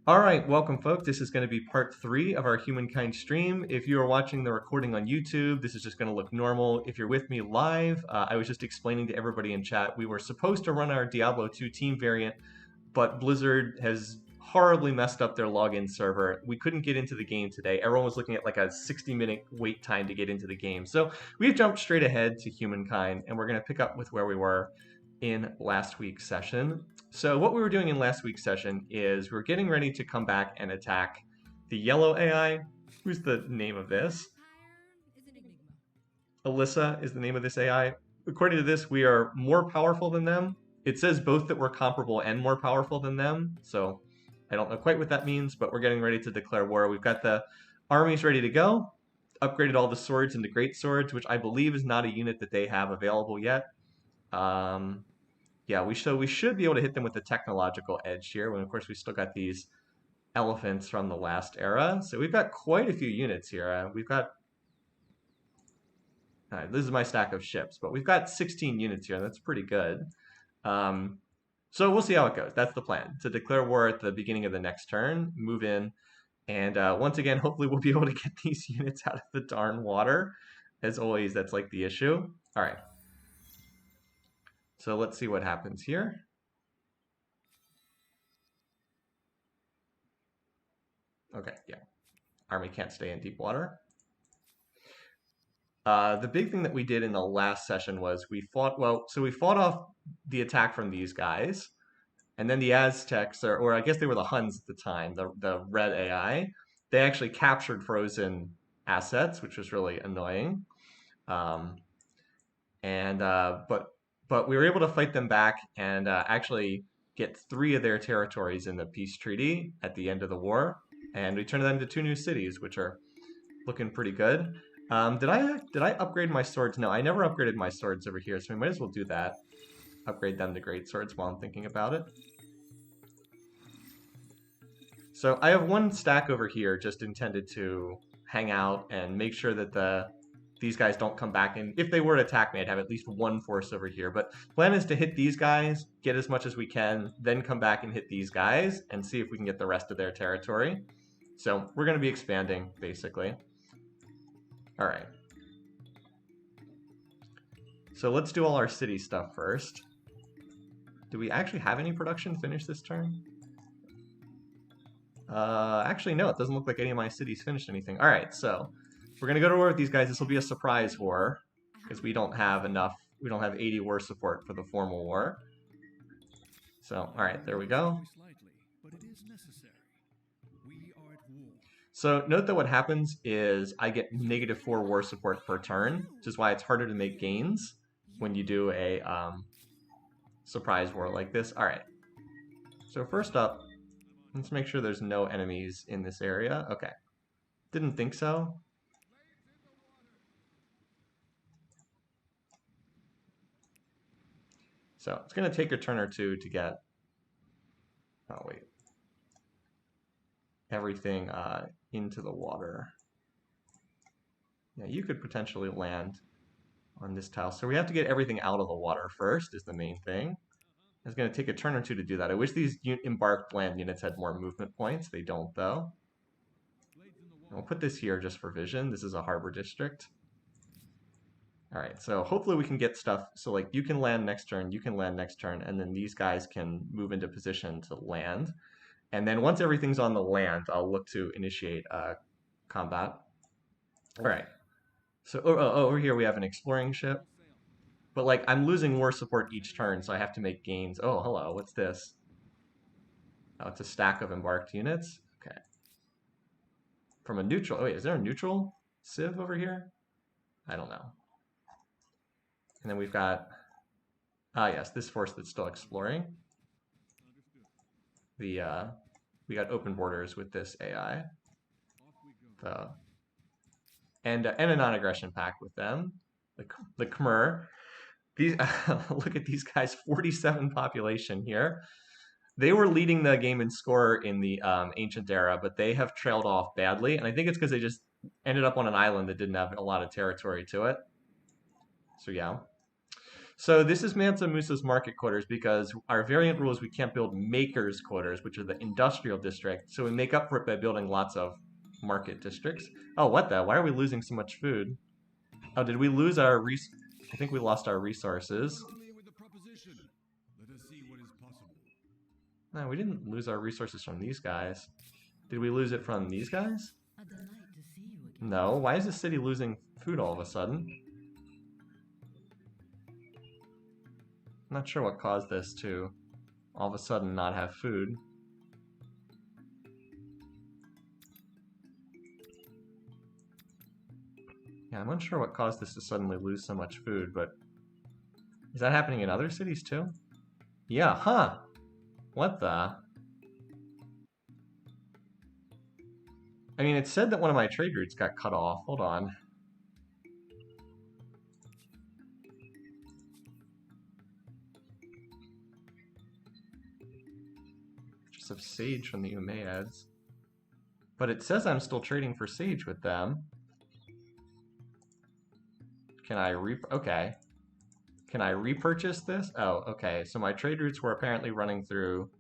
All right, welcome, folks. This is going to be part 3 of our Humankind stream. If you are watching the recording on YouTube, this is just going to look normal. If you're with me live, I was just explaining to everybody in chat, we were supposed to run our Diablo 2 team variant, but Blizzard has horribly messed up their login server. We couldn't get into the game today. Everyone was looking at like a 60-minute wait time to get into the game. So we've jumped straight ahead to Humankind, and we're going to pick up with where we were in last week's session. So what we were doing in last week's session is we're getting ready to come back and attack the yellow AI. Who's the name of this? Alyssa is the name of this AI. According to this, we are more powerful than them. It says both that we're comparable and more powerful than them. So I don't know quite what that means, but we're getting ready to declare war. We've got the armies ready to go. Upgraded all the swords into great swords, which I believe is not a unit that they have available yet. Yeah, we should be able to hit them with the technological edge here. When of course we still got these elephants from the last era. So we've got quite a few units here. We've got this is my stack of ships, but we've got 16 units here. That's pretty good. So we'll see how it goes. That's the plan, to declare war at the beginning of the next turn, move in, and once again, hopefully we'll be able to get these units out of the darn water. As always, that's like the issue. All right. So let's see what happens here. Okay, yeah. Army can't stay in deep water. The big thing that we did in the last session was we fought off the attack from these guys, and then the Aztecs, or I guess they were the Huns at the time, the red AI, they actually captured frozen assets, which was really annoying. But we were able to fight them back and actually get 3 of their territories in the peace treaty at the end of the war, and we turned them into 2 new cities, which are looking pretty good. Did I upgrade my swords? No, I never upgraded my swords over here, so we might as well do that. Upgrade them to great swords while I'm thinking about it. So I have 1 stack over here just intended to hang out and make sure that these guys don't come back. And if they were to attack me, I'd have at least 1 force over here. But plan is to hit these guys, get as much as we can, then come back and hit these guys and see if we can get the rest of their territory. So we're going to be expanding, basically. All right. So let's do all our city stuff first. Do we actually have any production finished this turn? Actually, no, it doesn't look like any of my cities finished anything. All right, so we're going to go to war with these guys. This will be a surprise war because we don't have enough. We don't have 80 war support for the formal war. So, all right, there we go. So note that what happens is I get -4 war support per turn, which is why it's harder to make gains when you do a surprise war like this. All right. So first up, let's make sure there's no enemies in this area. Okay. Didn't think so. So it's going to take a turn or 2 to get, oh wait, everything into the water. Yeah, you could potentially land on this tile. So we have to get everything out of the water first is the main thing. It's going to take a turn or 2 to do that. I wish these embarked land units had more movement points. They don't, though. And we'll put this here just for vision. This is a harbor district. All right, so hopefully we can get stuff. So like you can land next turn, you can land next turn, and then these guys can move into position to land. And then once everything's on the land, I'll look to initiate combat. All right. So over here we have an exploring ship. But like I'm losing war support each turn, so I have to make gains. Oh, hello, what's this? Oh, it's a stack of embarked units. Okay. From a neutral. Oh wait, is there a neutral civ over here? I don't know. And then we've got, yes, this force that's still exploring. We got open borders with this AI. And a non-aggression pact with them. The Khmer. These look at these guys, 47 population here. They were leading the game in score in the ancient era, but they have trailed off badly. And I think it's because they just ended up on an island that didn't have a lot of territory to it. So yeah. So this is Mansa Musa's market quarters because our variant rule is we can't build makers quarters, which are the industrial district. So we make up for it by building lots of market districts. Oh, what the? Why are we losing so much food? Oh, did we lose our I think we lost our resources. With the proposition. Let us see what is possible. No, we didn't lose our resources from these guys. Did we lose it from these guys? A delight to see you again. No. Why is the city losing food all of a sudden? I'm not sure what caused this to all of a sudden not have food. Yeah, I'm unsure what caused this to suddenly lose so much food, but is that happening in other cities too? Yeah, huh? What the? I mean, it said that one of my trade routes got cut off. Hold on. Just of sage from the Umayyads. But it says I'm still trading for sage with them. Can I okay. Can I repurchase this? Oh, okay. So my trade routes were apparently running through.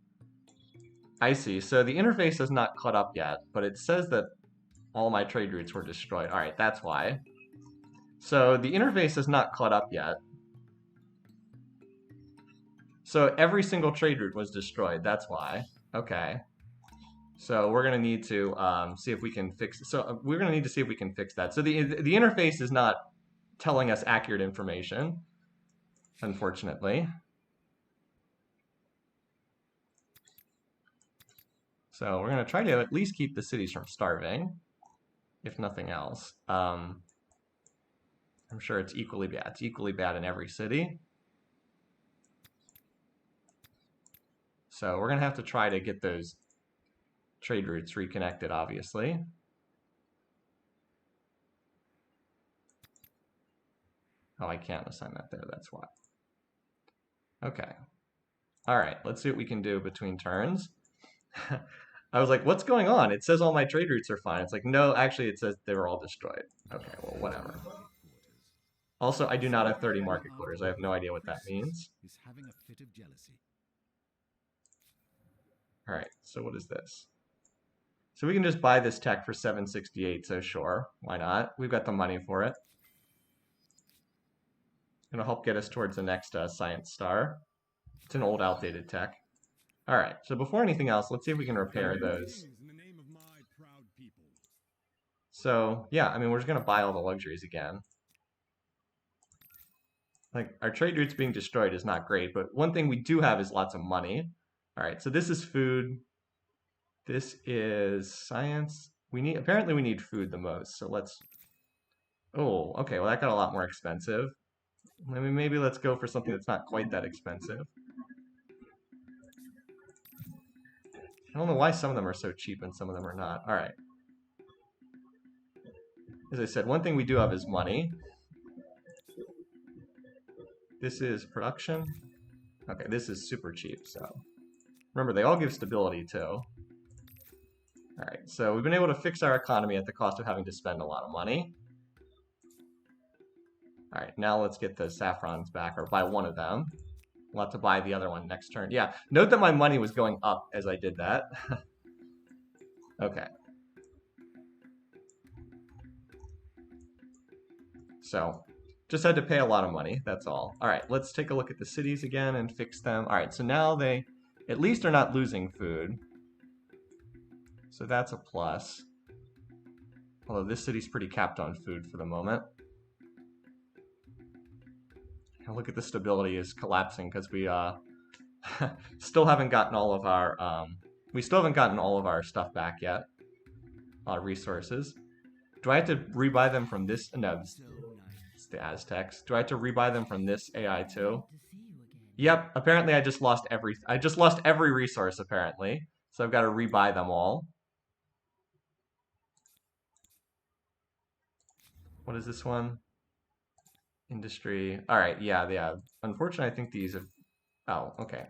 I see. So the interface is not caught up yet, but it says that all my trade routes were destroyed. All right, that's why. So the interface is not caught up yet. So every single trade route was destroyed. That's why. Okay. So we're going to need to see if we can fix. So we're going to need to see if we can fix that. So the interface is not telling us accurate information, unfortunately. So we're going to try to at least keep the cities from starving, if nothing else. I'm sure it's equally bad. It's equally bad in every city. So we're going to have to try to get those trade routes reconnected, obviously. Oh, I can't assign that there. That's why. Okay. All right. Let's see what we can do between turns. I was like, what's going on? It says all my trade routes are fine. It's like, no, actually, it says they were all destroyed. Okay, well, whatever. Also, I do not have 30 market quarters. I have no idea what that means. Is having a fit of jealousy. All right, so what is this? So we can just buy this tech for 768, so sure, why not? We've got the money for it. It'll help get us towards the next science star. It's an old, outdated tech. All right, so before anything else, let's see if we can repair those. So, yeah, I mean, we're just going to buy all the luxuries again. Like, our trade routes being destroyed is not great, but one thing we do have is lots of money. All right, so this is food. This is science. Apparently we need food the most, so let's... Oh, okay, well, that got a lot more expensive. Maybe let's go for something that's not quite that expensive. I don't know why some of them are so cheap and some of them are not. All right. As I said, one thing we do have is money. This is production. Okay, this is super cheap, so... Remember, they all give stability, too. All right, so we've been able to fix our economy at the cost of having to spend a lot of money. All right, now let's get the saffrons back, or buy one of them. We'll have to buy the other one next turn. Yeah, note that my money was going up as I did that. Okay. So, just had to pay a lot of money, that's all. All right, let's take a look at the cities again and fix them. All right, so now they at least are not losing food. So that's a plus. Although this city's pretty capped on food for the moment. And look at the stability is collapsing because we still haven't gotten all of our stuff back yet. Resources. Do I have to rebuy them from this? No, it's the Aztecs. Do I have to rebuy them from this AI too? Yep. Apparently, I just lost every resource. Apparently, so I've got to rebuy them all. What is this one? Industry. All right. Yeah. Unfortunately, I think these have. Oh, okay.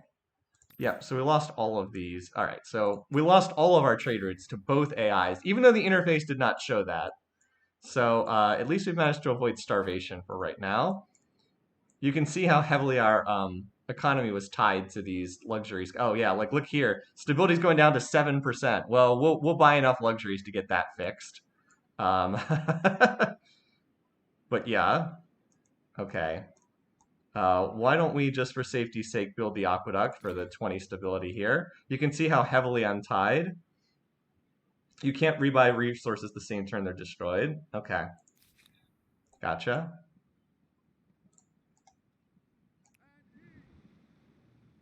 Yeah, so we lost all of these. All right, so we lost all of our trade routes to both AIs, even though the interface did not show that. So at least we've managed to avoid starvation for right now. You can see how heavily our economy was tied to these luxuries. Oh yeah, like look here, stability's going down to 7%. Well, we'll buy enough luxuries to get that fixed. Um, but yeah, okay. Why don't we just for safety's sake build the aqueduct for the 20 stability here? You can see how heavily I'm tied. You can't rebuy resources the same turn they're destroyed. Okay, gotcha.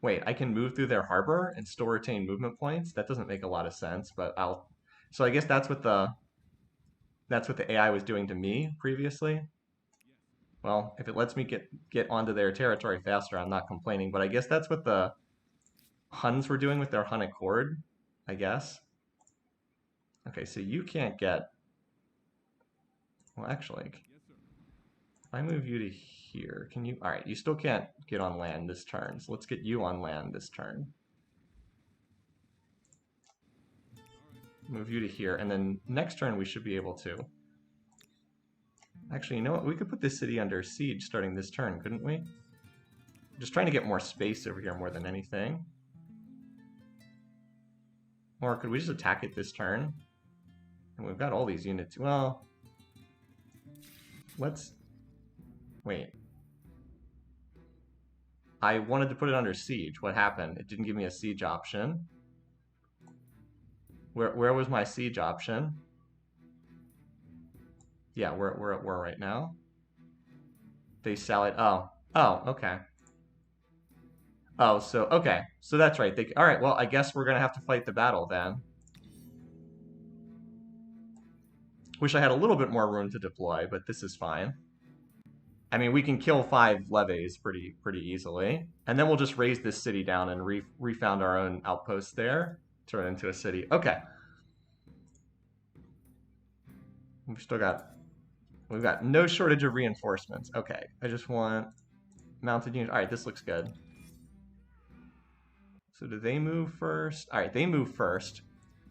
Wait, I can move through their harbor and still retain movement points? That doesn't make a lot of sense, but I'll... So I guess that's what the AI was doing to me previously. Well, if it lets me get onto their territory faster, I'm not complaining, but I guess that's what the Huns were doing with their Hun Accord, I guess. Okay, so you can't get... Well, actually, if I move you to here, can you... All right, you still can't get on land this turn, so let's get you on land this turn. Move you to here, and then next turn we should be able to. Actually, you know what? We could put this city under siege starting this turn, couldn't we? Just trying to get more space over here more than anything. Or could we just attack it this turn? And we've got all these units. Well, let's... Wait. I wanted to put it under siege. What happened? It didn't give me a siege option. Where was my siege option? Yeah, we're at war right now. They sell it. Oh, okay. Oh, so okay, so that's right. All right. Well, I guess we're gonna have to fight the battle then. Wish I had a little bit more room to deploy, but this is fine. I mean, we can kill 5 levies pretty easily, and then we'll just raise this city down and refound our own outpost there, turn it into a city. Okay. We've got no shortage of reinforcements. Okay, I just want mounted units. All right, this looks good. So do they move first? All right, they move first.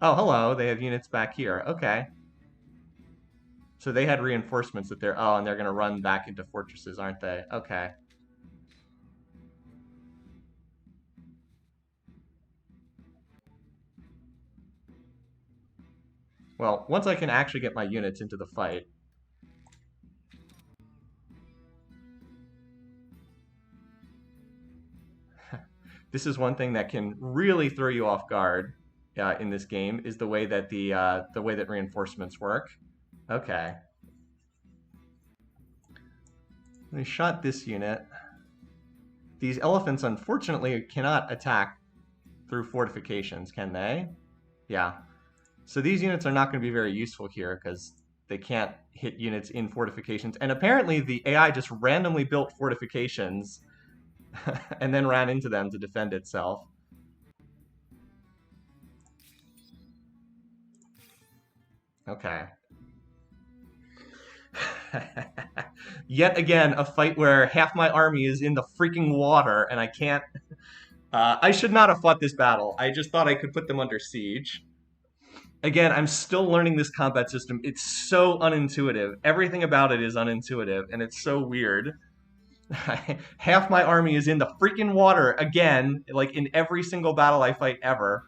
Oh, hello. They have units back here. Okay. So they had reinforcements that they're... Oh, and they're going to run back into fortresses, aren't they? Okay. Well, once I can actually get my units into the fight... This is one thing that can really throw you off guard in this game, is the way that the way that reinforcements work. Okay. They shot this unit. These elephants, unfortunately, cannot attack through fortifications, can they? Yeah. So these units are not going to be very useful here because they can't hit units in fortifications. And apparently the AI just randomly built fortifications and then ran into them to defend itself. Okay. Yet again, a fight where half my army is in the freaking water and I can't... I should not have fought this battle. I just thought I could put them under siege. Again, I'm still learning this combat system. It's so unintuitive. Everything about it is unintuitive, and it's so weird. Half my army is in the freaking water again, like in every single battle I fight ever.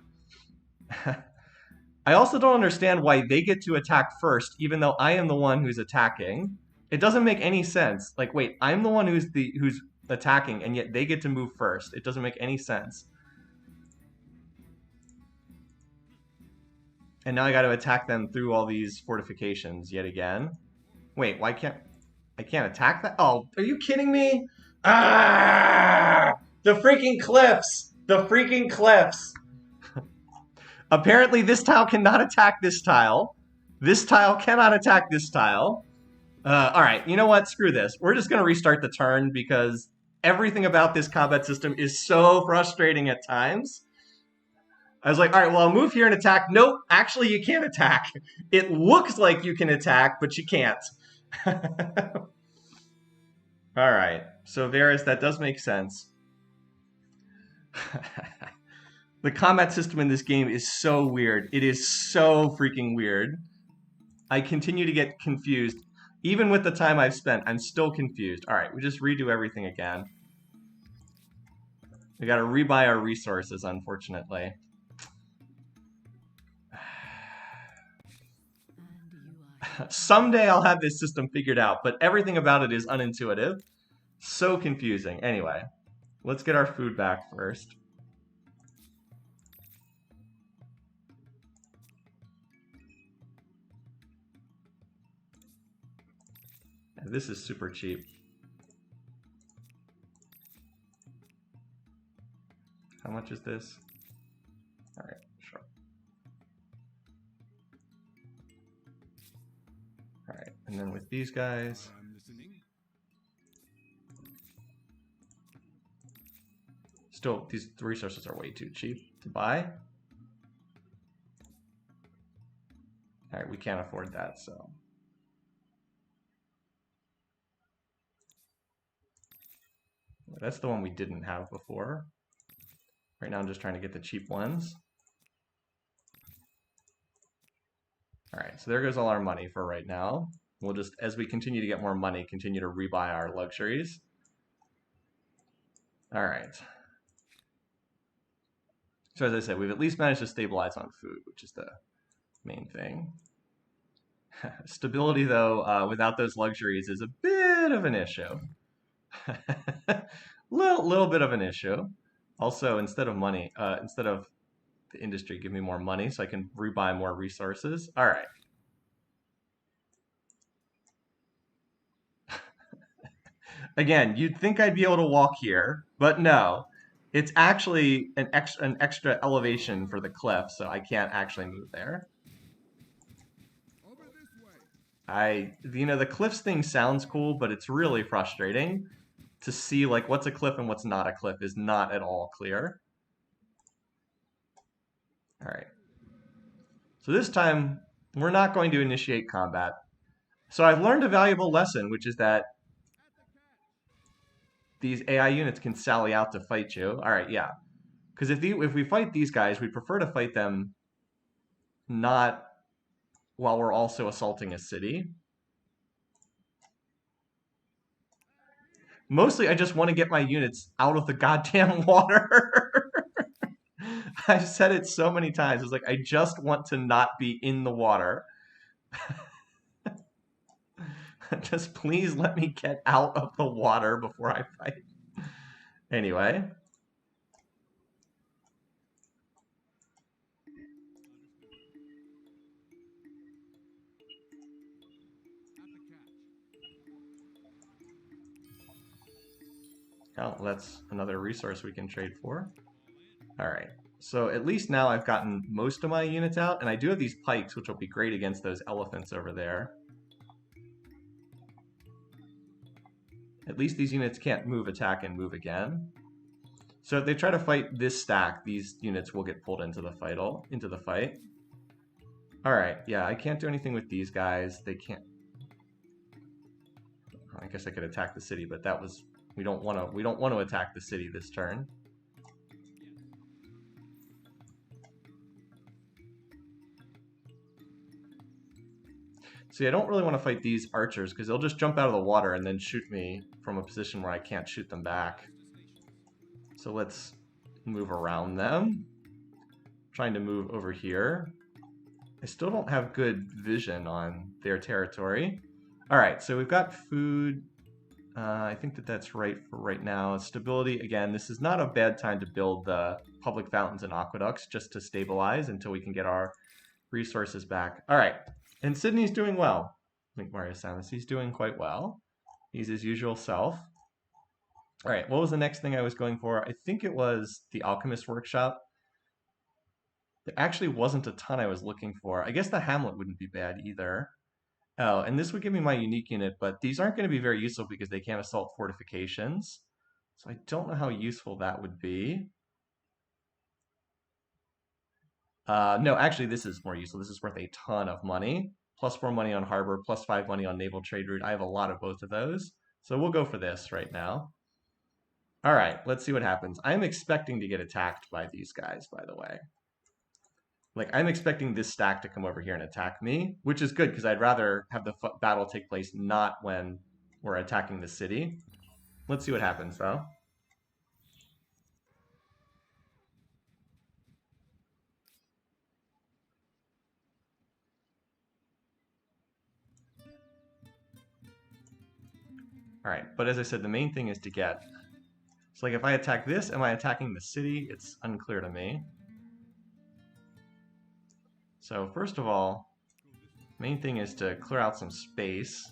I also don't understand why they get to attack first, even though I am the one who's attacking. It doesn't make any sense. Like, wait, I'm the one who's attacking, and yet they get to move first. It doesn't make any sense. And now I got to attack them through all these fortifications yet again. Wait, why can't... I can't attack that? Oh, are you kidding me? Ah! The freaking cliffs! The freaking cliffs! Apparently this tile cannot attack this tile. This tile cannot attack this tile. Alright, you know what? Screw this. We're just going to restart the turn because everything about this combat system is so frustrating at times. I was like, all right, well, I'll move here and attack. Nope, actually, you can't attack. It looks like you can attack, but you can't. All right, so Varys, that does make sense. The combat system in this game is so weird. It is so freaking weird. I continue to get confused. Even with the time I've spent, I'm still confused. All right, we just redo everything again. We got to rebuy our resources, unfortunately. And you are here. Someday I'll have this system figured out, but everything about it is unintuitive. So confusing. Anyway, let's get our food back first. This is super cheap. How much is this? All right, sure. All right, and then with these guys, I'm listening. still these resources are way too cheap to buy. All right, we can't afford that, so. That's the one we didn't have before. Right now I'm just trying to get the cheap ones. All right, so there goes all our money for right now. We'll just, as we continue to get more money, continue to rebuy our luxuries. All right. So as I said, we've at least managed to stabilize on food, which is the main thing. Stability, though, without those luxuries is a bit of an issue. little bit of an issue. Also, instead of money, instead of the industry, give me more money so I can rebuy more resources. All right. Again, you'd think I'd be able to walk here, but no. It's actually an extra elevation for the cliff, so I can't actually move there. Over this way. The cliffs thing sounds cool, but it's really frustrating to see like what's a cliff and what's not a cliff is not at all clear. All right. So this time we're not going to initiate combat. So I've learned a valuable lesson, which is that these AI units can sally out to fight you. All right, yeah. Because if we fight these guys, we prefer to fight them not while we're also assaulting a city. Mostly, I just want to get my units out of the goddamn water. I've said it so many times. It's like, I just want to not be in the water. Just please let me get out of the water before I fight. Anyway. Oh, that's another resource we can trade for. All right. So at least now I've gotten most of my units out, and I do have these pikes, which will be great against those elephants over there. At least these units can't move, attack, and move again. So if they try to fight this stack, these units will get pulled into the fight. All right, yeah, I can't do anything with these guys. They can't. I guess I could attack the city, but that was we don't want to attack the city this turn. See, I don't really want to fight these archers because they'll just jump out of the water and then shoot me from a position where I can't shoot them back. So let's move around them. I'm trying to move over here. I still don't have good vision on their territory. All right, so we've got food. I think that's right for right now. Stability, again, this is not a bad time to build the public fountains and aqueducts just to stabilize until we can get our resources back. All right, and Sydney's doing well. I think Mario Samus, he's doing quite well. He's his usual self. All right, what was the next thing I was going for? I think it was the Alchemist Workshop. There actually wasn't a ton I was looking for. I guess the Hamlet wouldn't be bad either. Oh, and this would give me my unique unit, but these aren't going to be very useful because they can't assault fortifications. So I don't know how useful that would be. No, actually, this is more useful. This is worth a ton of money. Plus 4 money on harbor, plus 5 money on naval trade route. I have a lot of both of those. So we'll go for this right now. All right, let's see what happens. I'm expecting to get attacked by these guys, by the way. Like, I'm expecting this stack to come over here and attack me, which is good because I'd rather have the battle take place not when we're attacking the city. Let's see what happens, though. All right, but as I said, the main thing is to get... So, like, if I attack this, am I attacking the city? It's unclear to me. So, first of all, main thing is to clear out some space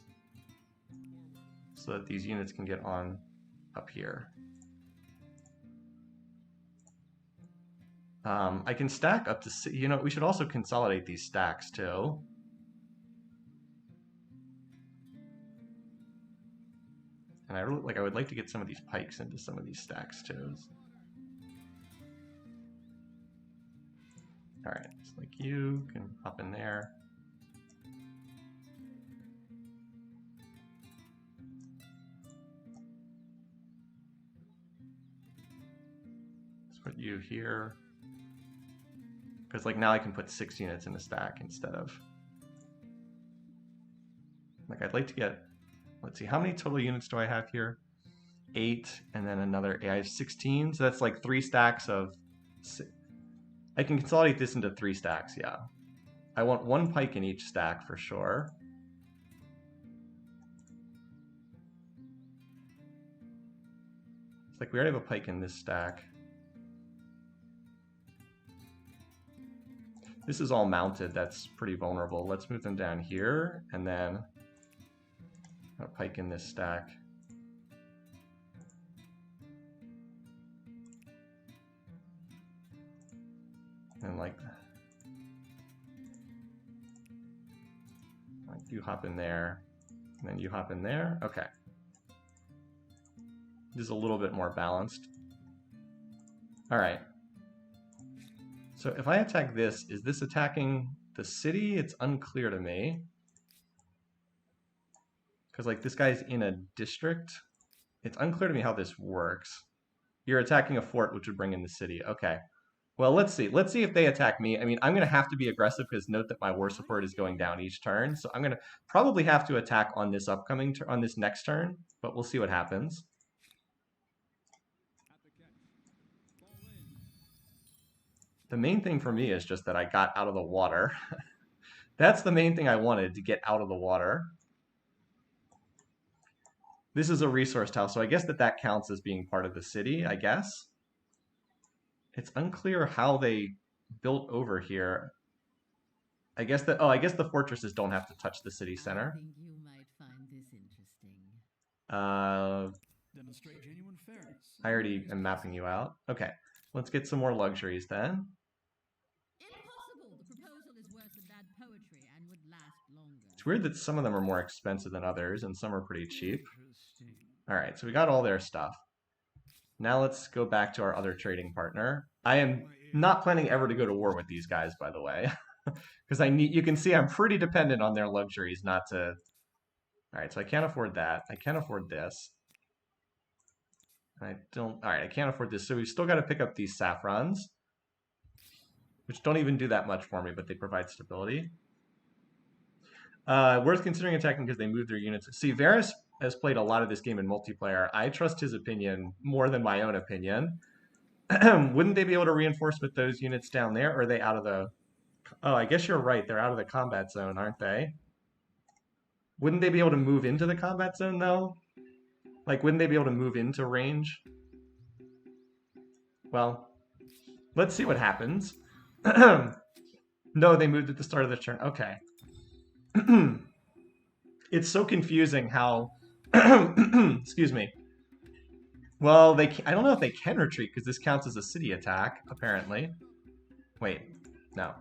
so that these units can get on up here. I can stack up to... You know, we should also consolidate these stacks, too. And I would like to get some of these pikes into some of these stacks too. All right, so like you can hop in there. Let's put you here. Because like now I can put 6 units in a stack instead of... Like I'd like to get... Let's see, how many total units do I have here? 8, and then another... I have 16, so that's like 3 stacks of... I can consolidate this into 3 stacks, yeah. I want 1 pike in each stack for sure. It's like we already have a pike in this stack. This is all mounted, that's pretty vulnerable. Let's move them down here, and then a pike in this stack. And like you hop in there, and then you hop in there. Okay. This is a little bit more balanced. All right. So if I attack this, is this attacking the city? It's unclear to me. Because like this guy's in a district. It's unclear to me how this works. You're attacking a fort, which would bring in the city. Okay. Well, let's see. Let's see if they attack me. I mean, I'm going to have to be aggressive because note that my war support is going down each turn. So I'm going to probably have to attack on this upcoming turn, on this next turn, but we'll see what happens. The main thing for me is just that I got out of the water. That's the main thing I wanted, to get out of the water. This is a resource tile, so I guess that counts as being part of the city, I guess. It's unclear how they built over here. I guess the fortresses don't have to touch the city center. I think you might find this interesting. Demonstrate genuine fairness. I already am mapping you out. Okay, let's get some more luxuries then. Impossible! The proposal is worse than bad poetry and would last longer. It's weird that some of them are more expensive than others and some are pretty cheap. All right, so we got all their stuff. Now let's go back to our other trading partner. I am not planning ever to go to war with these guys, by the way, because you can see I'm pretty dependent on their luxuries not to. All right, so I can't afford that. I can't afford this. I don't. All right, I can't afford this. So we've still got to pick up these saffrons, which don't even do that much for me, but they provide stability. Worth considering attacking because they move their units. See, Varus has played a lot of this game in multiplayer. I trust his opinion more than my own opinion. Wouldn't they be able to reinforce with those units down there, or are they out of the... Oh, I guess you're right. They're out of the combat zone, aren't they? Wouldn't they be able to move into the combat zone, though? Like, wouldn't they be able to move into range? Well, let's see what happens. No, they moved at the start of the turn. Okay. It's so confusing how... Excuse me. Well, I don't know if they can retreat because this counts as a city attack, apparently. Wait, no.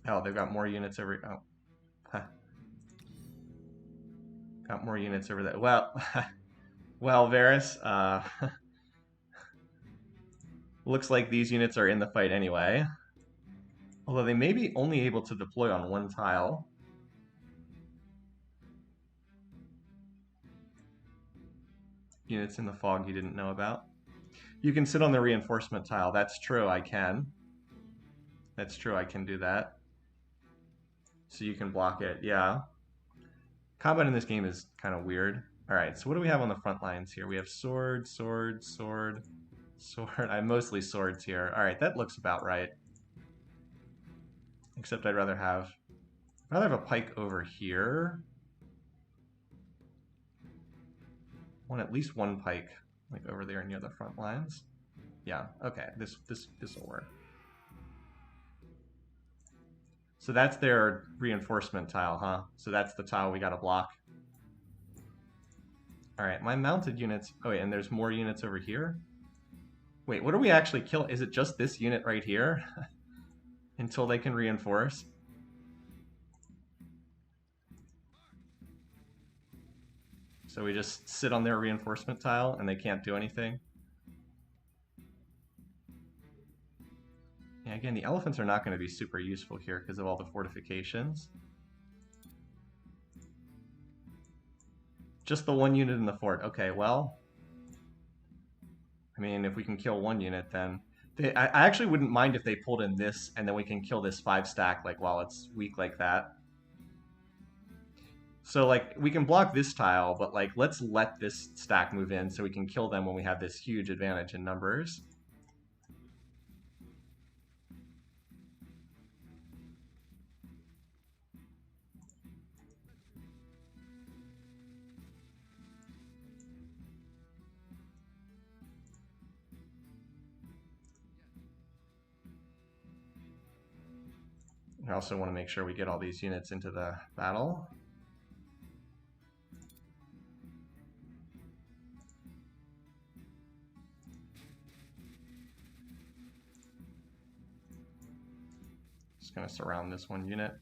Oh, they've got more units every... Oh. Huh. Got more units over there. Well, well, Varus, looks like these units are in the fight anyway. Although they may be only able to deploy on 1 tile. Units in the fog you didn't know about. You can sit on the reinforcement tile. That's true, I can. That's true, I can do that. So you can block it, yeah. Combat in this game is kind of weird. Alright, so what do we have on the front lines here? We have sword, sword, sword, sword. I have mostly swords here. Alright, that looks about right. Except I'd rather have a pike over here. I want at least one pike, like over there near the front lines. Yeah, okay, this will work. So that's their reinforcement tile, huh? So that's the tile we gotta block. Alright, my mounted units... Oh wait, and there's more units over here? Wait, what are we actually killing? Is it just this unit right here? Until they can reinforce? So we just sit on their reinforcement tile and they can't do anything? Yeah, again, the elephants are not going to be super useful here because of all the fortifications. Just the one unit in the fort. Okay, well... I mean, if we can kill one unit, then... I actually wouldn't mind if they pulled in this, and then we can kill this 5-stack, like, while it's weak like that. So, like, we can block this tile, but, like, let's let this stack move in so we can kill them when we have this huge advantage in numbers. I also want to make sure we get all these units into the battle. Just going to surround this one unit.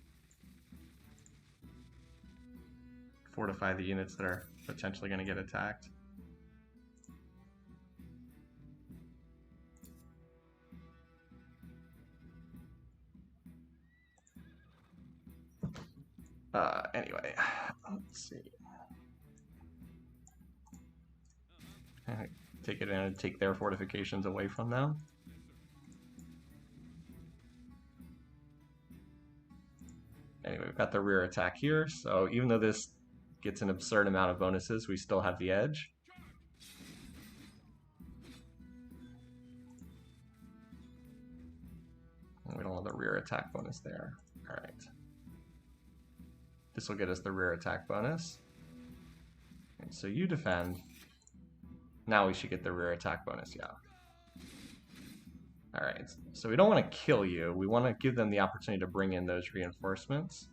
Fortify the units that are potentially going to get attacked. Anyway, let's see. Take advantage, take their fortifications away from them. Anyway, we've got the rear attack here, so even though this gets an absurd amount of bonuses, we still have the edge. And we don't have the rear attack bonus there. Alright. This will get us the rear attack bonus. And so you defend. Now we should get the rear attack bonus, yeah. Alright, so we don't want to kill you. We want to give them the opportunity to bring in those reinforcements.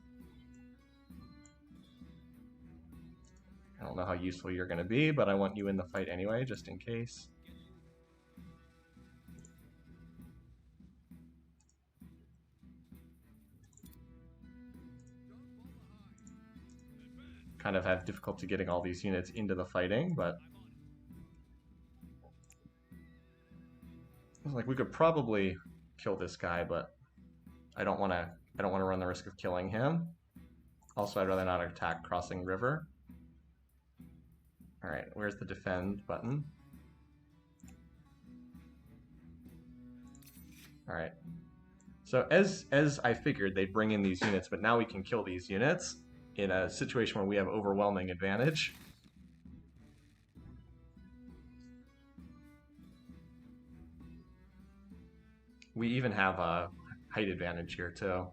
I don't know how useful you're going to be, but I want you in the fight anyway, just in case. Kind of have difficulty getting all these units into the fighting, but like we could probably kill this guy, but I don't want to run the risk of killing him. Also, I'd rather not attack crossing river. All right, where's the defend button? All right. So as I figured, they'd bring in these units, but now we can kill these units in a situation where we have overwhelming advantage. We even have a height advantage here too.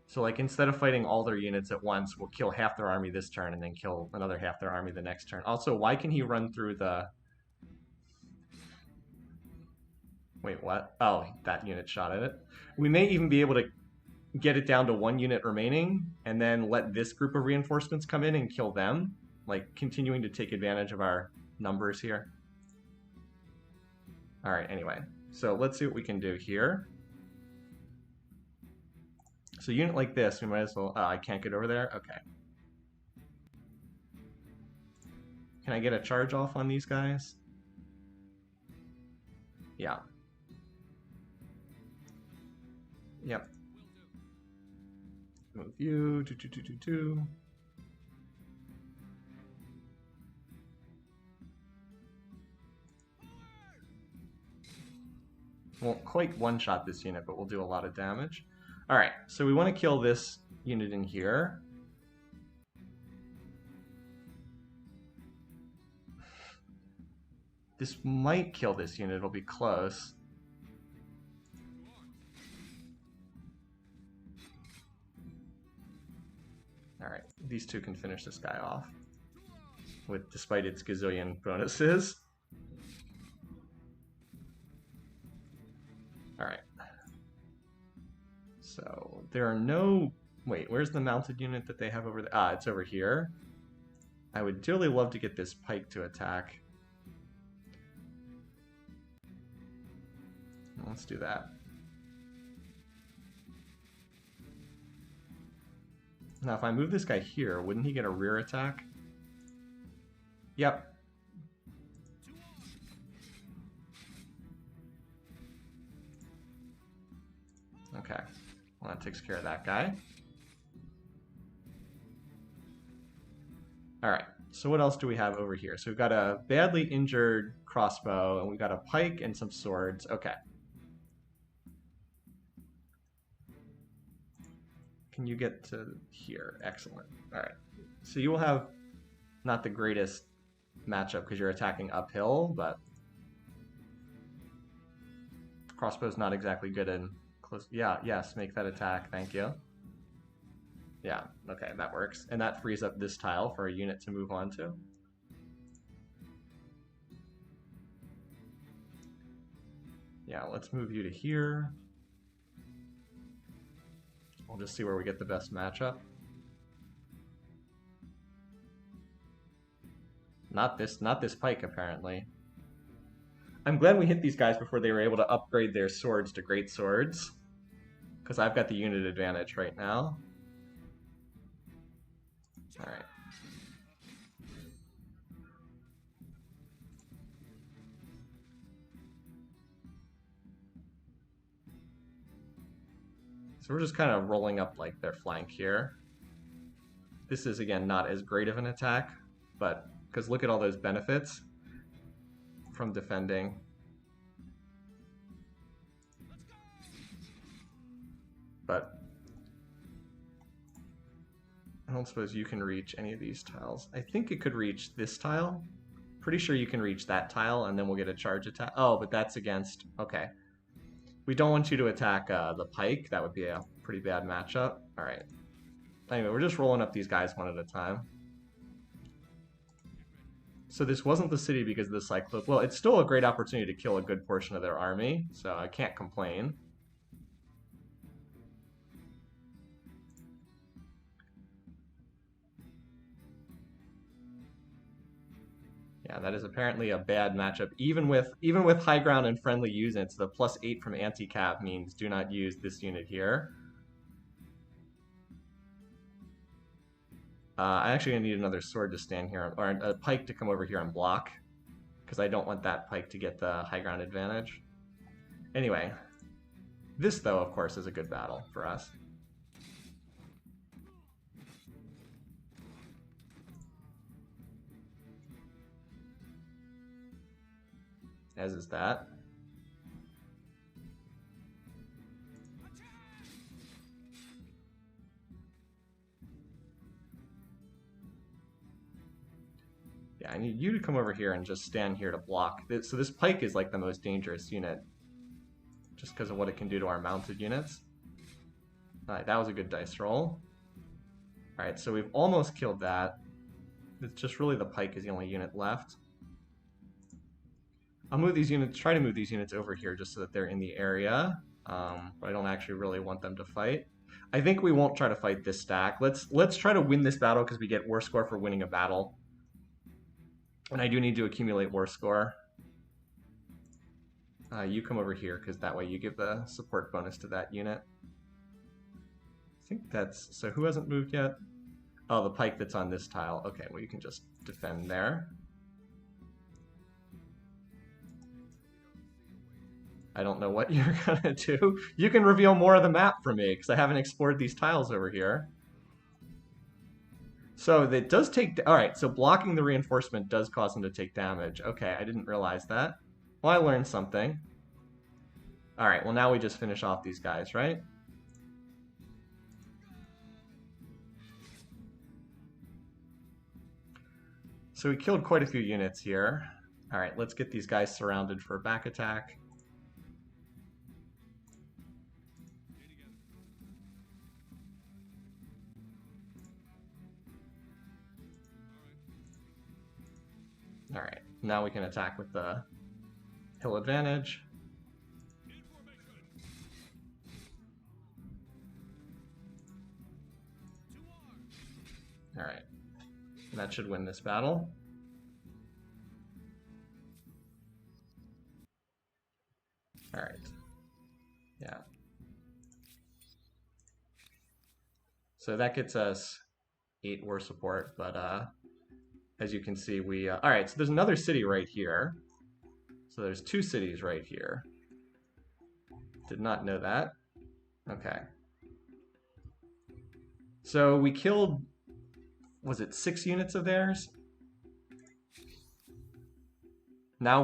So like instead of fighting all their units at once, we'll kill half their army this turn and then kill another half their army the next turn. Also, why can he run through the... Wait, what? Oh, that unit shot at it. We may even be able to get it down to one unit remaining and then let this group of reinforcements come in and kill them, like continuing to take advantage of our numbers here. All right, anyway, so let's see what we can do here. So a unit like this, we might as well... I can't get over there? Okay. Can I get a charge off on these guys? Yeah. Yep. Move you, 2, 2, 2, 2, 2. Won't quite one-shot this unit, but we'll do a lot of damage. Alright, so we want to kill this unit in here. This might kill this unit, it'll be close. Alright, these two can finish this guy off, despite its gazillion bonuses. Alright. So, there are no... Wait, where's the mounted unit that they have over there? Ah, it's over here. I would dearly love to get this pike to attack. Let's do that. Now, if I move this guy here, wouldn't he get a rear attack? Yep. Okay. Well, that takes care of that guy. Alright, so what else do we have over here? So we've got a badly injured crossbow, and we've got a pike and some swords. Okay. Can you get to here? Excellent. Alright. So you will have not the greatest matchup because you're attacking uphill, but crossbow's not exactly good in close. Yeah, yes, make that attack. Thank you. Yeah, okay, that works. And that frees up this tile for a unit to move on to. Yeah, let's move you to here. We'll just see where we get the best matchup. Not this pike, apparently. I'm glad we hit these guys before they were able to upgrade their swords to great swords, because I've got the unit advantage right now. Alright. So we're just kind of rolling up like their flank here. This is, again, not as great of an attack, but because look at all those benefits from defending. But I don't suppose you can reach any of these tiles. I think it could reach this tile. Pretty sure you can reach that tile, and then we'll get a charge attack. Oh, but that's against... Okay. We don't want you to attack the pike. That would be a pretty bad matchup. Alright. Anyway, we're just rolling up these guys one at a time. So this wasn't the city because of the Cyclope. Well, it's still a great opportunity to kill a good portion of their army, so I can't complain. Yeah, that is apparently a bad matchup. Even with high ground and friendly units, the +8 from anti-cap means do not use this unit here. I'm actually going to need another sword to stand here, or a pike to come over here and block, because I don't want that pike to get the high ground advantage. Anyway, this, though, of course, is a good battle for us. As is that. Yeah, I need you to come over here and just stand here to block. So this pike is like the most dangerous unit, just because of what it can do to our mounted units. Alright, that was a good dice roll. Alright, so we've almost killed that. It's just really the pike is the only unit left. I'll move these units, try to move these units over here just so that they're in the area, but I don't actually really want them to fight. I think we won't try to fight this stack. Let's try to win this battle because we get war score for winning a battle. And I do need to accumulate war score. You come over here because that way you give the support bonus to that unit. I think that's... So who hasn't moved yet? Oh, the pike that's on this tile. Okay, well you can just defend there. I don't know what you're gonna do. You can reveal more of the map for me, because I haven't explored these tiles over here. So it does take... Alright, so blocking the reinforcement does cause them to take damage. Okay, I didn't realize that. Well, I learned something. All right, well now we just finish off these guys, right? So we killed quite a few units here. All right, let's get these guys surrounded for a back attack. All right, now we can attack with the hill advantage. All right, that should win this battle. All right, yeah. So that gets us 8 war support, but as you can see, we... all right, so there's another city right here. So there's 2 cities right here. Did not know that. Okay. So we killed, was it 6 units of theirs? Now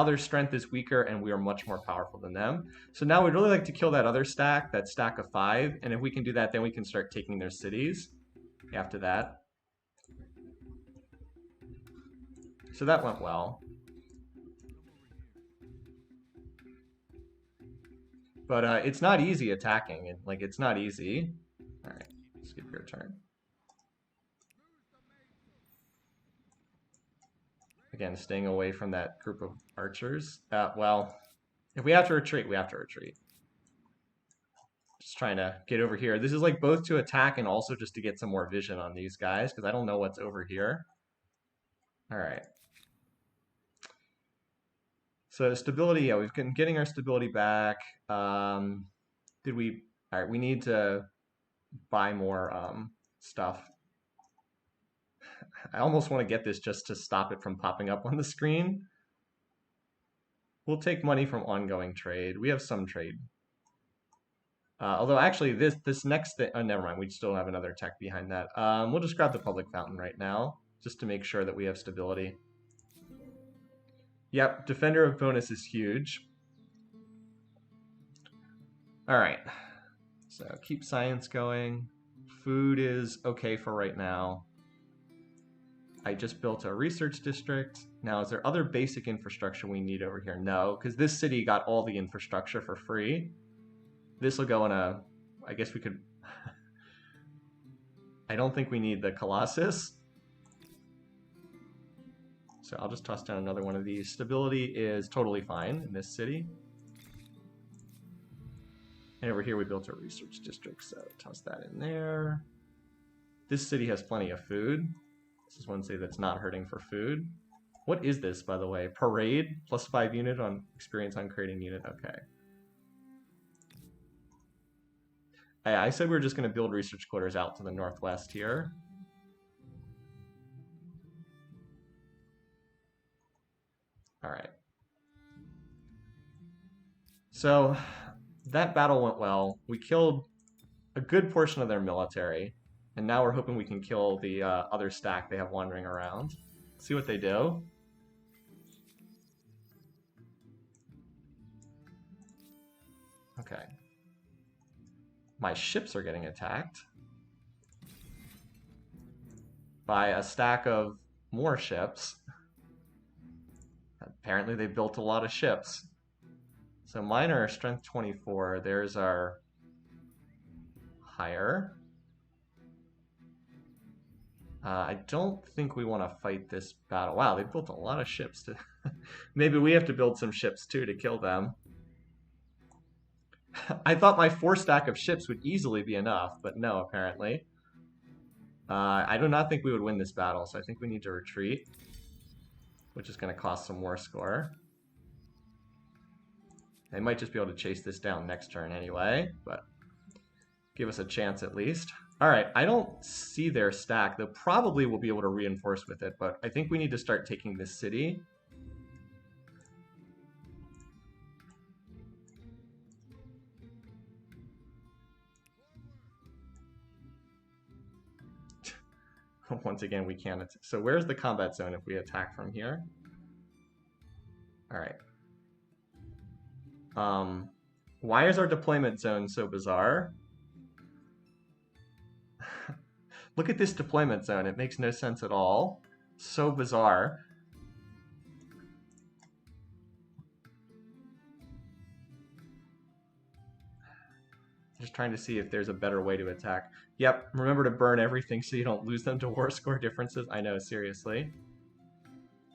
their strength is weaker and we are much more powerful than them. So now we'd really like to kill that other stack, that stack of 5, and if we can do that, then we can start taking their cities after that. So that went well. But it's not easy attacking. Like, it's not easy. All right, skip your turn. Again, staying away from that group of archers. Well, if we have to retreat, we have to retreat. Just trying to get over here. This is like both to attack and also just to get some more vision on these guys, because I don't know what's over here. All right. So stability, yeah, we've been getting our stability back. Did we... All right, we need to buy more stuff. I almost want to get this just to stop it from popping up on the screen. We'll take money from ongoing trade. We have some trade. Although actually this next thing, oh, never mind, we still have another tech behind that. We'll just grab the public fountain right now, just to make sure that we have stability. Yep, defender of bonus is huge. All right, so keep science going. Food is okay for right now. I just built a research district. Now, is there other basic infrastructure we need over here? No, because this city got all the infrastructure for free. This will go in a... I guess we could... I don't think we need the Colossus. So I'll just toss down another one of these. Stability is totally fine in this city. And over here we built a research district, so toss that in there. This city has plenty of food. This is one city that's not hurting for food. What is this, by the way? Parade, plus 5 unit on experience on creating unit. Okay. I said we were just going to build research quarters out to the northwest here. All right. So that battle went well. We killed a good portion of their military, and now we're hoping we can kill the other stack they have wandering around. See what they do. Okay. My ships are getting attacked by a stack of more ships. Apparently they built a lot of ships. So mine are strength 24. Theirs are higher. I don't think we want to fight this battle. Wow, they built a lot of ships. Maybe we have to build some ships too to kill them. I thought my 4 stack of ships would easily be enough, but no, apparently. I do not think we would win this battle, so I think we need to retreat, which is going to cost some war score. They might just be able to chase this down next turn anyway, but give us a chance at least. All right, I don't see their stack. They probably will be able to reinforce with it, but I think we need to start taking this city. Once again, we can't. So where's the combat zone if we attack from here? All right. Um, why is our deployment zone so bizarre? Look at this deployment zone. It makes no sense at all. So bizarre. Just trying to see if there's a better way to attack. Yep, remember to burn everything so you don't lose them to war score differences. I know, seriously.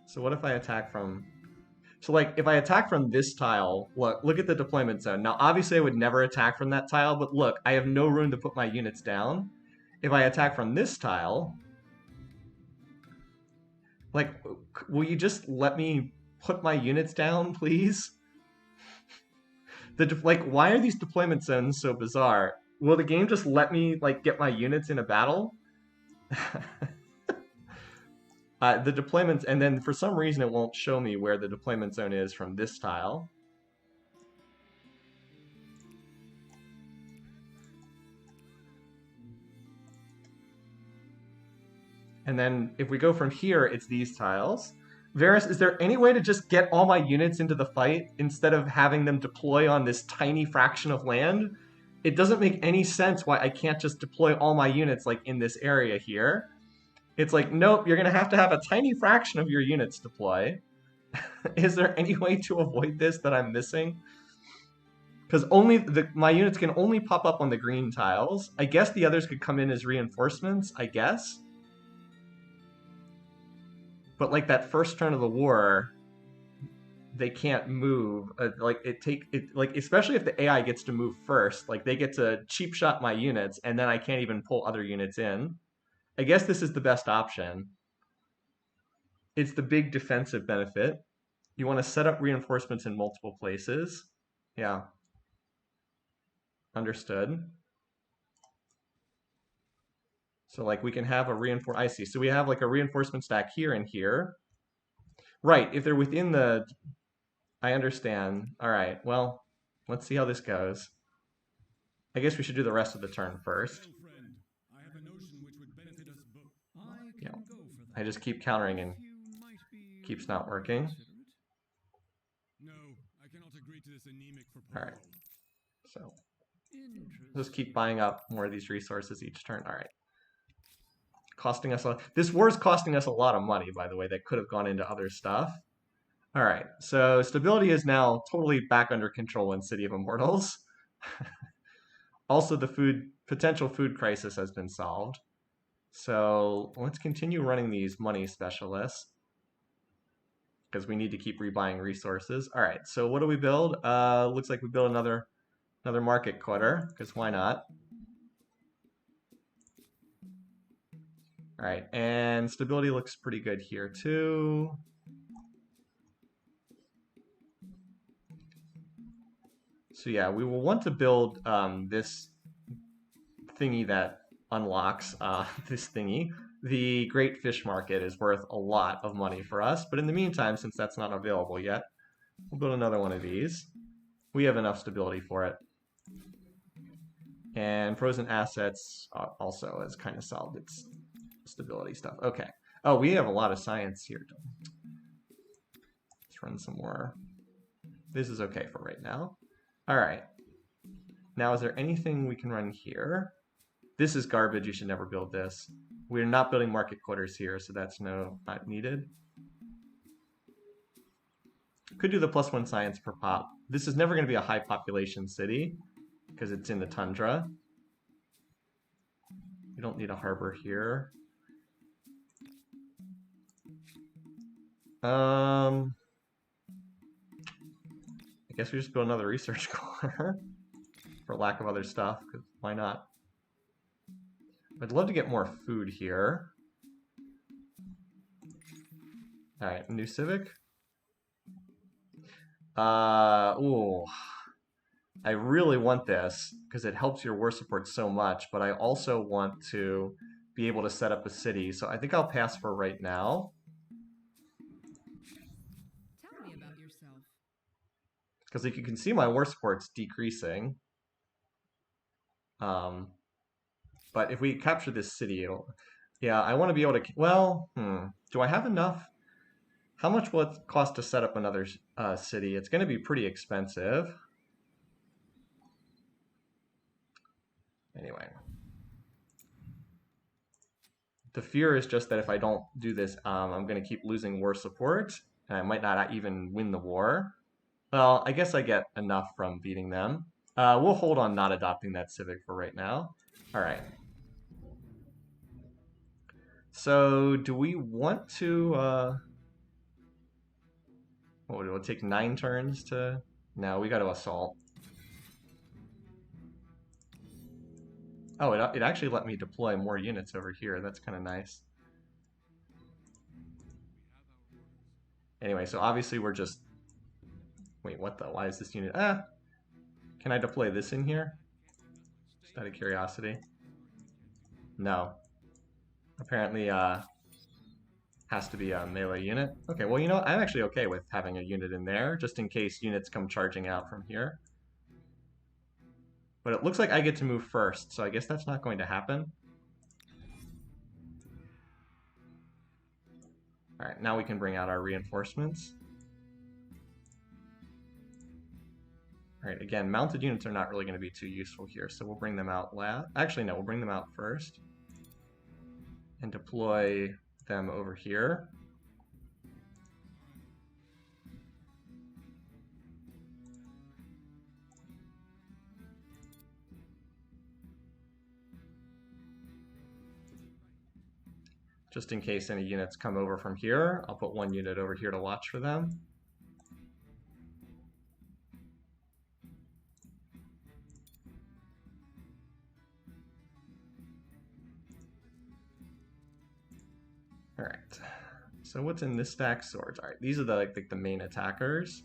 So what if I attack from... So like, if I attack from this tile, look at the deployment zone. Now, obviously I would never attack from that tile, but look, I have no room to put my units down. If I attack from this tile, like, will you just let me put my units down, please? Like, why are these deployment zones so bizarre? Will the game just let me, like, get my units in a battle? The deployments, and then for some reason it won't show me where the deployment zone is from this tile. And then if we go from here, it's these tiles. Varus, is there any way to just get all my units into the fight instead of having them deploy on this tiny fraction of land? It doesn't make any sense why I can't just deploy all my units like in this area here. It's like, nope, you're going to have a tiny fraction of your units deploy. Is there any way to avoid this that I'm missing? Because my units can only pop up on the green tiles. I guess the others could come in as reinforcements, I guess. But like that first turn of the war, they can't move. Like especially if the AI gets to move first, like they get to cheap shot my units, and then I can't even pull other units in. I guess this is the best option. It's the big defensive benefit. You want to set up reinforcements in multiple places. Yeah. Understood. So like we can have a reinforce. I see. So we have like a reinforcement stack here and here. Right. If they're within the... I understand. All right. Well, let's see how this goes. I guess we should do the rest of the turn first. Well, friend, I have a notion which would benefit us both. I Yeah. can go for that. I just keep countering and You might be keeps not working. considerate. No, I cannot agree to this anemic proposal. All right. So Interesting. just keep buying up more of these resources each turn. All right. Costing us this war is costing us a lot of money, by the way, that could have gone into other stuff. All right, so stability is now totally back under control in City of Immortals. Also, the potential food crisis has been solved. So let's continue running these money specialists because we need to keep rebuying resources. All right, so what do we build? Looks like we build another market quarter because why not? All right, and stability looks pretty good here too. So yeah, we will want to build this thingy that unlocks this thingy. The Great Fish Market is worth a lot of money for us, but in the meantime, since that's not available yet, we'll build another one of these. We have enough stability for it. And frozen assets also has kind of solved its stability stuff. Okay. Oh, we have a lot of science here. Let's run some more. This is okay for right now. All right. Now, is there anything we can run here? This is garbage. You should never build this. We're not building market quarters here, so that's not needed. Could do the +1 science per pop. This is never going to be a high population city because it's in the tundra. We don't need a harbor here. I guess we just build another research core for lack of other stuff, because why not? I'd love to get more food here. All right, new civic. Ooh. I really want this because it helps your war support so much, but I also want to be able to set up a city. So I think I'll pass for right now. Tell me about yourself. Because like you can see my war support's decreasing. But if we capture this city, it'll... Yeah, I want to be able to... Well, do I have enough? How much will it cost to set up another city? It's going to be pretty expensive. Anyway. The fear is just that if I don't do this, I'm going to keep losing war support, and I might not even win the war. Well, I guess I get enough from beating them. We'll hold on not adopting that civic for right now. All right. So do we want to... what, it will take 9 turns to... No, we got to assault. Oh, it actually let me deploy more units over here. That's kind of nice. Anyway, so obviously we're just... Wait, what the? Why is this unit... Ah! Can I deploy this in here? Just out of curiosity. No. Apparently, has to be a melee unit. Okay, well, you know, I'm actually okay with having a unit in there, just in case units come charging out from here. But it looks like I get to move first, so I guess that's not going to happen. Alright, now we can bring out our reinforcements. Alright, again, mounted units are not really going to be too useful here, so we'll bring them out last. Actually, no, we'll bring them out first. And deploy them over here. Just in case any units come over from here, I'll put 1 unit over here to watch for them. Alright, so what's in this stack? Swords. Alright, these are the main attackers.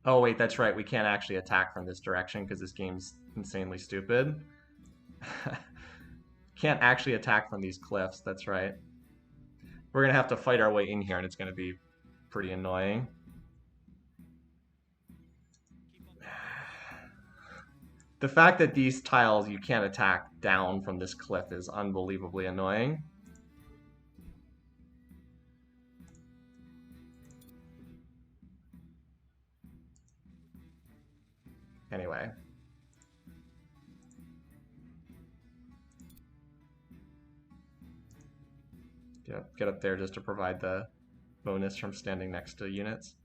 Oh wait, that's right, we can't actually attack from this direction because this game's insanely stupid. Can't actually attack from these cliffs, that's right. We're going to have to fight our way in here, and it's going to be pretty annoying. The fact that these tiles you can't attack down from this cliff is unbelievably annoying. Anyway. Yeah, get up there just to provide the bonus from standing next to units.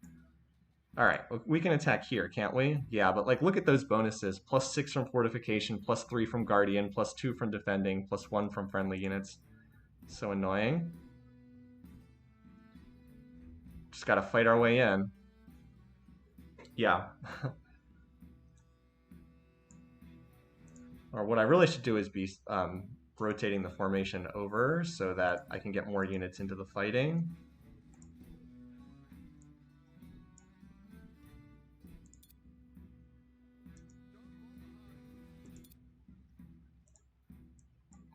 Alright, we can attack here, can't we? Yeah, but like, look at those bonuses. +6 from fortification, +3 from guardian, +2 from defending, +1 from friendly units. So annoying. Just gotta fight our way in. Yeah. Or what I really should do is be rotating the formation over so that I can get more units into the fighting.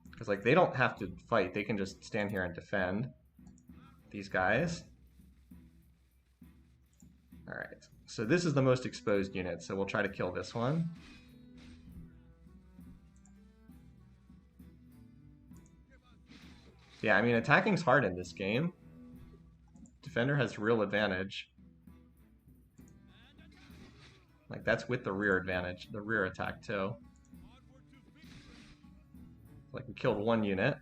Because like they don't have to fight, they can just stand here and defend these guys. Alright, so this is the most exposed unit, so we'll try to kill this one. Yeah, I mean, attacking's hard in this game. Defender has real advantage. Like, that's with the rear advantage, the rear attack, too. Like, we killed 1 unit.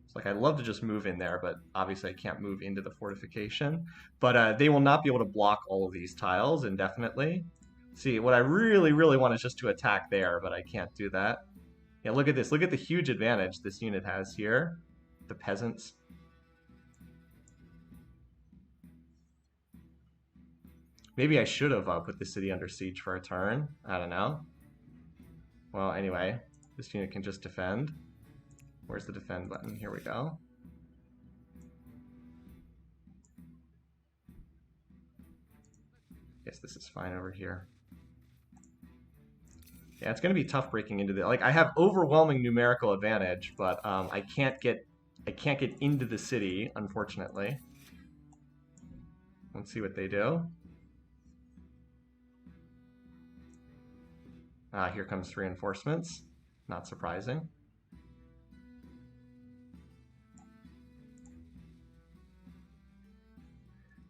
It's like, I'd love to just move in there, but obviously I can't move into the fortification. But they will not be able to block all of these tiles indefinitely. See, what I really, really want is just to attack there, but I can't do that. Yeah, look at this. Look at the huge advantage this unit has here. The peasants. Maybe I should have put the city under siege for a turn. I don't know. Well, anyway, this unit can just defend. Where's the defend button? Here we go. Guess this is fine over here. Yeah, it's going to be tough breaking into the... Like, I have overwhelming numerical advantage, but I can't get into the city, unfortunately. Let's see what they do. Here comes reinforcements. Not surprising.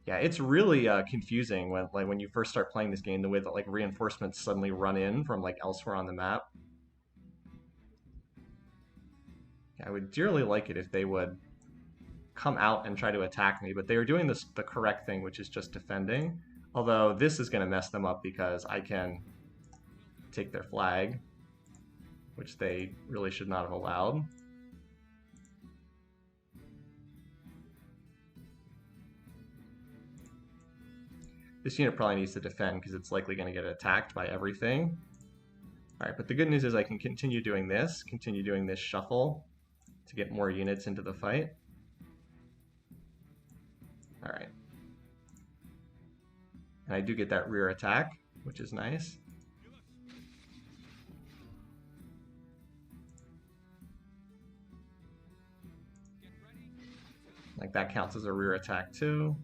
Yeah, it's really confusing when you first start playing this game, the way that like reinforcements suddenly run in from like elsewhere on the map. Yeah, I would dearly like it if they would come out and try to attack me, but they are doing the correct thing, which is just defending. Although this is going to mess them up because I can take their flag, which they really should not have allowed. This unit probably needs to defend because it's likely going to get attacked by everything. All right, but the good news is I can continue doing this shuffle to get more units into the fight. All right. And I do get that rear attack, which is nice. Like that counts as a rear attack too.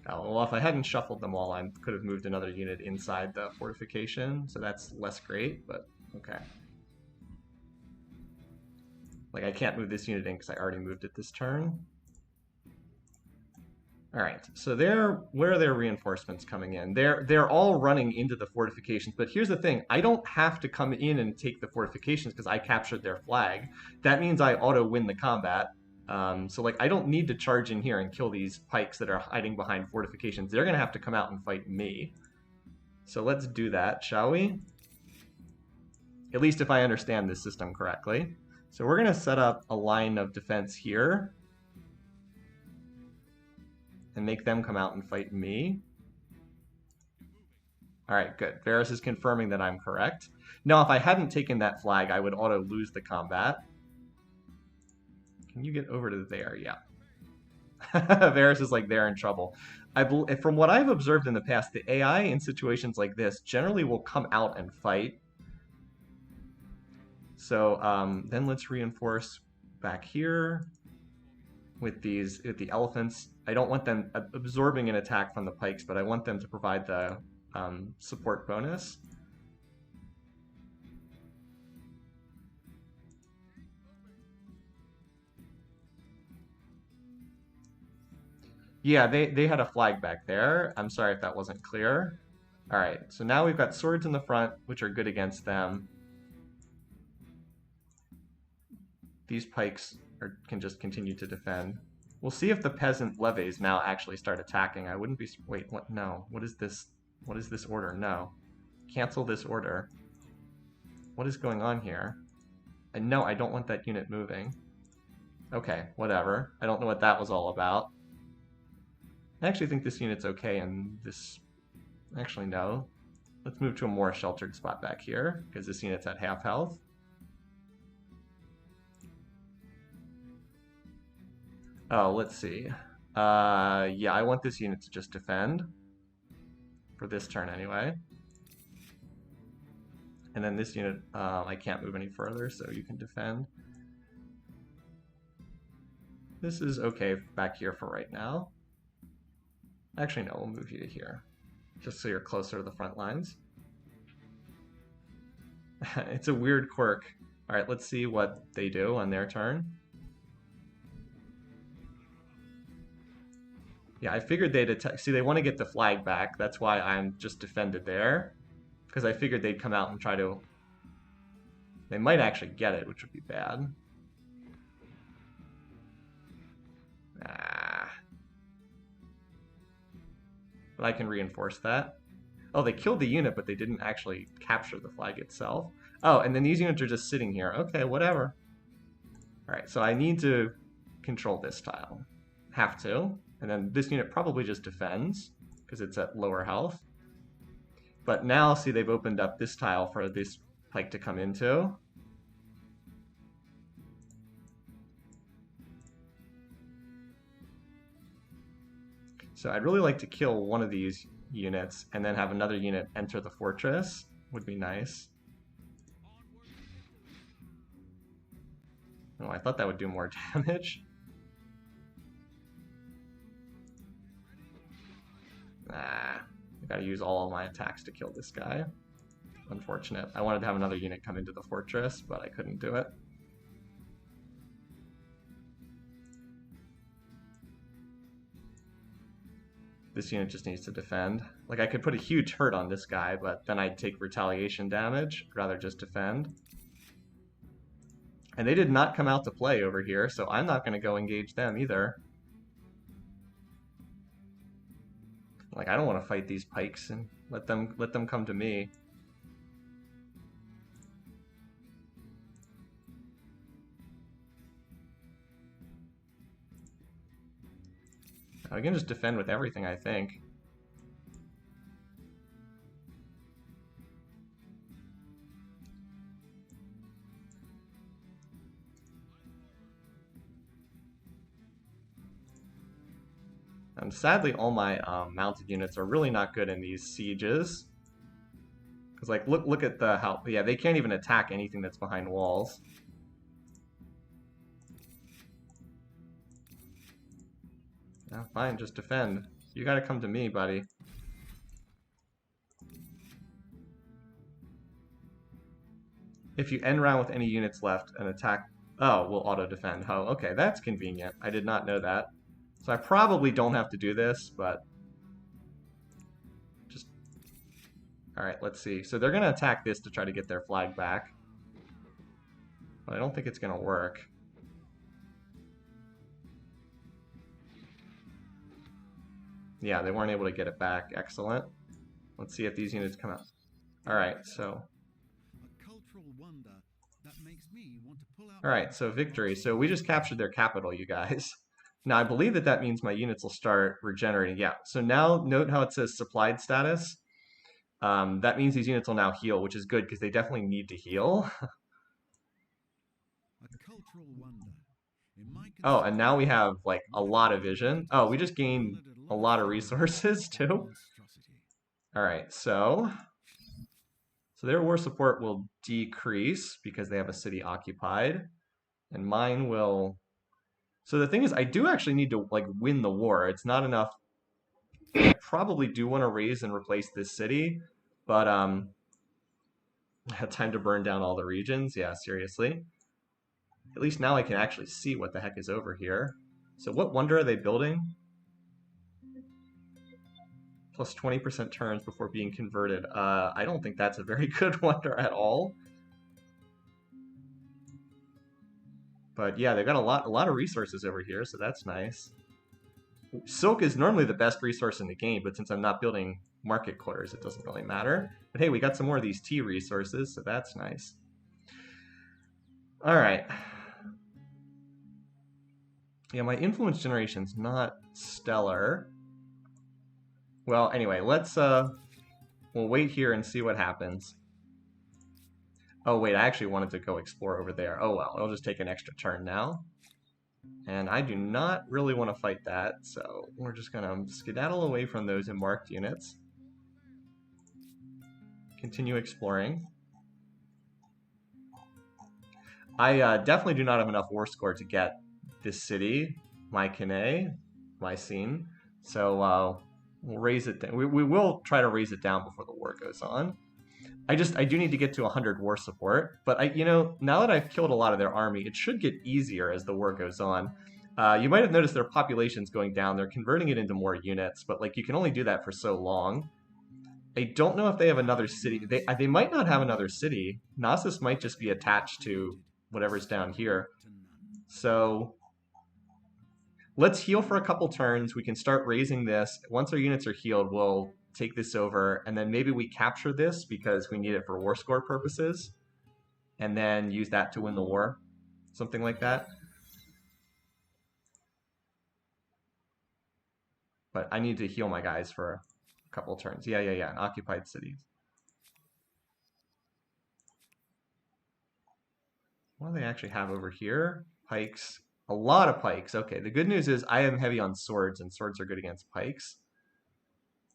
Oh, well, if I hadn't shuffled them all, I could have moved another unit inside the fortification, so that's less great, but okay. Like, I can't move this unit in because I already moved it this turn. All right, so where are their reinforcements coming in? They're all running into the fortifications, but here's the thing. I don't have to come in and take the fortifications because I captured their flag. That means I auto-win the combat. So like I don't need to charge in here and kill these pikes that are hiding behind fortifications. They're gonna have to come out and fight me. So let's do that, shall we? At least if I understand this system correctly. So we're gonna set up a line of defense here and make them come out and fight me. All right, good. Varus is confirming that I'm correct. Now, if I hadn't taken that flag, I would auto lose the combat. Can you get over to there? Yeah. Varus is like they're in trouble. From what I've observed in the past, the AI in situations like this generally will come out and fight. So then let's reinforce back here with the elephants. I don't want them absorbing an attack from the pikes, but I want them to provide the support bonus. Yeah, they had a flag back there. I'm sorry if that wasn't clear. All right, so now we've got swords in the front, which are good against them. These pikes can just continue to defend. We'll see if the peasant levies now actually start attacking. I wouldn't be... Wait, what? No. What is this? What is this order? No. Cancel this order. What is going on here? And no, I don't want that unit moving. Okay, whatever. I don't know what that was all about. I actually think this unit's okay, and this... Actually, no. Let's move to a more sheltered spot back here, because this unit's at half health. Oh, let's see. Yeah, I want this unit to just defend. For this turn, anyway. And then this unit, I can't move any further, so you can defend. This is okay back here for right now. Actually, no, we'll move you to here. Just so you're closer to the front lines. It's a weird quirk. Alright, let's see what they do on their turn. Yeah, I figured they'd attack. See, they want to get the flag back. That's why I'm just defended there. Because I figured they'd come out and try to... They might actually get it, which would be bad. Ah. But I can reinforce that. Oh, they killed the unit, but they didn't actually capture the flag itself. Oh, and then these units are just sitting here. Okay, whatever. Alright, so I need to control this tile. Have to. And then this unit probably just defends, because it's at lower health. But now, see, they've opened up this tile for this pike to come into. So I'd really like to kill one of these units and then have another unit enter the fortress. Would be nice. Oh, I thought that would do more damage. Ah, I gotta use all of my attacks to kill this guy. Unfortunate. I wanted to have another unit come into the fortress, but I couldn't do it. this unit just needs to defend. Like, I could put a huge hurt on this guy, but then I'd take retaliation damage. I'd rather just defend. And they did not come out to play over here, so I'm not going to go engage them either. Like, I don't want to fight these pikes and let them come to me. I can just defend with everything, I think. And sadly, all my mounted units are really not good in these sieges. Because, like, look at the how... Yeah, they can't even attack anything that's behind walls. Yeah, fine, just defend. You gotta come to me, buddy. If you end round with any units left and attack... Oh, we'll auto-defend. Oh, okay, that's convenient. I did not know that. So I probably don't have to do this, but... Just... Alright, let's see. So they're gonna attack this to try to get their flag back. But I don't think it's gonna work. Yeah, they weren't able to get it back. Excellent. Let's see if these units come out. Alright, so... Alright, so victory. So we just captured their capital, you guys. Now, I believe that that means my units will start regenerating. Yeah, so now note how it says supplied status. That means these units will now heal, which is good because they definitely need to heal. Oh, and now we have, like, a lot of vision. Oh, we just gained a lot of resources, too. Alright, so their war support will decrease because they have a city occupied. And mine will... So the thing is, I do actually need to, like, win the war. It's not enough. I probably do want to raise and replace this city, but I had time to burn down all the regions. Yeah, seriously. At least now I can actually see what the heck is over here. So what wonder are they building? Plus 20% turns before being converted. I don't think that's a very good wonder at all. But yeah, they've got a lot of resources over here, so that's nice. Silk is normally the best resource in the game, but since I'm not building market quarters, it doesn't really matter. But hey, we got some more of these tea resources, so that's nice. Alright. Yeah, my influence generation's not stellar. Well, anyway, let's we'll wait here and see what happens. Oh wait, I actually wanted to go explore over there. Oh well, I'll just take an extra turn now. And I do not really want to fight that, so we're just gonna skedaddle away from those marked units. Continue exploring. I definitely do not have enough war score to get this city, Mycenae, so we'll raise it down. We will try to raise it down before the war goes on. I do need to get to 100 war support, but now that I've killed a lot of their army, it should get easier as the war goes on. You might have noticed their population's going down. They're converting it into more units, but like you can only do that for so long. I don't know if they have another city. They might not have another city. Knossos might just be attached to whatever's down here. So let's heal for a couple turns. We can start raising this. Once our units are healed, we'll take this over, and then maybe we capture this because we need it for war score purposes, and then use that to win the war. Something like that. But I need to heal my guys for a couple turns. Yeah. Occupied cities. What do they actually have over here? Pikes. A lot of pikes. Okay, the good news is I am heavy on swords, and swords are good against pikes.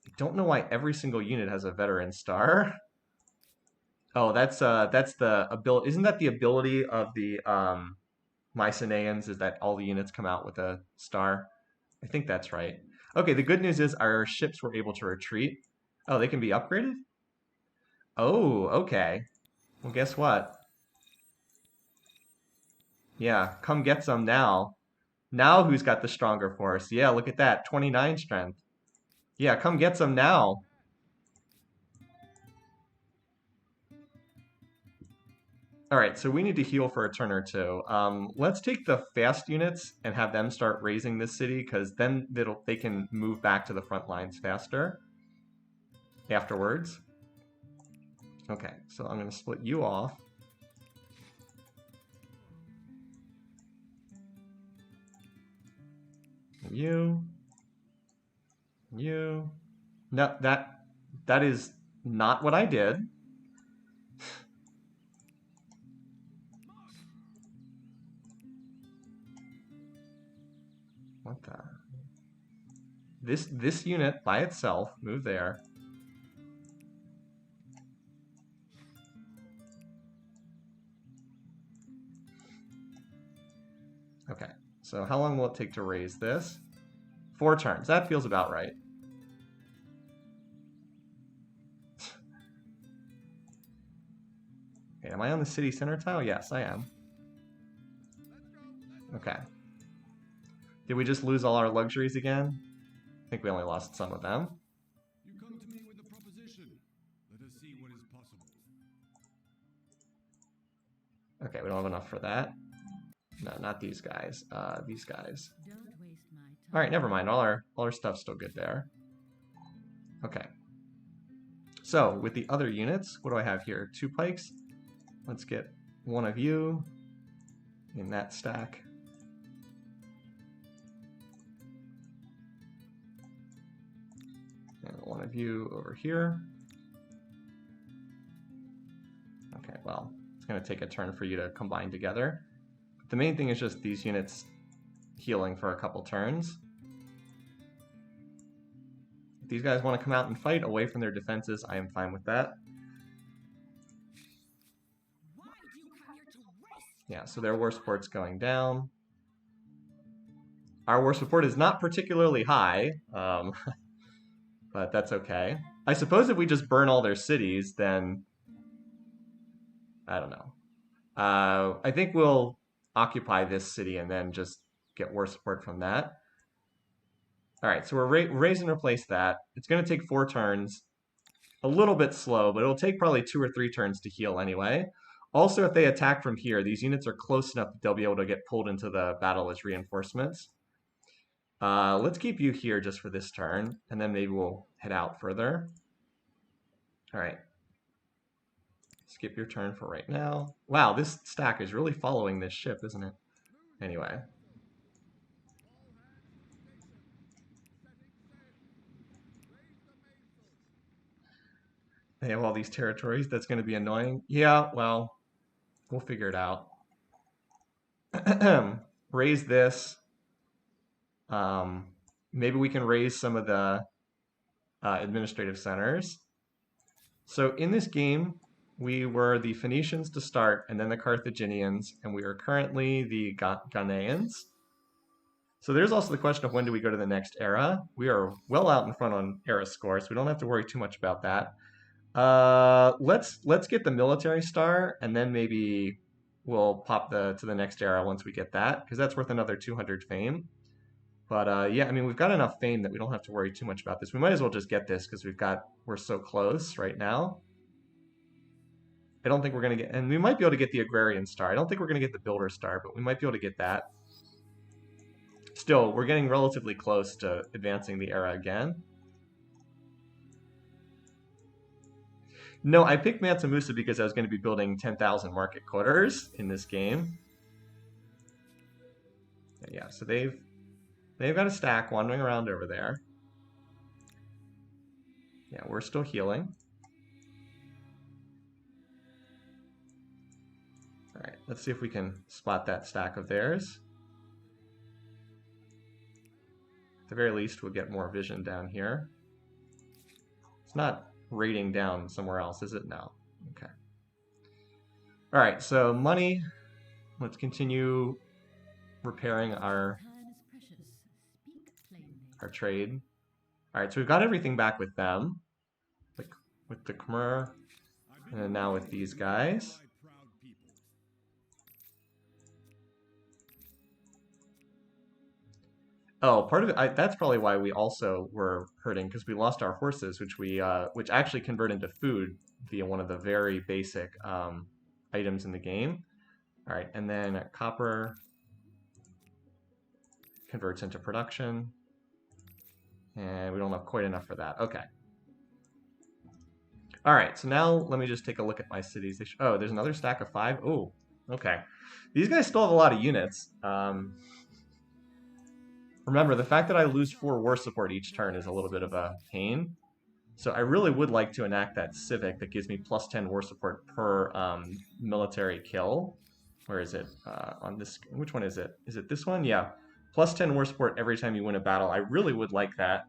I don't know why every single unit has a veteran star. Oh, that's the ability. Isn't that the ability of the Mycenaeans? Is that all the units come out with a star? I think that's right. Okay, the good news is our ships were able to retreat. Oh, they can be upgraded? Oh, okay. Well, guess what? Yeah, come get some now. Now who's got the stronger force? Yeah, look at that. 29 strength. Yeah, come get some now. All right, so we need to heal for a turn or two. Let's take the fast units and have them start raising this city, because then they can move back to the front lines faster afterwards. Okay, so I'm going to split you off. You. You. No, that is not what I did. What the? This unit by itself, move there. Okay, so how long will it take to raise this? 4 turns. That feels about right. Okay, am I on the city center tile? Yes, I am. Okay. Did we just lose all our luxuries again? I think we only lost some of them. You come to me with a proposition. Let us see what is possible. Okay, we don't have enough for that. No, not these guys. These guys. Don't waste my time. All right, never mind. All our stuff's still good there. Okay. So with the other units, what do I have here? 2 pikes. Let's get one of you in that stack. And one of you over here. Okay, well, it's going to take a turn for you to combine together. But the main thing is just these units healing for a couple turns. If these guys want to come out and fight away from their defenses, I am fine with that. Yeah, so their war support's going down. Our war support is not particularly high, but that's okay. I suppose if we just burn all their cities, then I don't know. I think we'll occupy this city and then just get war support from that. All right, so we're raise and replace that. It's going to take 4 turns. A little bit slow, but it'll take probably 2 or 3 turns to heal anyway. Also, if they attack from here, these units are close enough that they'll be able to get pulled into the battle as reinforcements. Let's keep you here just for this turn, and then maybe we'll head out further. All right. Skip your turn for right now. Wow, this stack is really following this ship, isn't it? Anyway. They have all these territories. That's going to be annoying. Yeah, well, we'll figure it out. Raise this. Maybe we can raise some of the administrative centers. So in this game, we were the Phoenicians to start, and then the Carthaginians, and we are currently the Ghanaians. So there's also the question of when do we go to the next era. We are well out in front on era score, so we don't have to worry too much about that. Let's get the military star, and then maybe we'll pop to the next era once we get that, because that's worth another 200 fame. But yeah, I mean, we've got enough fame that we don't have to worry too much about this. We might as well just get this because we're so close right now. I don't think we're going to get, and we might be able to get the agrarian star. I don't think we're going to get the builder star, but we might be able to get that. Still, we're getting relatively close to advancing the era again. No, I picked Mansa Musa because I was going to be building 10,000 market quarters in this game. Yeah, so they've got a stack wandering around over there. Yeah, we're still healing. All right, let's see if we can spot that stack of theirs. At the very least, we'll get more vision down here. It's not raiding down somewhere else, is it? No. Okay. All right, so money. Let's continue repairing our trade. All right, so we've got everything back with them, like with the Khmer, and then now with these guys. Oh, part of it, that's probably why we also were hurting, because we lost our horses, which actually convert into food via one of the very basic items in the game. All right, and then copper converts into production, and we don't have quite enough for that. Okay. All right, so now let me just take a look at my cities. Oh, there's another stack of 5. Oh, okay. These guys still have a lot of units. Remember, the fact that I lose 4 war support each turn is a little bit of a pain. So I really would like to enact that civic that gives me plus 10 war support per military kill. Where is it? On this, which one is it? Is it this one? Yeah. Plus 10 war support every time you win a battle. I really would like that.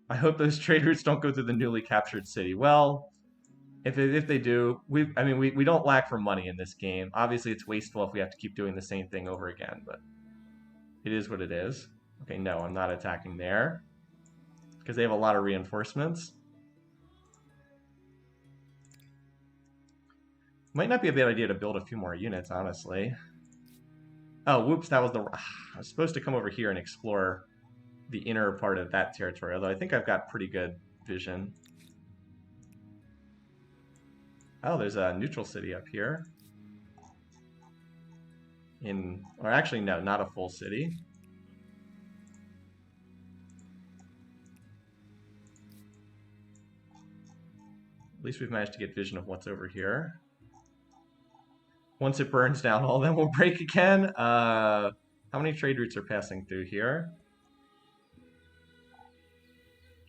I hope those trade routes don't go through the newly captured city. Well, if they do, we don't lack for money in this game. Obviously, it's wasteful if we have to keep doing the same thing over again, but it is what it is. Okay, no, I'm not attacking there because they have a lot of reinforcements. Might not be a bad idea to build a few more units, honestly. Oh, whoops, that was the... I was supposed to come over here and explore the inner part of that territory, although I think I've got pretty good vision. Oh, there's a neutral city up here. Or actually, no, not a full city. At least we've managed to get vision of what's over here. Once it burns down, all of them will break again. How many trade routes are passing through here?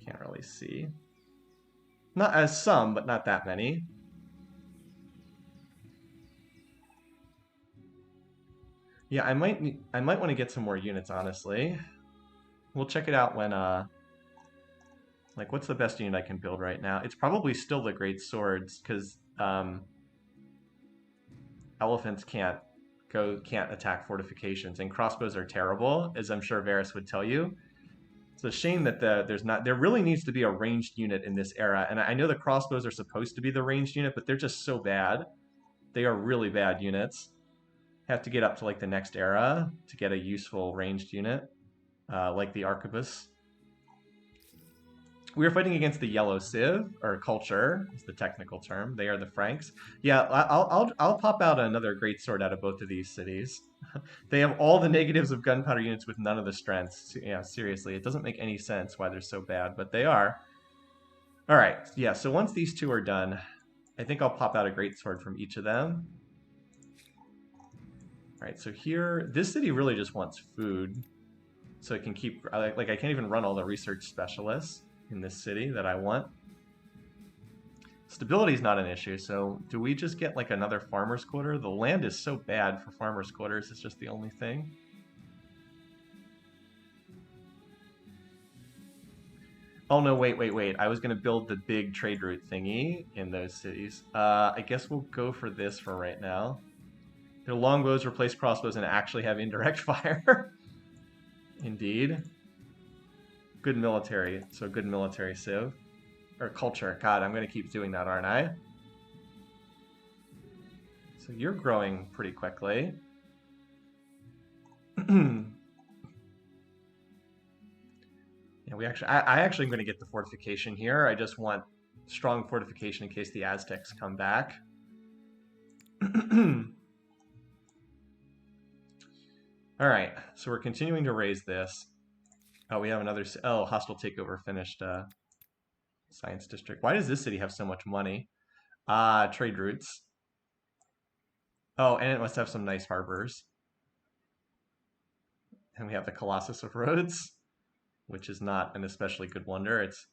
Can't really see. Not as some, but not that many. Yeah, I might want to get some more units, honestly. We'll check it out when like what's the best unit I can build right now? It's probably still the great swords because elephants can't attack fortifications, and crossbows are terrible, as I'm sure Varys would tell you. It's a shame that there really needs to be a ranged unit in this era, and I know the crossbows are supposed to be the ranged unit, but they're just so bad. They are really bad units. Have to get up to like the next era to get a useful ranged unit, like the arquebus. We were fighting against the yellow civ, or culture is the technical term. They are the Franks. Yeah, I'll pop out another great sword out of both of these cities. They have all the negatives of gunpowder units with none of the strengths. Yeah, seriously, it doesn't make any sense why they're so bad, but they are. All right, yeah. So once these two are done, I think I'll pop out a great sword from each of them. All right, so here, this city really just wants food, so it can keep like I can't even run all the research specialists in this city that I want. Stability is not an issue, so do we just get like another farmer's quarter? The land is so bad for farmer's quarters, it's just the only thing. Oh no, wait. I was gonna build the big trade route thingy in those cities. I guess we'll go for this for right now. Their longbows replace crossbows and actually have indirect fire. Indeed. Good military, so good military civ. Or culture. God, I'm going to keep doing that, aren't I? So you're growing pretty quickly. Yeah, I actually am going to get the fortification here. I just want strong fortification in case the Aztecs come back. All right, so we're continuing to raise this. Oh, we have another. Oh, hostile takeover finished. Science district. Why does this city have so much money? Trade routes. Oh, and it must have some nice harbors. And we have the Colossus of Rhodes, which is not an especially good wonder. It's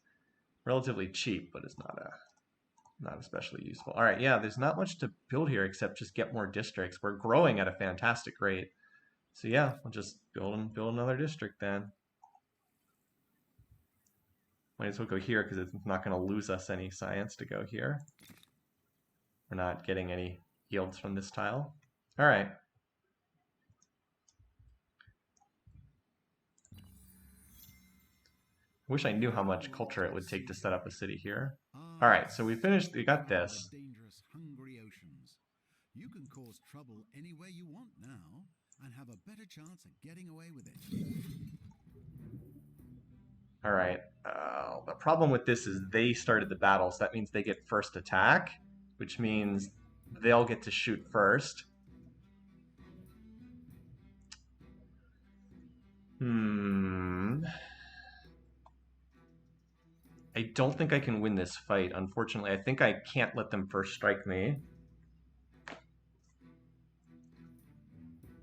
relatively cheap, but it's not especially useful. All right, yeah, there's not much to build here except just get more districts. We're growing at a fantastic rate. So yeah, we'll just build another district then. Might as well go here because it's not going to lose us any science to go here. We're not getting any yields from this tile. All right. I wish I knew how much culture it would take to set up a city here. All right, so we finished. We got this. You can cause trouble any way you want now and have a better chance of getting away with it. All right. The problem with this is they started the battle, so that means they get first attack, which means they'll get to shoot first. I don't think I can win this fight, unfortunately. I think I can't let them first strike me,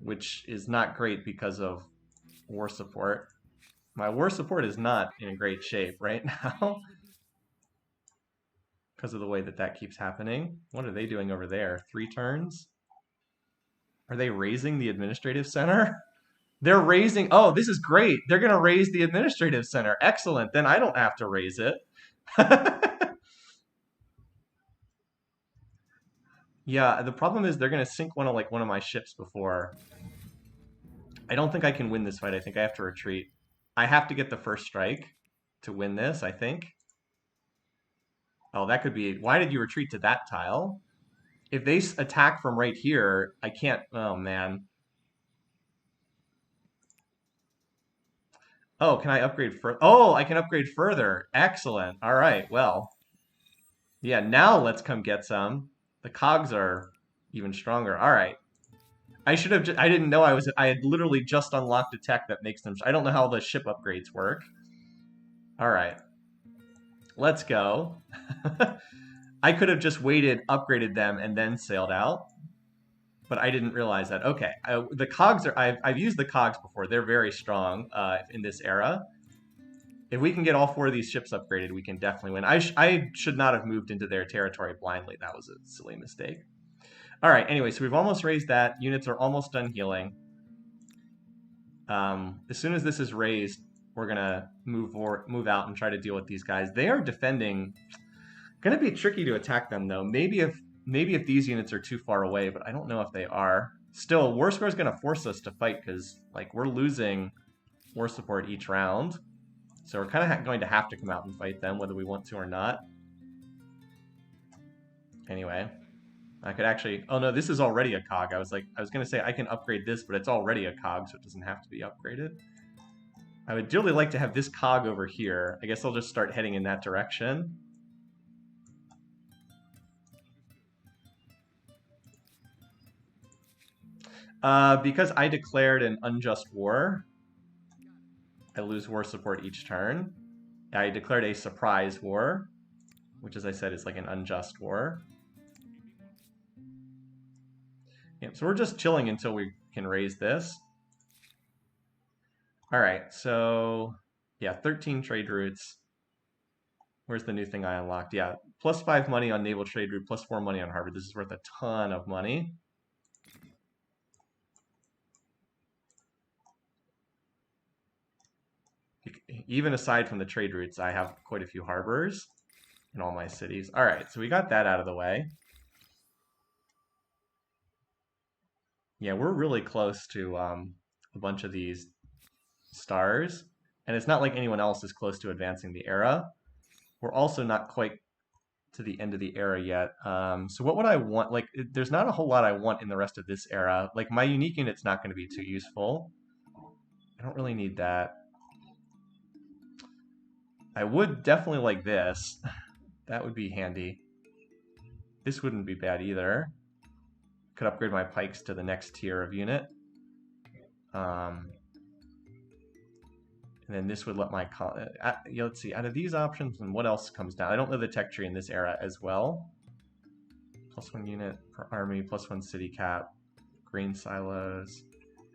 which is not great because of war support. My war support is not in great shape right now because of the way that that keeps happening. What are they doing over there? 3 turns? Are they raising the administrative center? They're raising. Oh, this is great. They're going to raise the administrative center. Excellent. Then I don't have to raise it. Yeah, the problem is they're going to sink one of my ships before. I don't think I can win this fight. I think I have to retreat. I have to get the first strike to win this, I think. Oh, that could be. Why did you retreat to that tile? If they attack from right here, I can't. Oh, man. Oh, can I upgrade further? Oh, I can upgrade further. Excellent. All right, well. Yeah, now let's come get some. The cogs are even stronger. All right. I should have. I didn't know I had literally just unlocked a tech that makes them. I don't know how the ship upgrades work. All right. Let's go. I could have just waited, upgraded them, and then sailed out. But I didn't realize that. Okay. The cogs are. I've used the cogs before. They're very strong in this era. If we can get all 4 of these ships upgraded, we can definitely win. I should not have moved into their territory blindly. That was a silly mistake. All right, anyway, so we've almost raised that. Units are almost done healing. As soon as this is raised, we're going to move out and try to deal with these guys. They are defending. Going to be tricky to attack them, though. Maybe if these units are too far away, but I don't know if they are. Still, war score is going to force us to fight because like we're losing war support each round. So we're kind of going to have to come out and fight them, whether we want to or not. Anyway, I could actually... Oh no, this is already a cog. I was going to say I can upgrade this, but it's already a cog, so it doesn't have to be upgraded. I would dearly like to have this cog over here. I guess I'll just start heading in that direction. Because I declared an unjust war, I lose war support each turn. I declared a surprise war, which, as I said, is like an unjust war. Yeah, so we're just chilling until we can raise this. All right, so yeah, 13 trade routes. Where's the new thing I unlocked? Yeah, +5 money on naval trade route, +4 money on harbor. This is worth a ton of money. Even aside from the trade routes, I have quite a few harbors in all my cities. All right, so we got that out of the way. Yeah, we're really close to a bunch of these stars, and it's not like anyone else is close to advancing the era. We're also not quite to the end of the era yet. So what would I want? Like, there's not a whole lot I want in the rest of this era. Like, my unique unit's not going to be too useful. I don't really need that. I would definitely like this. That would be handy. This wouldn't be bad either. Could upgrade my pikes to the next tier of unit. And then this would let my... let's see, out of these options, and what else comes down? I don't know the tech tree in this era as well. +1 unit per army, +1 city cap, grain silos.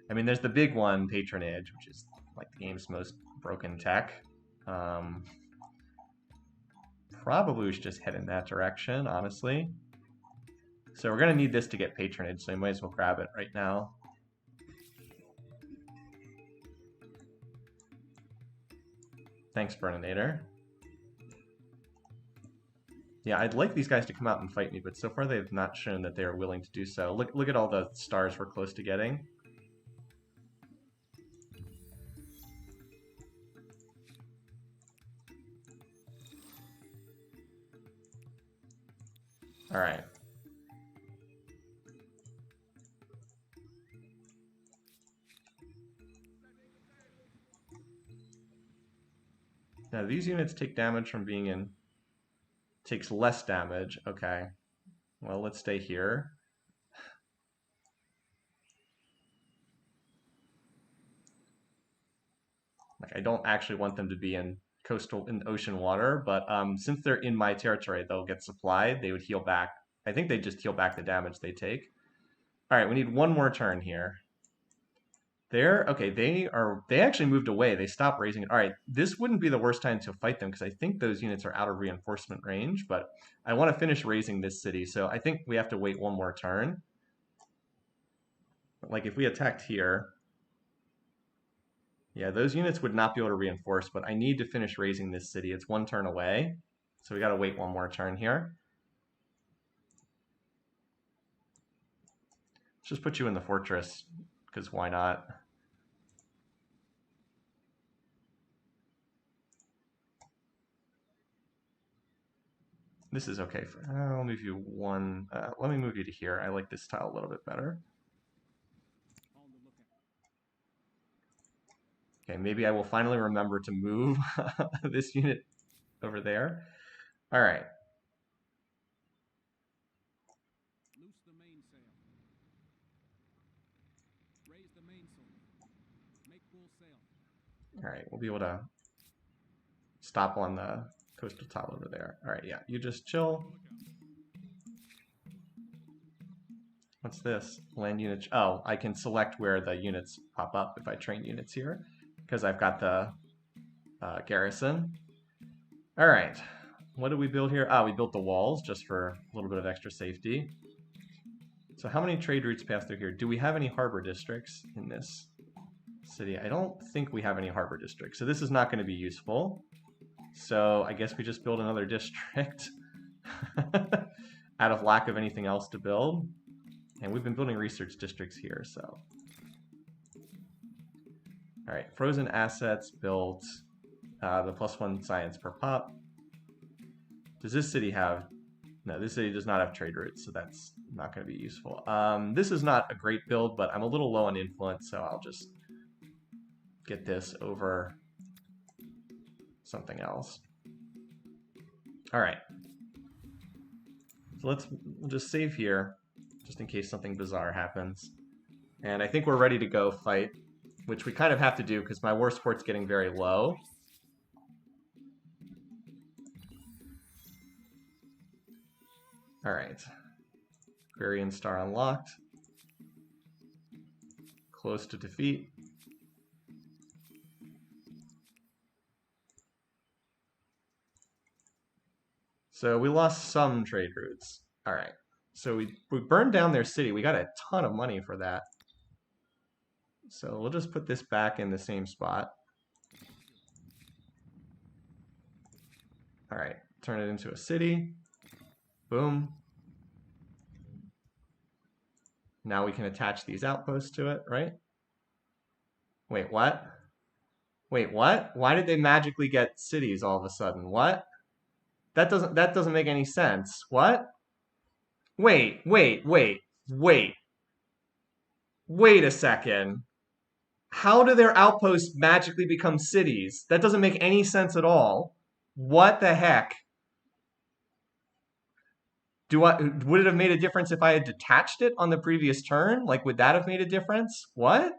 I mean, there's the big one, patronage, which is like the game's most broken tech. Probably we should just head in that direction, honestly. So we're going to need this to get patronage, so we might as well grab it right now. Thanks, Burninator. Yeah, I'd like these guys to come out and fight me, but so far they've not shown that they are willing to do so. Look at all the stars we're close to getting. All right. Now these units take damage from being in... Takes less damage. Okay. Well, let's stay here. Like, I don't actually want them to be in ocean water, but since they're in my territory, they'll get supplied. They would heal back. I think they just heal back the damage they take. All right, we need one more turn here. Okay, they actually moved away. They stopped raising it. All right, this wouldn't be the worst time to fight them because I think those units are out of reinforcement range, but I want to finish raising this city, so I think we have to wait one more turn. Like if we attacked here, yeah, those units would not be able to reinforce, but I need to finish raising this city. It's one turn away, so we got to wait one more turn here. Let's just put you in the fortress, because why not? This is okay. I'll move you one. Let me move you to here. I like this tile a little bit better. Okay, maybe I will finally remember to move this unit over there. All right. Loose the mainsail. Raise the mainsail. Make full sail. All right, we'll be able to stop on the coastal tile over there. All right, yeah, you just chill. What's this? Land units. Oh, I can select where the units pop up if I train units here because I've got the garrison. All right, what did we build here? We built the walls just for a little bit of extra safety. So how many trade routes pass through here? Do we have any harbor districts in this city? I don't think we have any harbor districts, so this is not going to be useful. So I guess we just build another district out of lack of anything else to build. And we've been building research districts here, so. All right, frozen assets built. The +1 science per pop. Does this city have? No, this city does not have trade routes, so that's not going to be useful. This is not a great build, but I'm a little low on influence, so I'll just get this over something else. All right. So we'll just save here, just in case something bizarre happens. And I think we're ready to go fight, which we kind of have to do because my war support's getting very low. All right. Aquarian Star unlocked. Close to defeat. So we lost some trade routes. All right. So we burned down their city. We got a ton of money for that. So we'll just put this back in the same spot. All right. Turn it into a city. Boom. Now we can attach these outposts to it, right? Wait, what? Wait, what? Why did they magically get cities all of a sudden? What? That doesn't make any sense. What? Wait a second. How do their outposts magically become cities? That doesn't make any sense at all. What the heck? Would it have made a difference if I had detached it on the previous turn? Like, would that have made a difference? What?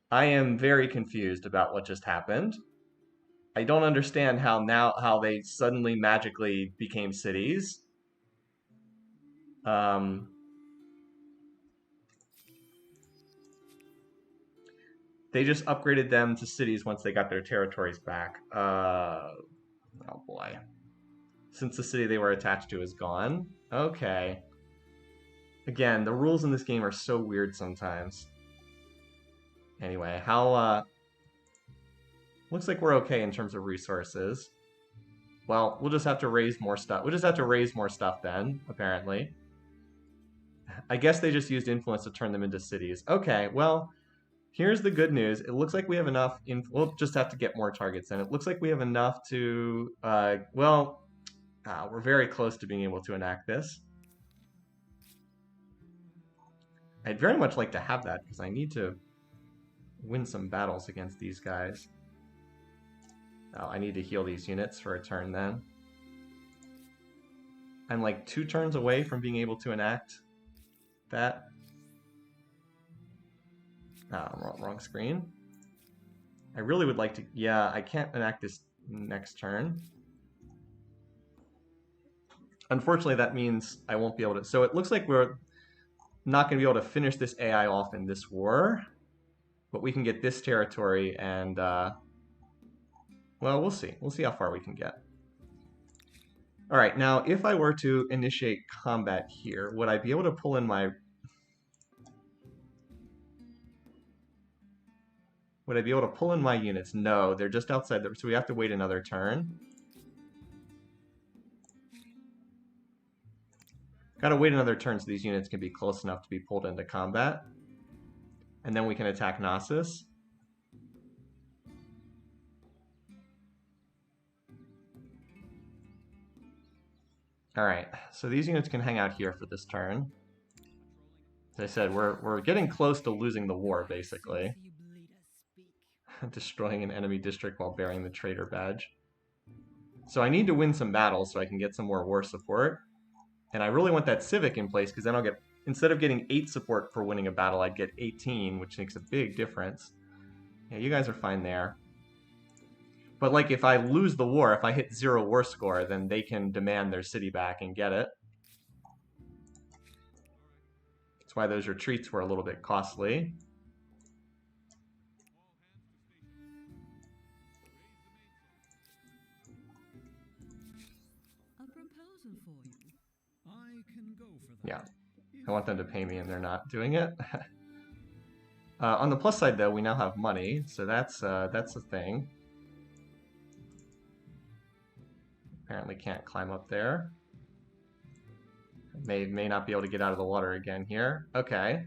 I am very confused about what just happened. I don't understand how they suddenly magically became cities. They just upgraded them to cities once they got their territories back. Oh boy. Since the city they were attached to is gone. Okay. Again, the rules in this game are so weird sometimes. Anyway, looks like we're okay in terms of resources. Well, we'll just have to raise more stuff. We'll just have to raise more stuff then, apparently. I guess they just used influence to turn them into cities. Okay, well, here's the good news. It looks like we have enough. We'll just have to get more targets, and it looks like we have enough to. We're very close to being able to enact this. I'd very much like to have that because I need to win some battles against these guys. Oh, I need to heal these units for a turn then. I'm like 2 turns away from being able to enact that. Wrong screen. I really would like to... Yeah, I can't enact this next turn. Unfortunately, that means I won't be able to... So it looks like we're not going to be able to finish this AI off in this war. But we can get this territory and... well, we'll see. We'll see how far we can get. All right, now if I were to initiate combat here, would I be able to pull in my... Would I be able to pull in my units? No, they're just outside, so we have to wait another turn. Gotta wait another turn so these units can be close enough to be pulled into combat. And then we can attack Knossos. Alright, so these units can hang out here for this turn. As I said, we're getting close to losing the war, basically. Destroying an enemy district while bearing the traitor badge. So I need to win some battles so I can get some more war support. And I really want that civic in place because then I'll get, instead of getting 8 support for winning a battle, I'd get 18, which makes a big difference. Yeah, you guys are fine there. But like if I lose the war, if I hit 0 war score, then they can demand their city back and get it. That's why those retreats were a little bit costly. A proposal for you. I can go for that. Yeah, I want them to pay me and they're not doing it. On the plus side, though, we now have money, so that's a thing. Apparently can't climb up there. May not be able to get out of the water again here. Okay.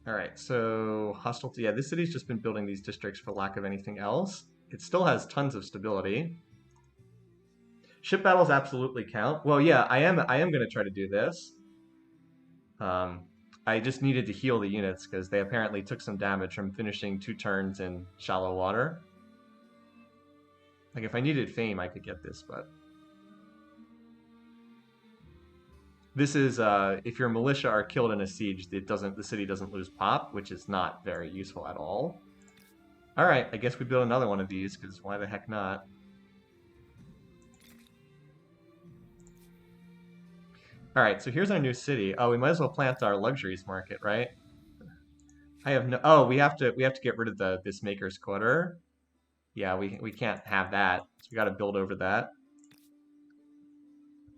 Alright, so hostile... Yeah, this city's just been building these districts for lack of anything else. It still has tons of stability. Ship battles absolutely count. Well, yeah, I am going to try to do this. I just needed to heal the units because they apparently took some damage from finishing 2 turns in shallow water. Like, if I needed fame, I could get this, but... This is, if your militia are killed in a siege, the city doesn't lose pop, which is not very useful at all. Alright, I guess we build another one of these, because why the heck not? Alright, so here's our new city. Oh, we might as well plant our luxuries market, right? I have no... Oh, we have to get rid of this maker's quarter. Yeah, we can't have that, so we gotta build over that.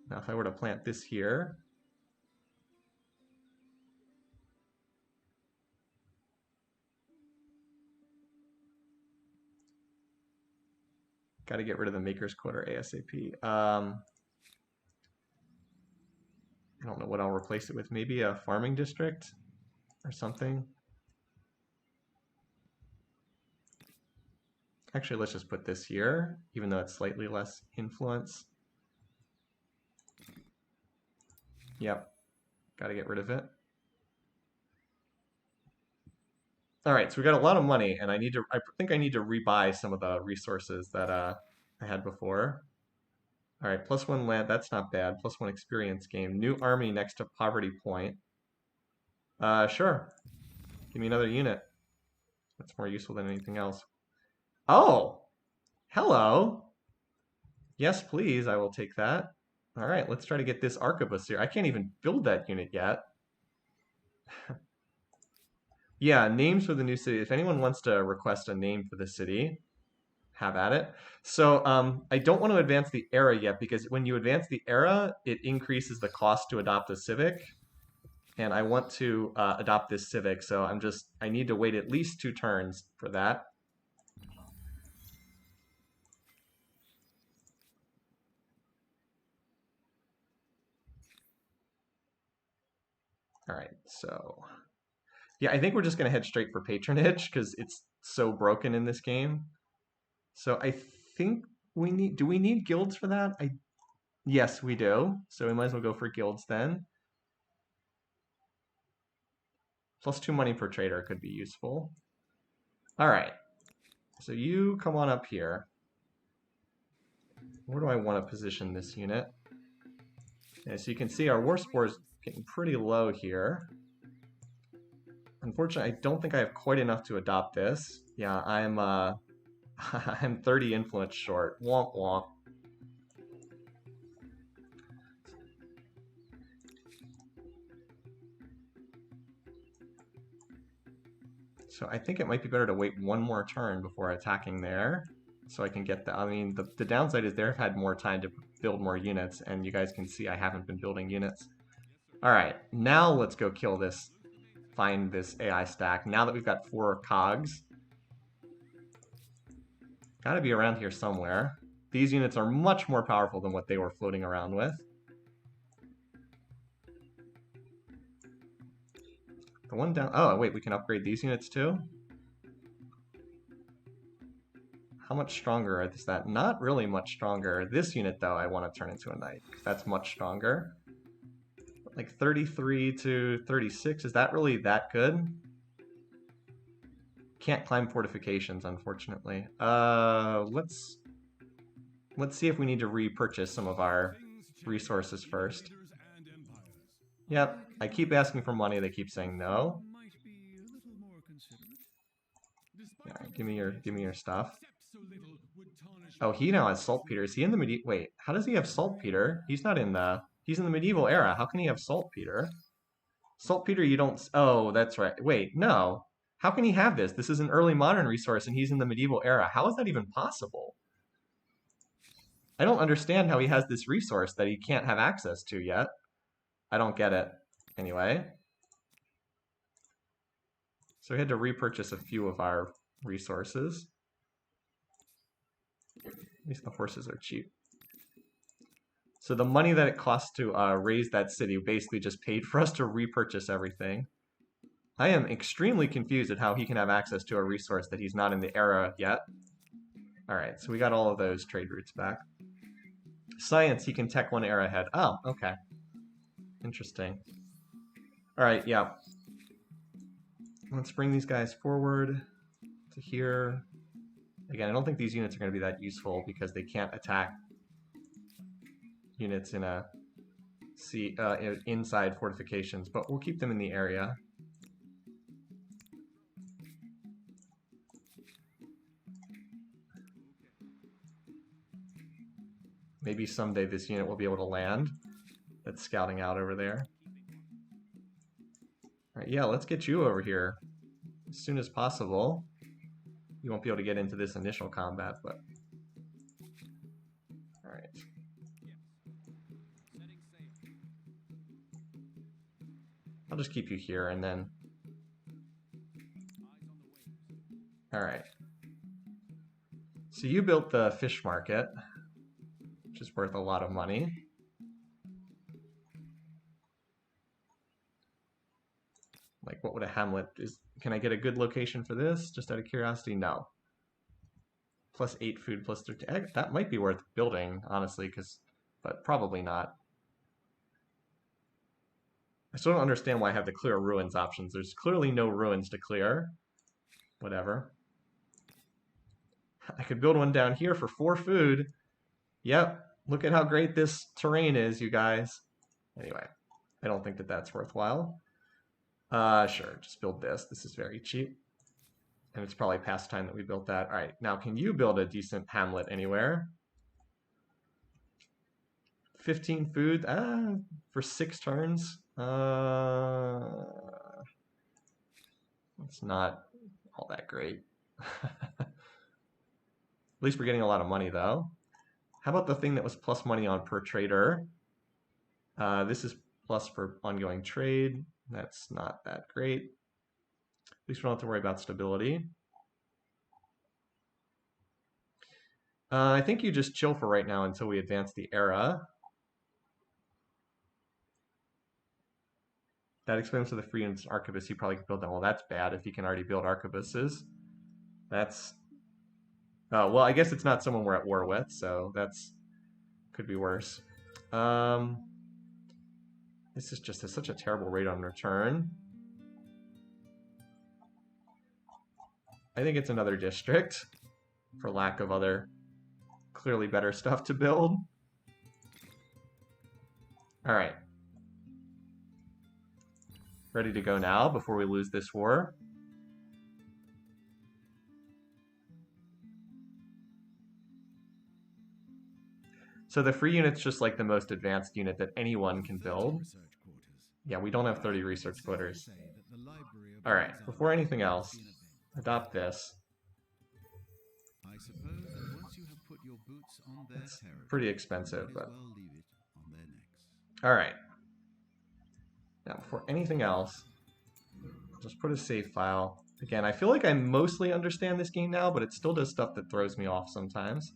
Now, if I were to plant this here... Gotta get rid of the maker's quarter ASAP. I don't know what I'll replace it with. Maybe a farming district or something. Actually, let's just put this here, even though it's slightly less influence. Yep, gotta get rid of it. All right, so we got a lot of money, and I think I need to rebuy some of the resources that I had before. All right, +1 land, that's not bad. +1 experience gain. New army next to poverty point. Sure. Give me another unit. That's more useful than anything else. Oh, hello. Yes, please, I will take that. All right, let's try to get this arquebus here. I can't even build that unit yet. Yeah, names for the new city. If anyone wants to request a name for the city, have at it. So I don't want to advance the era yet because when you advance the era, it increases the cost to adopt a civic. And I want to adopt this civic, so I need to wait at least 2 turns for that. All right, so yeah, I think we're just gonna head straight for patronage because it's so broken in this game. So I think do we need guilds for that? Yes, we do. So we might as well go for guilds then. +2 money per trader could be useful. All right. So you come on up here. Where do I want to position this unit? Yeah, so you can see our war score is getting pretty low here. Unfortunately, I don't think I have quite enough to adopt this. Yeah, I'm I'm 30 influence short. Womp womp. So I think it might be better to wait one more turn before attacking there, so I can get the. I mean, the downside is they've had more time to build more units, and you guys can see I haven't been building units. All right, now let's go kill this. Find this AI stack. Now that we've got 4 cogs, got to be around here somewhere. These units are much more powerful than what they were floating around with. The one down. Oh wait, we can upgrade these units too. How much stronger is that? Not really much stronger. This unit, though, I want to turn into a knight, because that's much stronger. Like 33 to 36, is that really that good? Can't climb fortifications, unfortunately. Let's see if we need to repurchase some of our resources first. Yep, I keep asking for money, they keep saying no. Yeah, give me your stuff. Oh, he now has saltpeter. Is he in the medieval? Wait, how does he have saltpeter? He's not in the. He's in the medieval era. How can he have saltpeter? Saltpeter, you don't. Oh, that's right. Wait, no. How can he have this? This is an early modern resource, and he's in the medieval era. How is that even possible? I don't understand how he has this resource that he can't have access to yet. I don't get it. Anyway. So we had to repurchase a few of our resources. At least the horses are cheap. So the money that it costs to raise that city basically just paid for us to repurchase everything. I am extremely confused at how he can have access to a resource that he's not in the era yet. Alright, so we got all of those trade routes back. Science, he can tech 1 era ahead. Oh, okay. Interesting. Alright, yeah. Let's bring these guys forward to here. Again, I don't think these units are going to be that useful because they can't attack units in a inside fortifications, but we'll keep them in the area. Maybe someday this unit will be able to land. That's scouting out over there. All right, yeah, let's get you over here as soon as possible. You won't be able to get into this initial combat, but... All right. I'll just keep you here and then... All right. So you built the fish market, which is worth a lot of money. Like, what would a hamlet is? Can I get a good location for this? Just out of curiosity, no. +8 food, +13. That might be worth building, honestly, but probably not. I still don't understand why I have the clear ruins options. There's clearly no ruins to clear. Whatever. I could build one down here for 4 food. Yep, look at how great this terrain is, you guys. Anyway, I don't think that that's worthwhile. Sure, just build this. This is very cheap. And it's probably past time that we built that. All right, now can you build a decent hamlet anywhere? 15 food for 6 turns. It's not all that great. At least we're getting a lot of money, though. How about the thing that was plus money on per trader? This is plus for ongoing trade. That's not that great. At least we don't have to worry about stability. I think you just chill for right now until we advance the era. That explains to the free and arquebus. He probably could build that. Well, that's bad if he can already build arquebuses. That's... Oh, well, I guess it's not someone we're at war with, so that's... could be worse. This is just such a terrible rate on return. I think it's another district, for lack of other clearly better stuff to build. All right. Ready to go now before we lose this war. So the free unit's just like the most advanced unit that anyone can build. Yeah, we don't have 30 research quarters. All right, before anything else, adopt this. I suppose that once you have put your boots on their It's territory, pretty expensive, you might but as well leave it on their necks. all right. Now, before anything else, I'll just put a save file. Again, I feel like I mostly understand this game now, but it still does stuff that throws me off sometimes.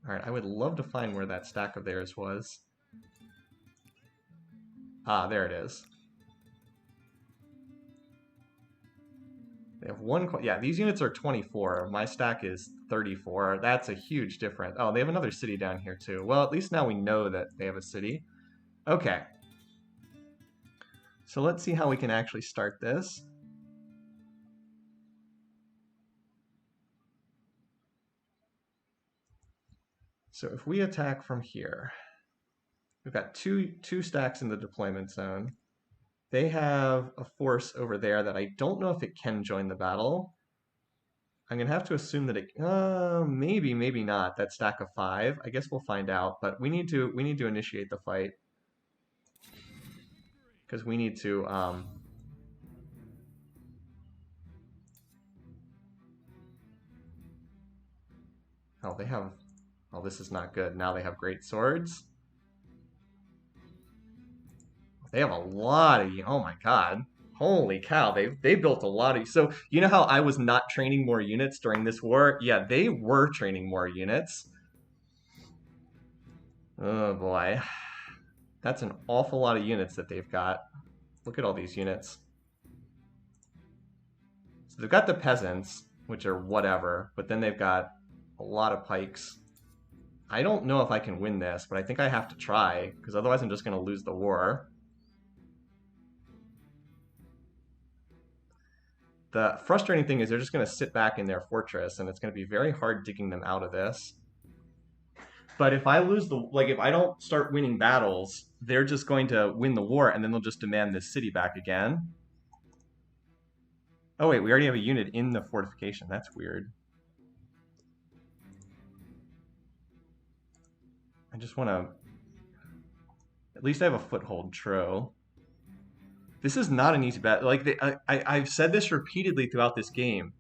All right, I would love to find where that stack of theirs was. Ah, there it is. They have one, yeah, these units are 24. My stack is 34. That's a huge difference. Oh, they have another city down here too. Well, at least now we know that they have a city. Okay. So let's see how we can actually start this. So if we attack from here, we've got two stacks in the deployment zone. They have a force over there that I don't know if it can join the battle. I'm gonna have to assume that it maybe, maybe not. That stack of 5. I guess we'll find out. But we need to initiate the fight because we need to oh, they have. Oh, this is not good. Now they have great swords. They have a lot of. Oh my god. Holy cow, they built a lot of. So, you know how I was not training more units during this war? Yeah, they were training more units. Oh boy. That's an awful lot of units that they've got. Look at all these units. So they've got the peasants, which are whatever, but then they've got a lot of pikes. I don't know if I can win this, but I think I have to try, because otherwise I'm just going to lose the war. The frustrating thing is they're just going to sit back in their fortress, and it's going to be very hard digging them out of this. But if I lose the, like, if I don't start winning battles, they're just going to win the war, and then they'll just demand this city back again. Oh wait, we already have a unit in the fortification. That's weird. I just want to... At least I have a foothold, true. This is not an easy battle. Like, I've said this repeatedly throughout this game.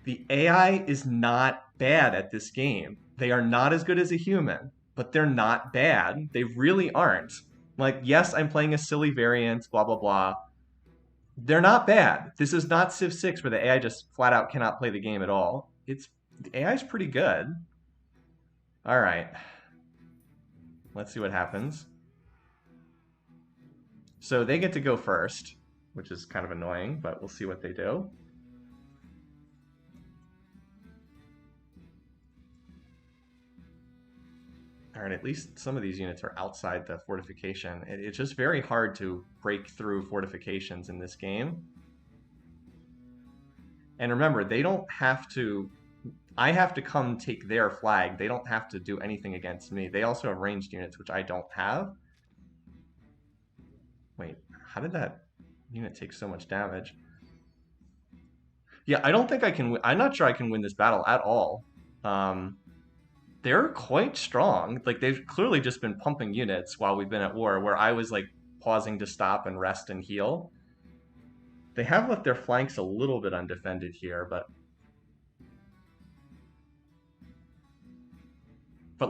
The AI is not bad at this game. They are not as good as a human, but they're not bad. They really aren't. Like, yes, I'm playing a silly variant, blah, blah, blah. They're not bad. This is not Civ 6 where the AI just flat out cannot play the game at all. The AI is pretty good. All right. Let's see what happens. So they get to go first, which is kind of annoying, but we'll see what they do. All right, at least some of these units are outside the fortification. It's just very hard to break through fortifications in this game. And remember, they don't have to... I have to come take their flag. They don't have to do anything against me. They also have ranged units, which I don't have. Wait, how did that unit take so much damage? Yeah, I don't think I can... I'm not sure I can win this battle at all. They're quite strong. Like, they've clearly just been pumping units while we've been at war, where I was, like, pausing to stop and rest and heal. They have left their flanks a little bit undefended here, but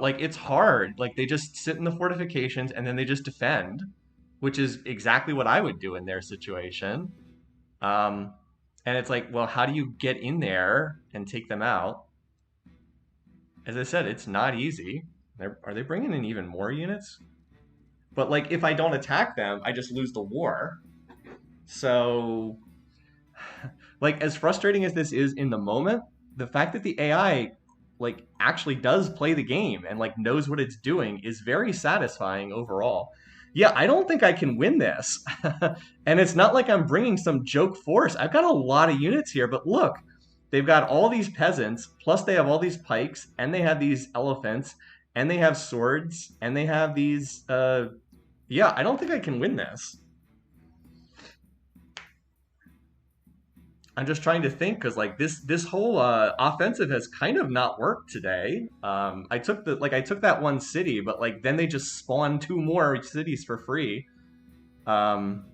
like, it's hard. Like, they just sit in the fortifications and then they just defend, which is exactly what I would do in their situation. And it's like, well, how do you get in there and take them out? As I said, it's not easy. Are they bringing in even more units? But, like, if I don't attack them, I just lose the war. So, like, as frustrating as this is in the moment, the fact that the AI, like, actually does play the game and, like, knows what it's doing is very satisfying overall. Yeah, I don't think I can win this. And it's not like I'm bringing some joke force. I've got a lot of units here, but look, they've got all these peasants, plus they have all these pikes, and they have these elephants, and they have swords, and they have these. Yeah, I don't think I can win this. I'm just trying to think because like this whole offensive has kind of not worked today. I took that one city, but like then they just spawned 2 more cities for free. Um,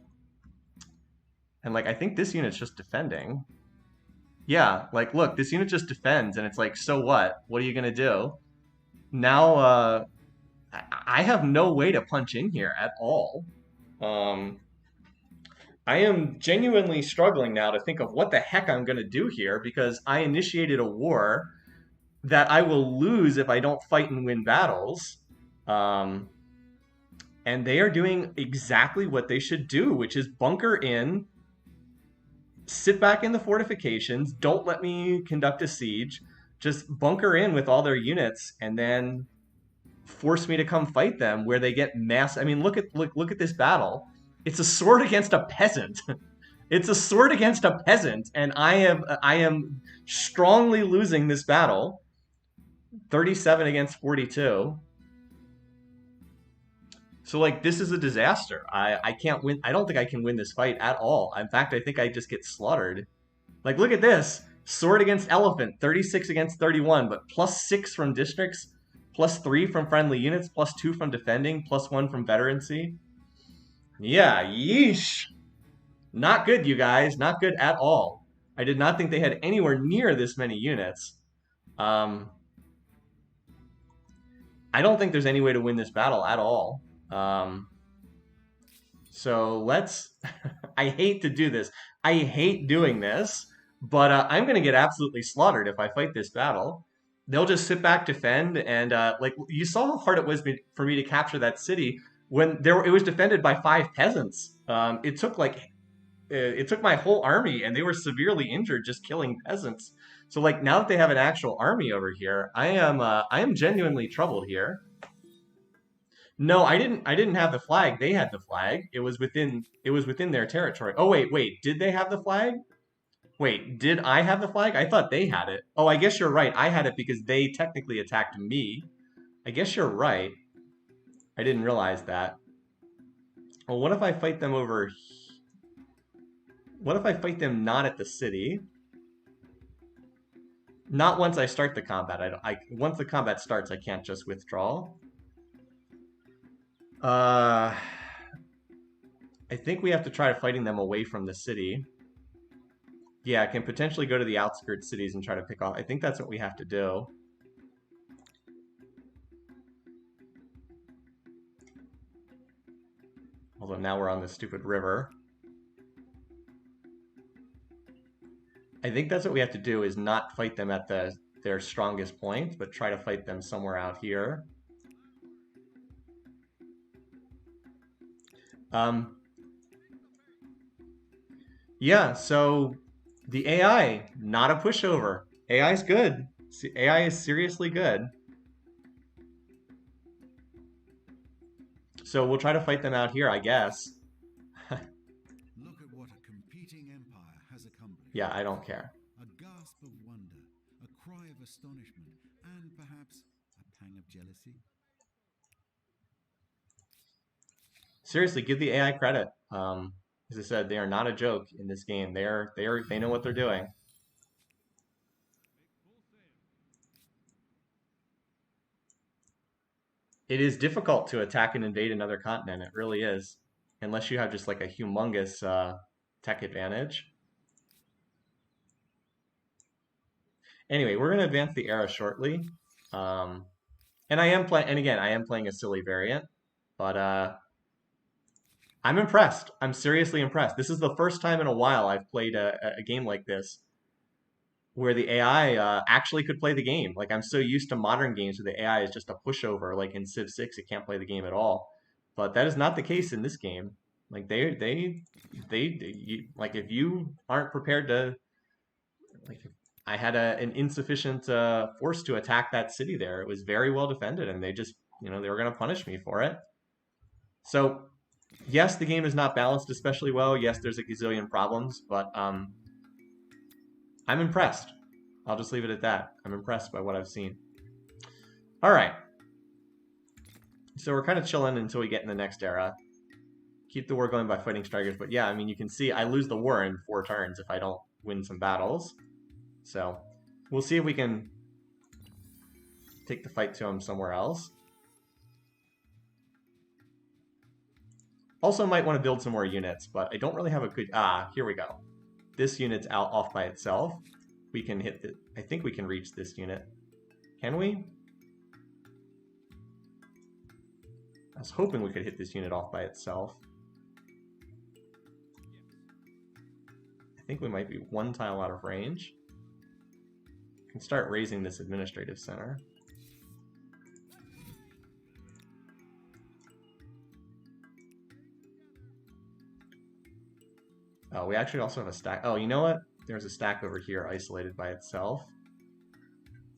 and like I think this unit's just defending. Yeah, like look, this unit just defends, and it's like, so what? What are you gonna do? Now I have no way to punch in here at all. Um, I am genuinely struggling now to think of what the heck I'm gonna do here because I initiated a war that I will lose if I don't fight and win battles. Um, and they are doing exactly what they should do, which is bunker in, sit back in the fortifications, don't let me conduct a siege, just bunker in with all their units, and then force me to come fight them where they get mass. I mean, look at this battle. It's a sword against a peasant. It's a sword against a peasant, and I am strongly losing this battle. 37 against 42. So like this is a disaster. I can't win. I don't think I can win this fight at all. In fact, I think I just get slaughtered. Like look at this. Sword against elephant, 36 against 31, but +6 from districts, +3 from friendly units, +2 from defending, +1 from veterancy. Yeah, yeesh. Not good, you guys. Not good at all. I did not think they had anywhere near this many units. I don't think there's any way to win this battle at all. So let's. I hate to do this. I hate doing this, but I'm going to get absolutely slaughtered if I fight this battle. They'll just sit back, defend, and like you saw how hard it was for me to capture that city when it was defended by 5 peasants. It took my whole army, and they were severely injured just killing peasants. So like now that they have an actual army over here, I am genuinely troubled here. No, I didn't have the flag. They had the flag. It was within their territory. Oh wait. Did they have the flag? Wait, did I have the flag? I thought they had it. Oh, I guess you're right. I had it because they technically attacked me. I guess you're right. I didn't realize that. Well, what if I fight them over? What if I fight them not at the city? Not once I start the combat. Once the combat starts, I can't just withdraw. I think we have to try fighting them away from the city. Yeah, I can potentially go to the outskirts cities and try to pick off. I think that's what we have to do. Although now we're on this stupid river. I think that's what we have to do is not fight them at their strongest point, but try to fight them somewhere out here. Yeah, so the AI, not a pushover. AI is good. AI is seriously good. So we'll try to fight them out here, I guess. Look at what a competing empire has accomplished. Yeah, I don't care. A gasp of wonder, a cry of astonishment, and perhaps a pang of jealousy. Seriously, give the AI credit. As I said, they are not a joke in this game. They know what they're doing. It is difficult to attack and invade another continent. It really is, unless you have just like a humongous tech advantage. Anyway, we're going to advance the era shortly, and I am playing. And again, I am playing a silly variant, but I'm impressed. I'm seriously impressed. This is the first time in a while I've played a game like this where the AI actually could play the game. Like I'm so used to modern games where the AI is just a pushover. Like in Civ 6, it can't play the game at all. But that is not the case in this game. Like like if you aren't prepared to, like I had an insufficient force to attack that city there. It was very well defended, and they just they were going to punish me for it. So yes, the game is not balanced especially well. Yes, there's a gazillion problems, but I'm impressed. I'll just leave it at that. I'm impressed by what I've seen. All right. So we're kind of chilling until we get in the next era. Keep the war going by fighting strikers. But yeah, I mean, you can see I lose the war in 4 turns if I don't win some battles. So we'll see if we can take the fight to him somewhere else. Also might want to build some more units, but I don't really have a good... Ah, here we go. This unit's out off by itself. We can hit the... I think we can reach this unit. Can we? I was hoping we could hit this unit off by itself. I think we might be 1 tile out of range. Can start raising this administrative center. Oh, we actually also have a stack. Oh, you know what? There's a stack over here isolated by itself.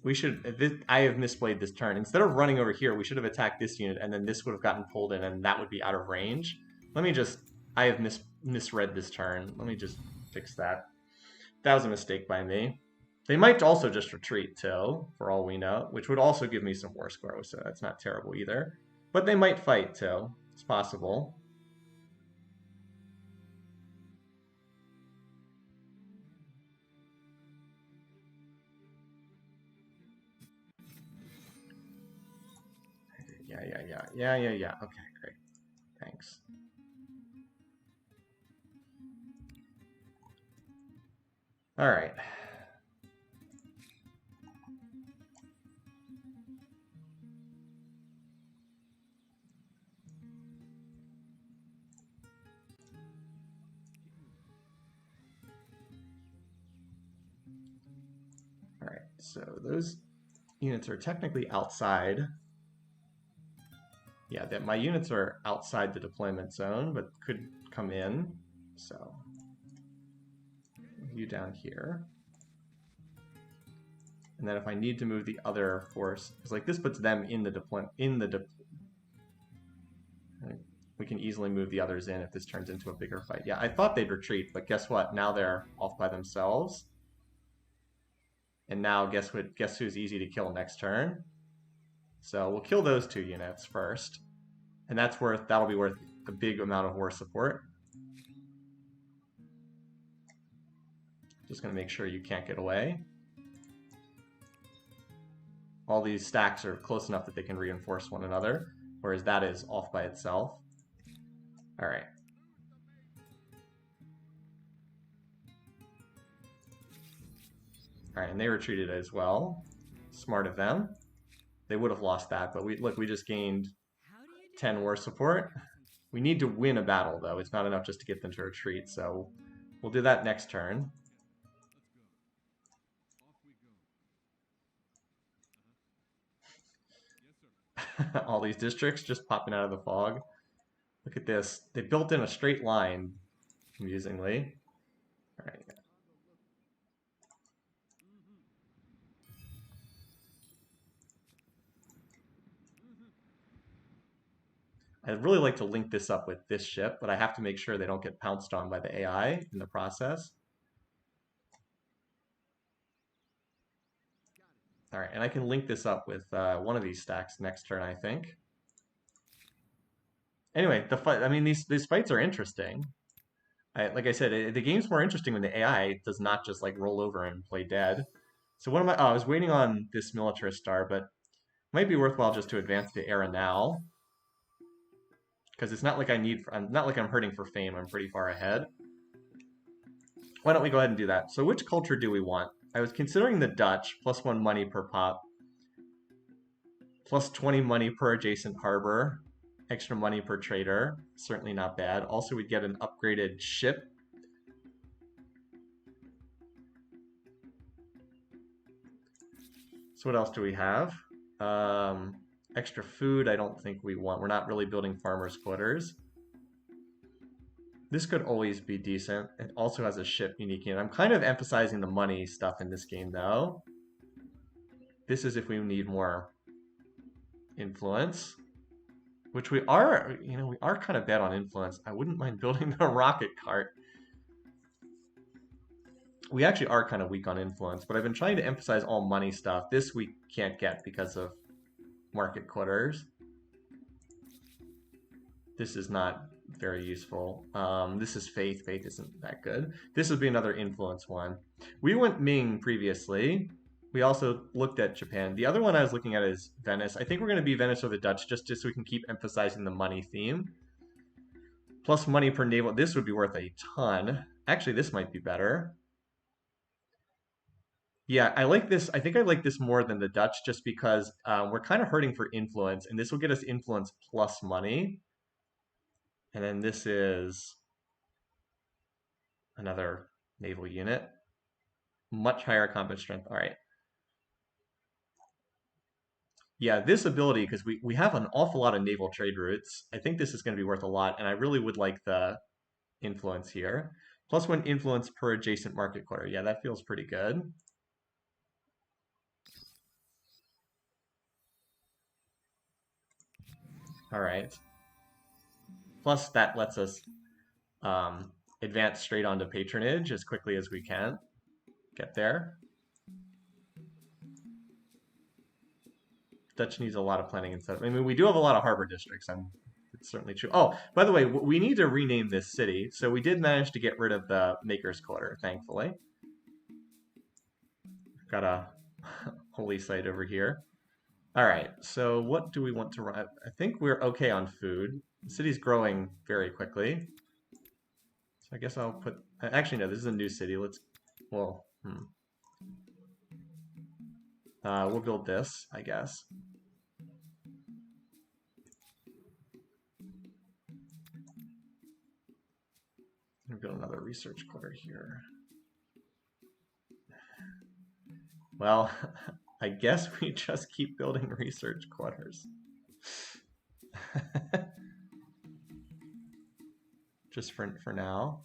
We should... I have misplayed this turn. Instead of running over here, we should have attacked this unit, and then this would have gotten pulled in, and that would be out of range. Let me just... I have misread this turn. Let me just fix that. That was a mistake by me. They might also just retreat, too, for all we know, which would also give me some war score, so that's not terrible either. But they might fight, too. It's possible. Yeah. Okay, great. Thanks. All right. All right, so those units are technically outside. Yeah, my units are outside the deployment zone, but could come in. So you down here. And then if I need to move the other force, because like this puts them in the deployment, we can easily move the others in if this turns into a bigger fight. Yeah, I thought they'd retreat, but guess what? Now they're off by themselves. And now guess who's easy to kill next turn? So we'll kill those 2 units first. And that'll be worth a big amount of war support. Just gonna make sure you can't get away. All these stacks are close enough that they can reinforce one another, whereas that is off by itself. All right. All right, and they retreated as well. Smart of them. They would have lost that, but we just gained 10 war support. We need to win a battle, though. It's not enough just to get them to retreat, so we'll do that next turn. All these districts just popping out of the fog. Look at this. They built in a straight line, amusingly. All right. I'd really like to link this up with this ship, but I have to make sure they don't get pounced on by the AI in the process. All right, and I can link this up with one of these stacks next turn, I think. Anyway, the fight. I mean, these fights are interesting. Like I said, the game's more interesting when the AI does not just like roll over and play dead. So what am I? Oh, I was waiting on this militarist star, but it might be worthwhile just to advance the era now, because it's not like I'm not like I'm hurting for fame. I'm pretty far ahead. Why don't we go ahead and do that? So which culture do we want? I was considering the Dutch, +1 money per pop, +20 money per adjacent harbor, extra money per trader. Certainly not bad. Also, we'd get an upgraded ship. So what else do we have? Extra food, I don't think we want. We're not really building farmers' quarters. This could always be decent. It also has a ship unique in it. I'm kind of emphasizing the money stuff in this game, though. This is if we need more influence, which we are, we are kind of bad on influence. I wouldn't mind building the rocket cart. we actually are kind of weak on influence, but I've been trying to emphasize all money stuff. This we can't get because of market quarters. This is not very useful. This is faith. Faith isn't that good. This would be another influence one. We went Ming previously. We also looked at Japan. The other one I was looking at is Venice. I think we're going to be Venice or the Dutch just so we can keep emphasizing the money theme. Plus money per naval. This would be worth a ton. Actually, this might be better. Yeah, I like this. I think I like this more than the Dutch just because we're kind of hurting for influence, and this will get us influence plus money. And then this is another naval unit. Much higher combat strength. All right. Yeah, this ability, because we have an awful lot of naval trade routes. I think this is going to be worth a lot, and I really would like the influence here. Plus one influence per adjacent market quarter. Yeah, that feels pretty good. All right. Plus that lets us advance straight onto patronage as quickly as we can. Get there. Dutch needs a lot of planning and stuff. I mean, we do have a lot of harbor districts. It's certainly true. Oh, by the way, we need to rename this city. So we did manage to get rid of the Maker's Quarter, thankfully. Got a holy site over here. All right, so what do we want to run? I think we're okay on food. The city's growing very quickly. So I guess I'll put... Actually, no, this is a new city. Well, we'll build this, I guess. We'll build another research quarter here. Well, I guess we just keep building research quarters. Just for now.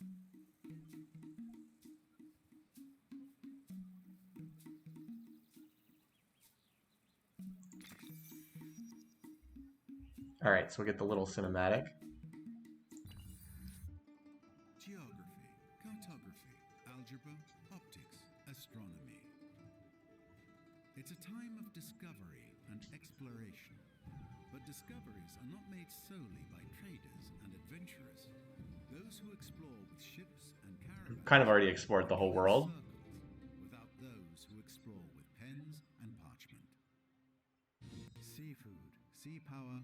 All right, so we'll get the little cinematic. Geography, cartography, algebra, optics, astronomy. It's a time of discovery and exploration. But discoveries are not made solely by traders and adventurers. Those who explore with ships and caravans Kind of already explored the whole world. without those who explore with pens and parchment. Seafood, sea power,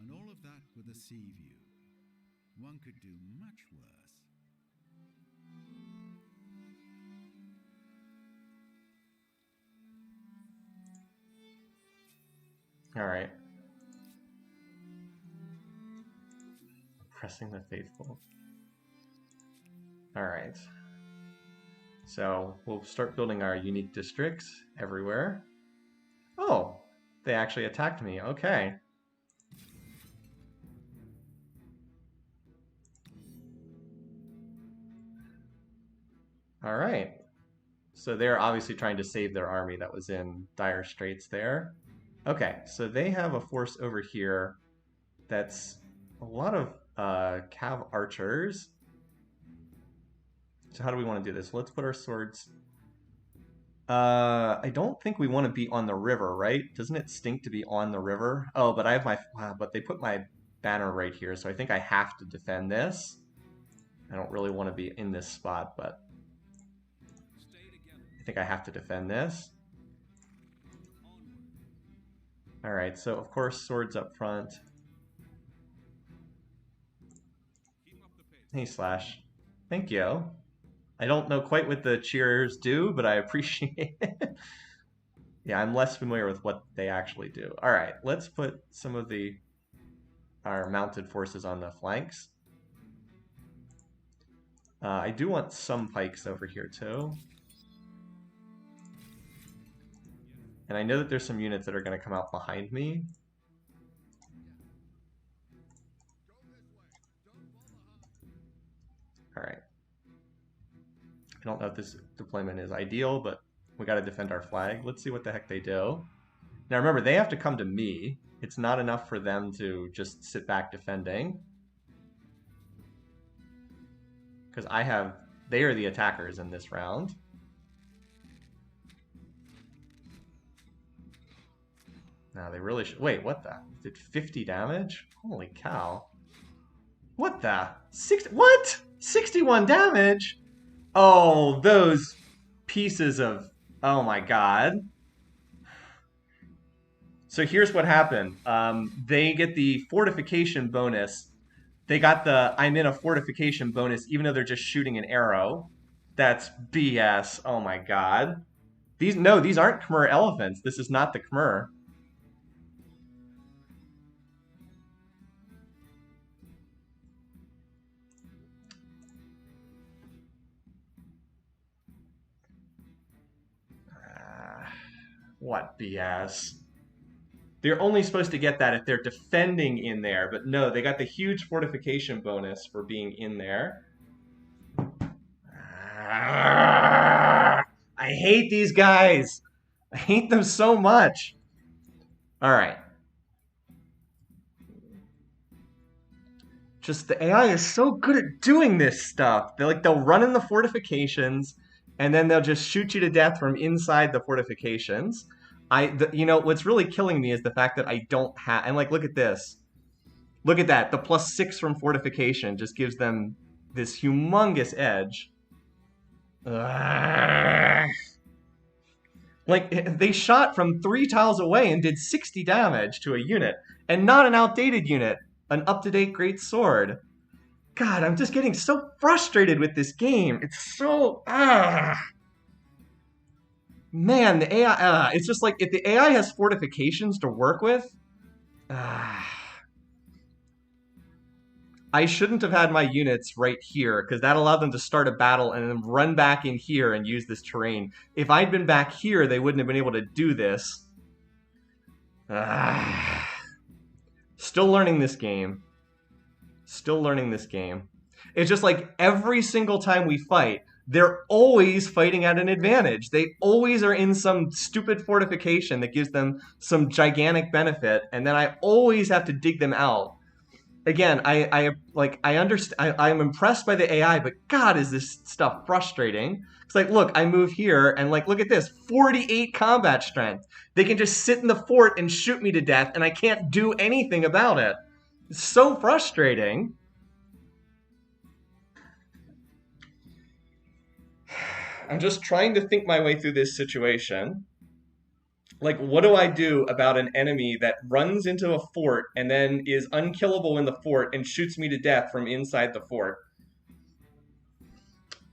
and all of that with a sea view. One could do much worse. All right. Oppressing the faithful. All right. So we'll start building our unique districts everywhere. Oh, they actually attacked me. Okay. All right. So they're obviously trying to save their army that was in dire straits there. Okay, so they have a force over here that's a lot of cav archers. So how do we want to do this? Let's put our swords... I don't think we want to be on the river, right? Doesn't it stink to be on the river? Oh, but I have my... but they put my banner right here, so I think I have to defend this. I don't really want to be in this spot, but I think I have to defend this. All right, so of course swords up front. Hey, Slash. Thank you. I don't know quite what the cheers do, but I appreciate it. Yeah, I'm less familiar with what they actually do. All right, let's put some of our mounted forces on the flanks. I do want some pikes over here too. And I know that there's some units that are going to come out behind me. All right. I don't know if this deployment is ideal, but we got to defend our flag. Let's see what the heck they do. Now remember, they have to come to me. It's not enough for them to just sit back defending. Because they are the attackers in this round. No, they really should. Wait, what the? Did 50 damage? Holy cow. What the? 60. What? 61 damage? Oh, those pieces of. Oh my god. So here's what happened. They get the fortification bonus. They got the I'm in a fortification bonus, even though they're just shooting an arrow. That's BS. Oh my god. These aren't Khmer elephants. This is not the Khmer. What BS? They're only supposed to get that if they're defending in there, but no, they got the huge fortification bonus for being in there. I hate these guys. I hate them so much. All right. Just the AI is so good at doing this stuff. They'll run in the fortifications, and then they'll just shoot you to death from inside the fortifications. What's really killing me is the fact that I don't have. And like, look at this. Look at that. The +6 from fortification just gives them this humongous edge. Ugh. Like, they shot from 3 tiles away and did 60 damage to a unit, and not an outdated unit, an up-to-date great sword. God, I'm just getting so frustrated with this game. It's so man, the AI. It's just like if the AI has fortifications to work with. I shouldn't have had my units right here, because that allowed them to start a battle and then run back in here and use this terrain. If I'd been back here, they wouldn't have been able to do this. Still learning this game. Still learning this game. It's just like every single time we fight, they're always fighting at an advantage. They always are in some stupid fortification that gives them some gigantic benefit, and then I always have to dig them out. Again, I understand. I'm impressed by the AI, but God, is this stuff frustrating? It's like, look, I move here, and like, look at this, 48 combat strength. They can just sit in the fort and shoot me to death, and I can't do anything about it. It's so frustrating. I'm just trying to think my way through this situation. Like, what do I do about an enemy that runs into a fort and then is unkillable in the fort and shoots me to death from inside the fort?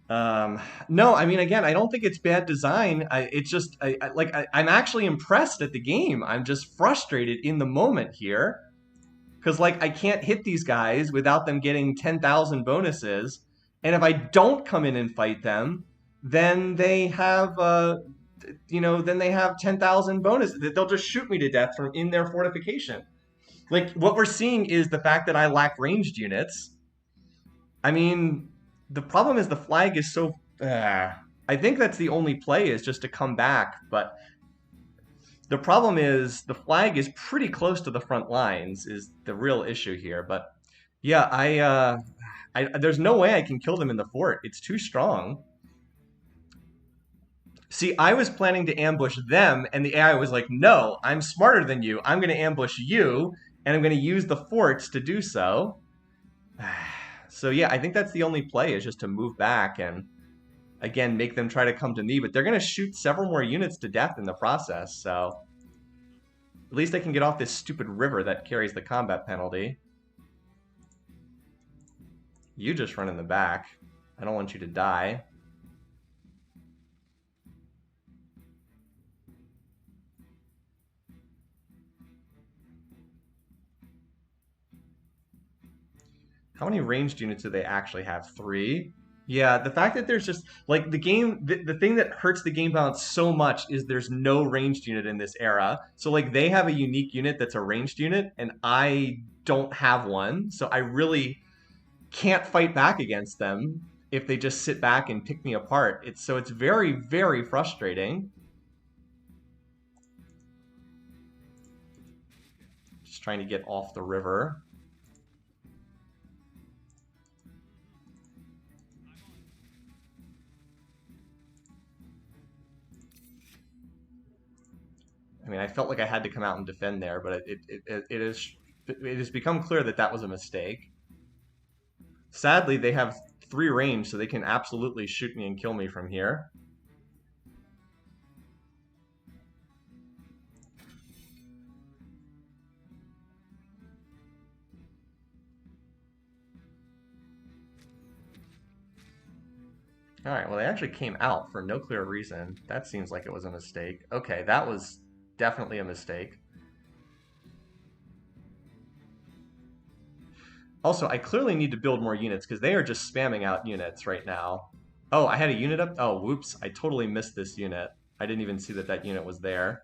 No, I mean, again, I don't think it's bad design. It's just, I'm actually impressed at the game. I'm just frustrated in the moment here. Because, like, I can't hit these guys without them getting 10,000 bonuses. And if I don't come in and fight them, then they have, then they have 10,000 bonus. They'll just shoot me to death from in their fortification. Like, what we're seeing is the fact that I lack ranged units. I mean, the problem is the flag is so. I think that's the only play is just to come back, but the problem is the flag is pretty close to the front lines is the real issue here. But yeah, there's no way I can kill them in the fort. It's too strong. See, I was planning to ambush them, and the AI was like, no, I'm smarter than you. I'm going to ambush you, and I'm going to use the forts to do so. So yeah, I think that's the only play is just to move back and, again, make them try to come to me. But they're going to shoot several more units to death in the process, so at least I can get off this stupid river that carries the combat penalty. You just run in the back. I don't want you to die. How many ranged units do they actually have? 3? Yeah, the fact that there's just, like, the game, the thing that hurts the game balance so much is there's no ranged unit in this era. So, like, they have a unique unit that's a ranged unit, and I don't have one. So I really can't fight back against them if they just sit back and pick me apart. It's very, very frustrating. Just trying to get off the river. I mean, I felt like I had to come out and defend there, but it has become clear that that was a mistake. Sadly, they have 3 range, so they can absolutely shoot me and kill me from here. Alright, well they actually came out for no clear reason. That seems like it was a mistake. Okay, that was definitely a mistake. Also, I clearly need to build more units because they are just spamming out units right now. Oh, I had a unit up? Oh, whoops, I totally missed this unit. I didn't even see that that unit was there.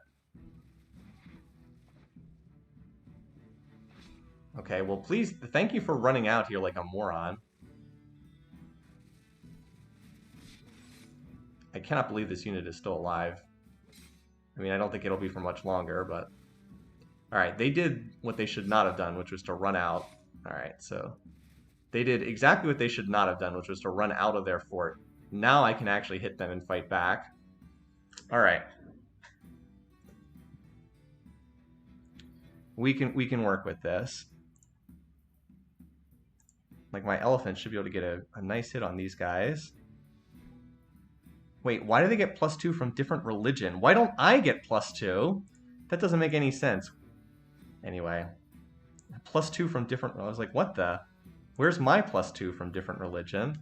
Okay, well please, thank you for running out here like a moron. I cannot believe this unit is still alive. I mean, I don't think it'll be for much longer, but... Alright, they did what they should not have done, which was to run out. Alright, so... They did exactly what they should not have done, which was to run out of their fort. Now I can actually hit them and fight back. Alright. We can work with this. Like, my elephant should be able to get a nice hit on these guys. Wait, why do they get +2 from different religion? Why don't I get +2? That doesn't make any sense. Anyway. +2 from different... I was like, what the... Where's my +2 from different religion?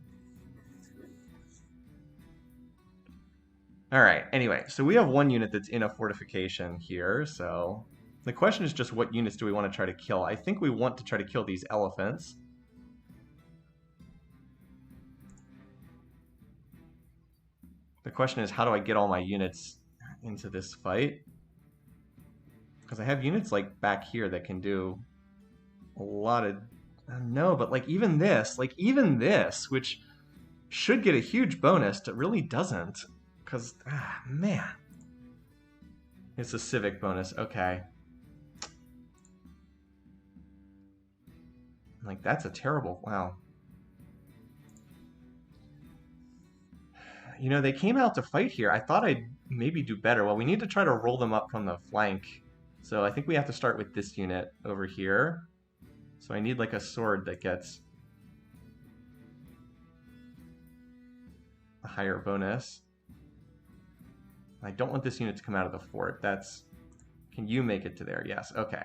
Alright, anyway, so we have one unit that's in a fortification here, so... The question is just what units do we want to try to kill? I think we want to try to kill these elephants. The question is, how do I get all my units into this fight? Because I have units like back here that can do a lot of... no, but like even this, which should get a huge bonus, it really doesn't. Because, man. It's a civic bonus, okay. Like, that's a terrible... wow. You know, they came out to fight here. I thought I'd maybe do better. Well, we need to try to roll them up from the flank. So I think we have to start with this unit over here. So I need like a sword that gets a higher bonus. I don't want this unit to come out of the fort. That's... Can you make it to there? Yes, okay.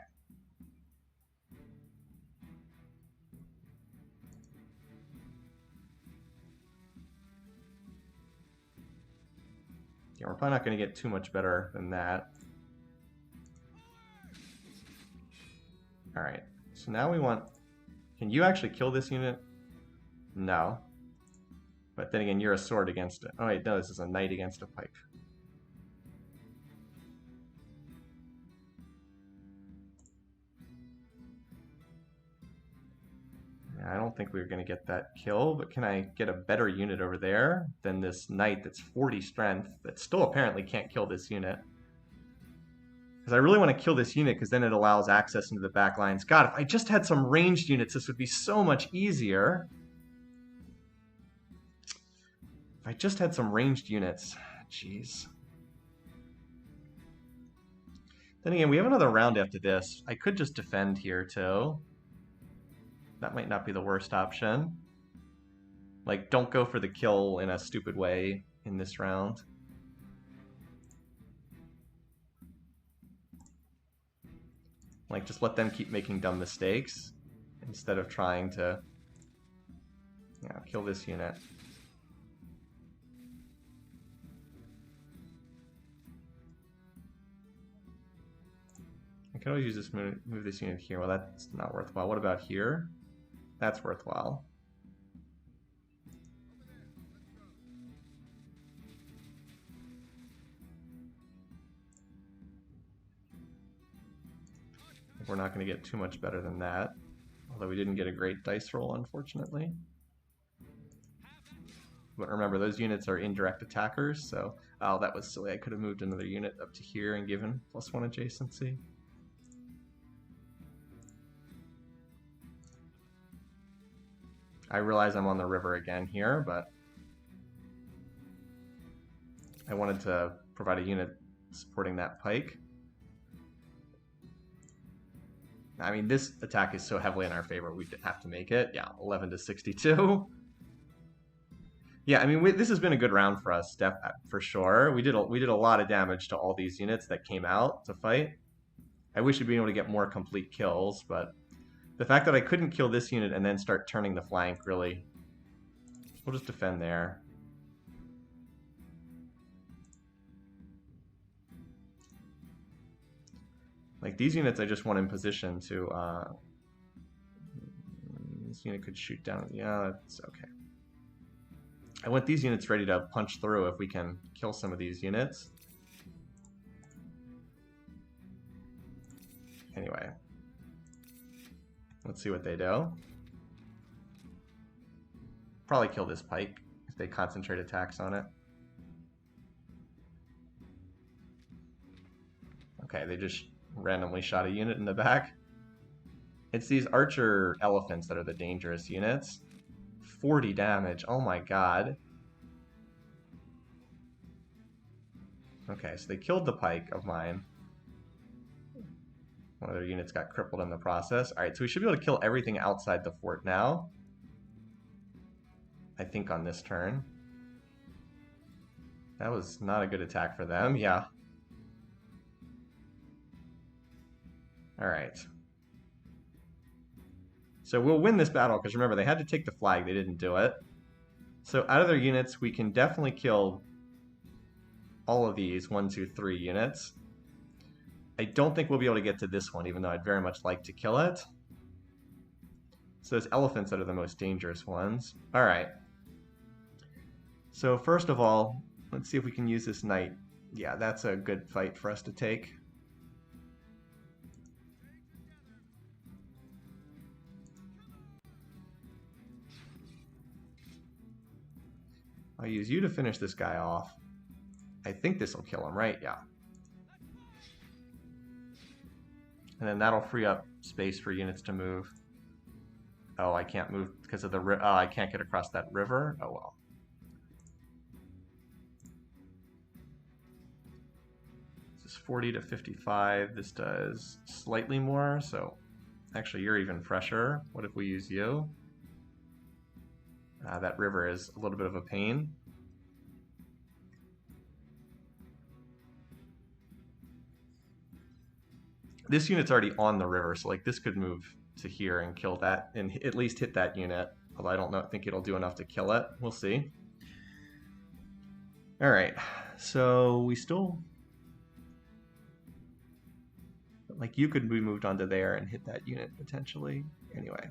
Yeah, we're probably not going to get too much better than that. Alright, so now we want... Can you actually kill this unit? No. But then again, you're a sword against it. Oh wait, no, this is a knight against a pike. I don't think we're going to get that kill, but can I get a better unit over there than this knight that's 40 strength that still apparently can't kill this unit? Because I really want to kill this unit because then it allows access into the back lines. God, if I just had some ranged units, this would be so much easier. If I just had some ranged units. Jeez. Then again, we have another round after this. I could just defend here too. That might not be the worst option. Like, don't go for the kill in a stupid way in this round. Like, just let them keep making dumb mistakes instead of trying to, yeah, kill this unit. I could always use this move this unit here. Well, that's not worthwhile. What about here? That's worthwhile. We're not going to get too much better than that. Although we didn't get a great dice roll, unfortunately. But remember, those units are indirect attackers, so... Oh, that was silly. I could have moved another unit up to here and given +1 adjacency. I realize I'm on the river again here, but I wanted to provide a unit supporting that pike. I mean, this attack is so heavily in our favor, we have to make it. Yeah, 11 to 62. Yeah, I mean, this has been a good round for us, for sure. We did a lot of damage to all these units that came out to fight. I wish we'd been able to get more complete kills, but the fact that I couldn't kill this unit and then start turning the flank, really... We'll just defend there. Like, these units I just want in position to... this unit could shoot down... Yeah, that's okay. I want these units ready to punch through if we can kill some of these units. Anyway. Let's see what they do. Probably kill this pike if they concentrate attacks on it. Okay, they just randomly shot a unit in the back. It's these archer elephants that are the dangerous units. 40 damage, oh my god. Okay, so they killed the pike of mine. One of their units got crippled in the process. Alright, so we should be able to kill everything outside the fort now. I think on this turn. That was not a good attack for them, yeah. Alright. So we'll win this battle, because remember, they had to take the flag, they didn't do it. So out of their units, we can definitely kill all of these 1, 2, 3 units. I don't think we'll be able to get to this one, even though I'd very much like to kill it. So it's elephants that are the most dangerous ones. Alright. So first of all, let's see if we can use this knight. Yeah, that's a good fight for us to take. I'll use you to finish this guy off. I think this will kill him, right? Yeah. And then that'll free up space for units to move. Oh, I can't move because of the I can't get across that river. Oh well. This is 40 to 55. This does slightly more, so actually you're even fresher. What if we use you? That river is a little bit of a pain. This unit's already on the river, so like this could move to here and kill that, and at least hit that unit. Although I don't think it'll do enough to kill it. We'll see. All right, so we still... Like you could be moved onto there and hit that unit potentially. Anyway.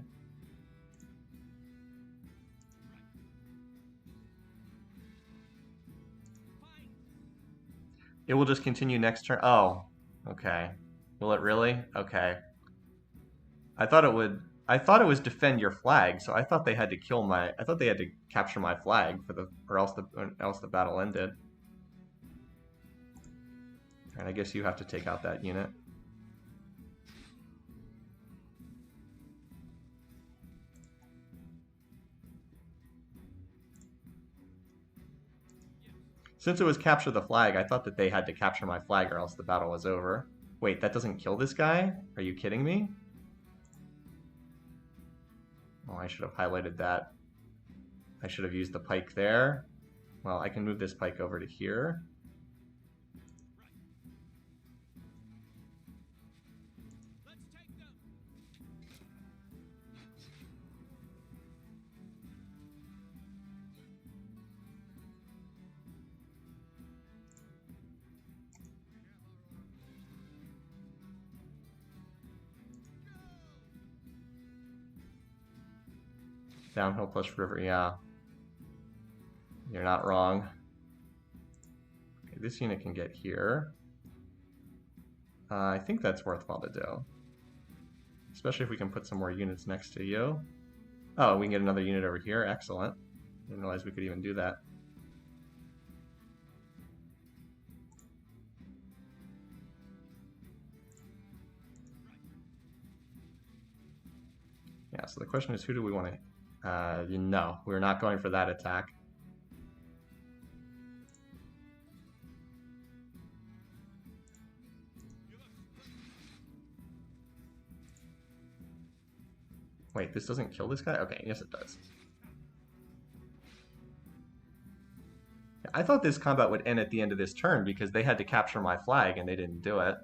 It will just continue next turn. Oh, okay. Will it really? Okay. I thought it would. I thought it was defend your flag, so I thought they had to kill my. I thought they had to capture my flag for the, or else the battle ended. And I guess you have to take out that unit. Since it was capture the flag, I thought that they had to capture my flag or else the battle was over. Wait, that doesn't kill this guy? Are you kidding me? Oh, I should have highlighted that. I should have used the pike there. Well, I can move this pike over to here. Downhill plus river, yeah. You're not wrong. Okay, this unit can get here. I think that's worthwhile to do. Especially if we can put some more units next to you. Oh, we can get another unit over here. Excellent. Didn't realize we could even do that. Yeah, so the question is, who do we want to... no, we're not going for that attack. Wait, this doesn't kill this guy? Okay, yes it does. I thought this combat would end at the end of this turn because they had to capture my flag and they didn't do it.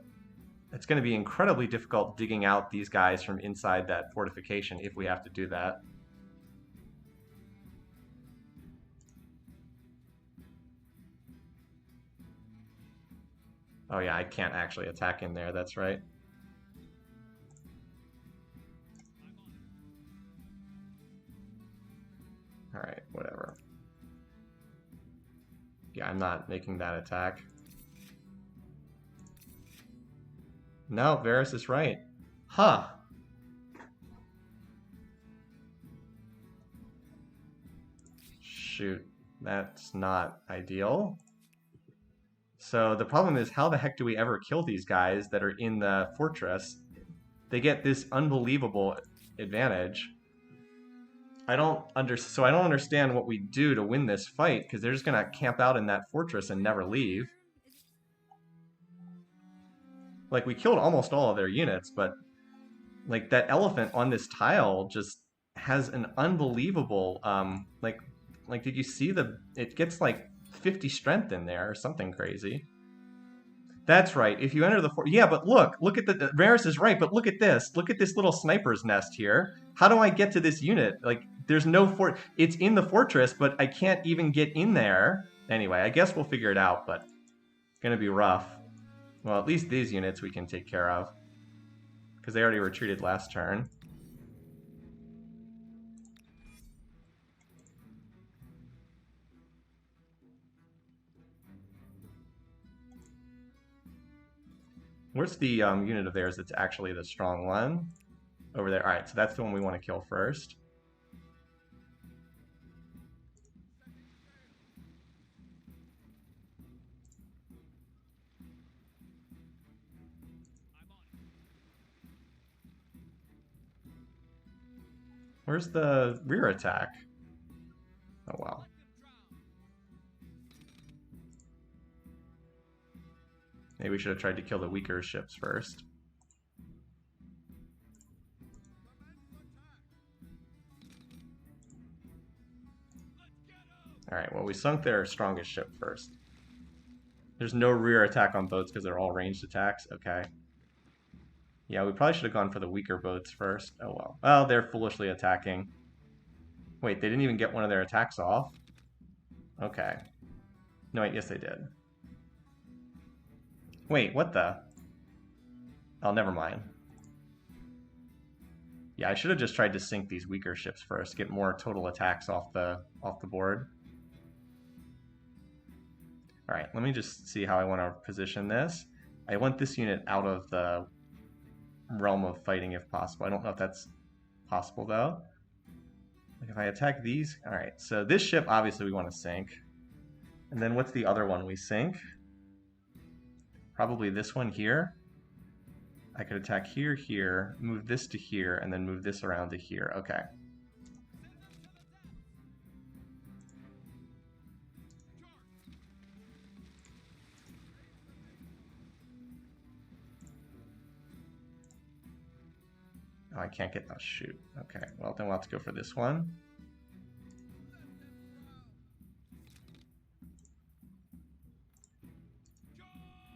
It's going to be incredibly difficult digging out these guys from inside that fortification if we have to do that. Oh yeah, I can't actually attack in there, that's right. Alright, whatever. Yeah, I'm not making that attack. No, Varus is right. Huh. Shoot, that's not ideal. So the problem is, how the heck do we ever kill these guys that are in the fortress? They get this unbelievable advantage. I don't understand what we do to win this fight, because they're just gonna camp out in that fortress and never leave. Like, we killed almost all of their units, but like that elephant on this tile just has an unbelievable like did you see it gets like 50 strength in there or something crazy. That's right. If you enter the yeah, but look at the Varus is right, but look at this. Look at this little sniper's nest here. How do I get to this unit? Like, there's no fort. It's in the fortress, but I can't even get in there. Anyway, I guess we'll figure it out, but it's gonna be rough. Well, at least these units we can take care of, because they already retreated last turn. Where's the unit of theirs that's actually the strong one? Over there. Alright, so that's the one we want to kill first. Where's the rear attack? Oh, wow. Maybe we should have tried to kill the weaker ships first. Alright, well, we sunk their strongest ship first. There's no rear attack on boats because they're all ranged attacks. Okay. Yeah, we probably should have gone for the weaker boats first. Oh well. Well, they're foolishly attacking. Wait, they didn't even get one of their attacks off? Okay. No, wait, yes they did. Wait, what the? Oh, never mind. Yeah, I should have just tried to sink these weaker ships first, get more total attacks off the board. Alright, let me just see how I want to position this. I want this unit out of the realm of fighting if possible. I don't know if that's possible though. Like if I attack these, alright, so this ship obviously we want to sink. And then what's the other one we sink? Probably this one here. I could attack here, here, move this to here, and then move this around to here. Okay. Oh, I can't get... Oh, shoot. Okay, well, then we'll have to go for this one.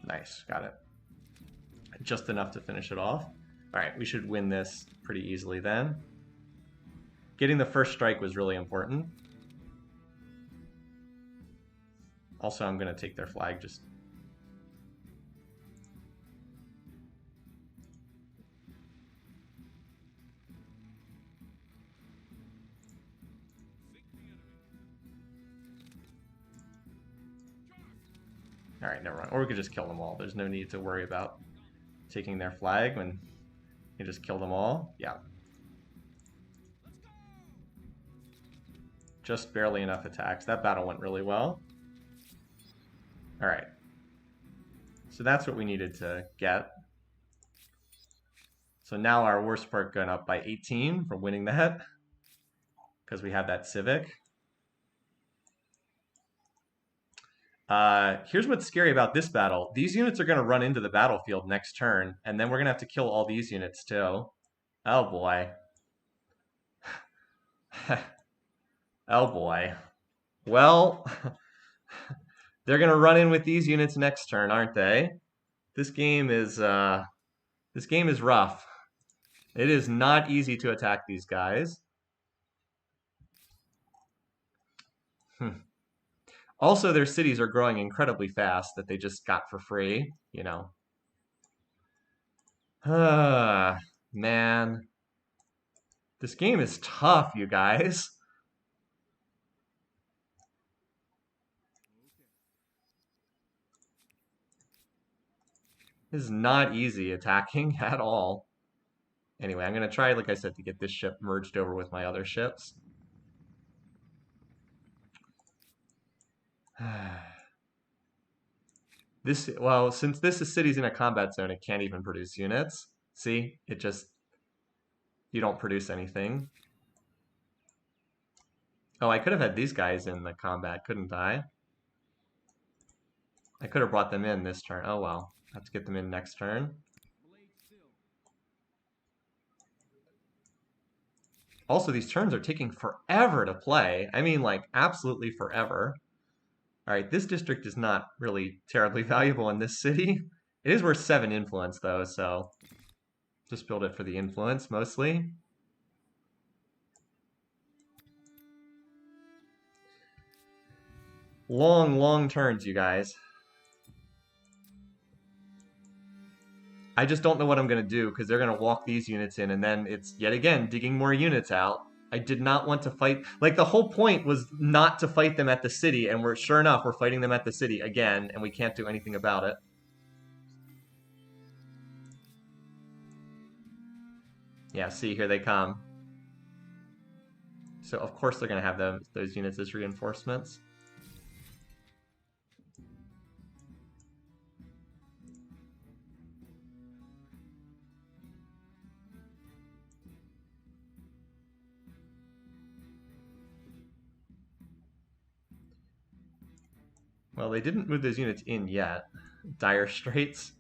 Nice, got it. Just enough to finish it off. Alright, we should win this pretty easily then. Getting the first strike was really important. Also, I'm going to take their flag just... Alright, never mind. Or we could just kill them all. There's no need to worry about taking their flag when you just kill them all. Yeah. Just barely enough attacks. That battle went really well. Alright. So that's what we needed to get. So now our worst part going up by 18 for winning that, because we have that civic. Here's what's scary about this battle. These units are going to run into the battlefield next turn, and then we're going to have to kill all these units too. Oh boy. Oh boy. Well, they're gonna run in with these units next turn, aren't they? This game is rough. It is not easy to attack these guys. Also, their cities are growing incredibly fast that they just got for free, you know. Man. This game is tough, you guys. This is not easy attacking at all. Anyway, I'm going to try, like I said, to get this ship merged over with my other ships. Well, since this is cities in a combat zone, it can't even produce units. See? It just, you don't produce anything. Oh, I could have had these guys in the combat, couldn't I? I could have brought them in this turn. Oh well, I have to get them in next turn. Also, these turns are taking forever to play. I mean, like, absolutely forever. All right, this district is not really terribly valuable in this city. It is worth 7 influence, though, so just build it for the influence, mostly. Long, long turns, you guys. I just don't know what I'm going to do, because they're going to walk these units in, and then it's, yet again, digging more units out. I did not want to fight. Like, the whole point was not to fight them at the city, and sure enough, we're fighting them at the city again, and we can't do anything about it. Yeah, see, here they come. So, of course, they're going to have those units as reinforcements. Well, they didn't move those units in yet. Dire straits.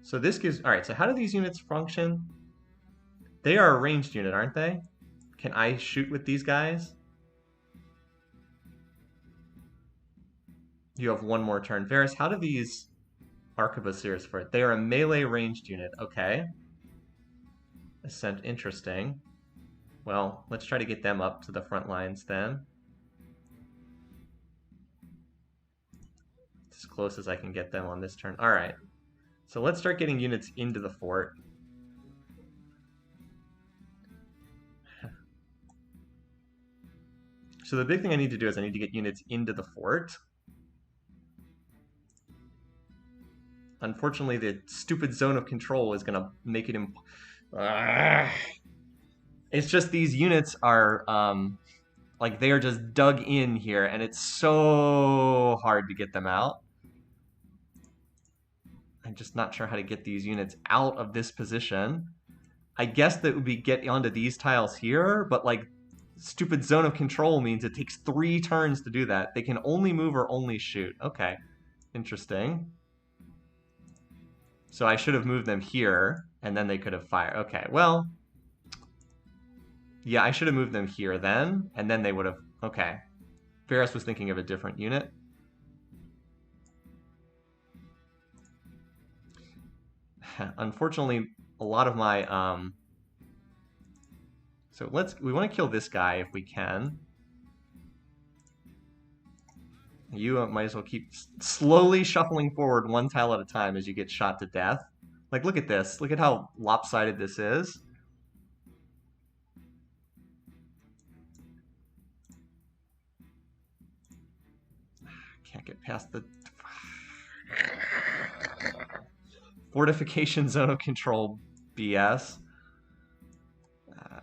So this gives... Alright, so how do these units function? They are a ranged unit, aren't they? Can I shoot with these guys? You have one more turn. Varys, how do these arquebusiers for it? They are a melee ranged unit. Okay. Ascent, interesting. Well, let's try to get them up to the front lines then. As close as I can get them on this turn. Alright. So let's start getting units into the fort. So the big thing I need to do is I need to get units into the fort. Unfortunately, the stupid zone of control is going to make it It's just these units are, like, they are just dug in here, and it's so hard to get them out. I'm just not sure how to get these units out of this position. I guess that would be get onto these tiles here, but, like, stupid zone of control means it takes 3 turns to do that. They can only move or only shoot. Okay, interesting. So I should have moved them here, and then they could have fired. Okay, well, yeah, I should have moved them here then, and then they would have... Okay. Varys was thinking of a different unit. Unfortunately, a lot of my... So we want to kill this guy if we can. You might as well keep slowly shuffling forward one tile at a time as you get shot to death. Like, look at this. Look at how lopsided this is. Can't get past the... Fortification zone of control BS.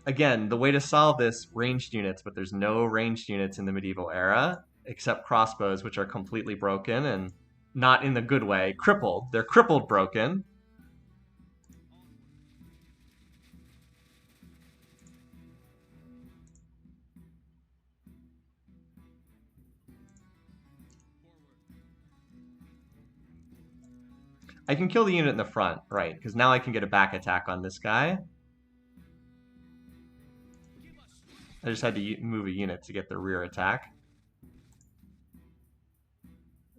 Again, the way to solve this, ranged units, but there's no ranged units in the medieval era, except crossbows, which are completely broken and not in the good way. Crippled. They're crippled broken. I can kill the unit in the front, right, because now I can get a back attack on this guy. I just had to move a unit to get the rear attack.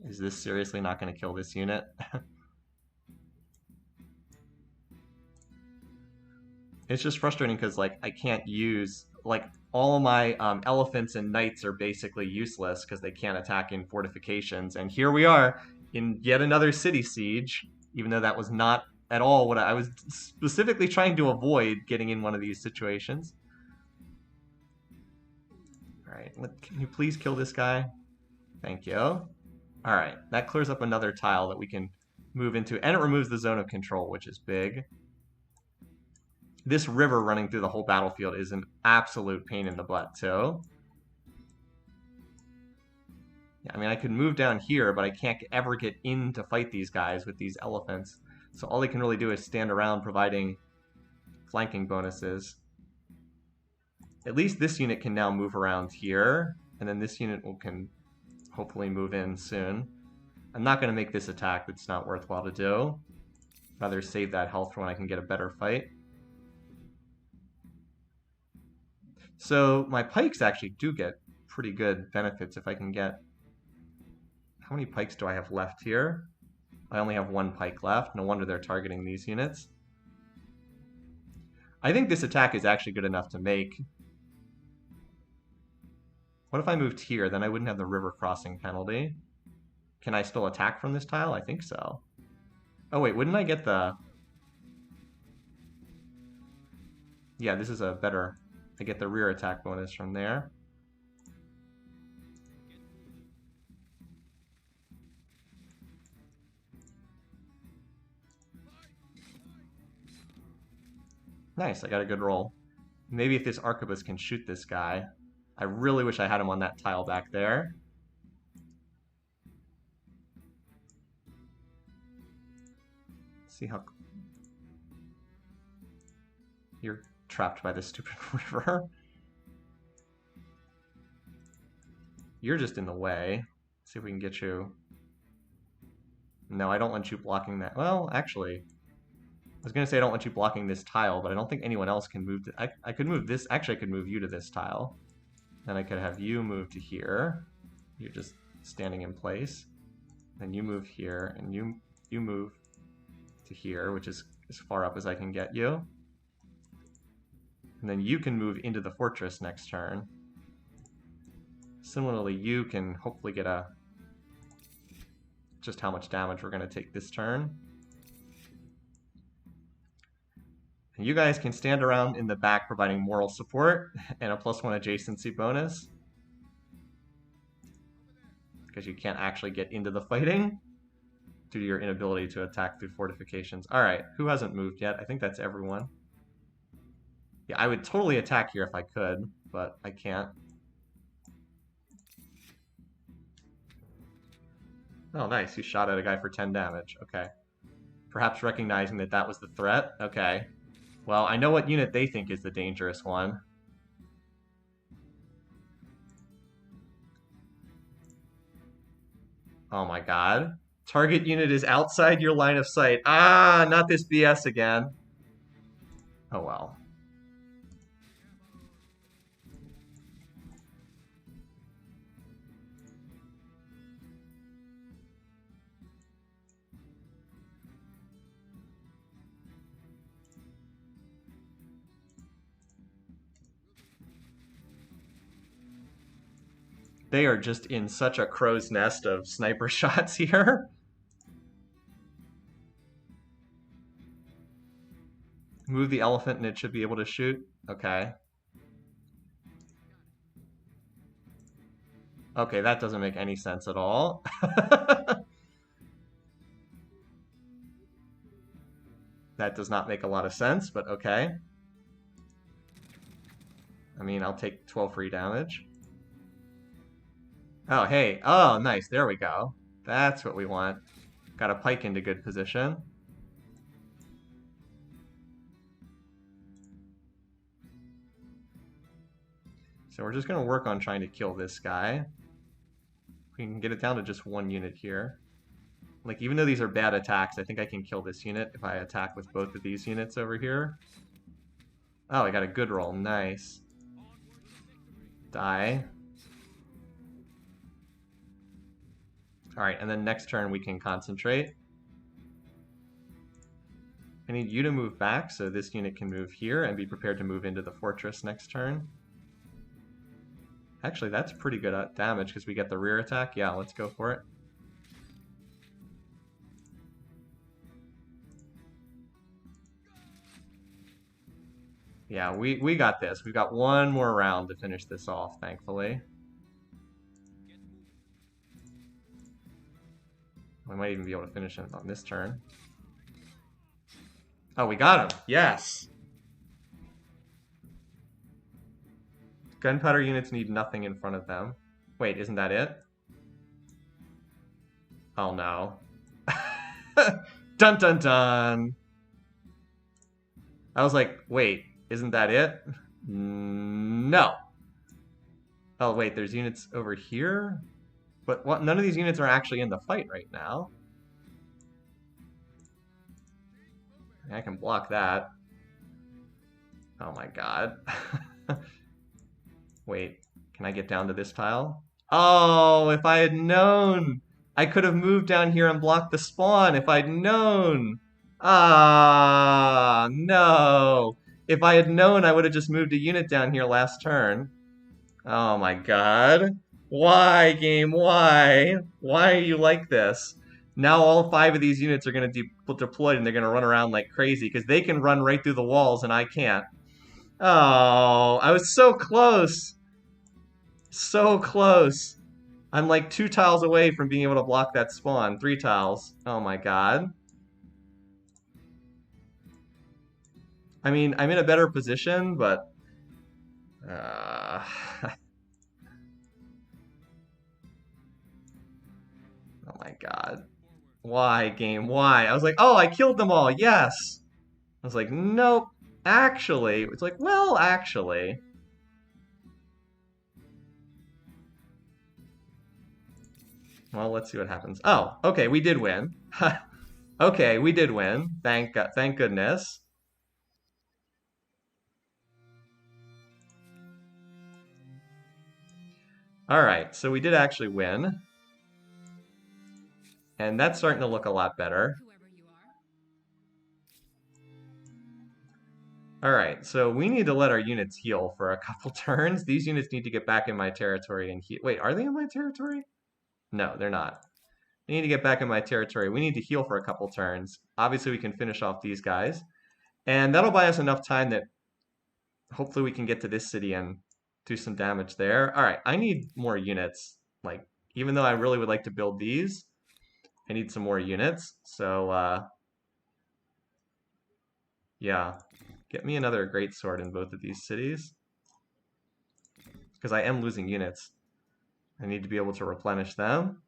Is this seriously not going to kill this unit? It's just frustrating because, like, I can't use, like, all of my elephants and knights are basically useless because they can't attack in fortifications. And here we are in yet another city siege, even though that was not at all what I was specifically trying to avoid getting in one of these situations. All right, can you please kill this guy? Thank you. All right, that clears up another tile that we can move into, and it removes the zone of control, which is big. This river running through the whole battlefield is an absolute pain in the butt, too. Yeah, I mean, I could move down here, but I can't ever get in to fight these guys with these elephants. So all they can really do is stand around providing flanking bonuses. At least this unit can now move around here, and then this unit can hopefully move in soon. I'm not going to make this attack. It's not worthwhile to do. Rather save that health for when I can get a better fight. So my pikes actually do get pretty good benefits if I can get... How many pikes do I have left here? I only have one pike left. No wonder they're targeting these units. I think this attack is actually good enough to make. What if I moved here? Then I wouldn't have the river crossing penalty. Can I still attack from this tile? I think so. Oh wait, wouldn't I get the... Yeah, this is a better... I get the rear attack bonus from there. Nice, I got a good roll. Maybe if this arquebus can shoot this guy. I really wish I had him on that tile back there. Let's see how... You're trapped by this stupid river. You're just in the way. Let's see if we can get you... No, I don't want you blocking that. Well, actually... I was going to say I don't want you blocking this tile, but I don't think anyone else can move... I could move this... Actually, I could move you to this tile. Then I could have you move to here. You're just standing in place. Then you move here, and you move to here, which is as far up as I can get you. And then you can move into the fortress next turn. Similarly, you can hopefully get a... just how much damage we're going to take this turn. And you guys can stand around in the back providing moral support and a +1 adjacency bonus. Because you can't actually get into the fighting due to your inability to attack through fortifications. Alright, who hasn't moved yet? I think that's everyone. Yeah, I would totally attack here if I could, but I can't. Oh, nice. You shot at a guy for 10 damage. Okay. Perhaps recognizing that that was the threat. Okay. Well, I know what unit they think is the dangerous one. Oh my god. Target unit is outside your line of sight. Ah, not this BS again. Oh well. They are just in such a crow's nest of sniper shots here. Move the elephant and it should be able to shoot. Okay. Okay, that doesn't make any sense at all. That does not make a lot of sense, but okay. I mean, I'll take 12 free damage. Oh, hey. Oh, nice. There we go. That's what we want. Got a pike into good position. So we're just going to work on trying to kill this guy. We can get it down to just one unit here. Like, even though these are bad attacks, I think I can kill this unit if I attack with both of these units over here. Oh, I got a good roll. Nice. Die. Alright, and then next turn we can concentrate. I need you to move back so this unit can move here and be prepared to move into the fortress next turn. Actually, that's pretty good damage because we get the rear attack. Yeah, let's go for it. Yeah, we got this. We've got one more round to finish this off, thankfully. We might even be able to finish it on this turn. Oh, we got him. Yes. Gunpowder units need nothing in front of them. Wait, isn't that it? Oh no. Dun dun dun. I was like, wait, isn't that it? No. Oh wait, there's units over here? But what, none of these units are actually in the fight right now. I can block that. Oh my god. Wait, can I get down to this tile? Oh, if I had known! I could have moved down here and blocked the spawn if I'd known! Ah, no! If I had known, I would have just moved a unit down here last turn. Oh my god. Why, game? Why? Why are you like this? Now all 5 of these units are going to be deployed and they're going to run around like crazy because they can run right through the walls and I can't. Oh, I was so close. So close. I'm like 2 tiles away from being able to block that spawn. 3 tiles. Oh my god. I mean, I'm in a better position, but... oh my god. Why, game? Why? I was like, oh, I killed them all. Yes. I was like, nope. Actually. It's like, well, actually. Well, let's see what happens. Oh, okay, we did win. Okay, we did win. Thank goodness. Alright, so we did actually win. And that's starting to look a lot better. Alright, so we need to let our units heal for a couple turns. These units need to get back in my territory and heal. Wait, are they in my territory? No, they're not. They need to get back in my territory. We need to heal for a couple turns. Obviously, we can finish off these guys. And that'll buy us enough time that hopefully we can get to this city and do some damage there. Alright, I need more units. Like, even though I really would like to build these, I need some more units. So, yeah. Get me another greatsword in both of these cities. Because I am losing units. I need to be able to replenish them.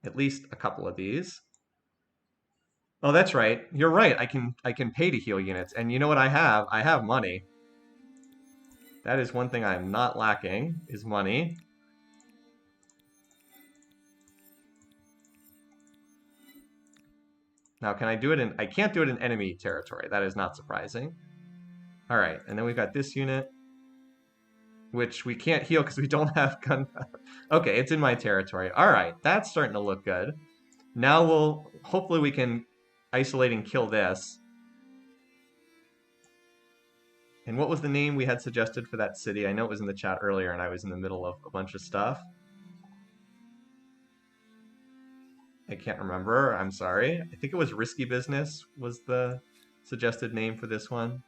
At least a couple of these. Oh, that's right. You're right. I can pay to heal units. And you know what I have? I have money. That is one thing I'm not lacking, is money. Now, can I do it in... I can't do it in enemy territory. That is not surprising. Alright, and then we've got this unit, which we can't heal because we don't have gunpowder. Okay, it's in my territory. Alright, that's starting to look good. Now we'll... Hopefully we can isolate and kill this. And what was the name we had suggested for that city? I know it was in the chat earlier and I was in the middle of a bunch of stuff. I can't remember. I'm sorry. I think it was Risky Business was the suggested name for this one.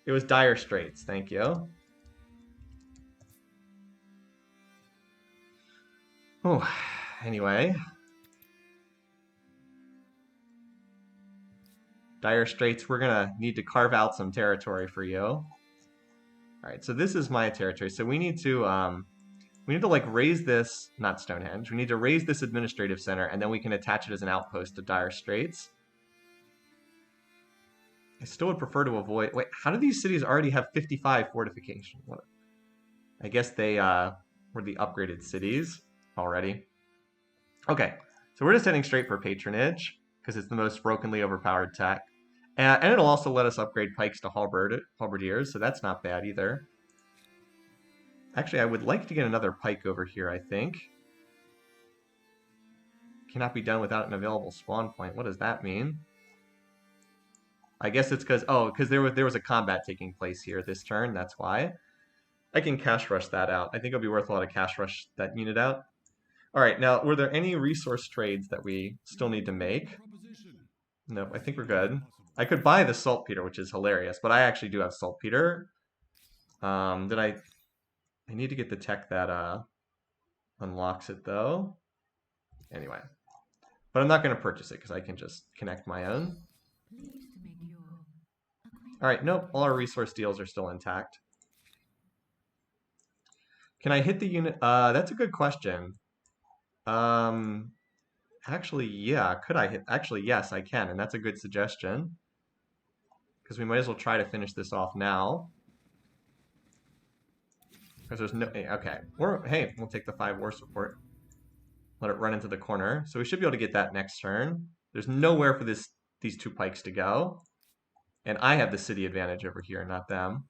It was Dire Straits. Thank you. Oh, anyway. Dire Straits, we're going to need to carve out some territory for you. All right, so this is my territory. So we need to like raise this, not Stonehenge. We need to raise this administrative center, and then we can attach it as an outpost to Dire Straits. I still would prefer to avoid... Wait, how do these cities already have 55 fortification? What? I guess they were the upgraded cities already. Okay, so we're just heading straight for patronage because it's the most brokenly overpowered tech. And it'll also let us upgrade pikes to halberdiers, so that's not bad either. Actually, I would like to get another pike over here, I think. Cannot be done without an available spawn point. What does that mean? I guess it's because there was a combat taking place here this turn, that's why. I can cash rush that out. I think it'll be worth a lot of cash rush that unit out. All right, now, were there any resource trades that we still need to make? Nope, I think we're good. I could buy the saltpeter, which is hilarious, but I actually do have saltpeter. I need to get the tech that unlocks it though. Anyway, but I'm not going to purchase it because I can just connect my own. All right, nope, all our resource deals are still intact. Can I hit the unit? That's a good question. Actually, yeah. Could I hit? Actually, yes, I can, and that's a good suggestion. Because we might as well try to finish this off now. Because there's no... Okay. Hey, we'll take the 5 war support. Let it run into the corner. So we should be able to get that next turn. There's nowhere for these 2 pikes to go. And I have the city advantage over here, not them.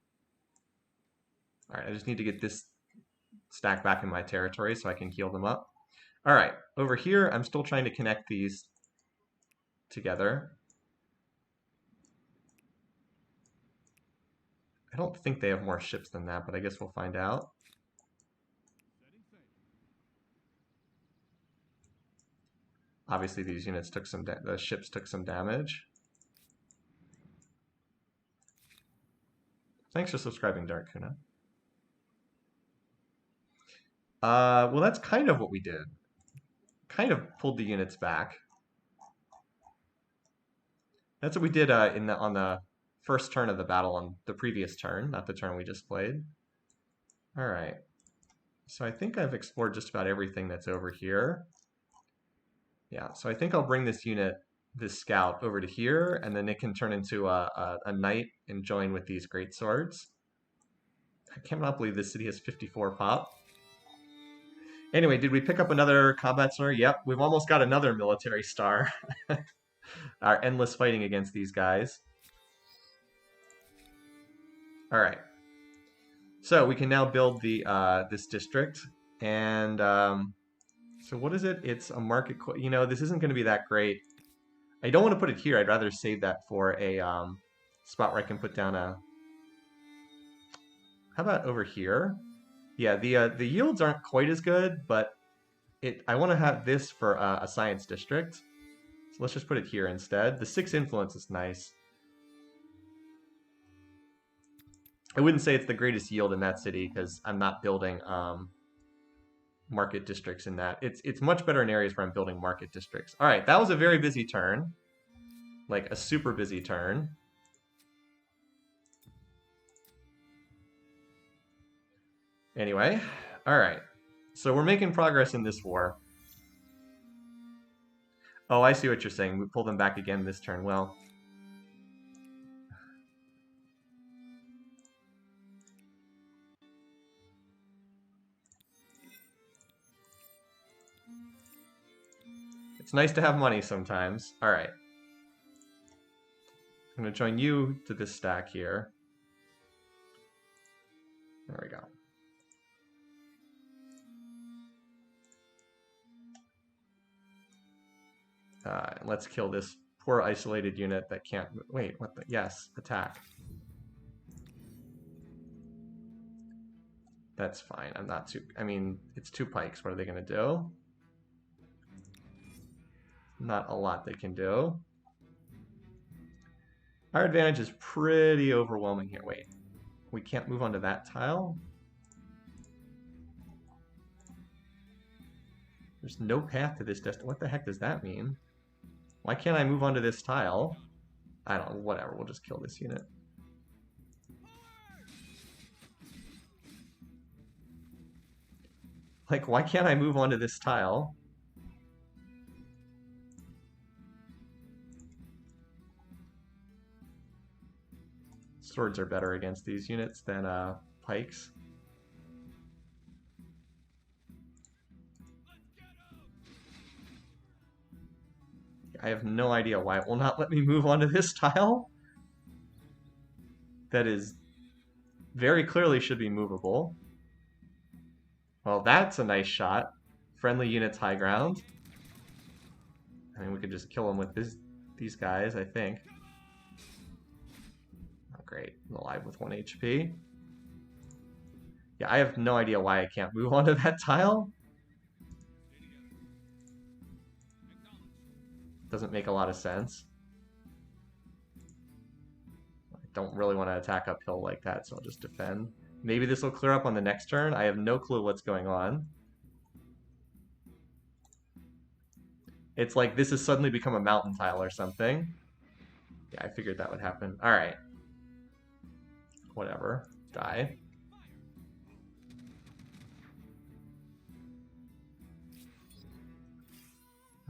Alright, I just need to get this stack back in my territory so I can heal them up. Alright, over here, I'm still trying to connect these together. I don't think they have more ships than that, but I guess we'll find out. Obviously, these units took the ships took some damage. Thanks for subscribing, Dark Kuna. Well, that's kind of what we did. Kind of pulled the units back. That's what we did on the first turn of the battle on the previous turn, not the turn we just played. All right. So I think I've explored just about everything that's over here. Yeah, so I think I'll bring this unit, this scout, over to here, and then it can turn into a knight and join with these great swords. I cannot believe this city has 54 pop. Anyway, did we pick up another combat star? Yep, we've almost got another military star. Our endless fighting against these guys. All right. So we can now build the this district, and so what is it? It's a market. You know, this isn't going to be that great. I don't want to put it here. I'd rather save that for a spot where I can put down a. How about over here? Yeah, the yields aren't quite as good, but I want to have this for a science district. So let's just put it here instead. The 6 influence is nice. I wouldn't say it's the greatest yield in that city because I'm not building market districts in that. It's much better in areas where I'm building market districts. All right, that was a very busy turn. Like a super busy turn. Anyway, all right. So we're making progress in this war. Oh, I see what you're saying. We pull them back again this turn. Well, it's nice to have money sometimes. All right. I'm going to join you to this stack here. There we go. Let's kill this poor isolated unit that can't... Wait, what the... Yes, attack. That's fine. I'm not too... I mean, it's 2 pikes. What are they going to do? Not a lot they can do. Our advantage is pretty overwhelming here. Wait, we can't move onto that tile? There's no path to this destiny. What the heck does that mean? Why can't I move onto this tile? I don't know, whatever, we'll just kill this unit. Like, why can't I move onto this tile? Swords are better against these units than pikes. I have no idea why it will not let me move onto this tile. That is very clearly should be movable. Well, that's a nice shot. Friendly units high ground. I mean, we could just kill them with these guys, I think. Oh, great. I'm alive with 1 HP. Yeah, I have no idea why I can't move onto that tile. Doesn't make a lot of sense. I don't really want to attack uphill like that, so I'll just defend. Maybe this will clear up on the next turn. I have no clue what's going on. It's like this has suddenly become a mountain tile or something. Yeah, I figured that would happen. Alright. Whatever. Die.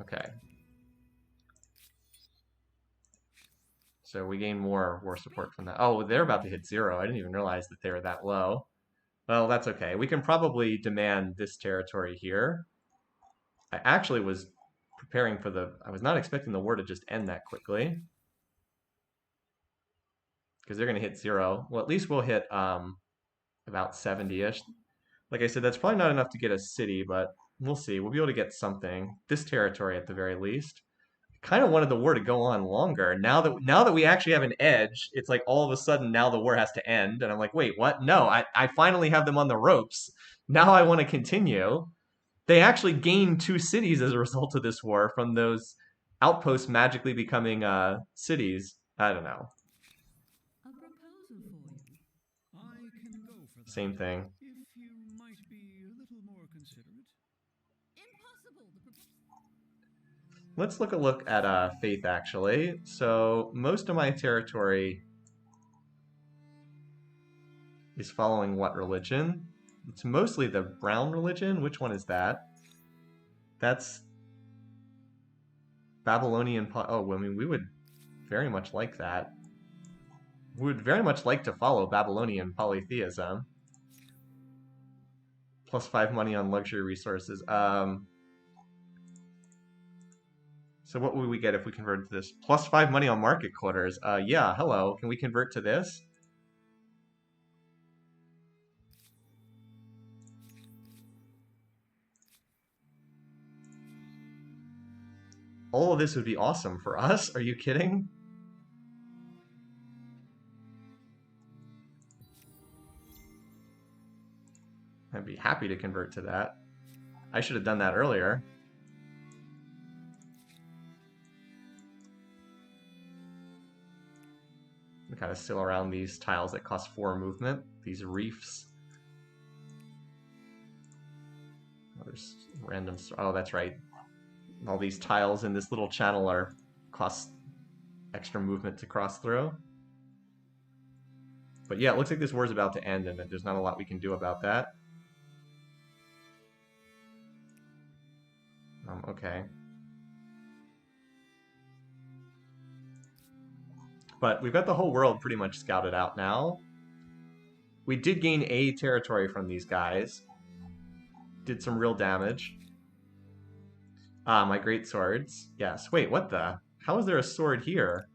Okay. So we gain more war support from that. Oh, they're about to hit 0. I didn't even realize that they were that low. Well, that's okay. We can probably demand this territory here. I actually was preparing for the... I was not expecting the war to just end that quickly. Because they're going to hit 0. Well, at least we'll hit about 70-ish. Like I said, that's probably not enough to get a city, but we'll see. We'll be able to get something. This territory at the very least. Kind of wanted the war to go on longer. Now that we actually have an edge, it's like all of a sudden now the war has to end, and I'm like, wait, what? No, I finally have them on the ropes. Now I want to continue. They actually gained 2 cities as a result of this war from those outposts magically becoming cities. I don't know. A proposal for you. I can go for that. Same thing. If you might be a little more considerate. Impossible. Let's look at faith actually. So most of my territory is following what religion? It's mostly the brown religion. Which one is that? That's Babylonian. Oh, I mean, we would very much like that. We would very much like to follow Babylonian polytheism. +5 money on luxury resources. So what would we get if we converted to this? +5 money on market quarters. Yeah, hello. Can we convert to this? All of this would be awesome for us. Are you kidding? I'd be happy to convert to that. I should have done that earlier. We kind of sail around these tiles that cost 4 movement, these reefs. Oh, there's random... Oh, that's right. All these tiles in this little channel cost extra movement to cross through. But yeah, it looks like this war's about to end, and there's not a lot we can do about that. Okay. But we've got the whole world pretty much scouted out now. We did gain a territory from these guys. Did some real damage. My great swords. Yes. Wait, what the? How is there a sword here?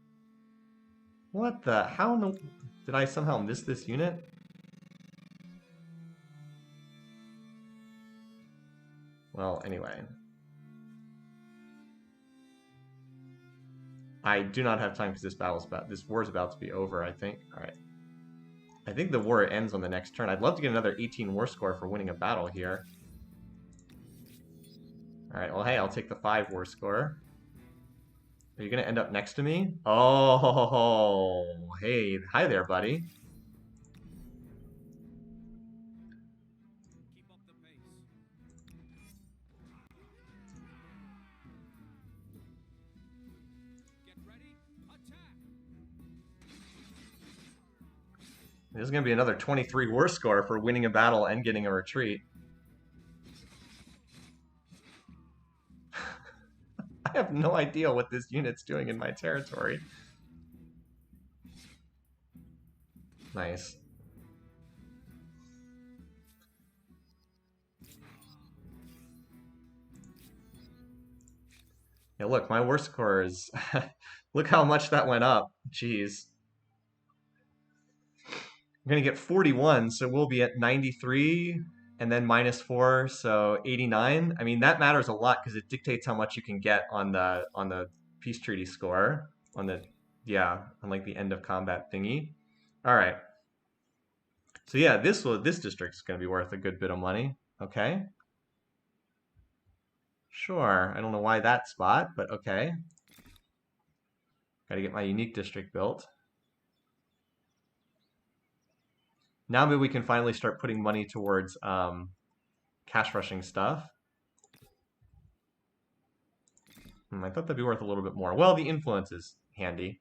What the? How in the... Did I somehow miss this unit? Well, anyway. I do not have time because this war is about to be over, I think. Alright. I think the war ends on the next turn. I'd love to get another 18 war score for winning a battle here. Alright, well, hey, I'll take the 5 war score. Are you going to end up next to me? Oh, hey, hi there, buddy. Keep up the pace. Get ready, attack! This is going to be another 23 war score for winning a battle and getting a retreat. I have no idea what this unit's doing in my territory. Nice. Yeah, look, my war score is... look how much that went up. Jeez. I'm going to get 41, so we'll be at 93, and then -4, so 89. I mean, that matters a lot because it dictates how much you can get on the peace treaty score, on the, yeah, on like the end of combat thingy. All right. So yeah, this district's going to be worth a good bit of money. Okay. Sure. I don't know why that spot, but okay. Got to get my unique district built. Now maybe we can finally start putting money towards cash rushing stuff. I thought that'd be worth a little bit more. Well, the influence is handy.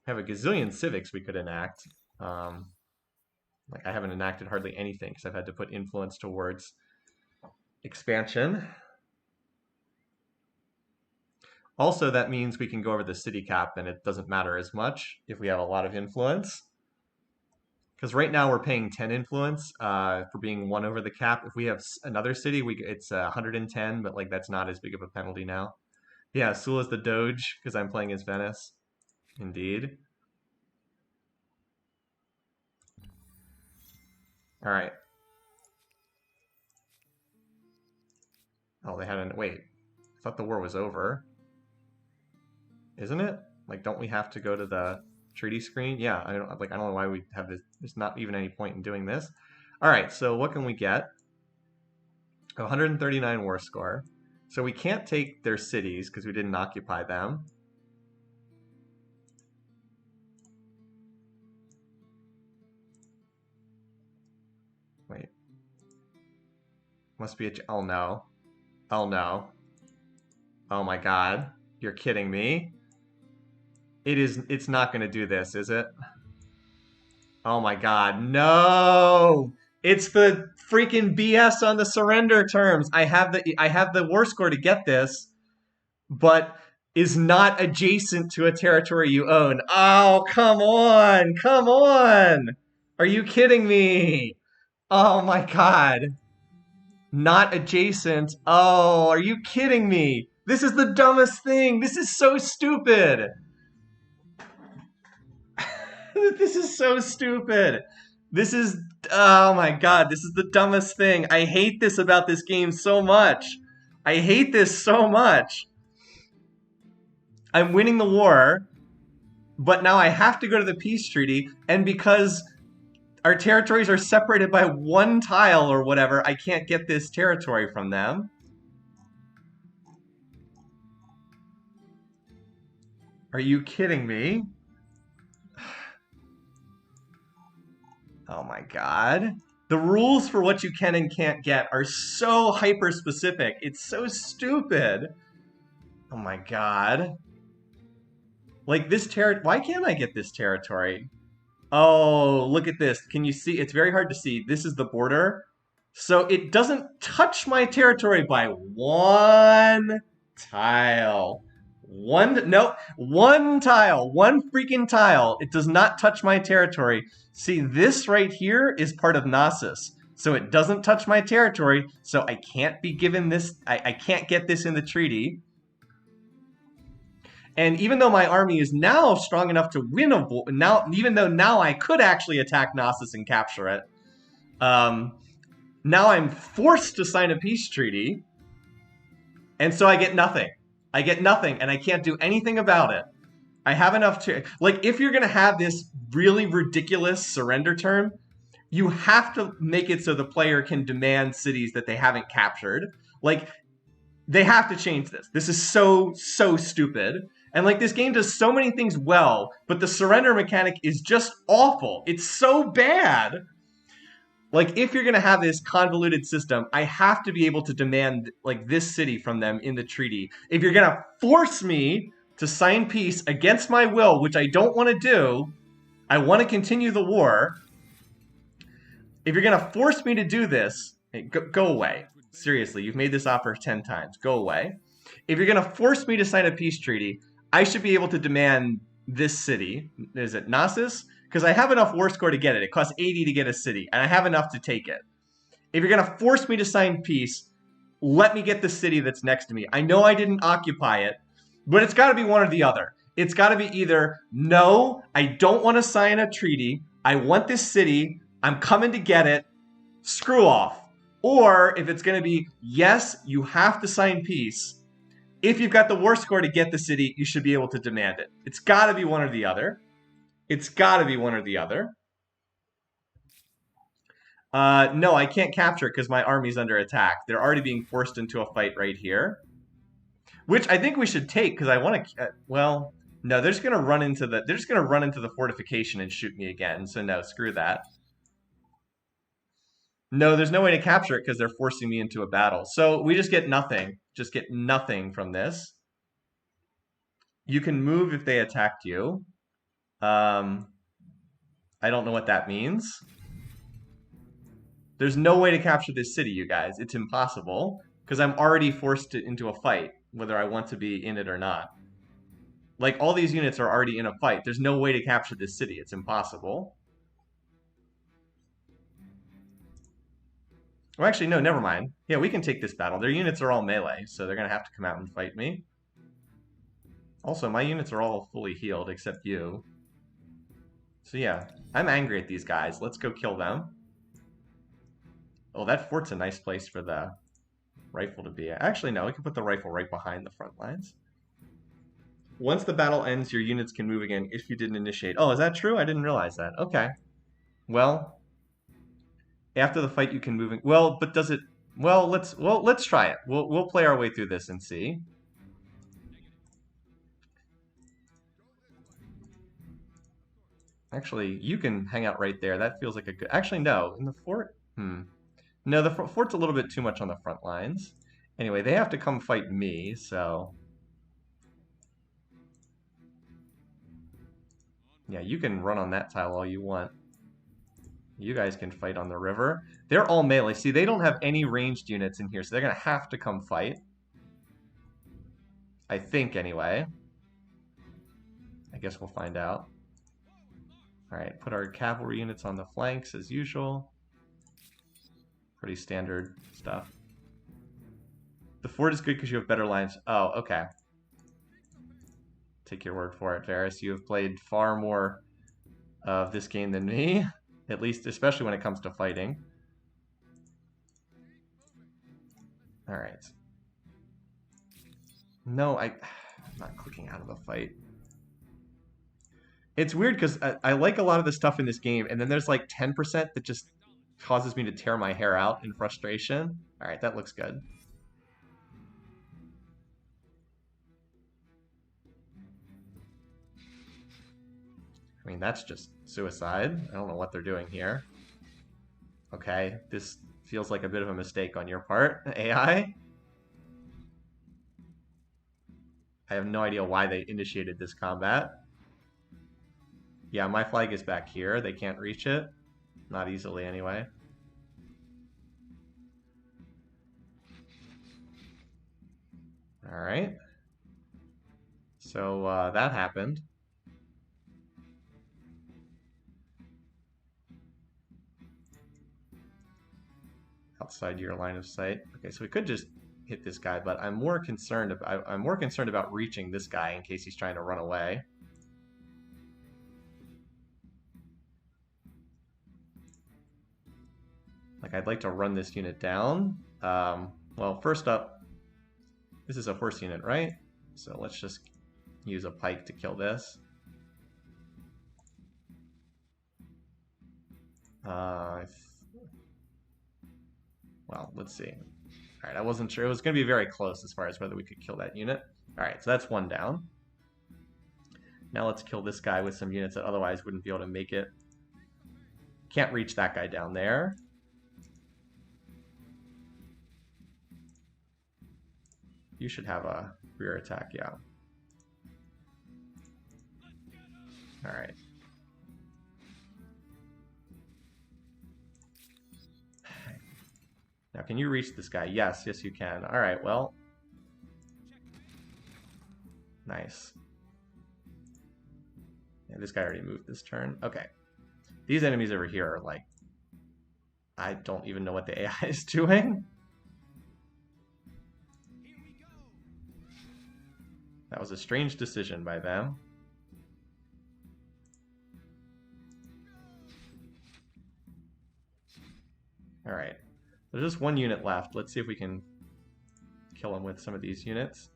I have a gazillion civics we could enact. Like I haven't enacted hardly anything because I've had to put influence towards expansion. Also, that means we can go over the city cap and it doesn't matter as much if we have a lot of influence. Because right now we're paying 10 influence for being 1 over the cap. If we have another city, it's 110, but like that's not as big of a penalty now. Yeah, Sula's the Doge because I'm playing as Venice. Indeed. All right. Oh, they had an... Wait. I thought the war was over. Isn't it? Like, don't we have to go to the treaty screen? Yeah, I don't know why we have this. There's not even any point in doing this. All right, so what can we get? 139 war score. So we can't take their cities because we didn't occupy them. Wait. Must be a... Oh, no. Oh, no. Oh, my God. You're kidding me? It's not going to do this, is it? Oh my God, no! It's the freaking BS on the surrender terms. I have the war score to get this, but is not adjacent to a territory you own. Oh, come on! Come on! Are you kidding me? Oh my God. Not adjacent. Oh, are you kidding me? This is the dumbest thing. This is so stupid. This is so stupid. This is, oh my God, this is the dumbest thing. I hate this about this game so much. I hate this so much. I'm winning the war, but now I have to go to the peace treaty, and because our territories are separated by 1 tile or whatever, I can't get this territory from them. Are you kidding me? Oh my God. The rules for what you can and can't get are so hyper-specific. It's so stupid. Oh my God. Like this territory, why can't I get this territory? Oh, look at this. Can you see? It's very hard to see. This is the border. So it doesn't touch my territory by 1 tile. One tile. 1 freaking tile. It does not touch my territory. See, this right here is part of Knossos. So it doesn't touch my territory, so I can't be given this. I can't get this in the treaty. And even though my army is now strong enough to win a war, even though now I could actually attack Knossos and capture it, now I'm forced to sign a peace treaty, and so I get nothing. I get nothing, and I can't do anything about it. I have enough to... Like, if you're going to have this really ridiculous surrender term, you have to make it so the player can demand cities that they haven't captured. Like, they have to change this. This is so stupid. And, like, this game does so many things well, but the surrender mechanic is just awful. It's so bad. Like, if you're going to have this convoluted system, I have to be able to demand, like, this city from them in the treaty. If you're going to force me to sign peace against my will, which I don't want to do, I want to continue the war. If you're going to force me to do this, hey, go away. Seriously, you've made this offer 10 times. Go away. If you're going to force me to sign a peace treaty, I should be able to demand this city. Is it Knossos? Because I have enough war score to get it. It costs 80 to get a city, and I have enough to take it. If you're going to force me to sign peace, let me get the city that's next to me. I know I didn't occupy it, but it's got to be one or the other. It's got to be either, no, I don't want to sign a treaty. I want this city. I'm coming to get it. Screw off. Or if it's going to be, yes, you have to sign peace. If you've got the war score to get the city, you should be able to demand it. It's got to be one or the other. It's got to be one or the other. No, I can't capture it because my army's under attack. They're already being forced into a fight right here, which I think we should take because I want to. Well, no, they're just gonna run into the. They're just gonna run into the fortification and shoot me again. So no, screw that. No, there's no way to capture it because they're forcing me into a battle. So we just get nothing. Just get nothing from this. You can move if they attacked you. I don't know what that means. There's no way to capture this city, you guys. It's impossible because I'm already forced into a fight, whether I want to be in it or not. Like, all these units are already in a fight. There's no way to capture this city. It's impossible. Well, actually, no, never mind. Yeah, we can take this battle. Their units are all melee, so they're going to have to come out and fight me. Also, my units are all fully healed except you. So yeah, I'm angry at these guys. Let's go kill them. Oh, that fort's a nice place for the rifle to be. Actually, no, we can put the rifle right behind the front lines. Once the battle ends, your units can move again if you didn't initiate. Oh, is that true? I didn't realize that. Okay. Well, after the fight, you can move. Well, but does it? Well, let's try it. We'll play our way through this and see. Actually, you can hang out right there. That feels like a good. Actually, no. In the fort. No, the fort's a little bit too much on the front lines. Anyway, they have to come fight me, so. Yeah, you can run on that tile all you want. You guys can fight on the river. They're all melee. See, they don't have any ranged units in here, so they're going to have to come fight. I think, anyway. I guess we'll find out. Alright, put our cavalry units on the flanks as usual. Pretty standard stuff. The fort is good because you have better lines. Oh, okay. Take your word for it, Varys. You have played far more of this game than me. At least, especially when it comes to fighting. Alright. No, I'm not clicking out of the fight. It's weird because I like a lot of the stuff in this game, and then there's like 10% that just causes me to tear my hair out in frustration. Alright, that looks good. I mean, that's just suicide. I don't know what they're doing here. Okay, this feels like a bit of a mistake on your part, AI. I have no idea why they initiated this combat. Yeah, my flag is back here. They can't reach it. Not easily, anyway. Alright. So, that happened. Outside your line of sight. Okay, so we could just hit this guy, but I'm more concerned about reaching this guy in case he's trying to run away. Like, I'd like to run this unit down. Well, first up, this is a horse unit, right? So let's just use a pike to kill this. Well, let's see. Alright, I wasn't sure. It was going to be very close as far as whether we could kill that unit. Alright, so that's one down. Now let's kill this guy with some units that otherwise wouldn't be able to make it. Can't reach that guy down there. You should have a rear attack, yeah. Alright. Now, can you reach this guy? Yes, yes you can. Alright, well. Nice. Yeah, this guy already moved this turn. Okay. These enemies over here are like... I don't even know what the AI is doing. That was a strange decision by them. Alright. There's just one unit left. Let's see if we can kill him with some of these units.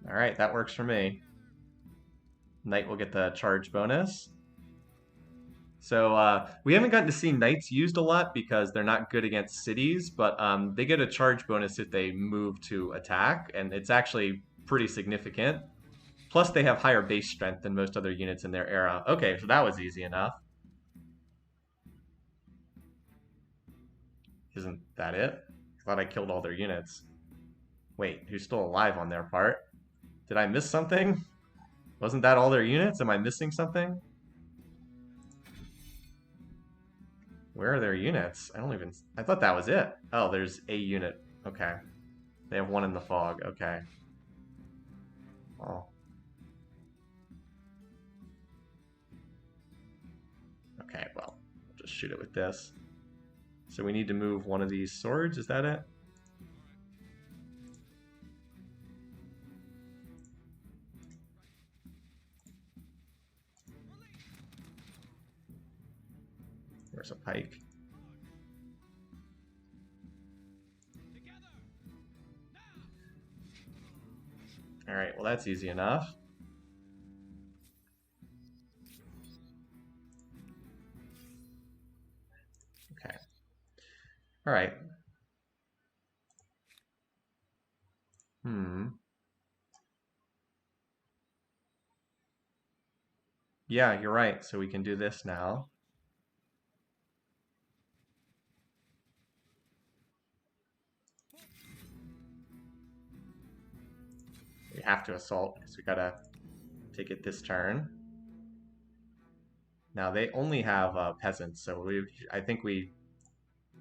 Alright, that works for me. Knight will get the charge bonus. So we haven't gotten to see knights used a lot because they're not good against cities, but they get a charge bonus if they move to attack, and it's actually pretty significant. Plus they have higher base strength than most other units in their era. Okay, so that was easy enough. Isn't that it? I thought I killed all their units. Wait, who's still alive on their part? Did I miss something? Wasn't that all their units? Am I missing something? Where are their units? I thought that was it. Oh, there's a unit. Okay. They have one in the fog. Okay. Oh. Okay, well, I'll just shoot it with this. So we need to move one of these swords, is that it? There's a pike. Alright, well that's easy enough. Okay. Alright. Yeah, you're right. So we can do this now. We have to assault because we gotta take it this turn. Now they only have peasants, so I think we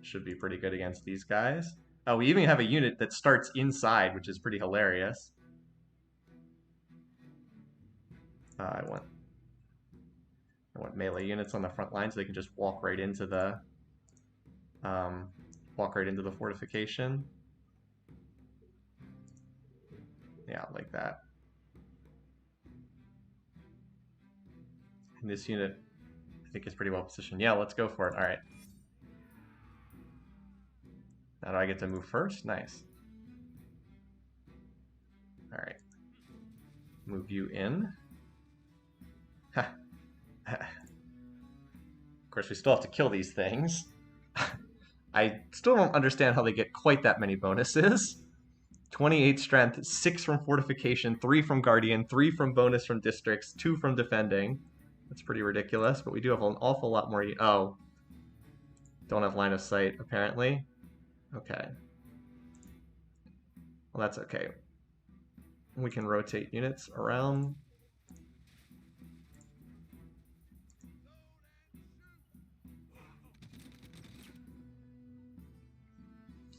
should be pretty good against these guys. Oh, we even have a unit that starts inside, which is pretty hilarious. I want melee units on the front line so they can just walk right into the fortification. Yeah, like that. And this unit, I think, is pretty well positioned. Yeah, let's go for it. All right. Now do I get to move first? Nice. All right. Move you in. Of course, we still have to kill these things. I still don't understand how they get quite that many bonuses. 28 strength, 6 from fortification, 3 from guardian, 3 from bonus from districts, 2 from defending. That's pretty ridiculous, but we do have an awful lot more. Oh, don't have line of sight, apparently. Okay. Well, that's okay. We can rotate units around.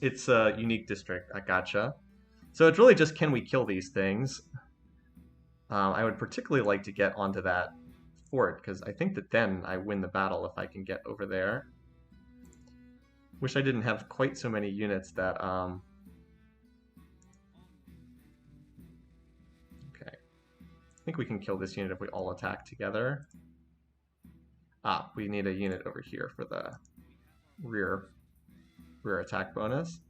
It's a unique district. I gotcha. So it's really just, can we kill these things? I would particularly like to get onto that fort, because I think that then I win the battle if I can get over there. Wish I didn't have quite so many units that... Okay. I think we can kill this unit if we all attack together. Ah, we need a unit over here for the rear attack bonus.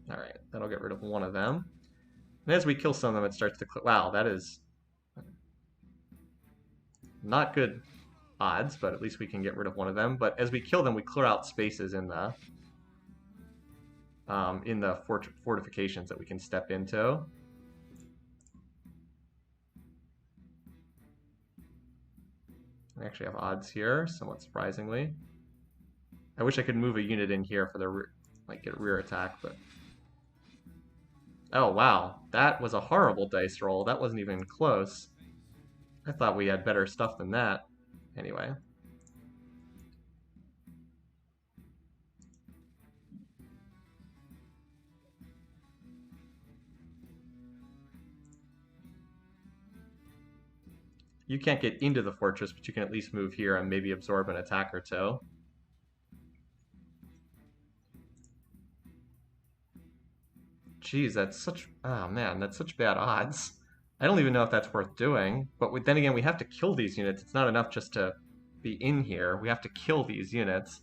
Alright, that'll get rid of one of them. And as we kill some of them, it starts to... Wow, that is not good odds, but at least we can get rid of one of them. But as we kill them, we clear out spaces in the fortifications that we can step into. We actually have odds here, somewhat surprisingly. I wish I could move a unit in here for the get a rear attack, but... Oh, wow. That was a horrible dice roll. That wasn't even close. I thought we had better stuff than that. Anyway. You can't get into the fortress, but you can at least move here and maybe absorb an attack or two. Geez, that's such... Oh man, that's such bad odds. I don't even know if that's worth doing, but then again, we have to kill these units. It's not enough just to be in here. We have to kill these units.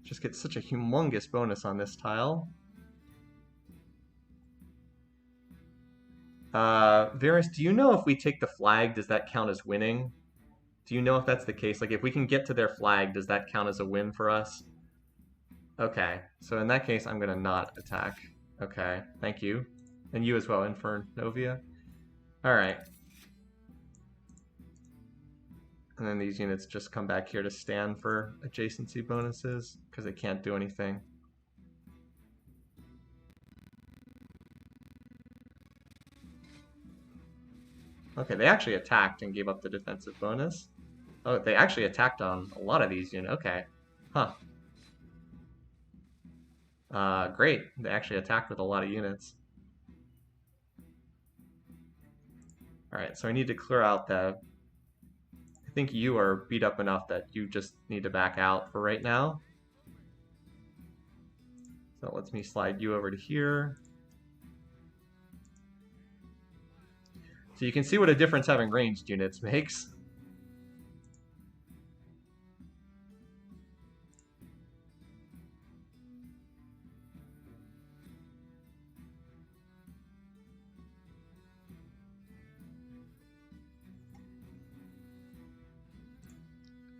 Just get such a humongous bonus on this tile. Varus, do you know if we take the flag, does that count as winning? Do you know if that's the case? Like, if we can get to their flag, does that count as a win for us? Okay, so in that case, I'm gonna not attack. Okay, thank you. And you as well, Infernovia. Alright. And then these units just come back here to stand for adjacency bonuses, because they can't do anything. Okay, they actually attacked and gave up the defensive bonus. Oh, they actually attacked on a lot of these units. Okay. Huh. Great. They actually attacked with a lot of units. Alright, so I need to clear out the... I think you are beat up enough that you just need to back out for right now. So that lets me slide you over to here. So you can see what a difference having ranged units makes.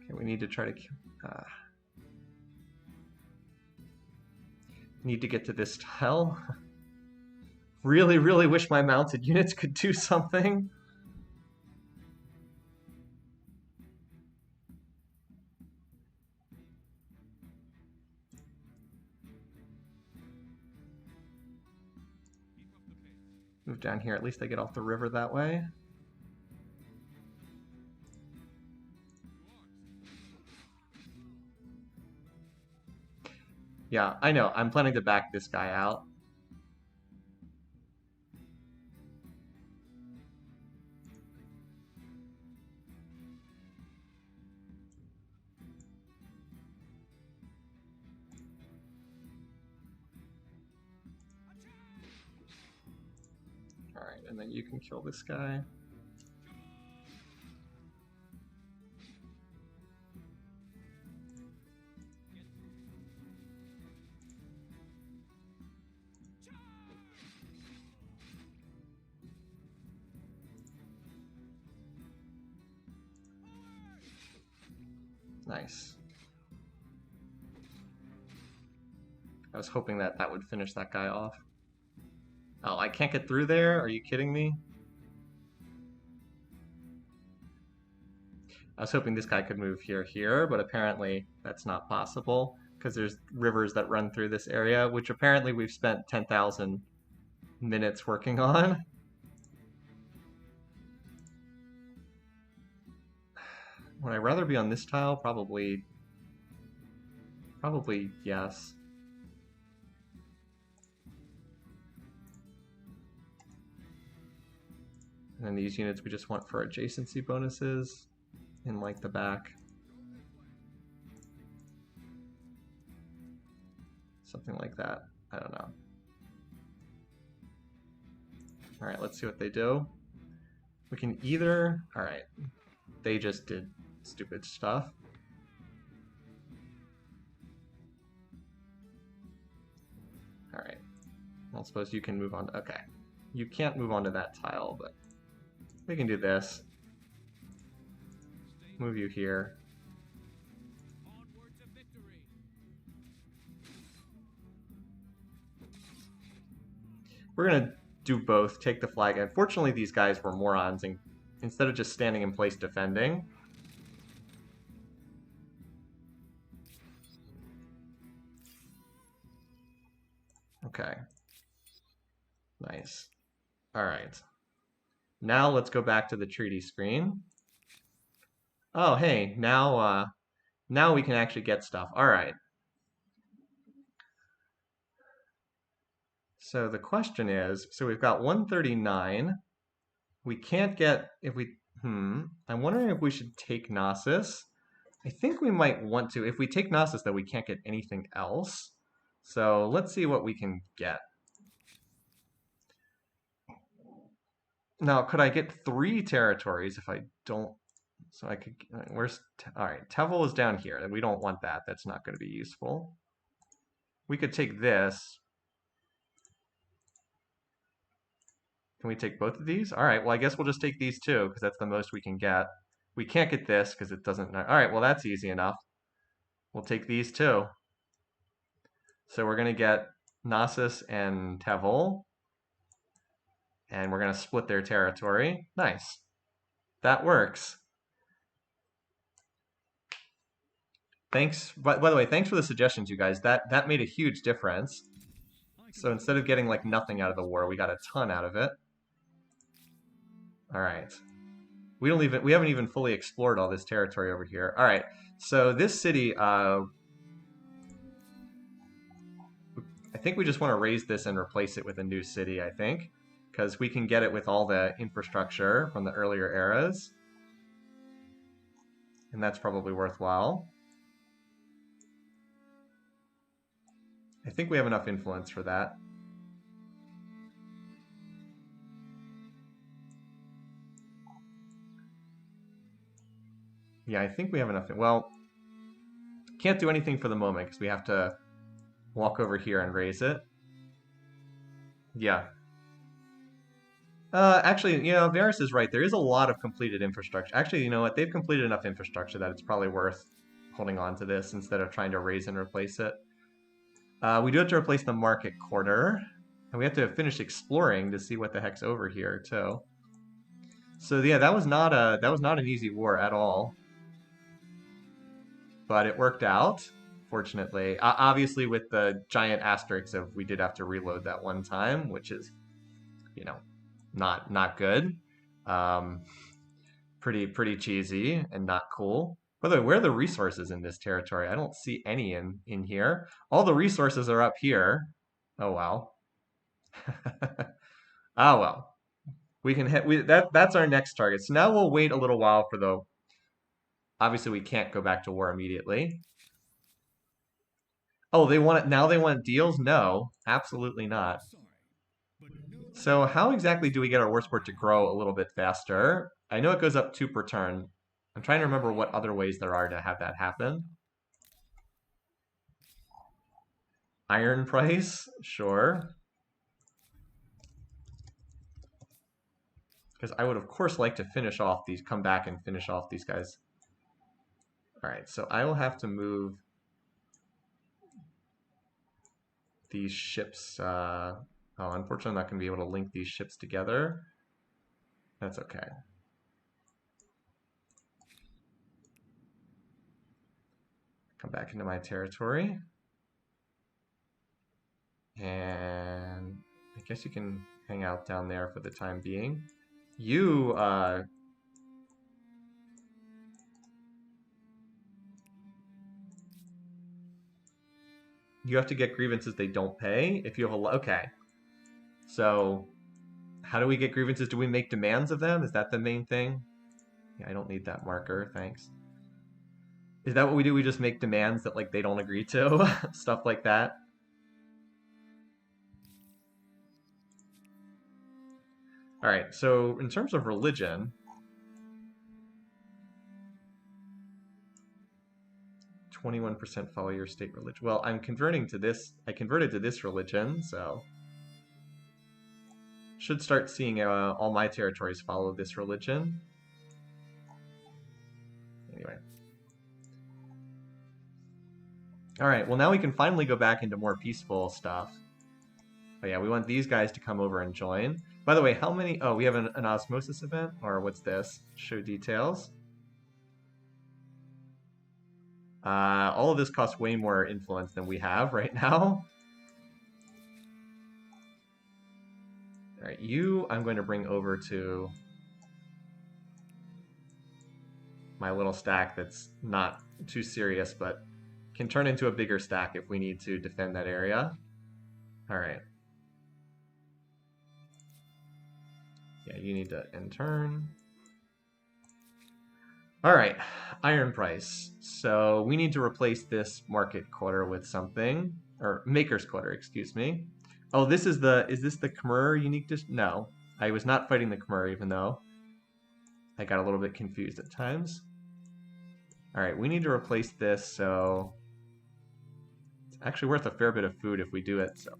Okay, we need to try to... need to get to this tile. Really, really wish my mounted units could do something. Move down here, at least they get off the river that way. Yeah, I know, I'm planning to back this guy out. Alright, and then you can kill this guy. Nice. I was hoping that that would finish that guy off. Oh, I can't get through there? Are you kidding me? I was hoping this guy could move here, but apparently that's not possible because there's rivers that run through this area, which apparently we've spent 10,000 minutes working on. Would I rather be on this tile? Probably yes. And then these units we just want for adjacency bonuses in like the back. Something like that. I don't know. Alright, let's see what they do. We can either... Alright. They just did stupid stuff. Alright. Well, I suppose you can move on. Okay. You can't move on to that tile, but we can do this. Move you here. We're gonna do both, take the flag. Unfortunately, these guys were morons, and instead of just standing in place defending, okay. Nice. All right. Now let's go back to the treaty screen. Oh, hey, now Now we can actually get stuff. All right. So the question is, so we've got 139. We can't get, if we, I'm wondering if we should take Gnosis. I think we might want to. If we take Gnosis, though, we can't get anything else. So let's see what we can get. Now, could I get 3 territories if I don't? So I could, where's, all right, Tevel is down here. We don't want that. That's not going to be useful. We could take this. Can we take both of these? All right, well, I guess we'll just take these two because that's the most we can get. We can't get this because it doesn't. All right, well, that's easy enough. We'll take these two. So we're going to get Gnosis and Tevel. And we're going to split their territory. Nice. That works. Thanks. By the way, thanks for the suggestions, you guys. That made a huge difference. So instead of getting like nothing out of the war, we got a ton out of it. All right. We haven't even fully explored all this territory over here. All right. So this city, I think we just want to raise this and replace it with a new city, I think, because we can get it with all the infrastructure from the earlier eras. And that's probably worthwhile. I think we have enough influence for that. Yeah, I think we have enough. Well, can't do anything for the moment because we have to walk over here and raise it. Yeah. Actually, you know, Varys is right. There is a lot of completed infrastructure. Actually, you know what? They've completed enough infrastructure that it's probably worth holding on to this instead of trying to raise and replace it. We do have to replace the market quarter. And we have to finish exploring to see what the heck's over here, too. So yeah, that was not an easy war at all. But it worked out, fortunately. Obviously, with the giant asterisks of we did have to reload that one time, which is, you know, not good. Pretty cheesy and not cool. By the way, where are the resources in this territory? I don't see any in here. All the resources are up here. Oh well. Ah well. We can hit that's our next target. So now we'll wait a little while for the. Obviously, we can't go back to war immediately. Oh, they want it now. They want deals? No, absolutely not. Sorry, but no. So how exactly do we get our war sport to grow a little bit faster? I know it goes up 2 per turn. I'm trying to remember what other ways there are to have that happen. Iron price, sure. Because I would of course like to finish off these, come back and finish off these guys. All right, so I will have to move these ships. Unfortunately, I'm not going to be able to link these ships together. That's okay. Come back into my territory. And I guess you can hang out down there for the time being. You, you have to get grievances they don't pay if you have a, okay. So how do we get grievances? Do we make demands of them? Is that the main thing? Yeah, I don't need that marker, thanks. Is that what we do? We just make demands that like they don't agree to? Stuff like that? All right, so in terms of religion, 21% follow your state religion. Well, I'm converting to this. I converted to this religion, so should start seeing all my territories follow this religion. Anyway. All right, well, now we can finally go back into more peaceful stuff. Oh yeah, we want these guys to come over and join. By the way, how many... Oh, we have an osmosis event? Or what's this? Show details. All of this costs way more influence than we have right now. All right, you I'm going to bring over to... my little stack that's not too serious, but can turn into a bigger stack if we need to defend that area. All right. Yeah, you need to end turn. All right, iron price. So we need to replace this market quarter with something, or maker's quarter, excuse me. Oh, is this the Khmer unique no, I was not fighting the Khmer, even though I got a little bit confused at times. All right, we need to replace this, so it's actually worth a fair bit of food if we do it, so.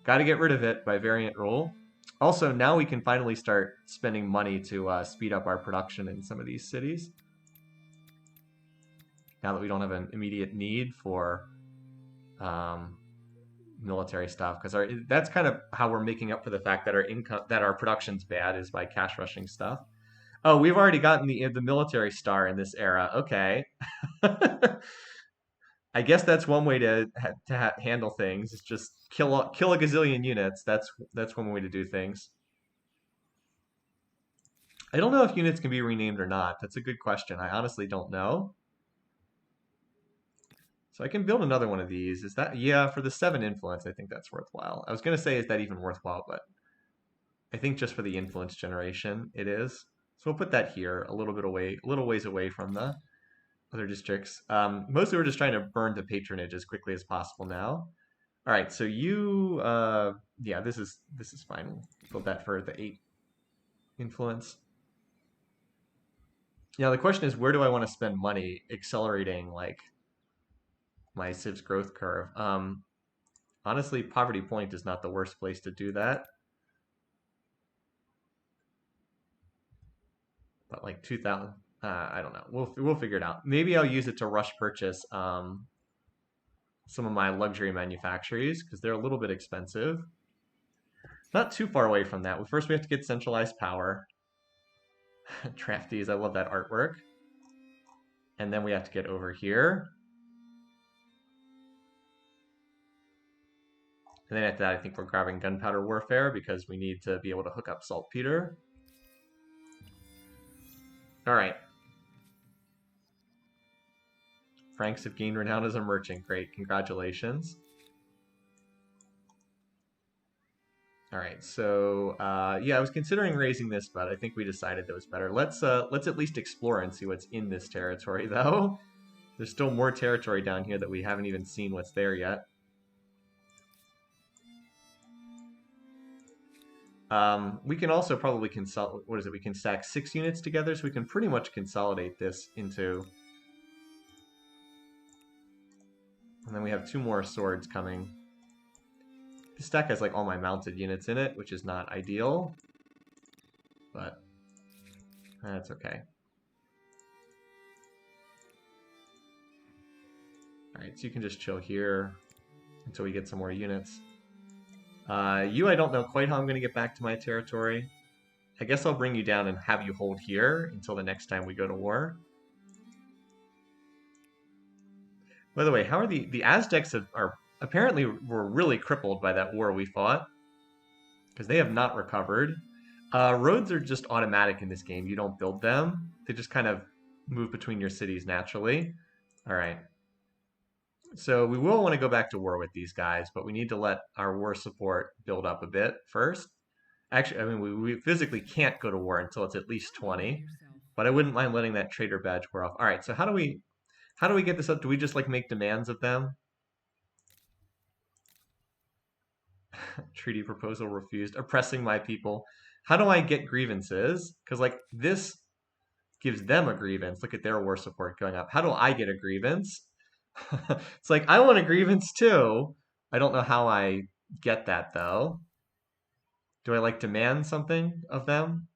Got to get rid of it by variant rule. Also, now we can finally start spending money to speed up our production in some of these cities. Now that we don't have an immediate need for military stuff, because that's kind of how we're making up for the fact that our production's bad, is by cash rushing stuff. Oh, we've already gotten the military star in this era. Okay. I guess that's one way to handle things. Is just kill a gazillion units. That's one way to do things. I don't know if units can be renamed or not. That's a good question. I honestly don't know. So I can build another one of these. Is that, yeah, for the 7 influence, I think that's worthwhile. I was going to say, is that even worthwhile? But I think just for the influence generation, it is. So we'll put that here, a little ways away from the other districts. Mostly we're just trying to burn the patronage as quickly as possible now. All right, so you, yeah, this is fine. We'll build that for the 8 influence. Now the question is, where do I want to spend money accelerating like my civ's growth curve? Honestly, Poverty Point is not the worst place to do that. But like 2,000, I don't know. We'll figure it out. Maybe I'll use it to rush purchase some of my luxury manufactories because they're a little bit expensive. Not too far away from that. First, we have to get centralized power. Drafties, I love that artwork. And then we have to get over here. And then after that, I think we're grabbing gunpowder warfare because we need to be able to hook up saltpeter. All right. Franks have gained renown as a merchant. Great, congratulations. All right, so yeah, I was considering raising this, but I think we decided that was better. Let's at least explore and see what's in this territory, though. There's still more territory down here that we haven't even seen what's there yet. We can also probably consolidate. What is it? We can stack 6 units together, so we can pretty much consolidate this into. And then we have 2 more swords coming. This stack has like all my mounted units in it, which is not ideal, but that's okay. All right, so you can just chill here until we get some more units. I don't know quite how I'm going to get back to my territory. I guess I'll bring you down and have you hold here until the next time we go to war. By the way, how are the Aztecs are apparently were really crippled by that war we fought because they have not recovered. Roads are just automatic in this game. You don't build them. They just kind of move between your cities naturally. All right. So we will want to go back to war with these guys, but we need to let our war support build up a bit first. Actually, I mean, we physically can't go to war until it's at least 20, but I wouldn't mind letting that trader badge wear off. All right, so how do we get this up? Do we just like make demands of them? Treaty proposal refused. Oppressing my people. How do I get grievances? Because like this gives them a grievance. Look at their war support going up. How do I get a grievance? It's like, I want a grievance too. I don't know how I get that though. Do I like demand something of them?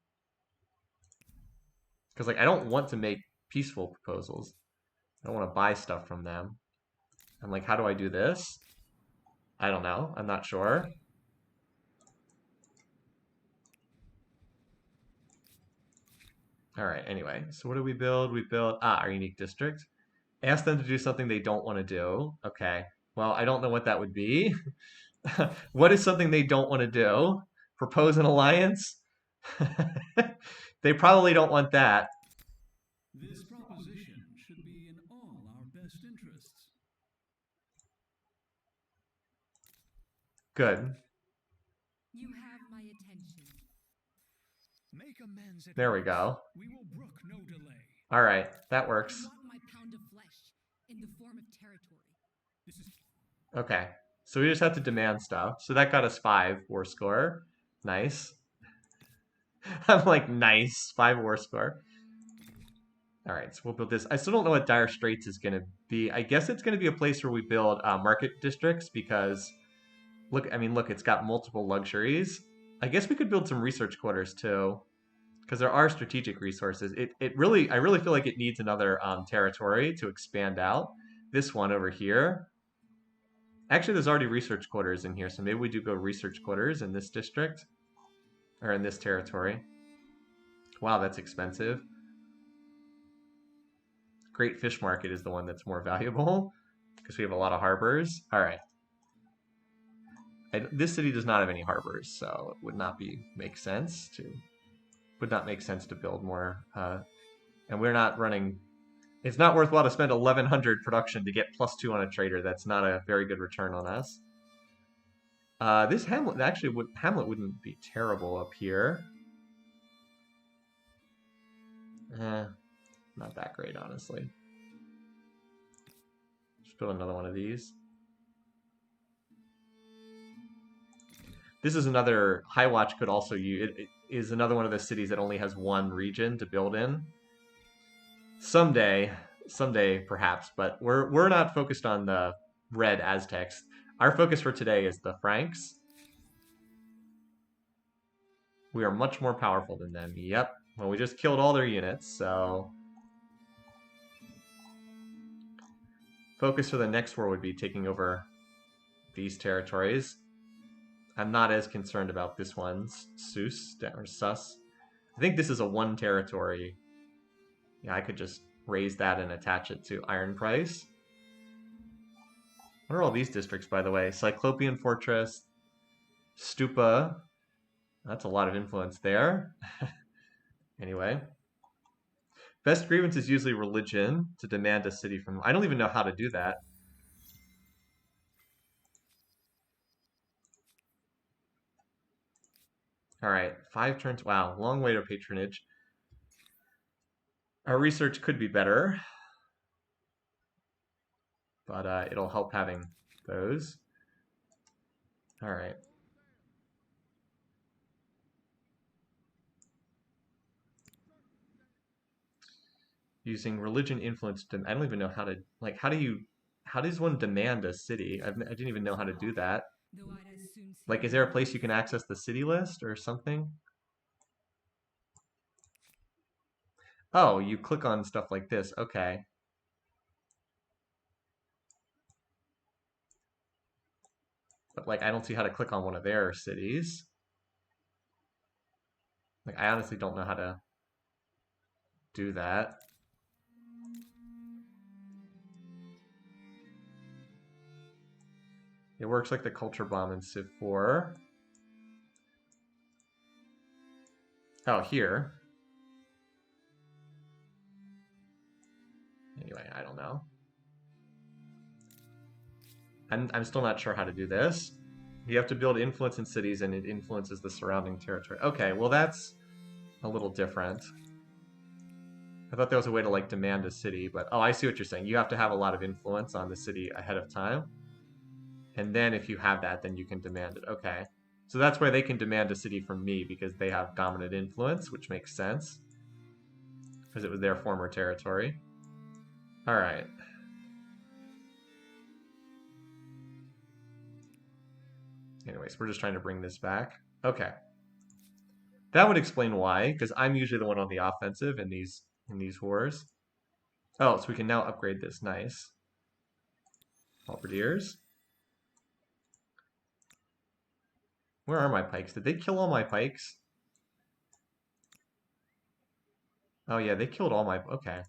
Because like I don't want to make peaceful proposals. I don't want to buy stuff from them. I'm like, how do I do this? I don't know. I'm not sure. All right, anyway. So what do we build? We build our unique district. Ask them to do something they don't want to do. Okay. Well, I don't know what that would be. What is something they don't want to do? Propose an alliance? They probably don't want that. This proposition should be in all our best interests. Good. You have my attention. Make amends at There we once. go. We will brook no delay. All right, that I works. want my pound of flesh in the form of territory. This is Okay, so we just have to demand stuff. So that got us 5 war score. Nice. I'm like, nice. 5 war score. All right, so we'll build this. I still don't know what Dire Straits is going to be. I guess it's going to be a place where we build market districts because, look, I mean, look, it's got multiple luxuries. I guess we could build some research quarters too, because there are strategic resources. I really feel like it needs another territory to expand out. This one over here. Actually, there's already research quarters in here, so maybe we do go research quarters in this district or in this territory. Wow, that's expensive. Great Fish Market is the one that's more valuable because we have a lot of harbors. All right. This city does not have any harbors, so it would not make sense to build more. And we're not running. It's not worthwhile to spend 1,100 production to get +2 on a trader. That's not a very good return on us. This Hamlet Hamlet wouldn't be terrible up here. Not that great, honestly. Just build another one of these. This is another High Watch could also use. It is another one of the cities that only has one region to build in. Someday perhaps, but we're not focused on the red Aztecs. Our focus for today is the Franks. We are much more powerful than them. Yep. Well, we just killed all their units, so focus for the next war would be taking over these territories. I'm not as concerned about this one's Sus or Sus. I think this is a 1 territory. Yeah, I could just raise that and attach it to Iron Price. What are all these districts, by the way? Cyclopean Fortress, Stupa. That's a lot of influence there. Anyway. Best grievance is usually religion to demand a city from... I don't even know how to do that. All right, 5 turns. Wow, long way to patronage. Our research could be better, but it'll help having those. All right. Using religion influence. I don't even know how to, like, how does one demand a city? I didn't even know how to do that. Though I'd as soon see Like, is there a place you can access the city list or something? Oh, you click on stuff like this. Okay. But, like, I don't see how to click on one of their cities. Like, I honestly don't know how to do that. It works like the culture bomb in Civ 4. Oh, here. Anyway, I don't know. I'm still not sure how to do this. You have to build influence in cities and it influences the surrounding territory. Okay, well that's a little different. I thought there was a way to like demand a city, but oh, I see what you're saying. You have to have a lot of influence on the city ahead of time. And then if you have that, then you can demand it. Okay. So that's where they can demand a city from me because they have dominant influence, which makes sense. Because it was their former territory. All right. Anyways, we're just trying to bring this back. Okay. That would explain why, because I'm usually the one on the offensive in these wars. Oh, so we can now upgrade this. Nice. Halberdiers. Where are my pikes? Did they kill all my pikes? Oh yeah, they killed all my... Okay.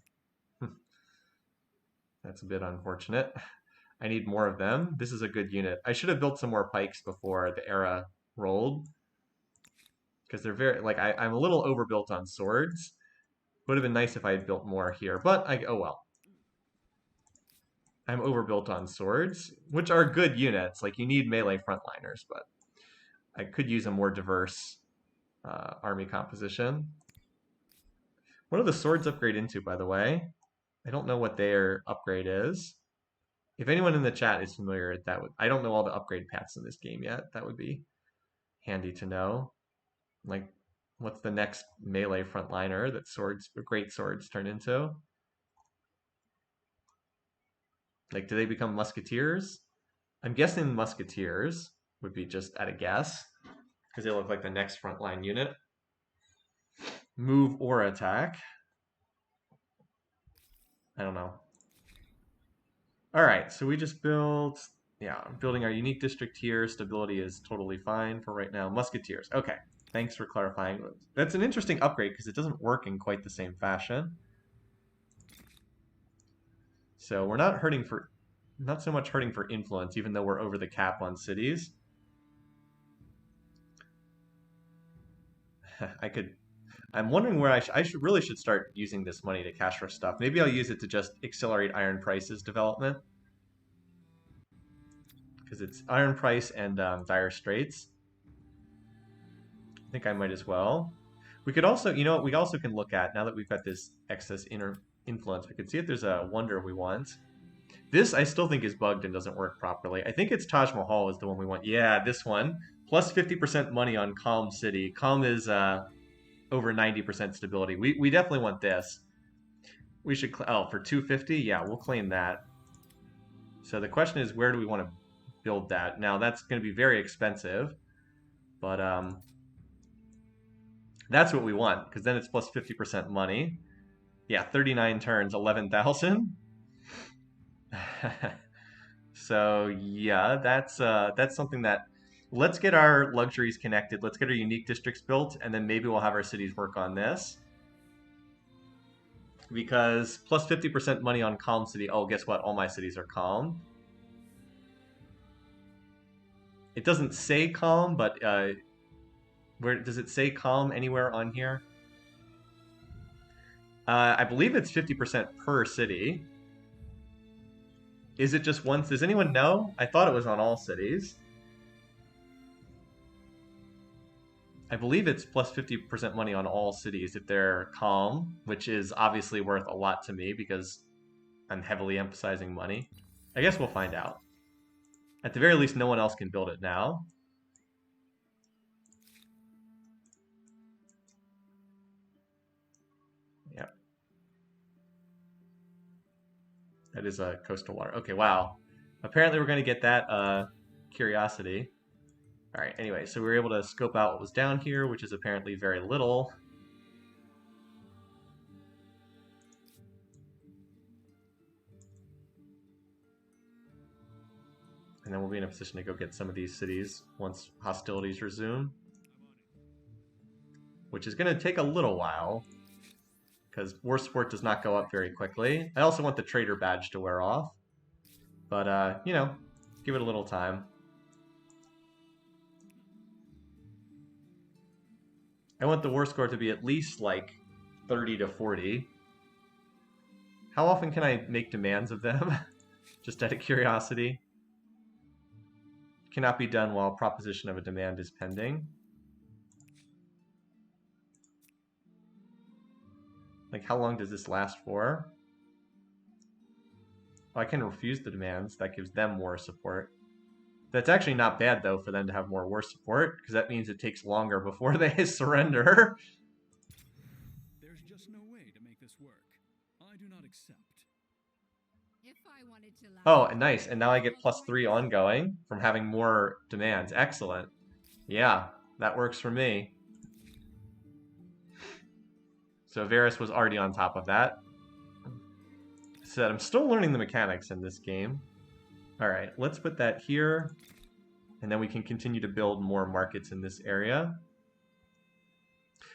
That's a bit unfortunate. I need more of them. This is a good unit. I should have built some more pikes before the era rolled. Because they're very... Like, I'm a little overbuilt on swords. Would have been nice if I had built more here, but oh well. I'm overbuilt on swords, which are good units. Like, you need melee frontliners, but I could use a more diverse army composition. What do the swords upgrade into, by the way? I don't know what their upgrade is. If anyone in the chat is familiar, I don't know all the upgrade paths in this game yet. That would be handy to know. Like, what's the next melee frontliner that great swords turn into? Like, do they become musketeers? I'm guessing musketeers would be just at a guess, because they look like the next frontline unit. Move or attack. I don't know. All right, so we just built, yeah, I'm building our unique district here. Stability is totally fine for right now. Musketeers. Okay, thanks for clarifying. That's an interesting upgrade because it doesn't work in quite the same fashion. So we're not so much hurting for influence, even though we're over the cap on cities. I'm wondering where I really should start using this money to cash for stuff. Maybe I'll use it to just accelerate Iron Price's development. Because it's Iron Price and Dire Straits. I think I might as well. We could also, you know what, we also can look at, now that we've got this excess inner influence, we can see if there's a wonder we want. This I still think is bugged and doesn't work properly. I think it's Taj Mahal is the one we want. Yeah, this one. Plus 50% money on Calm City. Calm is over 90% stability. We definitely want this. We should, for 250? Yeah, we'll claim that. So the question is, where do we want to build that? Now, that's going to be very expensive, but that's what we want, because then it's plus 50% money. Yeah, 39 turns, 11,000. So yeah, that's something that, let's get our luxuries connected. Let's get our unique districts built, and then maybe we'll have our cities work on this. Because plus 50% money on Calm City. Oh, guess what? All my cities are calm. It doesn't say calm, but where does it say calm anywhere on here? I believe it's 50% per city. Is it just once? Does anyone know? I thought it was on all cities. I believe it's plus 50% money on all cities if they're calm, which is obviously worth a lot to me because I'm heavily emphasizing money. I guess we'll find out. At the very least, no one else can build it now. Yep. That is a coastal water. Okay, wow. Apparently we're going to get that curiosity. All right, anyway, so we were able to scope out what was down here, which is apparently very little. And then we'll be in a position to go get some of these cities once hostilities resume. Which is going to take a little while, because war support does not go up very quickly. I also want the trader badge to wear off. But, you know, give it a little time. I want the war score to be at least like 30 to 40. How often can I make demands of them? Just out of curiosity. Cannot be done while proposition of a demand is pending. Like, how long does this last for? Oh, I can refuse the demands. That gives them war support. That's actually not bad, though, for them to have more war support, because that means it takes longer before they surrender. There's just no way to make this work. I do not accept. If I wanted to Oh, nice. And now I get +3 ongoing from having more demands. Excellent. Yeah, that works for me. So Varus was already on top of that. So I'm still learning the mechanics in this game. All right, let's put that here. And then we can continue to build more markets in this area.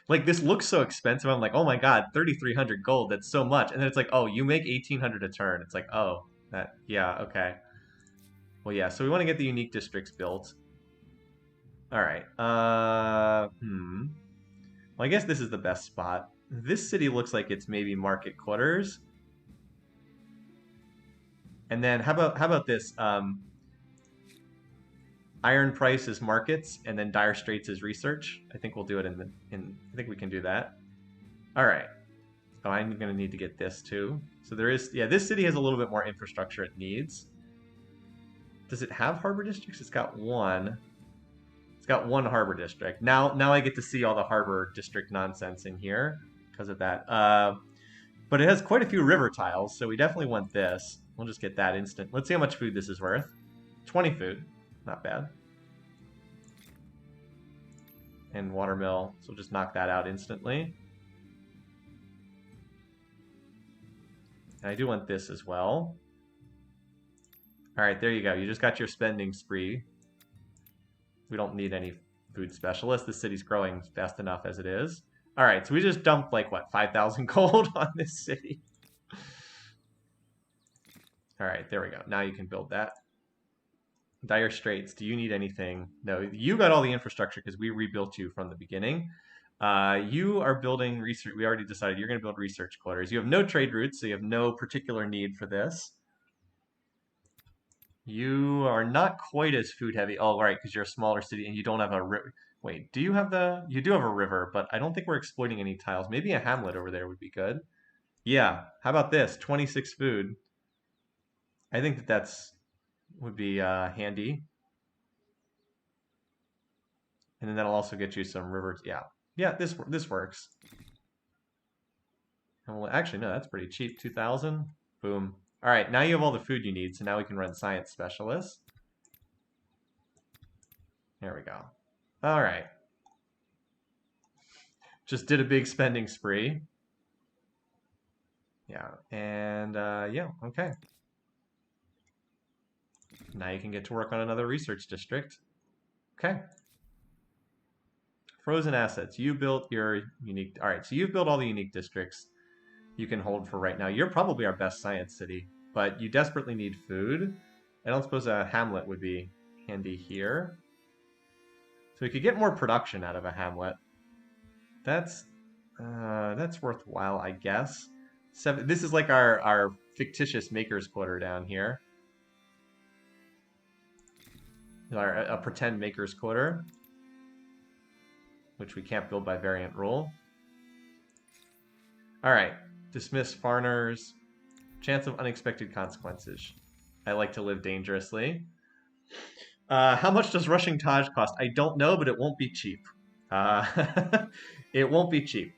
Like, this looks so expensive. I'm like, oh my god, 3,300 gold, that's so much. And then it's like, oh, you make 1,800 a turn. It's like, oh, yeah, okay. Well, yeah, so we want to get the unique districts built. All right. Well, I guess this is the best spot. this city looks like it's maybe market quarters. And then how about this? Iron price is markets, and then dire straits is research. I think we'll do it I think we can do that. All right. Oh, I'm gonna need to get this too. So there is, yeah, this city has a little bit more infrastructure it needs. Does it have harbor districts? It's got one. It's got one harbor district. Now I get to see all the harbor district nonsense in here because of that. But it has quite a few river tiles, so we definitely want this. We'll just get that instant. Let's see how much food this is worth. 20 food. Not bad. And watermill, so we'll just knock that out instantly. And I do want this as well. All right, there you go. You just got your spending spree. We don't need any food specialists. The city's growing fast enough as it is. All right, so we just dumped like, what, 5,000 gold on this city. All right, there we go. Now you can build that. Dire Straits, do you need anything? No, you got all the infrastructure because we rebuilt you from the beginning. You are building research. We already decided you're going to build research quarters. You have no trade routes, so you have no particular need for this. You are not quite as food heavy. Oh, right, because you're a smaller city and you don't have a river. Wait, do you have the? You do have a river, but I don't think we're exploiting any tiles. Maybe a hamlet over there would be good. Yeah, how about this? 26 food. I think that's would be handy. And then that'll also get you some rivers. Yeah, yeah, this works. And well, actually, no, that's pretty cheap. 2,000. Boom. All right, now you have all the food you need, so now we can run science specialists. There we go. All right. Just did a big spending spree. Yeah, and yeah, okay. Now you can get to work on another research district. Okay. Frozen assets. You built your unique. All right, so you've built all the unique districts you can hold for right now. You're probably our best science city, but you desperately need food. I don't suppose a hamlet would be handy here. So we could get more production out of a hamlet. That's worthwhile, I guess. This is like our fictitious maker's quarter down here. A pretend maker's quarter, which we can't build by variant rule. All right, dismiss foreigners. Chance of unexpected consequences. I like to live dangerously. How much does rushing Taj cost? I don't know, but it won't be cheap. It won't be cheap.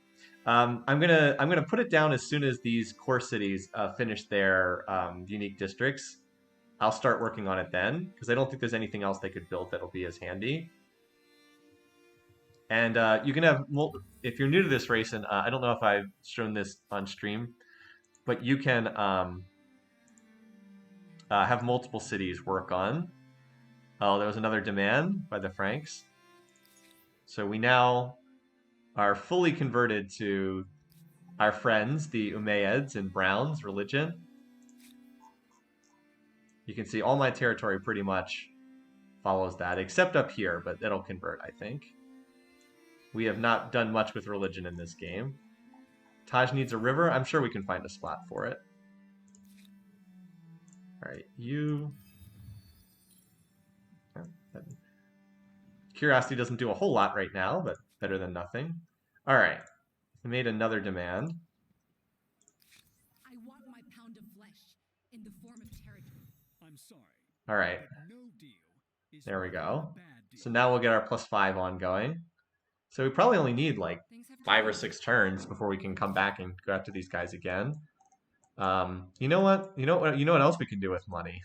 I'm gonna put it down as soon as these core cities finish their unique districts. I'll start working on it then, because I don't think there's anything else they could build that'll be as handy. And you can have, if you're new to this race, and I don't know if I've shown this on stream, but you can have multiple cities work on. Oh, there was another demand by the Franks. So we now are fully converted to our friends, the Umayyads and Browns religion. You can see all my territory pretty much follows that, except up here, but it'll convert, I think. We have not done much with religion in this game. Taj needs a river. I'm sure we can find a spot for it. All right, you... Curiosity doesn't do a whole lot right now, but better than nothing. All right, we made another demand. I want my pound of flesh in the form of territory. I'm sorry. All right, No deal is there we better go. than a bad deal. So now we'll get our +5 ongoing. So we probably only need like 5 or 6 turns before we can come back and go after these guys again. You know what? You know what else we can do with money?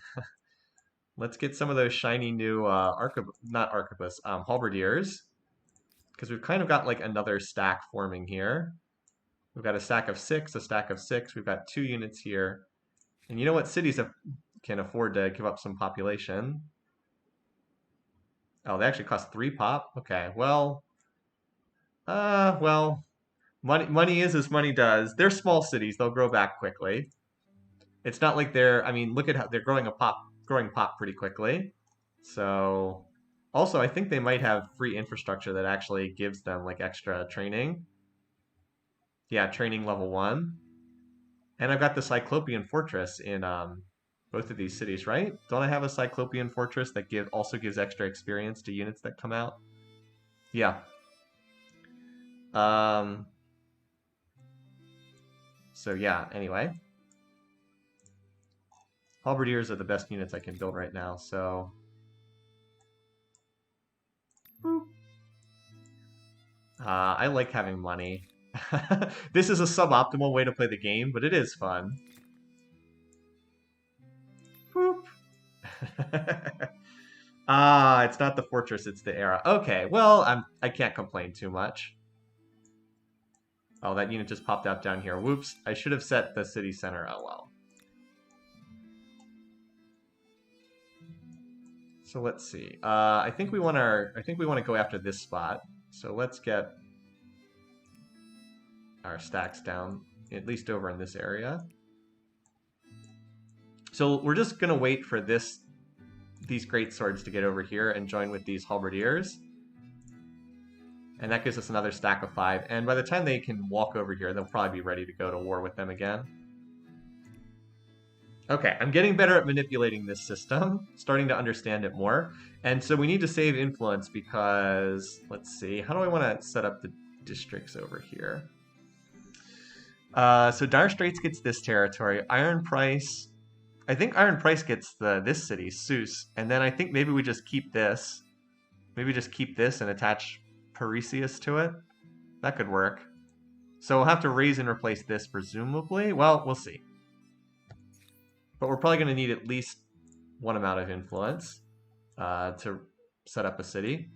Let's get some of those shiny new halberdiers, because we've kind of got like another stack forming here. We've got a stack of 6, a stack of 6. We've got 2 units here, and you know what? Cities can afford to give up some population. Oh, they actually cost 3 pop. Okay, well, money is as money does. They're small cities; they'll grow back quickly. It's not like they're. I mean, look at how they're growing pop pretty quickly. So, also, I think they might have free infrastructure that actually gives them like extra training. Yeah, training level 1. And I've got the Cyclopean Fortress in both of these cities, right? Don't I have a Cyclopean Fortress that also gives extra experience to units that come out? Yeah. Um, so yeah, anyway. Halberdiers are the best units I can build right now, so... I like having money. This is a suboptimal way to play the game, but it is fun. Boop. Ah, it's not the fortress, it's the era. Okay, well, I can't complain too much. Oh, that unit just popped out down here. Whoops, I should have set the city center. Oh well. So let's see. I think we want to go after this spot. So let's get our stacks down, at least over in this area. So we're just gonna wait for these great swords to get over here and join with these halberdiers. And that gives us another stack of 5. And by the time they can walk over here, they'll probably be ready to go to war with them again. Okay, I'm getting better at manipulating this system, starting to understand it more. And so we need to save influence because, let's see, how do I want to set up the districts over here? So Dire Straits gets this territory. Iron Price, I think Iron Price gets this city, Seuss. And then I think maybe we just keep this. Maybe just keep this and attach Parisius to it. That could work. So we'll have to raise and replace this, presumably. Well, we'll see. But we're probably going to need at least one amount of influence to set up a city.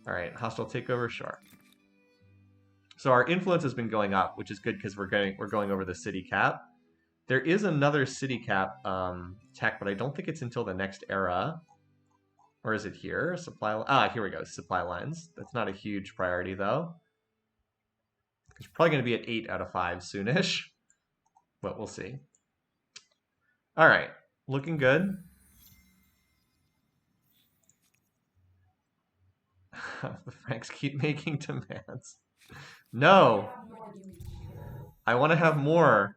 All right, hostile takeover, sure. So our influence has been going up, which is good because we're going over the city cap. There is another city cap tech, but I don't think it's until the next era. Or is it here? Here we go. Supply lines. That's not a huge priority, though. It's probably going to be at 8 out of 5 soonish. But we'll see. All right. Looking good. The Franks keep making demands. No. I want to have more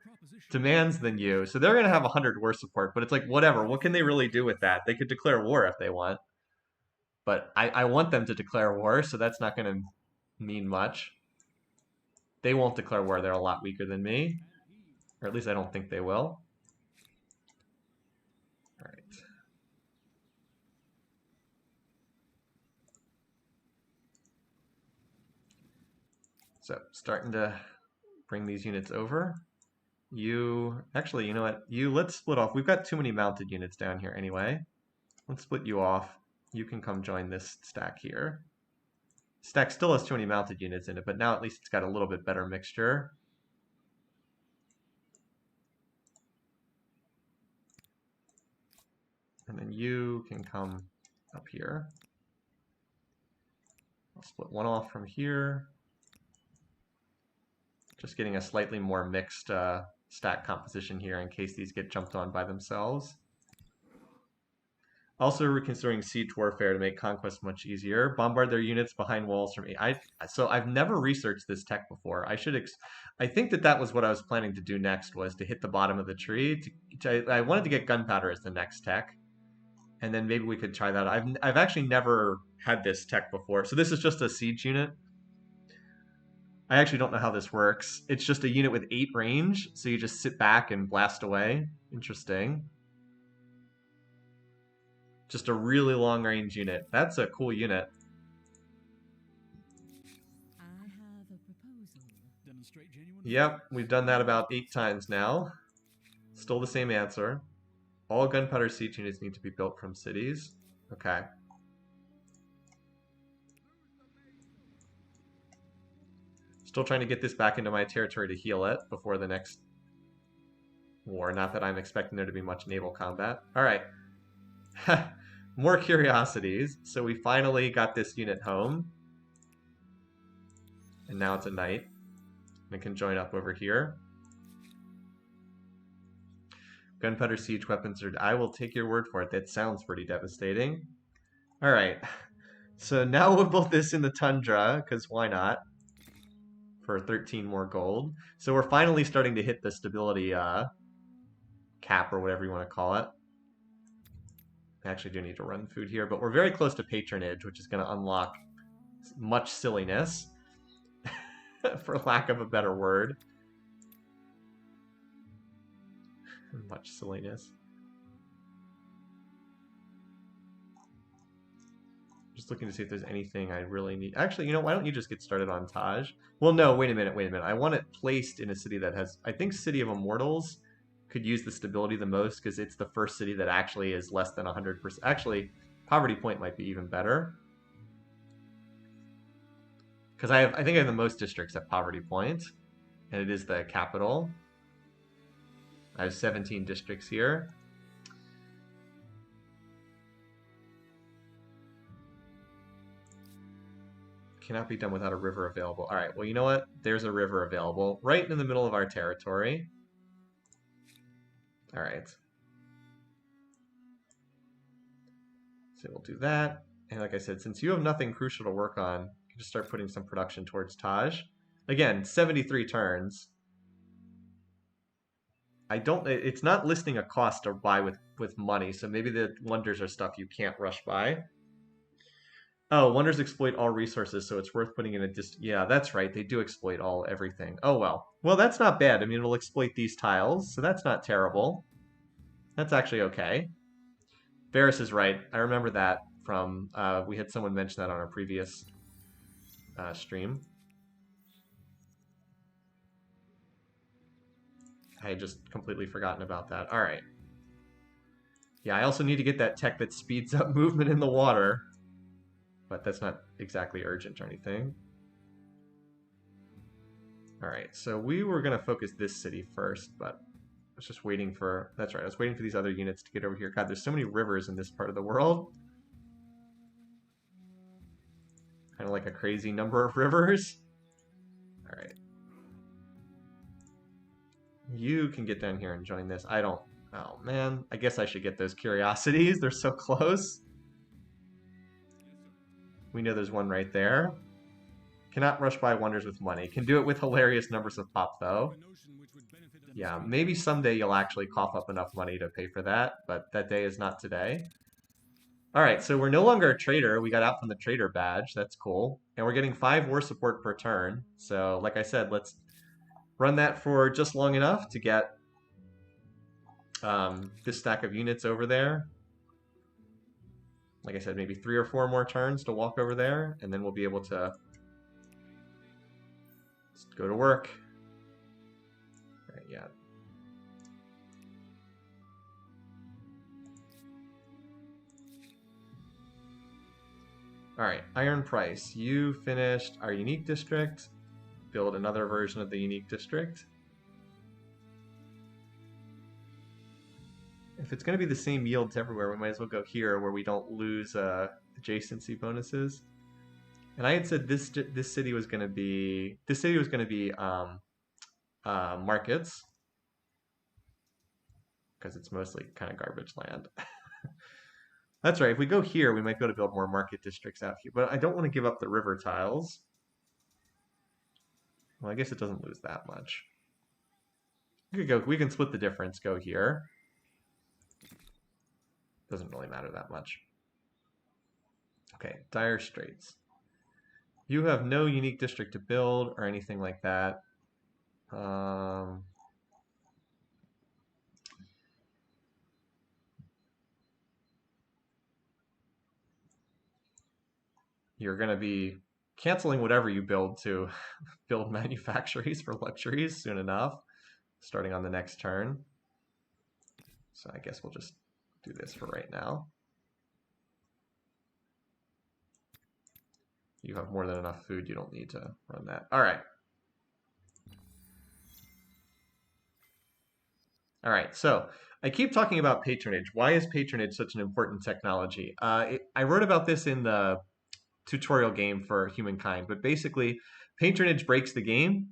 demands than you. So they're going to have 100 war support. But it's like, whatever. What can they really do with that? They could declare war if they want. But I want them to declare war, so that's not going to mean much. They won't declare war. They're a lot weaker than me. Or at least I don't think they will. All right. So starting to bring these units over. Actually, you know what? Let's split off. We've got too many mounted units down here anyway. Let's split you off. You can come join this stack here. Stack still has too many mounted units in it, but now at least it's got a little bit better mixture. And then you can come up here. I'll split one off from here. Just getting a slightly more mixed stack composition here in case these get jumped on by themselves. Also, we're considering siege warfare to make conquest much easier. Bombard their units behind walls from 8. So I've never researched this tech before. I think that was what I was planning to do next, was to hit the bottom of the tree. I wanted to get gunpowder as the next tech, and then maybe we could try that. I've actually never had this tech before. So this is just a siege unit. I actually don't know how this works. It's just a unit with 8 range, so you just sit back and blast away. Interesting. Just a really long range unit. That's a cool unit. I have a proposal. Demonstrate genuine. Yep, we've done that about 8 times now. Still the same answer. All gunpowder siege units need to be built from cities. Okay. Still trying to get this back into my territory to heal it before the next war. Not that I'm expecting there to be much naval combat. Alright. More curiosities. So we finally got this unit home. And now it's a knight. And it can join up over here. Gunpowder siege weapons are... I will take your word for it. That sounds pretty devastating. Alright. So now we'll build this in the tundra, because why not? for 13 more gold. So we're finally starting to hit the stability cap or whatever you want to call it. I actually do need to run food here, but we're very close to patronage, which is going to unlock much silliness, for lack of a better word. Much silliness. Just looking to see if there's anything I really need. Actually, you know, why don't you just get started on Taj? Well, no, wait a minute. I want it placed in a city that has, I think City of Immortals could use the stability the most because it's the first city that actually is less than 100%. Actually, Poverty Point might be even better. Because I think I have the most districts at Poverty Point, and it is the capital. I have 17 districts here. Cannot be done without a river available. All right, well, you know what? There's a river available right in the middle of our territory. All right. So we'll do that. And like I said, since you have nothing crucial to work on, you can just start putting some production towards Taj. Again, 73 turns. It's not listing a cost to buy with money, so maybe the wonders are stuff you can't rush by. Oh, wonders exploit all resources, so it's worth putting in a yeah, that's right. They do exploit everything. Oh well. Well, that's not bad. I mean, it'll exploit these tiles, so that's not terrible. That's actually okay. Varys is right. I remember that from we had someone mention that on our previous stream. I had just completely forgotten about that. All right. Yeah, I also need to get that tech that speeds up movement in the water, but that's not exactly urgent or anything. All right, so we were going to focus this city first, but I was just waiting for... That's right, I was waiting for these other units to get over here. God, there's so many rivers in this part of the world. Kind of like a crazy number of rivers. All right. You can get down here and join this. I don't... Oh, man. I guess I should get those curiosities. They're so close. We know there's one right there. Cannot rush by wonders with money. Can do it with hilarious numbers of pop, though. Yeah, maybe someday you'll actually cough up enough money to pay for that, but that day is not today. All right, so we're no longer a trader. We got out from the trader badge. That's cool. And we're getting 5 war support per turn. So, like I said, let's run that for just long enough to get this stack of units over there. Like I said, maybe 3 or 4 more turns to walk over there, and then we'll be able to go to work. All right, yeah. All right, Iron Price. You finished our unique district. Build another version of the unique district. If it's going to be the same yields everywhere, we might as well go here where we don't lose adjacency bonuses. And I had said this city was going to be markets because it's mostly kind of garbage land. That's right. If we go here, we might be able to build more market districts out here. But I don't want to give up the river tiles. Well, I guess it doesn't lose that much. We can split the difference, go here. Doesn't really matter that much. Okay, Dire Straits. You have no unique district to build or anything like that. You're going to be canceling whatever you build to build manufactories for luxuries soon enough, starting on the next turn. So I guess we'll just do this for right now. You have more than enough food. You don't need to run that. All right. All right, so I keep talking about patronage. Why is patronage such an important technology? I wrote about this in the tutorial game for Humankind, but basically, patronage breaks the game.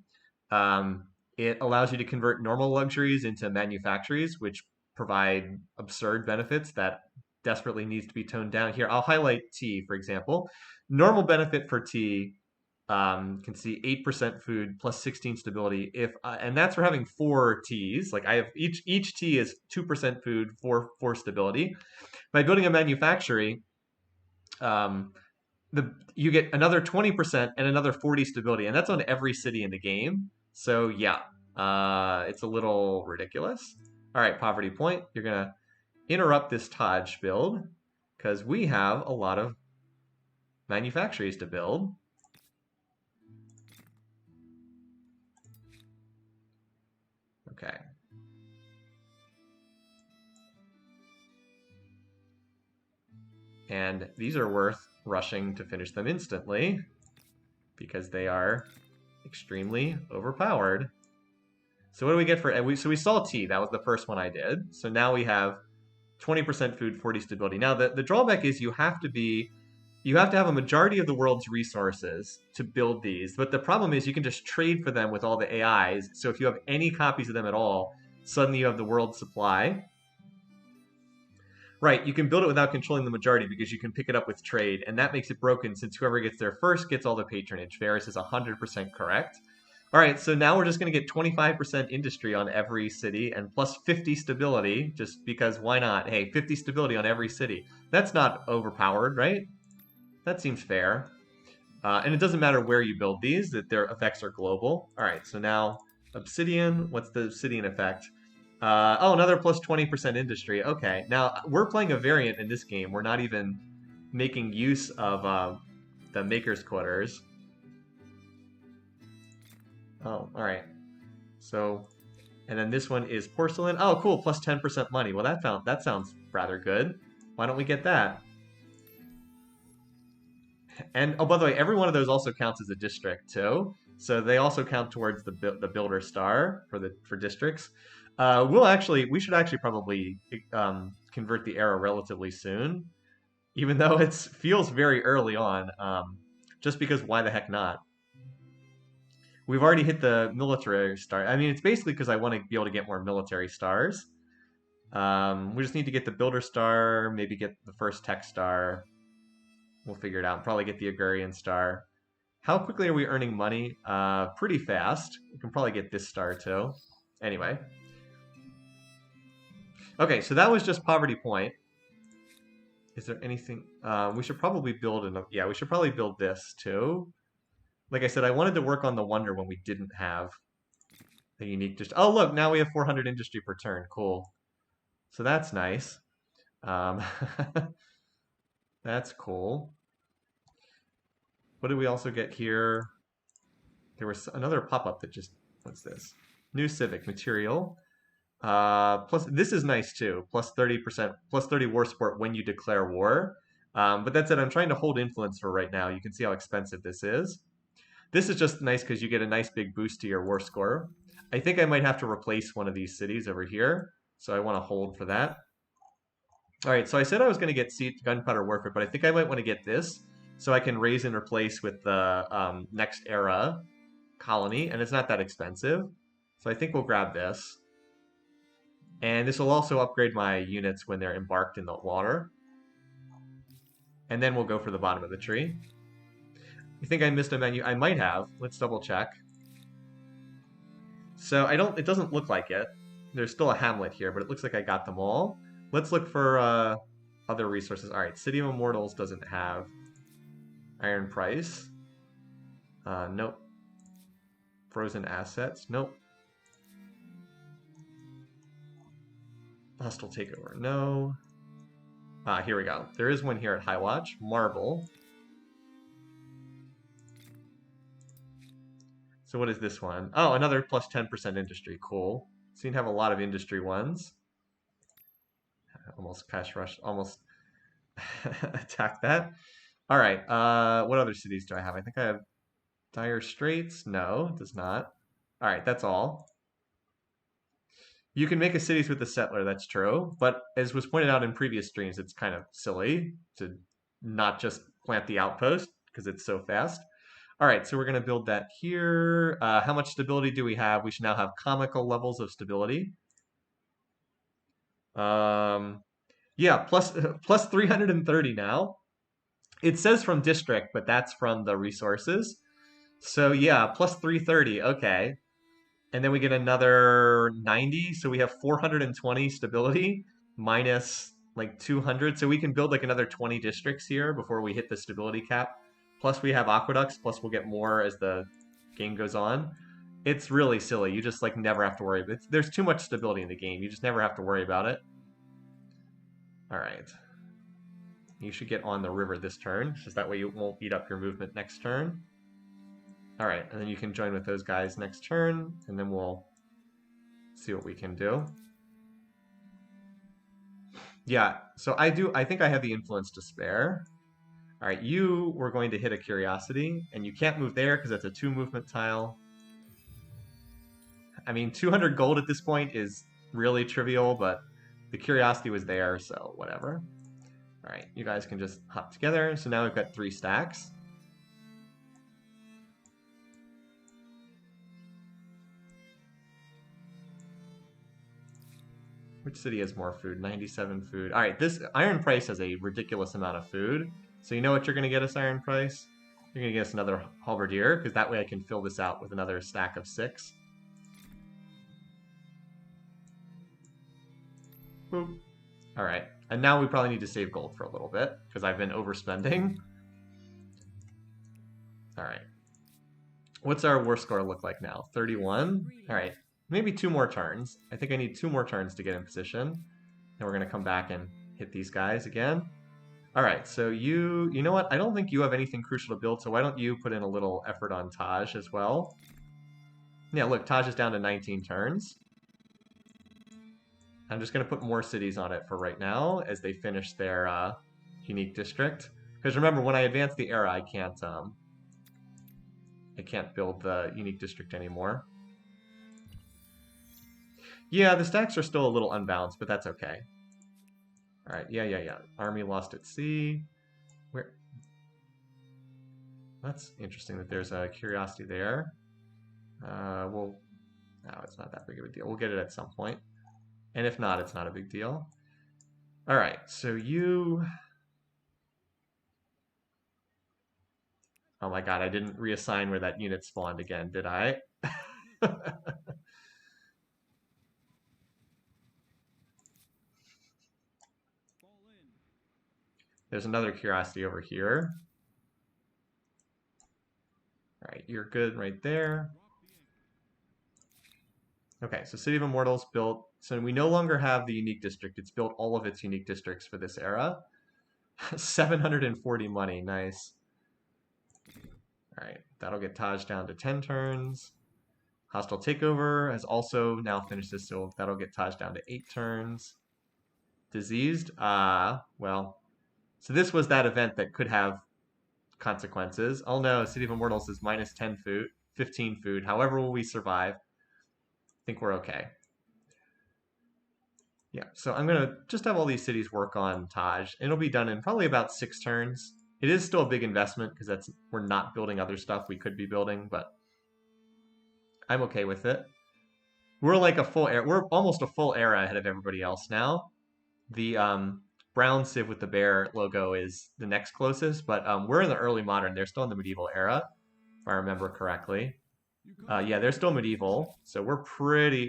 It allows you to convert normal luxuries into manufactories, which provide absurd benefits that desperately needs to be toned down. Here, I'll highlight tea, for example. Normal benefit for tea Can see 8% food plus 16 stability. If and that's for having 4 Ts. Like I have each T is 2% food, four stability. By building a manufactory, um, you get another 20% and another 40 stability, and that's on every city in the game. So yeah, it's a little ridiculous. All right, poverty point. You're gonna interrupt this Taj build because we have a lot of manufactories to build. Okay. And these are worth rushing to finish them instantly because they are extremely overpowered. So what do we get for so we saw T, that was the first one I did. So now we have 20% food, 40 stability. Now the drawback is you have to have a majority of the world's resources to build these. But the problem is you can just trade for them with all the AIs. So if you have any copies of them at all, suddenly you have the world's supply. Right, you can build it without controlling the majority because you can pick it up with trade, and that makes it broken since whoever gets there first gets all the patronage. Varus is 100% correct. All right, so now we're just going to get 25% industry on every city and plus 50 stability, just because why not? Hey, 50 stability on every city. That's not overpowered, right? That seems fair. And it doesn't matter where you build these, that their effects are global. All right, so now Obsidian, what's the Obsidian effect? Oh, another plus 20% industry. Okay, now we're playing a variant in this game. We're not even making use of the Maker's Quarters. Oh, all right. So, and then this one is porcelain. Oh, cool, plus 10% money. Well, that sounds rather good. Why don't we get that? And oh, by the way, every one of those also counts as a district too. So they also count towards the builder star for districts. We should actually probably convert the era relatively soon, even though it feels very early on. Just because why the heck not? We've already hit the military star. I mean, it's basically because I want to be able to get more military stars. We just need to get the builder star, maybe get the first tech star. We'll figure it out. Probably get the agrarian star. How quickly are we earning money? Pretty fast. We can probably get this star too. Anyway. Okay, so that was just poverty point. Is there anything? We should probably build yeah, we should probably build this too. Like I said, I wanted to work on the wonder when we didn't have the unique. Oh, look, now we have 400 industry per turn. Cool. So that's nice. Um, that's cool. What did we also get here? There was another pop-up that just, what's this? New civic material. Plus, this is nice too. Plus 30%, plus 30 war support when you declare war. But that said, I'm trying to hold influence for right now. You can see how expensive this is. This is just nice because you get a nice big boost to your war score. I think I might have to replace one of these cities over here. So I want to hold for that. All right, so I said I was going to get gunpowder warfare, but I think I might want to get this so I can raise and replace with the next era colony, and it's not that expensive. So I think we'll grab this. And this will also upgrade my units when they're embarked in the water. And then we'll go for the bottom of the tree. You think I missed a menu? I might have. Let's double check. So it doesn't look like it. There's still a hamlet here, but it looks like I got them all. Let's look for other resources. All right, City of Immortals doesn't have iron price. Nope. Frozen assets. Nope. Hostile takeover. No. Here we go. There is one here at High Watch. Marble. So what is this one? Oh, another plus 10% industry. Cool. Seem to have a lot of industry ones. Almost cash rush. Almost attack that. All right. What other cities do I have? I think I have Dire Straits. No, it does not. All right, that's all. You can make a cities with the settler, that's true. But as was pointed out in previous streams, it's kind of silly to not just plant the outpost because it's so fast. All right, so we're going to build that here. How much stability do we have? We should now have comical levels of stability. Yeah, plus 330 now. It says from district, but that's from the resources. So yeah, plus 330. Okay. And then we get another 90. So we have 420 stability minus like 200. So we can build like another 20 districts here before we hit the stability cap. Plus we have aqueducts. Plus we'll get more as the game goes on. It's really silly. You just like never have to worry. There's too much stability in the game. You just never have to worry about it. All right. You should get on the river this turn, just that way you won't eat up your movement next turn. All right, and then you can join with those guys next turn, and then we'll see what we can do. Yeah, so I think I have the influence to spare. All right, you were going to hit a curiosity, and you can't move there because that's a 2 movement tile. I mean, 200 gold at this point is really trivial, but the curiosity was there, so whatever. All right, you guys can just hop together. So now we've got 3 stacks. Which city has more food? 97 food. All right, this Iron Price has a ridiculous amount of food. So you know what you're going to get us, Iron Price? You're going to get us another Halberdier, because that way I can fill this out with another stack of 6. Boop. All right, and now we probably need to save gold for a little bit, because I've been overspending. All right. What's our war score look like now? 31? All right, maybe 2 more turns. I think I need 2 more turns to get in position. And we're going to come back and hit these guys again. All right, so you know what? I don't think you have anything crucial to build, so why don't you put in a little effort on Taj as well? Yeah, look, Taj is down to 19 turns. I'm just going to put more cities on it for right now as they finish their unique district. Because remember, when I advance the era, I can't build the unique district anymore. Yeah, the stacks are still a little unbalanced, but that's okay. All right, yeah. Army lost at sea. Where? That's interesting that there's a curiosity there. No, it's not that big of a deal. We'll get it at some point. And if not, it's not a big deal. All right, so you... Oh my god, I didn't reassign where that unit spawned again, did I? There's another curiosity over here. All right, you're good right there. Okay, so City of Immortals built. So we no longer have the unique district. It's built all of its unique districts for this era. 740 money, nice. All right, that'll get Taj down to 10 turns. Hostile Takeover has also now finished this, so that'll get Taj down to 8 turns. Diseased, well, so this was that event that could have consequences. Oh no, City of Immortals is minus 10 food, 15 food. However will we survive? I think we're okay. Yeah, so I'm gonna just have all these cities work on Taj. It'll be done in probably about 6 turns. It is still a big investment because we're not building other stuff we could be building, but I'm okay with it. We're like we're almost a full era ahead of everybody else now. The brown civ with the bear logo is the next closest, but we're in the early modern. They're still in the medieval era, if I remember correctly. Yeah, they're still medieval, so we're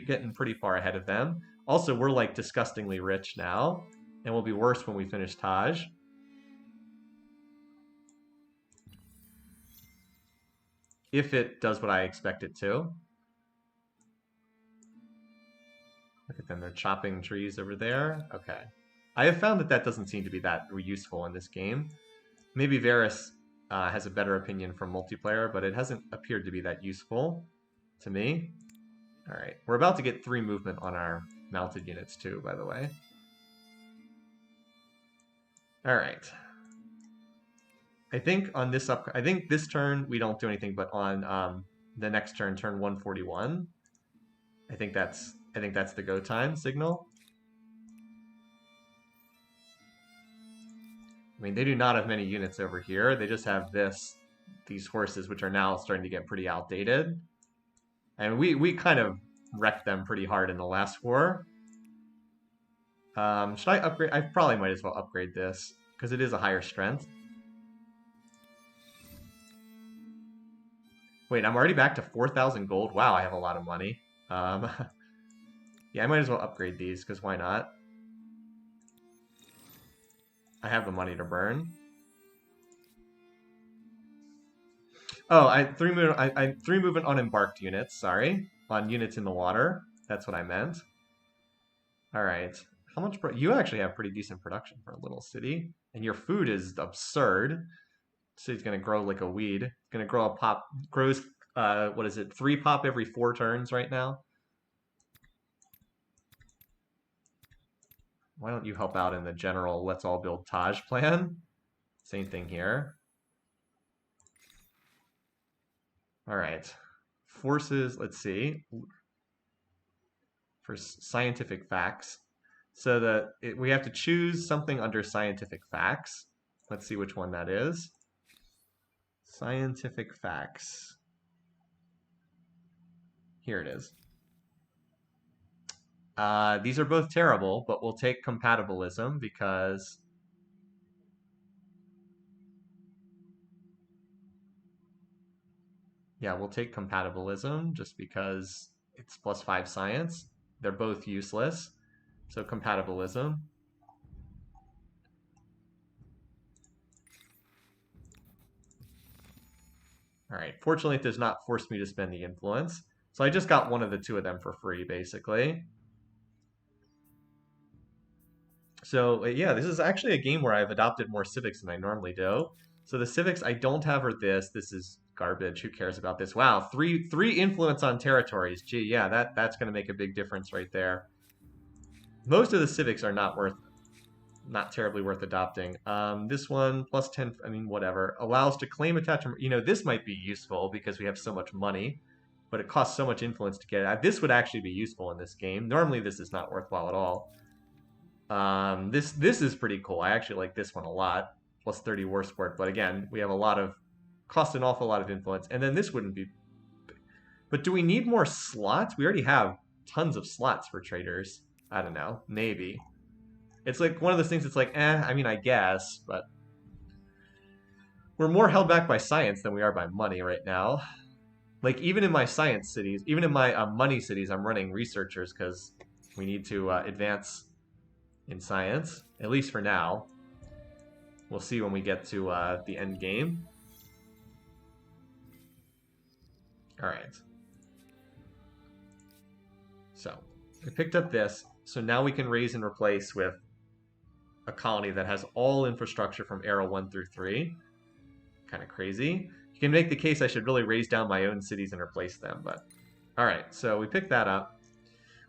getting pretty far ahead of them. Also, we're like disgustingly rich now, and we'll be worse when we finish Taj. If it does what I expect it to. Look at them, they're chopping trees over there. Okay. I have found that doesn't seem to be that useful in this game. Maybe Varus has a better opinion from multiplayer, but it hasn't appeared to be that useful to me. All right, we're about to get 3 movement on our mounted units too, by the way. All right. I think on this this turn we don't do anything, but on the next turn, turn 141, I think that's the go time signal. I mean, they do not have many units over here. They just have these horses, which are now starting to get pretty outdated. And we kind of wrecked them pretty hard in the last war. Should I upgrade? I probably might as well upgrade this, because it is a higher strength. Wait, I'm already back to 4,000 gold. Wow, I have a lot of money. Yeah, I might as well upgrade these, because why not? I have the money to burn. Oh, I three movement on embarked units, sorry. On units in the water. That's what I meant. Alright. How much you actually have pretty decent production for a little city. And your food is absurd. City's gonna grow like a weed. It's gonna grow a pop grows what is it, 3 pop every 4 turns right now? Why don't you help out in the general let's all build Taj plan? Same thing here. Alright. Forces, let's see. For scientific facts. So that we have to choose something under scientific facts. Let's see which one that is. Scientific facts. Here it is. These are both terrible, but we'll take compatibilism because yeah, we'll take compatibilism just because it's +5 science. They're both useless. So compatibilism. All right. Fortunately, it does not force me to spend the influence. So I just got one of the two of them for free, basically. So yeah, this is actually a game where I've adopted more civics than I normally do. So the civics I don't have are this. This is garbage. Who cares about this? Wow, three influence on territories. Gee, yeah, that's going to make a big difference right there. Most of the civics are not terribly worth adopting. This one +10. I mean, whatever. Allows to claim attachment. You know, this might be useful because we have so much money, but it costs so much influence to get it. This would actually be useful in this game. Normally, this is not worthwhile at all. This is pretty cool. I actually like this one a lot. +30 war sport, but again, we have a lot of cost an awful lot of influence. And then this wouldn't be. But do we need more slots? We already have tons of slots for traders. I don't know. Maybe. It's like one of those things. It's like, I mean, I guess, but we're more held back by science than we are by money right now. Like even in my science cities, even in my money cities, I'm running researchers because we need to advance in science, at least for now. We'll see when we get to the end game. All right. So I picked up this. So now we can raise and replace with a colony that has all infrastructure from era 1 through 3. Kind of crazy. You can make the case I should really raise down my own cities and replace them, but all right. So we picked that up.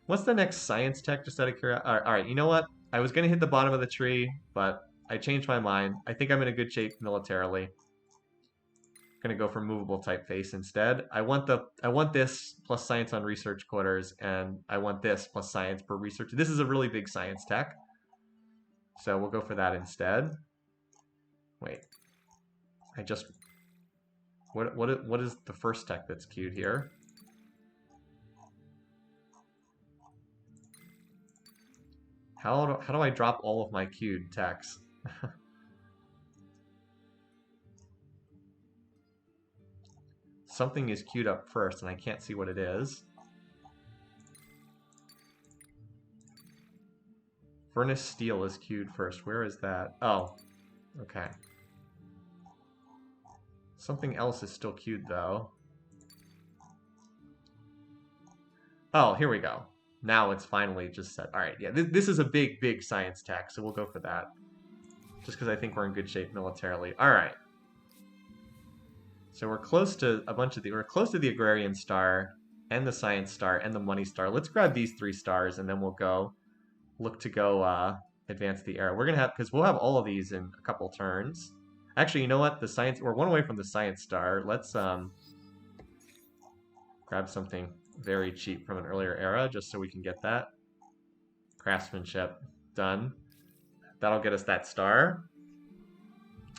What's the next science tech? Just out of curiosity. All right. You know what? I was gonna hit the bottom of the tree, but I changed my mind. I think I'm in a good shape militarily. Gonna go for movable typeface instead. I want this plus science on research quarters, and I want this plus science per research. This is a really big science tech, so we'll go for that instead. Wait, I just what is the first tech that's queued here? How do I drop all of my queued techs? Something is queued up first, and I can't see what it is. Furnace steel is queued first. Where is that? Oh, okay. Something else is still queued, though. Oh, here we go. Now it's finally just set. All right, yeah, this is a big science tech, so we'll go for that. Just because I think we're in good shape militarily. All right. So we're close to we're close to the agrarian star and the science star and the money star. Let's grab these 3 stars and then we'll look to go advance the era. We're gonna have because we'll have all of these in a couple turns. Actually, you know what? We're one away from the science star. Let's grab something very cheap from an earlier era just so we can get that. Craftsmanship done. That'll get us that star.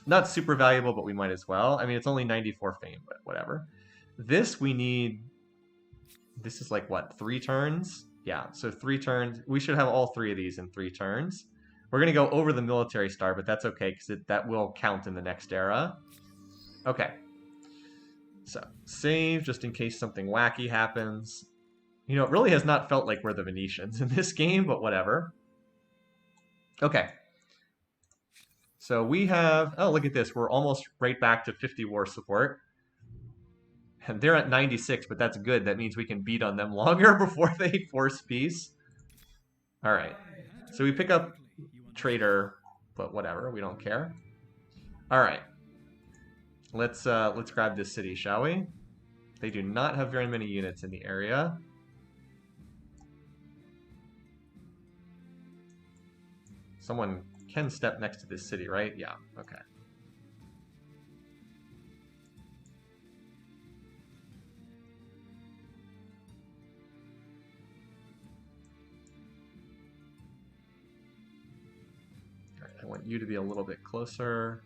Not super valuable, but we might as well. I mean, it's only 94 fame, but whatever. This we need. This is like what, 3 turns? Yeah, so 3 turns. We should have all 3 of these in 3 turns. We're gonna go over the military star, but that's okay because that will count in the next era. Okay. So, save just in case something wacky happens. You know, it really has not felt like we're the Venetians in this game, but whatever. Okay. So we have, oh, look at this. We're almost right back to 50 war support. And they're at 96, but that's good. That means we can beat on them longer before they force peace. All right. So we pick up Trader, but whatever. We don't care. All right. Let's grab this city, shall we? They do not have very many units in the area. Someone can step next to this city, right? Yeah, okay. All right, I want you to be a little bit closer.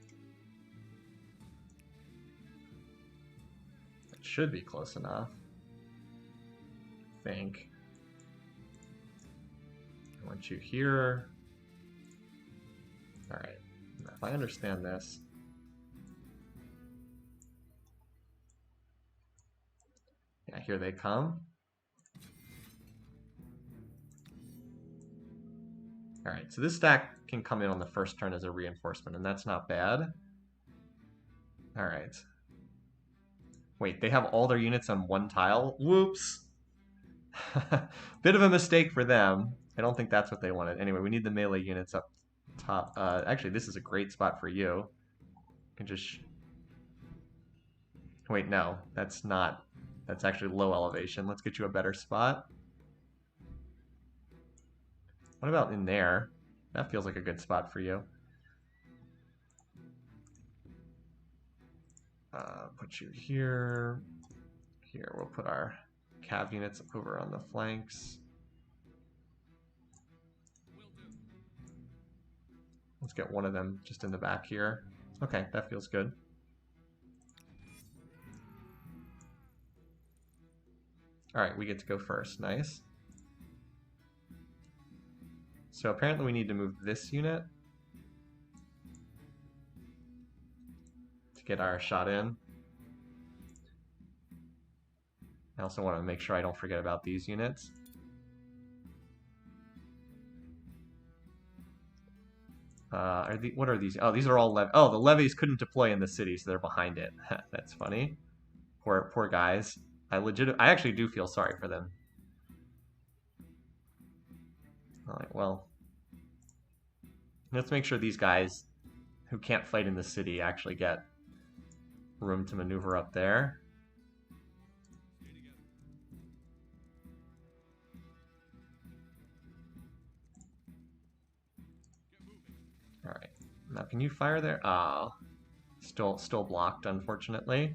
It should be close enough, I think. I want you here. All right, if I understand this. Yeah, here they come. All right, so this stack can come in on the first turn as a reinforcement, and that's not bad. All right. Wait, they have all their units on one tile? Whoops. Bit of a mistake for them. I don't think that's what they wanted. Anyway, we need the melee units up top. Actually, this is a great spot for you. You can just... Wait, no. That's not... That's actually low elevation. Let's get you a better spot. What about in there? That feels like a good spot for you. Put you here. Here, we'll put our cav units over on the flanks. Let's get one of them just in the back here. Okay, that feels good. Alright, we get to go first. Nice. So apparently we need to move this unit to get our shot in. I also want to make sure I don't forget about these units. What are these? Oh, these are all the levies couldn't deploy in the city, so they're behind it. That's funny. Poor guys. I actually do feel sorry for them. Alright, well. Let's make sure these guys who can't fight in the city actually get room to maneuver up there. Alright. Now can you fire there? Ah. Still blocked, unfortunately.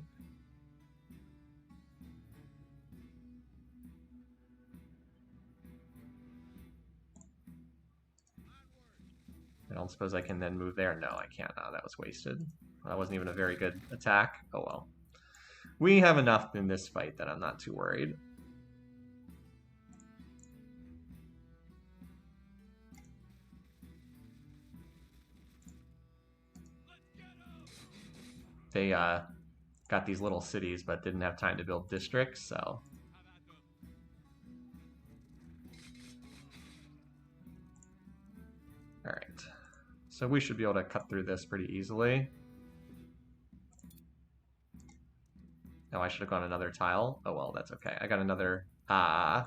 I don't suppose I can then move there. No, I can't. Oh, that was wasted. That wasn't even a very good attack. Oh well. We have enough in this fight that I'm not too worried. They got these little cities but didn't have time to build districts, so... Alright. So we should be able to cut through this pretty easily. Oh, I should have gone another tile. Oh well, that's okay. I got another... I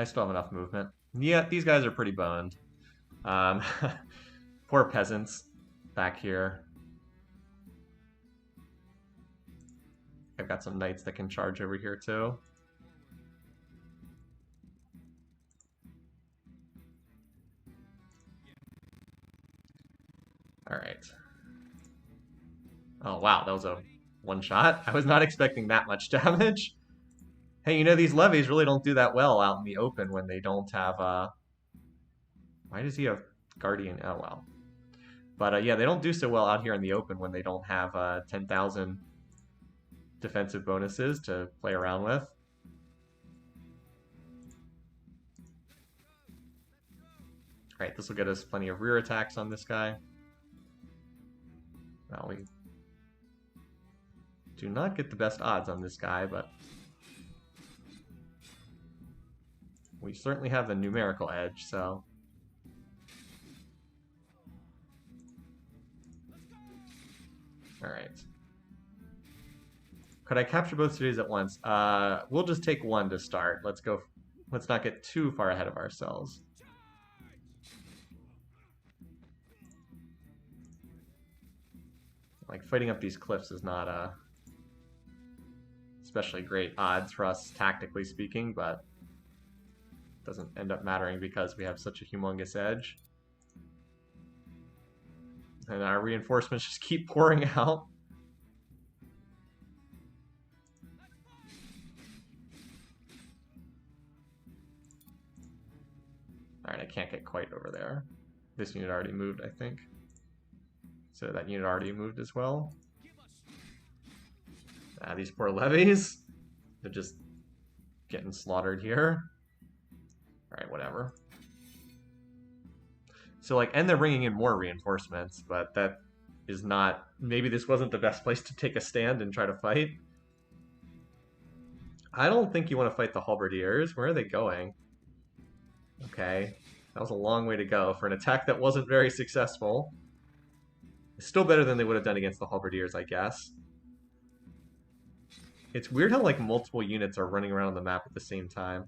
still have enough movement. Yeah, these guys are pretty boned. Poor peasants back here. I've got some knights that can charge over here too. Alright. Oh wow, that was a one shot. I was not expecting that much damage. Hey, you know, these levies really don't do that well out in the open when they don't have, Why does he have Guardian? Oh, well. But, yeah, they don't do so well out here in the open when they don't have 10,000 defensive bonuses to play around with. Alright, this will get us plenty of rear attacks on this guy. Well, Do not get the best odds on this guy, but we certainly have the numerical edge, so. Alright. Could I capture both cities at once? We'll just take one to start. Let's go. Let's not get too far ahead of ourselves. Like, fighting up these cliffs is not especially great odds for us, tactically speaking, but doesn't end up mattering because we have such a humongous edge. And our reinforcements just keep pouring out. Alright, I can't get quite over there. This unit already moved, I think. So that unit already moved as well. These poor levies. They're just getting slaughtered here. Alright, whatever. So, like, and they're bringing in more reinforcements, but that is not... Maybe this wasn't the best place to take a stand and try to fight. I don't think you want to fight the halberdiers. Where are they going? Okay. That was a long way to go for an attack that wasn't very successful. It's still better than they would have done against the halberdiers, I guess. It's weird how, like, multiple units are running around the map at the same time.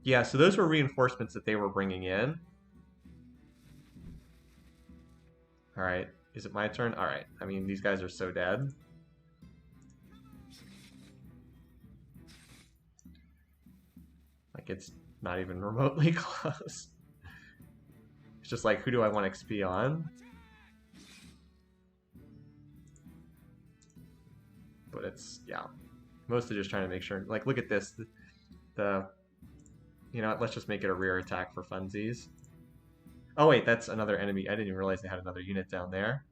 Yeah, so those were reinforcements that they were bringing in. Alright, is it my turn? Alright, I mean, these guys are so dead. Like, it's not even remotely close. It's just like, who do I want XP on? But it's, yeah, mostly just trying to make sure. Like, look at this. You know what, let's just make it a rear attack for funsies. Oh wait, that's another enemy. I didn't even realize they had another unit down there.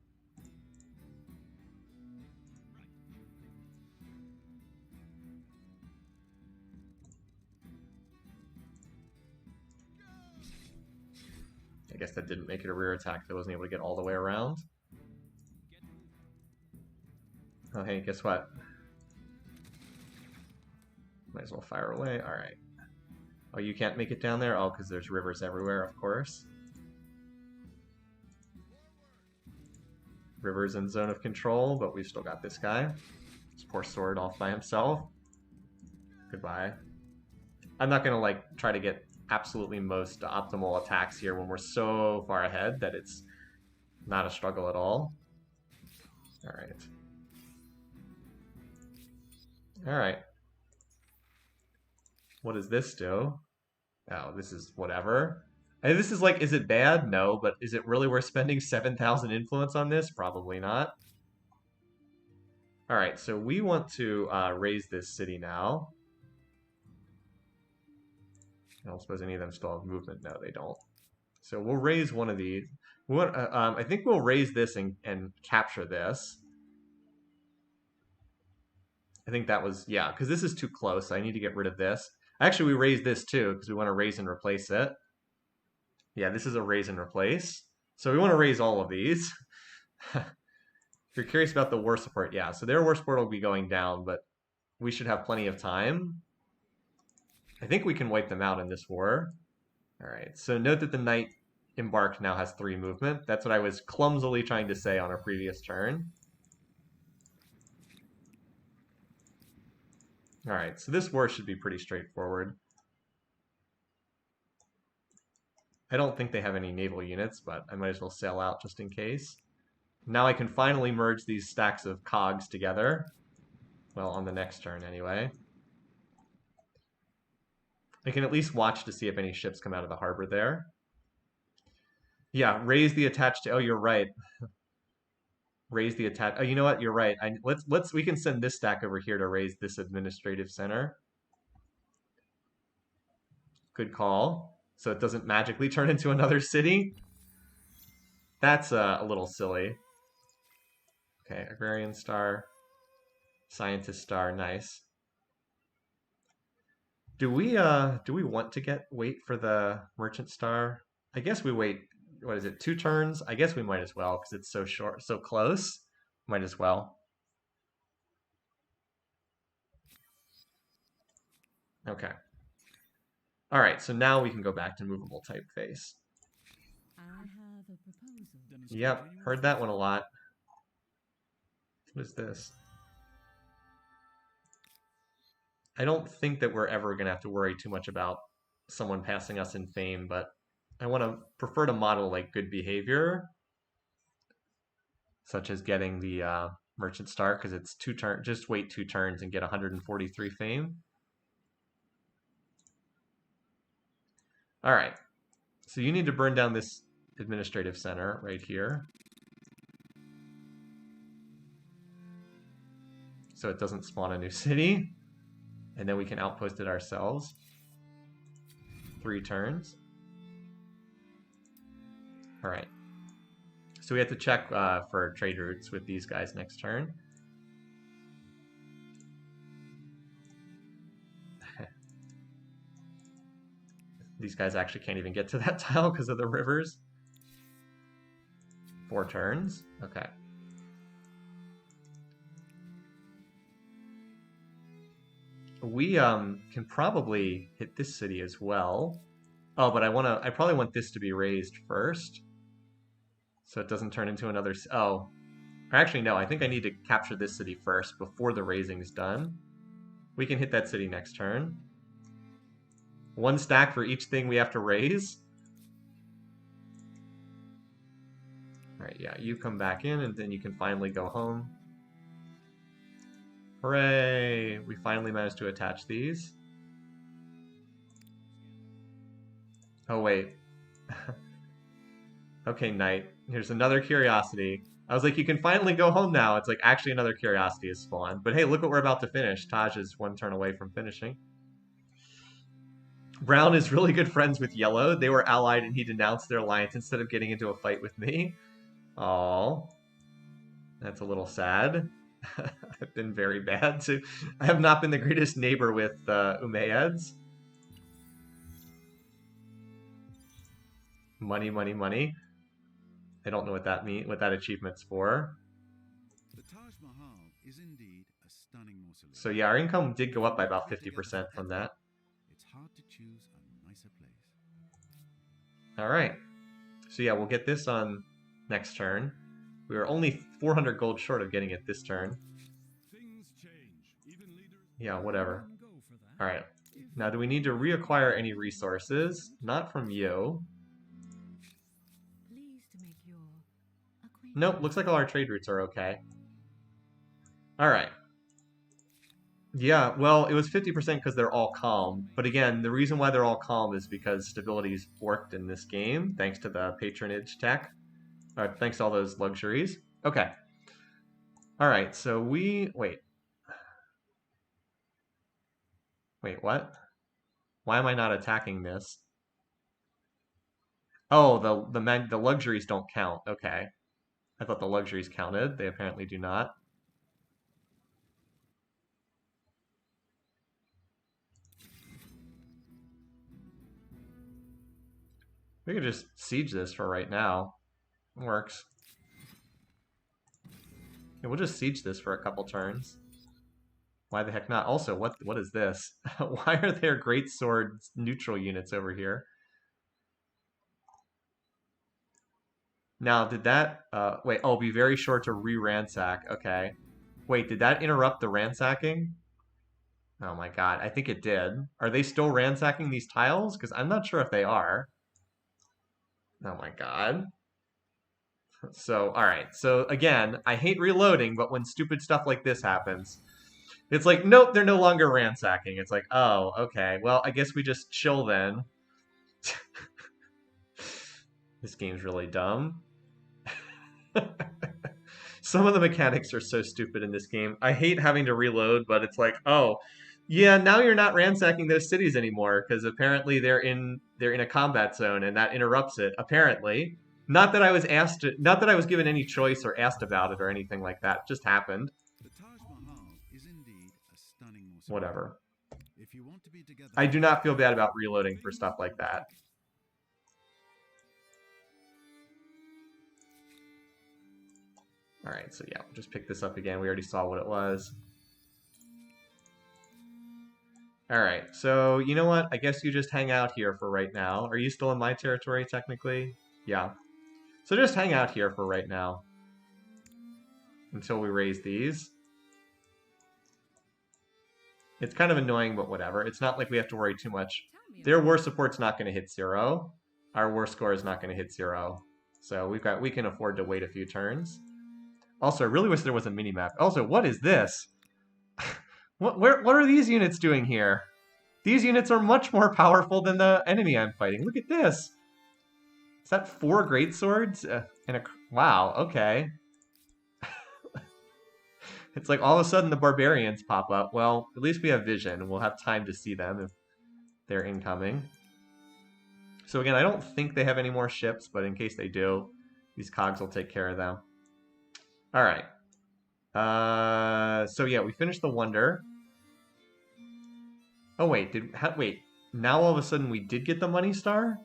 I guess that didn't make it a rear attack. I wasn't able to get all the way around. Oh hey, guess what? Might as well fire away. Alright. Oh, you can't make it down there? Oh, because there's rivers everywhere, of course. Rivers in zone of control, but we've still got this guy. This poor sword off by himself. Goodbye. I'm not gonna, like, try to get absolutely most optimal attacks here when we're so far ahead that it's not a struggle at all. Alright. Alright. What does this do? Oh, this is whatever. And this is like, is it bad? No, but is it really worth spending 7,000 influence on this? Probably not. Alright, so we want to raise this city now. I don't suppose any of them still have movement. No, they don't. So we'll raise one of these. We want, I think we'll raise this and capture this. I think that was, yeah, because this is too close. I need to get rid of this. Actually, we raised this too, because we want to raise and replace it. Yeah, this is a raise and replace. So we want to raise all of these. If you're curious about the war support, yeah, so their war support will be going down, but we should have plenty of time. I think we can wipe them out in this war. Alright, so note that the knight embarked now has 3 movement. That's what I was clumsily trying to say on our previous turn. Alright, so this war should be pretty straightforward. I don't think they have any naval units, but I might as well sail out just in case. Now I can finally merge these stacks of cogs together. Well, on the next turn anyway. I can at least watch to see if any ships come out of the harbor there. Yeah, raise the attached to... Oh, you're right. Raise the attach... Oh, you know what? You're right. We can send this stack over here to raise this administrative center. Good call. So it doesn't magically turn into another city. That's a little silly. Okay, agrarian star, scientist star, nice. Do we want to wait for the merchant star? I guess we wait. what is it, 2 turns? I guess we might as well because it's so short, so close. Might as well. Okay. All right, so now we can go back to movable typeface. I have a proposal. Yep, heard that one a lot. What is this? I don't think that we're ever going to have to worry too much about someone passing us in fame, but I want to prefer to model like good behavior, such as getting the merchant star because it's 2 turns. Just wait 2 turns and get 143 fame. All right, so you need to burn down this administrative center right here, so it doesn't spawn a new city, and then we can outpost it ourselves. 3 turns. All right. So we have to check for trade routes with these guys next turn. These guys actually can't even get to that tile because of the rivers. 4 turns. Okay. We can probably hit this city as well. Oh, but I probably want this to be raised first, so it doesn't turn into another. Oh, actually no. I think I need to capture this city first before the raising's done. We can hit that city next turn. 1 stack for each thing we have to raise. All right, yeah, you come back in, and then you can finally go home. Hooray! We finally managed to attach these. Oh, wait. Okay, Knight. Here's another curiosity. I was like, you can finally go home now. It's like, actually another curiosity is spawned. But hey, look what we're about to finish. Taj is 1 turn away from finishing. Brown is really good friends with Yellow. They were allied and he denounced their alliance instead of getting into a fight with me. Aww. That's a little sad. I've been very bad too. I have not been the greatest neighbor with Umayyads. Money, money, money. I don't know what that what that achievement's for. The Taj Mahal is indeed a stunning mausoleum. So yeah, our income did go up by about 50% from that. It's hard to choose a nicer place. All right. So yeah, we'll get this on next turn. We were only 400 gold short of getting it this turn. Things change. Even leaders. Yeah, whatever. Go for that. All right. Now, do we need to reacquire any resources? Not from you. Pleased to make your acquaintance. Nope, looks like all our trade routes are okay. All right. Yeah, well, it was 50% because they're all calm. But again, the reason why they're all calm is because stability's worked in this game, thanks to the patronage tech. Thanks to all those luxuries. Okay. All right, so we... Wait, what? Why am I not attacking this? Oh, the luxuries don't count. Okay. I thought the luxuries counted. They apparently do not. We can just siege this for right now. It works. Yeah, we'll just siege this for a couple turns. Why the heck not? Also, what is this? Why are there great sword neutral units over here? Now, did that... wait, oh, be very sure to re-ransack. Okay. Wait, did that interrupt the ransacking? Oh my god, I think it did. Are they still ransacking these tiles? Because I'm not sure if they are. Oh my god. So, alright. So, again, I hate reloading, but when stupid stuff like this happens, it's like, nope, they're no longer ransacking. It's like, oh, okay. Well, I guess we just chill then. This game's really dumb. Some of the mechanics are so stupid in this game. I hate having to reload, but it's like, oh, yeah, now you're not ransacking those cities anymore because apparently they're in a combat zone and that interrupts it. Apparently, not that I was given any choice or asked about it or anything like that. It just happened. The Taj Mahal is indeed a stunning mausoleum. Whatever. If you want to be together, I do not feel bad about reloading for stuff like that. All right, so yeah, we'll just pick this up again. We already saw what it was. All right, so you know what? I guess you just hang out here for right now. Are you still in my territory, technically? Yeah. So just hang out here for right now until we raise these. It's kind of annoying, but whatever. It's not like we have to worry too much. Their war support's not going to hit 0. Our war score is not going to hit 0. So we can afford to wait a few turns. Also, I really wish there was a mini-map. Also, what is this? what are these units doing here? These units are much more powerful than the enemy I'm fighting. Look at this. Is that 4 great swords? Wow, okay. It's like all of a sudden the barbarians pop up. Well, at least we have vision. We'll have time to see them if they're incoming. So again, I don't think they have any more ships, but in case they do, these cogs will take care of them. All right. So yeah, we finished the wonder. Oh wait, wait? Now all of a sudden we did get the money star.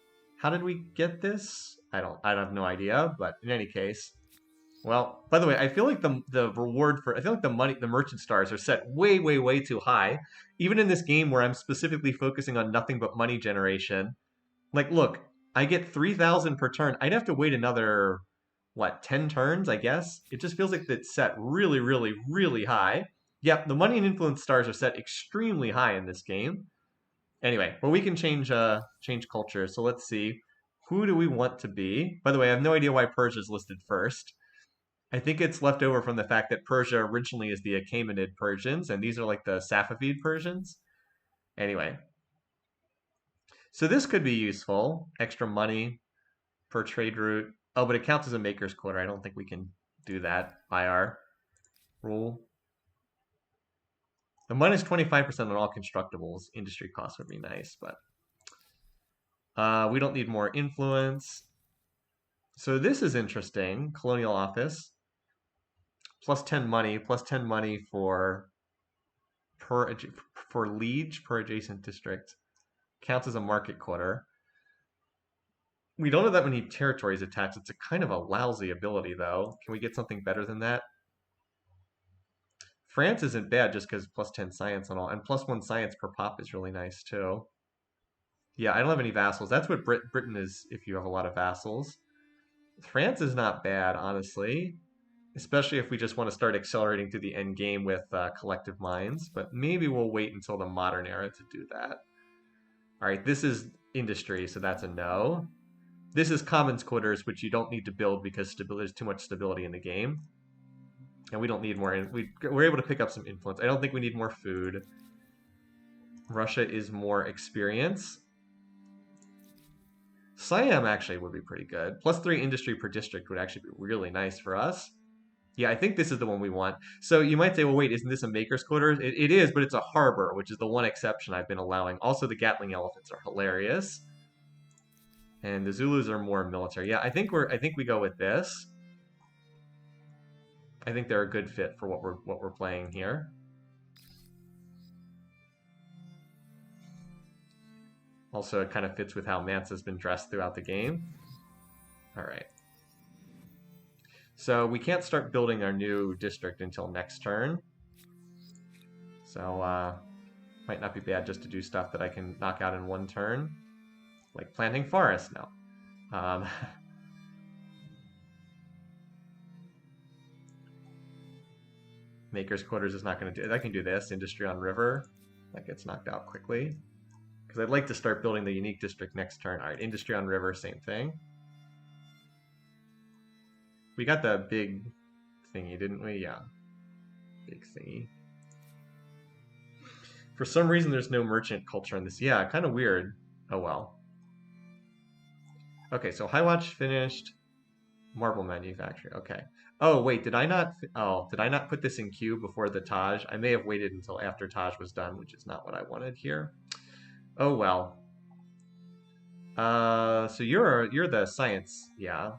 How did we get this? I have no idea. But in any case, well, by the way, I feel like the reward for I feel like the merchant stars are set way too high. Even in this game where I'm specifically focusing on nothing but money generation. Like, look, I get 3,000 per turn. I'd have to wait another, what, 10 turns, I guess? It just feels like it's set really high. Yep, the money and influence stars are set extremely high in this game. Anyway, but we can change culture. So let's see. Who do we want to be? By the way, I have no idea why Persia is listed first. I think it's left over from the fact that Persia originally is the Achaemenid Persians, and these are like the Safavid Persians. Anyway, so this could be useful. Extra money per trade route. Oh, but it counts as a maker's quarter. I don't think we can do that by our rule. The minus 25% on all constructibles. Industry costs would be nice, but we don't need more influence. So this is interesting. Colonial office. Plus 10 money. Plus 10 money for liege per adjacent district. Counts as a market quarter. We don't have that many territories attached. It's a kind of a lousy ability, though. Can we get something better than that? France isn't bad just because plus 10 science and all. And plus 1 science per pop is really nice, too. Yeah, I don't have any vassals. That's what Britain is if you have a lot of vassals. France is not bad, honestly. Especially if we just want to start accelerating to the end game with collective minds. But maybe we'll wait until the modern era to do that. All right, this is industry, so that's a no. This is commons quarters, which you don't need to build because there's too much stability in the game. And we don't need more. We're able to pick up some influence. I don't think we need more food. Russia is more experience. Siam actually would be pretty good. Plus 3 industry per district would actually be really nice for us. Yeah, I think this is the one we want. So you might say, well, wait, isn't this a maker's quarters? It is, but it's a harbor, which is the one exception I've been allowing. Also, the Gatling elephants are hilarious. And the Zulus are more military. Yeah, I think we go with this. I think they're a good fit for what we're playing here. Also, it kind of fits with how Mansa's been dressed throughout the game. All right. So we can't start building our new district until next turn. So might not be bad just to do stuff that I can knock out in 1 turn. Like planting forest, no. Maker's quarters is not going to do it. I can do this. Industry on river. That gets knocked out quickly. Because I'd like to start building the unique district next turn. All right, industry on river, same thing. We got the big thingy, didn't we? Yeah. Big thingy. For some reason, there's no merchant culture in this. Yeah, kind of weird. Oh well. Okay, so High Watch finished. Marble manufacturing. Okay. Oh wait, did I not? Did I not put this in queue before the Taj? I may have waited until after Taj was done, which is not what I wanted here. Oh well. So you're the science, yeah.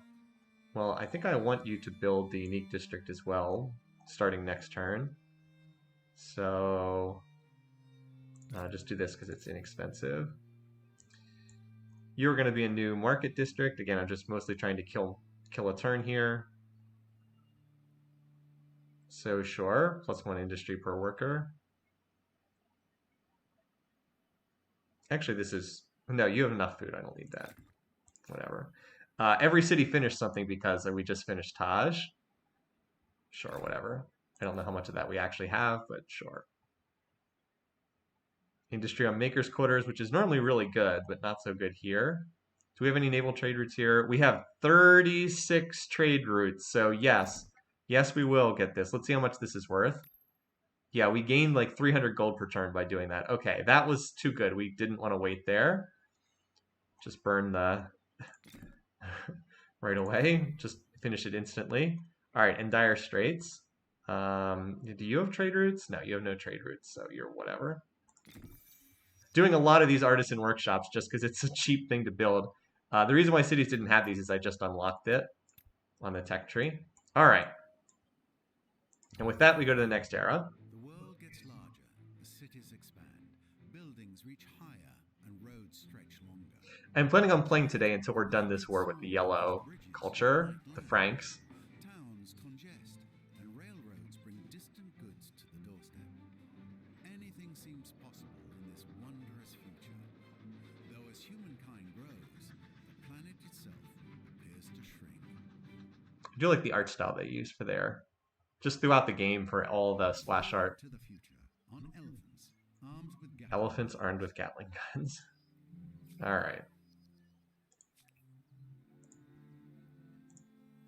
Well, I think I want you to build the unique district as well, starting next turn. So just do this because it's inexpensive. You're going to be a new market district. Again, I'm just mostly trying to kill a turn here. So sure, +1 industry per worker. Actually, this is, no, you have enough food. I don't need that. Whatever. Every city finished something because we just finished Taj. Sure, whatever. I don't know how much of that we actually have, but sure. Industry on Maker's Quarters, which is normally really good, but not so good here. Do we have any naval trade routes here? We have 36 trade routes, so yes. Yes, we will get this. Let's see how much this is worth. Yeah, we gained like 300 gold per turn by doing that. Okay, that was too good. We didn't want to wait there. Just burn the... right away. Just finish it instantly. All right, and Dire Straits. Do you have trade routes? No, you have no trade routes, so you're whatever. Doing a lot of these artisan workshops just because it's a cheap thing to build. The reason why cities didn't have these is I just unlocked it on the tech tree. All right. And with that, we go to the next era. The world gets larger, the cities expand, buildings reach higher, and roads stretch longer. I'm planning on playing today until we're done this war with the yellow culture, the Franks. Towns congest, and railroads bring distant goods to the doorstep. Anything seems possible in this wondrous future. Though as humankind grows, the planet itself appears to shrink. I do like the art style they use for their, just throughout the game for all the splash art. To the future, on elephants, armed with Elephants armed with Gatling guns. All right.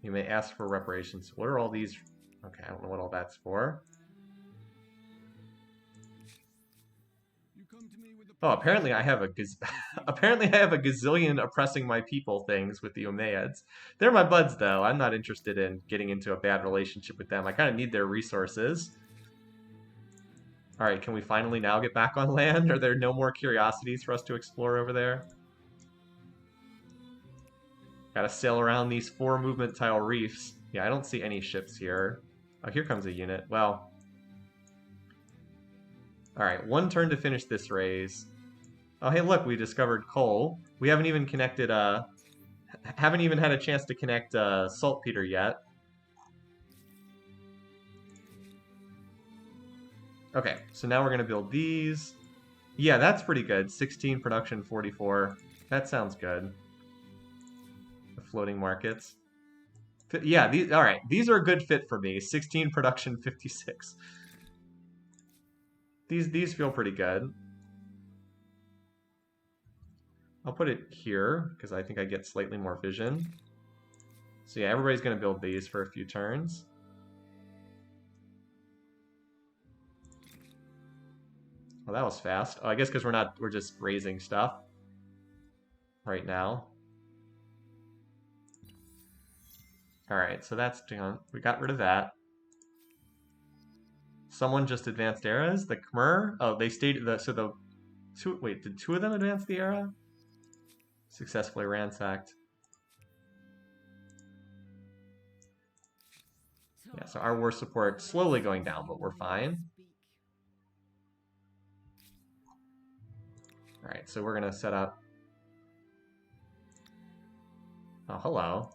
You may ask for reparations. What are all these? Okay, I don't know what all that's for. You come to me with Oh, apparently I have a apparently I have a gazillion oppressing my people things with the Umayyads. They're my buds, though. I'm not interested in getting into a bad relationship with them. I kind of need their resources. All right, can we finally now get back on land? Are there no more curiosities for us to explore over there? Gotta sail around these 4 movement tile reefs. Yeah, I don't see any ships here. Oh, here comes a unit. Well. Alright, 1 turn to finish this raise. Oh, hey, look, we discovered coal. We haven't even connected, haven't even had a chance to connect, saltpeter yet. Okay, so now we're gonna build these. Yeah, that's pretty good. 16 production, 44. That sounds good. Floating markets. Yeah, these, all right. These are a good fit for me. 16 production, 56. These feel pretty good. I'll put it here because I think I get slightly more vision. So yeah, everybody's going to build these for a few turns. Well, that was fast. Oh, I guess because we're just raising stuff right now. All right, so that's done. We got rid of that. Someone just advanced eras. The Khmer. Oh, they stayed. Wait, did 2 of them advance the era? Successfully ransacked. Yeah, so our war support slowly going down, but we're fine. All right, so we're gonna set up. Oh, hello.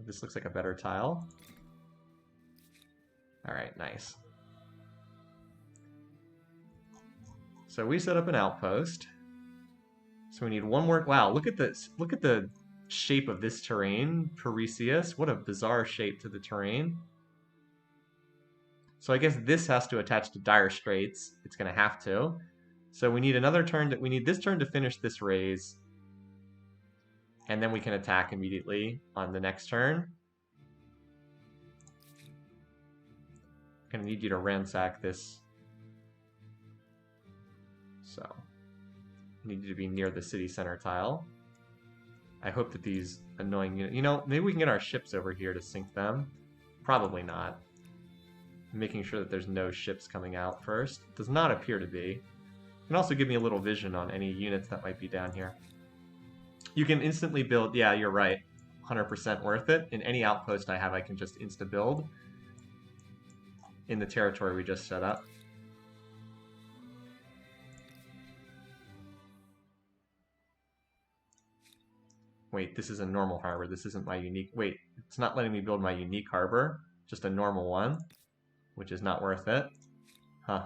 This looks like a better tile. All right, nice. So we set up an outpost. So we need 1 more. Wow, look at this. Look at the shape of this terrain. Parisius. What a bizarre shape to the terrain. So I guess this has to attach to Dire Straits. It's going to have to. So we need another turn. We need this turn to finish this raise. And then we can attack immediately on the next turn. I'm going to need you to ransack this. So, I need you to be near the city center tile. I hope that these annoying units... You know, maybe we can get our ships over here to sink them. Probably not. Making sure that there's no ships coming out first. Does not appear to be. You can also give me a little vision on any units that might be down here. You can instantly build... Yeah, you're right. 100% worth it. In any outpost I have, I can just insta-build in the territory we just set up. wait, this is a normal harbor. This isn't my unique. Wait, it's not letting me build my unique harbor. Just a normal one, which is not worth it. Huh.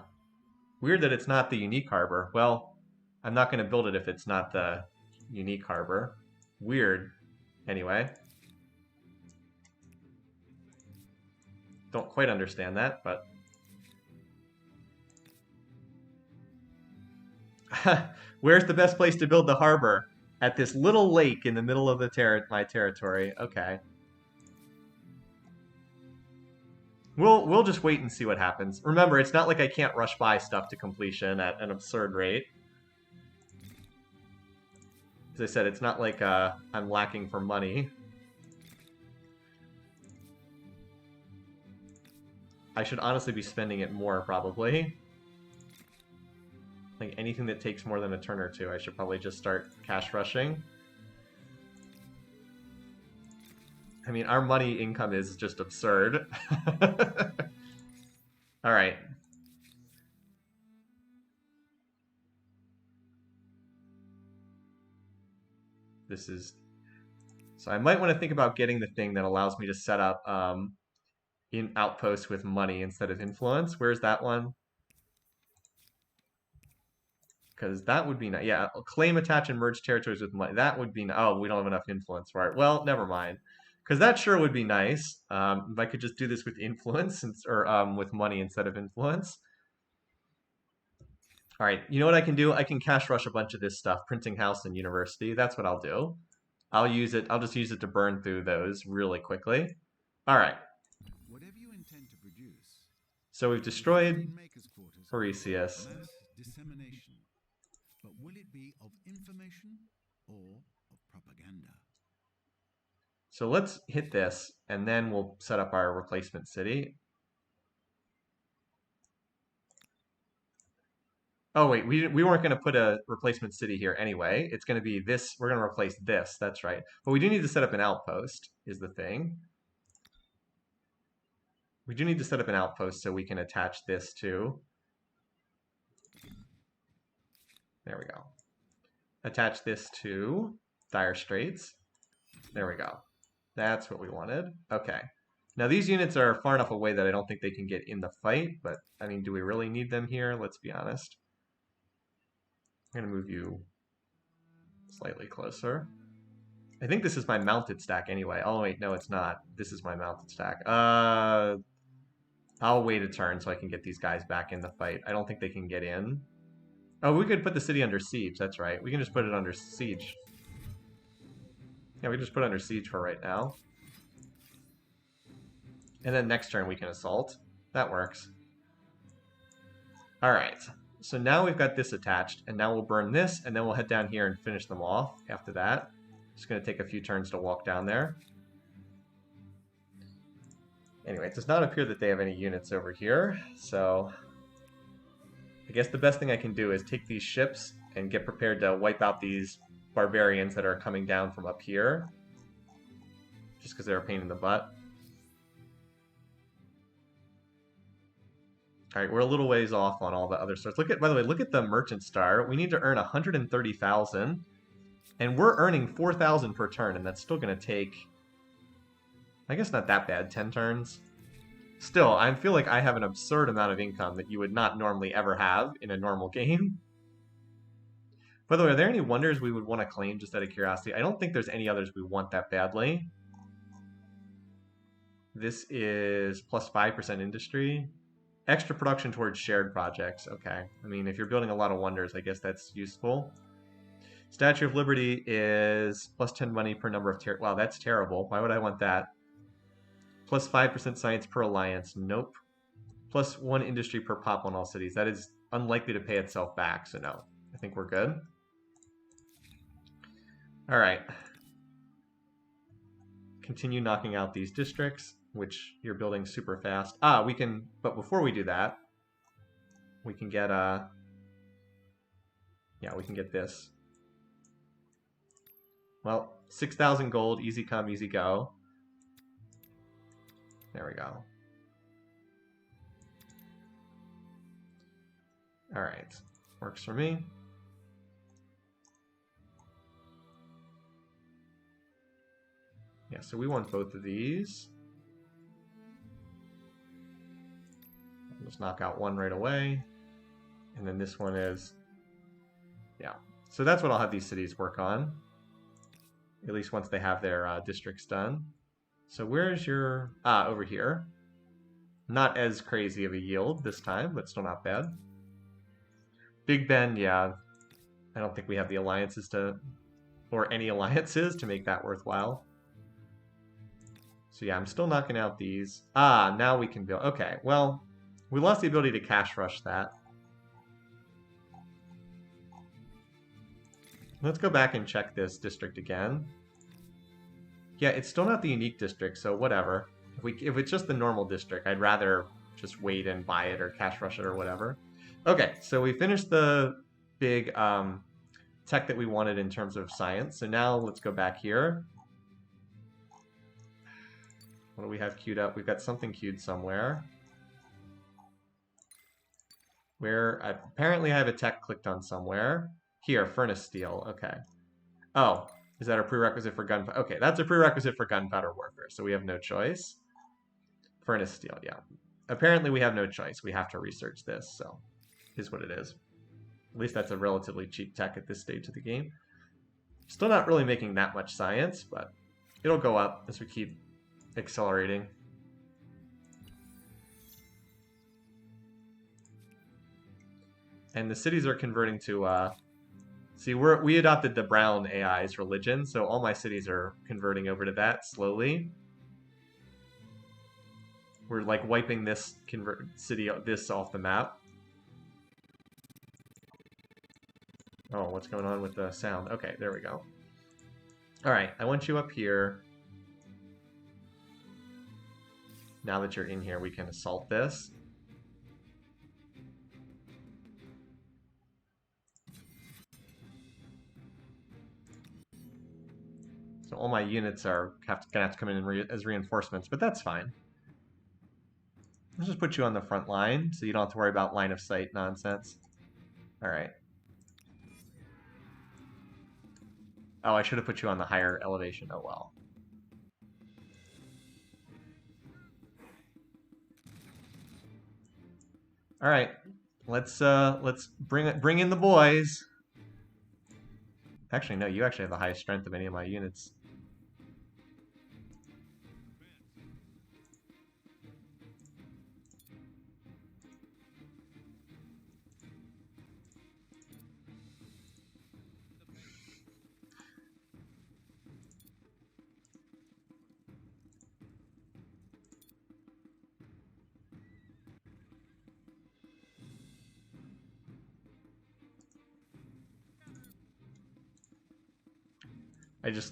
Weird that it's not the unique harbor. Well, I'm not going to build it if it's not the unique harbor. Weird. Anyway. Don't quite understand that, but... Where's the best place to build the harbor? At this little lake in the middle of my territory. Okay. We'll just wait and see what happens. Remember, it's not like I can't rush by stuff to completion at an absurd rate. As I said, it's not like I'm lacking for money. I should honestly be spending it more, probably. Like, anything that takes more than a turn or two, I should probably just start cash rushing. I mean, our money income is just absurd. Alright. This is... So I might want to think about getting the thing that allows me to set up in outposts with money instead of influence. Where's that one? Because that would be nice. Yeah, claim, attach, and merge territories with money. That would be... Oh, we don't have enough influence for it. Well, never mind. Because that sure would be nice. If I could just do this with influence, or with money instead of influence. All right, you know what I can do? I can cash rush a bunch of this stuff. Printing house and university. That's what I'll do. I'll just use it to burn through those really quickly. All right. Whatever you intend to produce. So we've destroyed Maker's quarters. Horesius. Mass dissemination. But will it be of information or of propaganda? So let's hit this, and then we'll set up our replacement city. Oh wait, we weren't going to put a replacement city here anyway. It's going to be this. We're going to replace this. That's right. But we do need to set up an outpost, is the thing. We do need to set up an outpost so we can attach this to. There we go. Attach this to Dire Straits. There we go. That's what we wanted. Okay. Now these units are far enough away that I don't think they can get in the fight, but I mean, do we really need them here? Let's be honest. I'm going to move you slightly closer. I think this is my mounted stack anyway. Oh wait, no it's not. This is my mounted stack. I'll wait a turn so I can get these guys back in the fight. I don't think they can get in. Oh, we could put the city under siege, that's right. We can just put it under siege. Yeah, we can just put it under siege for right now. And then next turn we can assault. That works. Alright, so now we've got this attached, and now we'll burn this, and then we'll head down here and finish them off after that. Just going to take a few turns to walk down there. Anyway, it does not appear that they have any units over here, so I guess the best thing I can do is take these ships and get prepared to wipe out these barbarians that are coming down from up here, just because they're a pain in the butt. All right, we're a little ways off on all the other stars. Look at, by the way, look at the merchant star. We need to earn 130,000, and we're earning 4,000 per turn, and that's still going to take, I guess not that bad, 10 turns. Still, I feel like I have an absurd amount of income that you would not normally ever have in a normal game. By the way, are there any wonders we would want to claim just out of curiosity? I don't think there's any others we want that badly. This is plus 5% industry. Extra production towards shared projects. Okay. I mean, if you're building a lot of wonders, I guess that's useful. Statue of Liberty is plus 10 money per number of wow, that's terrible. Why would I want that? Plus 5% science per alliance. Nope. Plus 1 industry per pop on all cities. That is unlikely to pay itself back, so no. I think we're good. All right. Continue knocking out these districts, which you're building super fast. We can, but before we do that, we can get, yeah, we can get this. Well, 6,000 gold, easy come, easy go. There we go. All right, works for me. Yeah, so we want both of these. I'll just knock out one right away. And then this one is, yeah. So that's what I'll have these cities work on. At least once they have their districts done. So where's your, over here. Not as crazy of a yield this time, but still not bad. Big Ben, yeah. I don't think we have the alliances to, or any alliances to make that worthwhile. So yeah, I'm still knocking out these. Now we can build. Okay, well, we lost the ability to cash rush that. Let's go back and check this district again. Yeah, it's still not the unique district, so whatever. If it's just the normal district, I'd rather just wait and buy it or cash rush it or whatever. Okay, so we finished the big tech that we wanted in terms of science. So now let's go back here. What do we have queued up? We've got something queued somewhere. Where apparently I have a tech clicked on somewhere. Here, furnace steel. Okay. Oh, is that a prerequisite for gunpowder? Okay, that's a prerequisite for gunpowder warfare, so we have no choice. Furnace steel, yeah. Apparently we have no choice. We have to research this, so is what it is. At least that's a relatively cheap tech at this stage of the game. Still not really making that much science, but it'll go up as we keep accelerating. And the cities are converting to, see, we adopted the brown AI's religion, so all my cities are converting over to that slowly. We're like wiping this city off the map. Oh, what's going on with the sound? Okay, there we go. All right, I want you up here. Now that you're in here, we can assault this. So all my units are gonna have to come in as reinforcements, but that's fine. Let's just put you on the front line so you don't have to worry about line of sight nonsense. All right. Oh, I should have put you on the higher elevation. Oh well. All right. Let's bring in the boys. Actually, no, you actually have the highest strength of any of my units.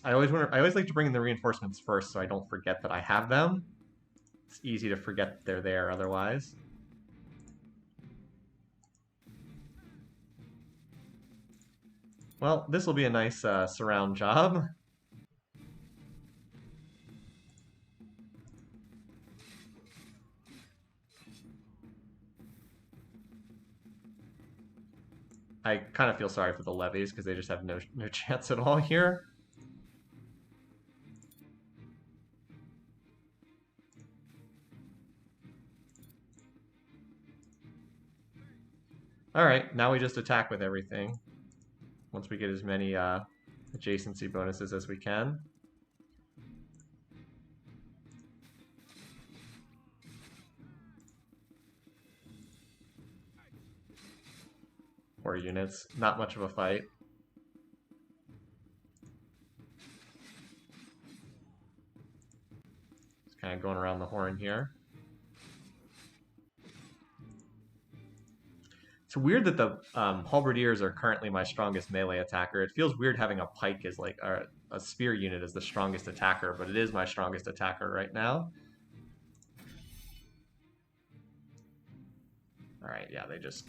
I always like to bring in the reinforcements first so I don't forget that I have them. It's easy to forget that they're there otherwise. Well, this will be a nice surround job. I kind of feel sorry for the levies because they just have no chance at all here. All right, now we just attack with everything. Once we get as many adjacency bonuses as we can. Four units, not much of a fight. Just kind of going around the horn here. It's weird that the halberdiers are currently my strongest melee attacker. It feels weird having a pike as like a spear unit as the strongest attacker, but it is my strongest attacker right now. All right, yeah, they just...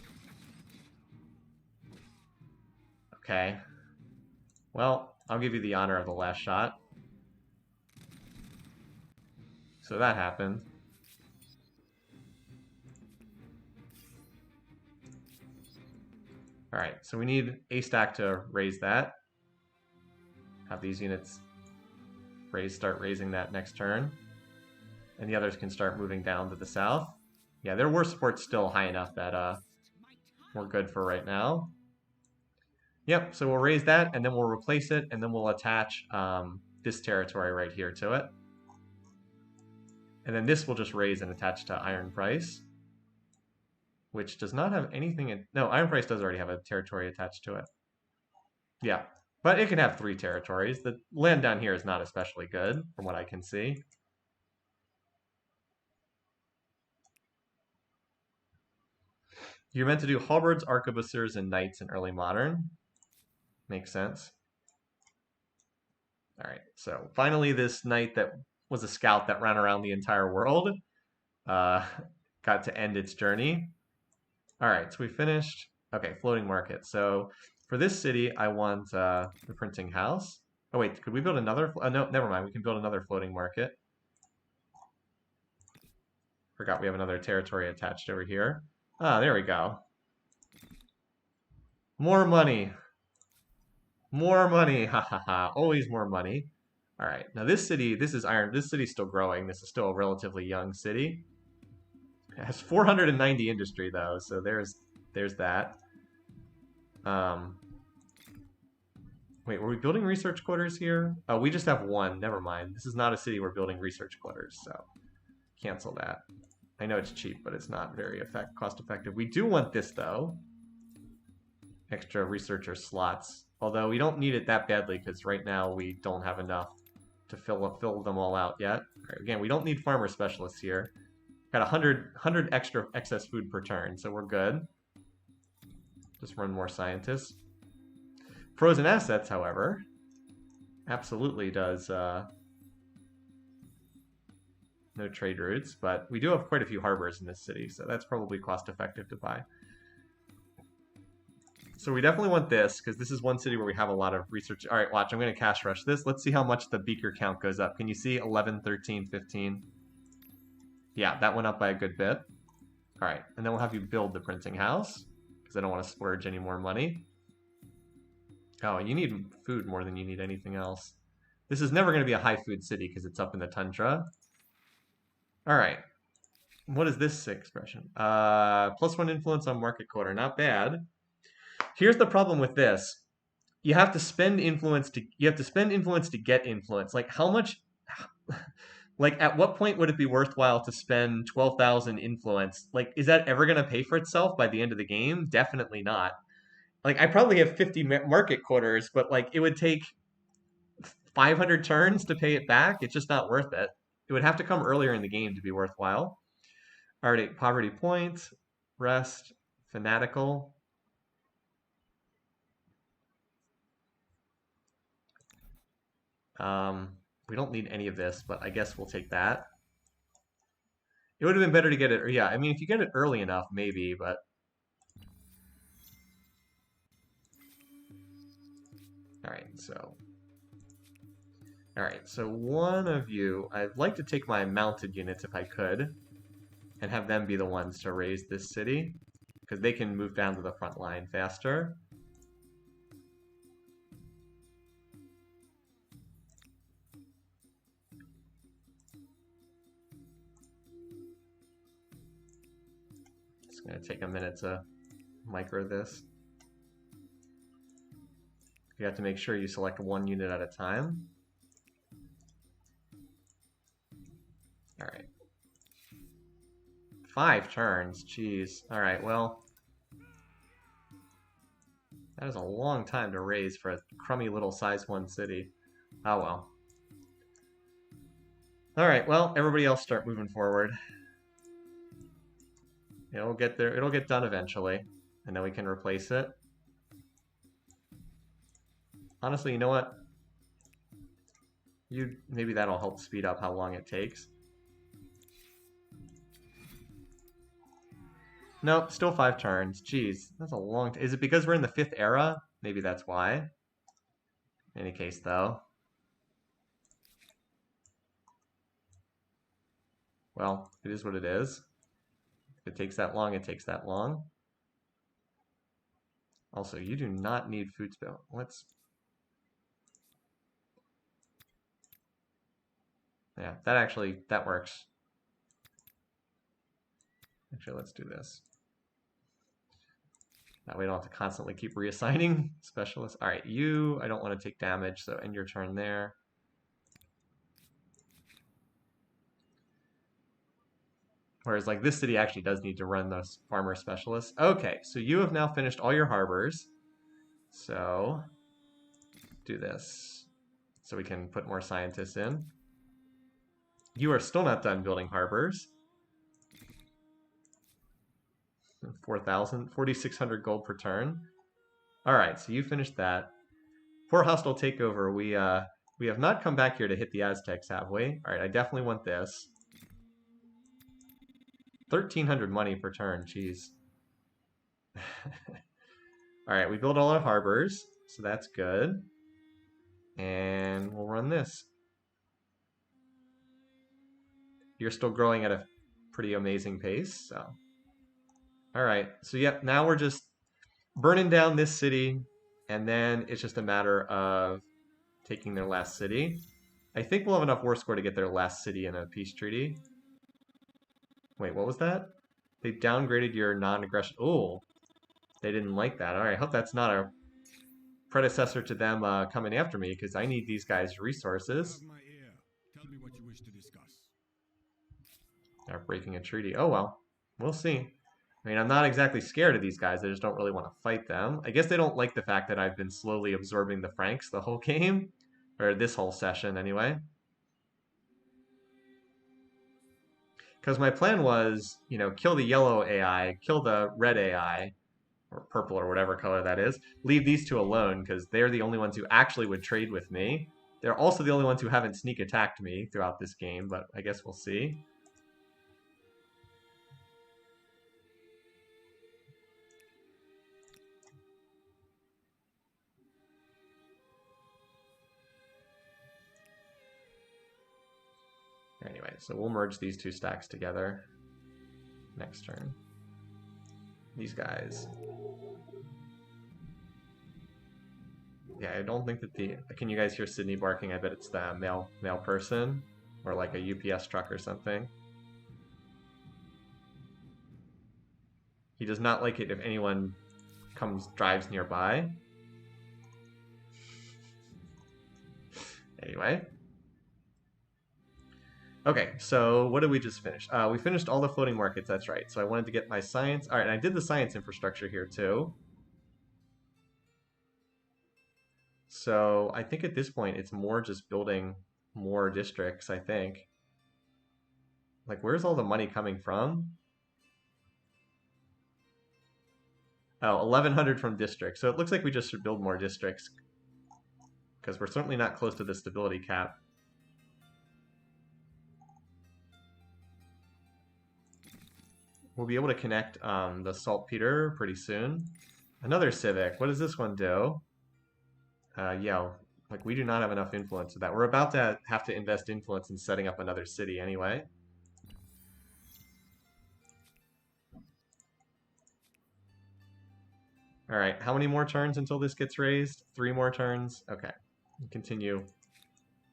Okay. Well, I'll give you the honor of the last shot. So that happened. All right, so we need a stack to raise that. Have these units start raising that next turn. And the others can start moving down to the south. Yeah, their war support's still high enough that we're good for right now. Yep, so we'll raise that, and then we'll replace it, and then we'll attach this territory right here to it. And then this will just raise and attach to Iron Price, which does not have anything in... No, Iron Price does already have a territory attached to it. Yeah, but it can have 3 territories. The land down here is not especially good, from what I can see. You're meant to do halberds, arquebusiers, and knights in early modern. Makes sense. All right, so finally this knight that was a scout that ran around the entire world got to end its journey. All right, so we finished. Okay, floating market. So for this city, I want the printing house. Oh wait, could we build another? No, never mind. We can build another floating market. Forgot we have another territory attached over here. Ah, there we go. More money. More money. Ha ha ha. Always more money. All right. Now this city, this is iron. This city's still growing. This is still a relatively young city. It has 490 industry though, so there's that. Wait, were we building research quarters here? Oh, we just have one. Never mind. This is not a city we're building research quarters, so cancel that. I know it's cheap, but it's not very cost effective. We do want this though. Extra researcher slots. Although we don't need it that badly because right now we don't have enough to fill them all out yet. Right, again, we don't need farmer specialists here. Got 100 extra excess food per turn, so we're good. Just run more scientists. Frozen assets, however, absolutely does no trade routes, but we do have quite a few harbors in this city, so that's probably cost effective to buy. So we definitely want this, because this is one city where we have a lot of research. All right, watch, I'm going to cash rush this. Let's see how much the beaker count goes up. Can you see 11, 13, 15? Yeah, that went up by a good bit. All right, and then we'll have you build the printing house, because I don't want to splurge any more money. Oh, you need food more than you need anything else. This is never going to be a high food city, because it's up in the tundra. All right. What is this expression? +1 influence on market quarter. Not bad. Here's the problem with this. You have to spend influence to get influence. Like how much like at what point would it be worthwhile to spend 12,000 influence? Like is that ever going to pay for itself by the end of the game? Definitely not. Like I probably have 50 market quarters, but like it would take 500 turns to pay it back. It's just not worth it. It would have to come earlier in the game to be worthwhile. All right, poverty point, rest, fanatical. We don't need any of this, but I guess we'll take that. It would have been better to get it, or yeah, I mean, if you get it early enough, maybe, but... Alright, so one of you, I'd like to take my mounted units if I could, and have them be the ones to raise this city, because they can move down to the front line faster. It's going to take a minute to micro this. You have to make sure you select one unit at a time. Alright. 5 turns, jeez. Alright, well. That is a long time to raise for a crummy little size 1 city. Oh well. Alright, well, everybody else start moving forward. It'll get there, it'll get done eventually. And then we can replace it. Honestly, you know what? Maybe that'll help speed up how long it takes. Nope, still 5 turns. Jeez, that's a long time. Is it because we're in the 5th era? Maybe that's why. In any case, though. Well, it is what it is. If it takes that long, it takes that long. Also, you do not need food spill. Let's... Yeah, that works. Actually, let's do this. That way we don't have to constantly keep reassigning specialists. All right, I don't want to take damage, so end your turn there. Whereas like this city actually does need to run those farmer specialists. Okay, so you have now finished all your harbors. So do this so we can put more scientists in. You are still not done building harbors. 4,000, 4,600 gold per turn. All right, so you finished that. For hostile takeover, we have not come back here to hit the Aztecs, have we? All right, I definitely want this. 1,300 money per turn, jeez. All right, we built all our harbors, so that's good. And we'll run this. You're still growing at a pretty amazing pace, so. All right, so yep, now we're just burning down this city, and then it's just a matter of taking their last city. I think we'll have enough war score to get their last city in a peace treaty. Wait, what was that? They downgraded your non-aggression. Oh, they didn't like that. All right, I hope that's not a predecessor to them coming after me, because I need these guys' resources. Have my ear. Tell me what you wish to discuss. They're breaking a treaty. Oh well, we'll see. I mean, I'm not exactly scared of these guys. I just don't really want to fight them. I guess they don't like the fact that I've been slowly absorbing the Franks the whole game. Or this whole session, anyway. Because my plan was, kill the yellow AI, kill the red AI, or purple or whatever color that is. Leave these two alone, because they're the only ones who actually would trade with me. They're also the only ones who haven't sneak attacked me throughout this game, but I guess we'll see. Anyway, so we'll merge these two stacks together next turn. These guys. Yeah, I don't think that can you guys hear Sydney barking? I bet it's the male person, or like a UPS truck or something. He does not like it if anyone drives nearby. Anyway. Okay, so what did we just finish? We finished all the floating markets, that's right. So I wanted to get my science. All right, and I did the science infrastructure here too. So I think at this point it's more just building more districts, I think. Like, where's all the money coming from? Oh, 1,100 from districts. So it looks like we just should build more districts, because we're certainly not close to the stability cap. We'll be able to connect the saltpeter pretty soon. Another civic. What does this one do? Yeah, like we do not have enough influence with that. We're about to have to invest influence in setting up another city anyway. All right, how many more turns until this gets raised? 3 more turns. Okay, continue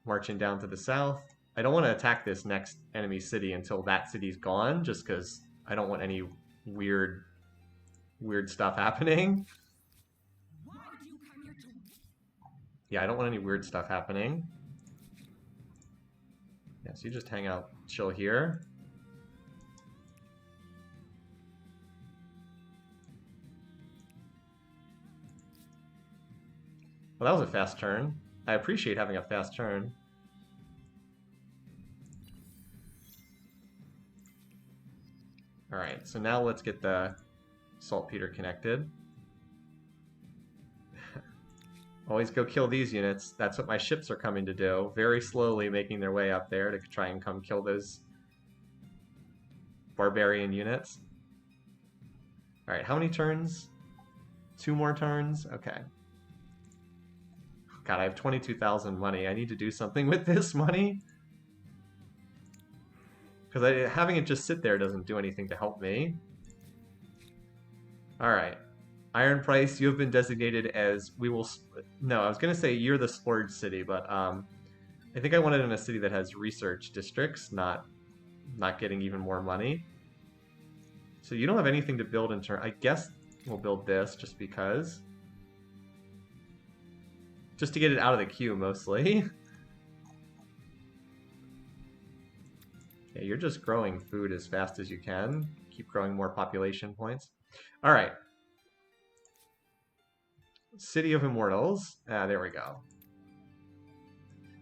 marching down to the south. I don't want to attack this next enemy city until that city's gone, just because I don't want any weird stuff happening. Yeah, I don't want any weird stuff happening. Yeah, so you just hang out, chill here. Well, that was a fast turn. I appreciate having a fast turn. Alright, so now let's get the saltpeter connected. Always go kill these units. That's what my ships are coming to do. Very slowly making their way up there to try and come kill those barbarian units. Alright, how many turns? 2 more turns? Okay. God, I have 22,000 money. I need to do something with this money. Because having it just sit there doesn't do anything to help me. Alright. Iron Price, you have been designated as... No, I was going to say you're the splurge city, but I think I want it in a city that has research districts, not getting even more money. So you don't have anything to build in turn. I guess we'll build this just because. Just to get it out of the queue, mostly. Yeah, you're just growing food as fast as you can. Keep growing more population points. All right. City of Immortals. Ah, there we go.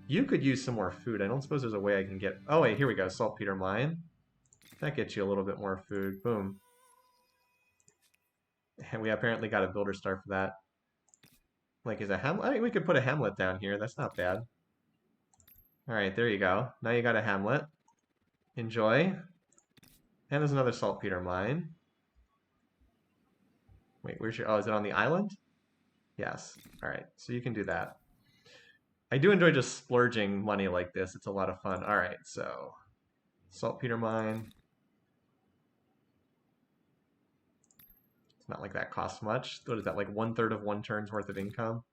You could use some more food. I don't suppose there's a way I can get... Oh, wait, here we go. Saltpeter mine. That gets you a little bit more food. Boom. And we apparently got a builder star for that. Like, is a hamlet? I mean, we could put a hamlet down here. That's not bad. All right, there you go. Now you got a hamlet. Enjoy. And there's another saltpeter mine. Wait, where's your... Oh, is it on the island? Yes. All right, so you can do that. I do enjoy just splurging money like this. It's a lot of fun. All right, so saltpeter mine. It's not like that costs much. What is that, like 1/3 of 1 turn's worth of income?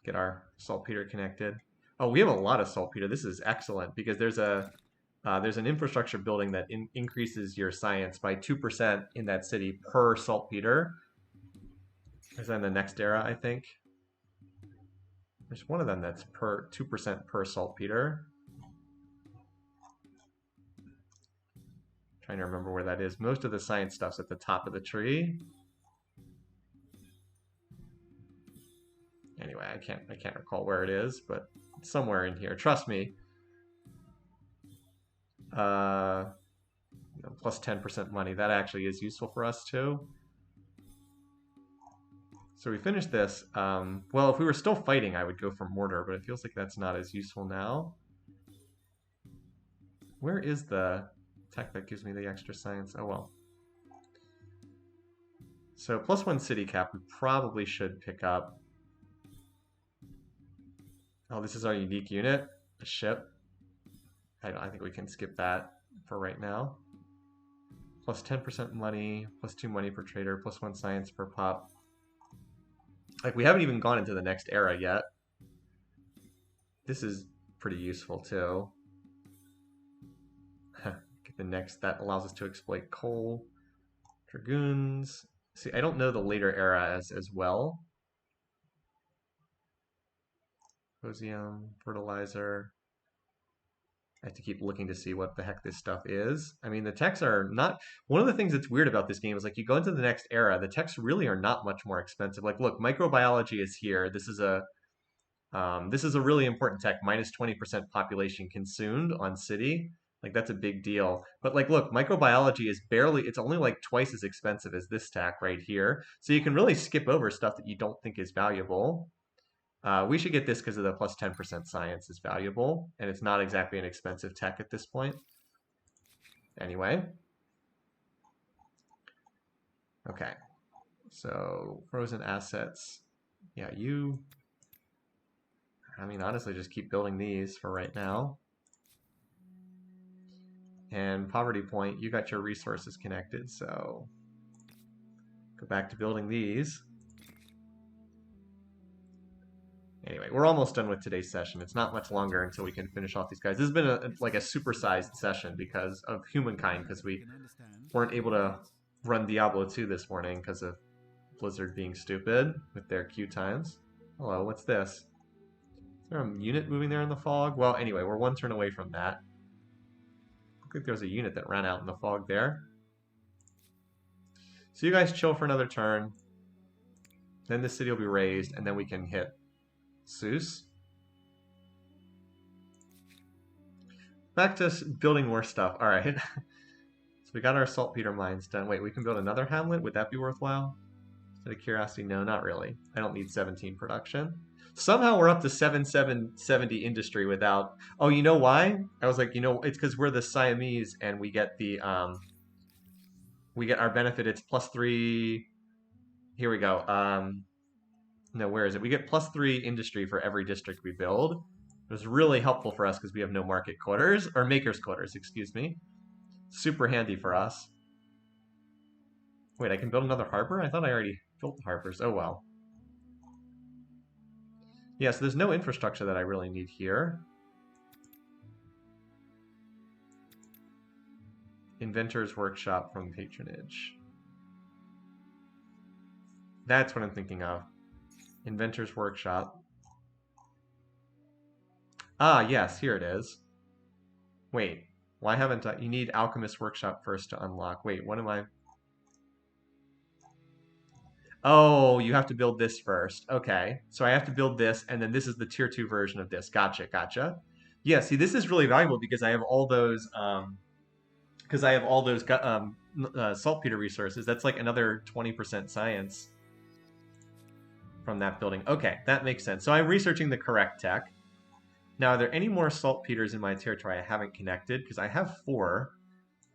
Get our saltpeter connected. Oh, we have a lot of saltpeter. This is excellent because there's an infrastructure building that increases your science by 2% in that city per saltpeter. Is that in the next era, I think? There's one of them that's per 2% per saltpeter. Trying to remember where that is. Most of the science stuff's at the top of the tree. Anyway, I can't recall where it is, but it's somewhere in here. Trust me. Plus 10% money. That actually is useful for us too. So we finished this. Well, if we were still fighting, I would go for mortar, but it feels like that's not as useful now. Where is the tech that gives me the extra science? Oh well. So +1 city cap we probably should pick up. Oh, this is our unique unit, a ship. I think we can skip that for right now. Plus 10% money, +2 money per trader, +1 science per pop. Like, we haven't even gone into the next era yet. This is pretty useful too. Get the next, that allows us to exploit coal, dragoons. See, I don't know the later era as well. Posium, fertilizer. I have to keep looking to see what the heck this stuff is. I mean, the techs are not... One of the things that's weird about this game is, like, you go into the next era, the techs really are not much more expensive. Like, look, microbiology is here. This is a really important tech. Minus 20% population consumed on city. Like, that's a big deal. But, like, look, microbiology is barely... It's only, like, twice as expensive as this tech right here. So you can really skip over stuff that you don't think is valuable. We should get this because of the plus 10% science is valuable, and it's not exactly an expensive tech at this point. Anyway. Okay. So, frozen assets. Yeah, you... I mean, honestly, just keep building these for right now. And poverty point, you got your resources connected, so... Go back to building these. Anyway, we're almost done with today's session. It's not much longer until we can finish off these guys. This has been like a supersized session because of Humankind, because we weren't able to run Diablo 2 this morning because of Blizzard being stupid with their queue times. Hello, what's this? Is there a unit moving there in the fog? Well, anyway, we're 1 turn away from that. Looks like there was a unit that ran out in the fog there. So you guys chill for another turn. Then the city will be raised, and then we can hit Seuss. Back to building more stuff. All right. So we got our saltpeter mines done. Wait, we can build another hamlet? Would that be worthwhile? Out of curiosity, no, not really. I don't need 17 production. Somehow we're up to 770 industry without... Oh, you know why? I was like, you know, it's because we're the Siamese and we get the... we get our benefit. It's +3... Here we go. No, where is it? We get +3 industry for every district we build. It was really helpful for us because we have no market quarters, or makers quarters, excuse me. Super handy for us. Wait, I can build another harbor? I thought I already built the harbors. Oh well. Yeah, so there's no infrastructure that I really need here. Inventor's Workshop from patronage. That's what I'm thinking of. Inventor's Workshop. Ah, yes, here it is. Wait, why haven't I? You need Alchemist Workshop first to unlock. Wait, what am I? Oh, you have to build this first. Okay, so I have to build this, and then this is the tier 2 version of this. Gotcha, gotcha. Yeah, see, this is really valuable because I have all those saltpeter resources. That's like another 20% science from that building. Okay, that makes sense. So I'm researching the correct tech. Now, are there any more saltpeters in my territory I haven't connected? Because I have 4.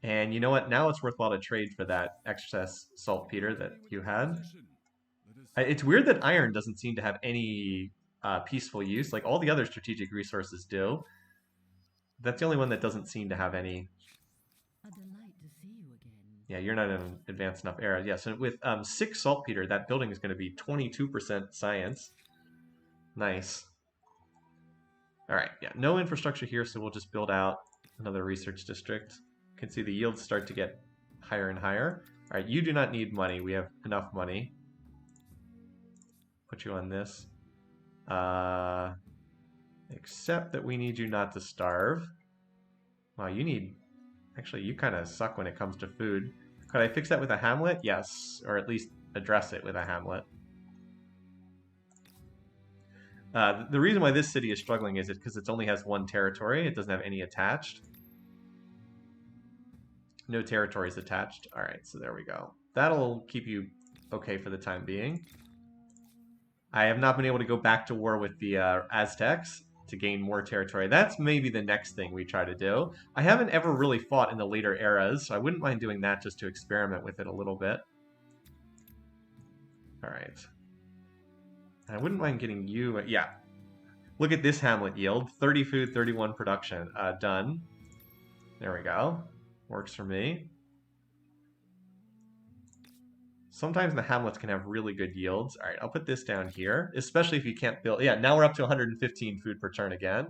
And you know what? Now it's worthwhile to trade for that excess saltpeter that you had. It's weird that iron doesn't seem to have any peaceful use. Like all the other strategic resources do. That's the only one that doesn't seem to have any. A delight to see you again. Yeah, you're not in an advanced enough era. Yeah, so with 6 saltpeter, that building is going to be 22% science. Nice. All right, yeah, no infrastructure here, so we'll just build out another research district. You can see the yields start to get higher and higher. All right, you do not need money. We have enough money. Put you on this. Except that we need you not to starve. Wow, you need... Actually, you kind of suck when it comes to food. Could I fix that with a hamlet? Yes, or at least address it with a hamlet. The reason why this city is struggling is because it only has 1 territory. It doesn't have any attached. No territories attached. All right, so there we go. That'll keep you okay for the time being. I have not been able to go back to war with the Aztecs to gain more territory. That's maybe the next thing we try to do. I haven't ever really fought in the later eras, so I wouldn't mind doing that just to experiment with it a little bit. All right. I wouldn't mind getting you... Yeah. Look at this hamlet yield. 30 food, 31 production. Done. There we go. Works for me. Sometimes the hamlets can have really good yields. All right, I'll put this down here, especially if you can't build... Yeah, now we're up to 115 food per turn again.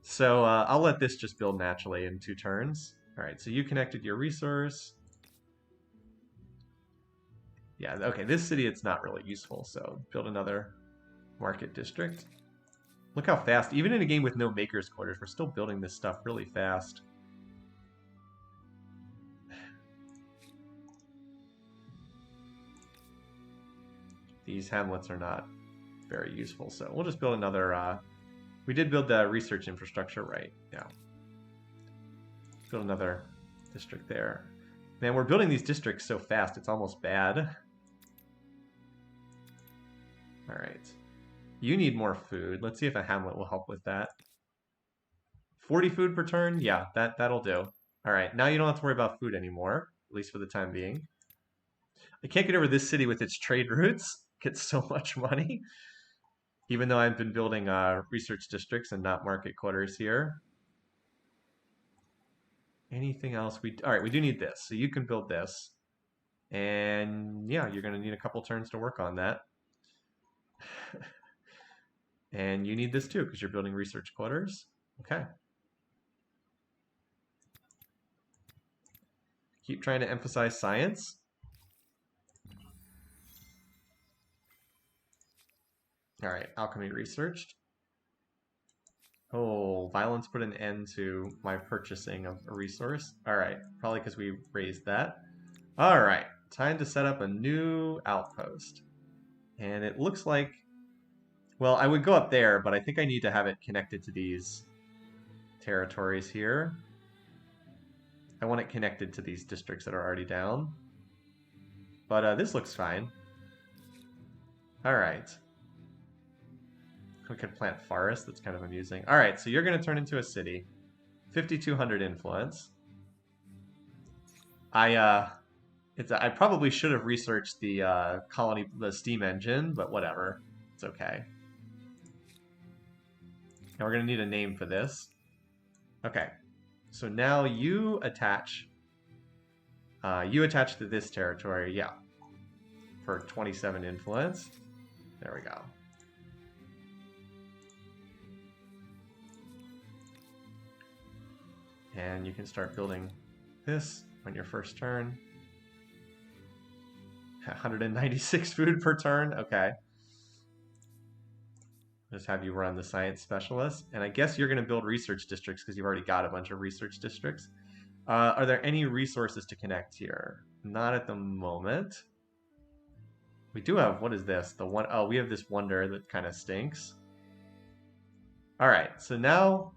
So I'll let this just build naturally in 2 turns. All right, so you connected your resource. Yeah, okay, this city, it's not really useful, so build another market district. Look how fast, even in a game with no maker's quarters, we're still building this stuff really fast. These hamlets are not very useful, so we'll just build another... we did build the research infrastructure, right? Yeah. Build another district there. Man, we're building these districts so fast, it's almost bad. All right. You need more food. Let's see if a hamlet will help with that. 40 food per turn? Yeah, that'll do. All right, now you don't have to worry about food anymore, at least for the time being. I can't get over this city with its trade routes. Gets so much money. Even though I've been building research districts and not market quarters here. Anything else? All right, we do need this. So you can build this. And yeah, you're going to need a couple turns to work on that. And you need this too, because you're building research quarters. Okay. Keep trying to emphasize science. All right, alchemy researched. Oh, violence put an end to my purchasing of a resource. All right, probably because we raised that. All right, time to set up a new outpost. And it looks like, well, I would go up there, but I think I need to have it connected to these territories here. I want it connected to these districts that are already down. But this looks fine. All right. We could plant forest. That's kind of amusing. All right, so you're going to turn into a city. 5,200 influence. I probably should have researched the the steam engine, but whatever. It's okay. Now we're going to need a name for this. Okay. So now you attach to this territory, yeah. For 27 influence. There we go. And you can start building this on your first turn. 196 food per turn. Okay. Just have you run the science specialist. And I guess you're going to build research districts because you've already got a bunch of research districts. Are there any resources to connect here? Not at the moment. We do have, what is this? The one, oh, we have this wonder that kind of stinks. All right, so now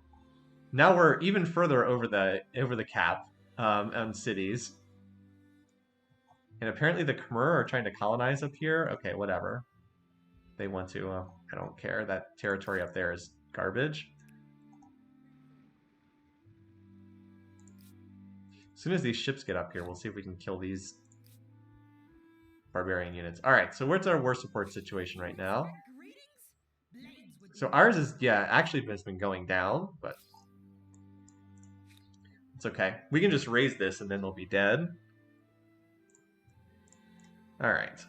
we're even further over the cap on cities. And apparently the Khmer are trying to colonize up here. Okay, whatever. They want to. I don't care. That territory up there is garbage. As soon as these ships get up here, we'll see if we can kill these barbarian units. All right, so where's our war support situation right now? So ours is, yeah, actually has been going down, but it's okay. We can just raise this and then they'll be dead. All right.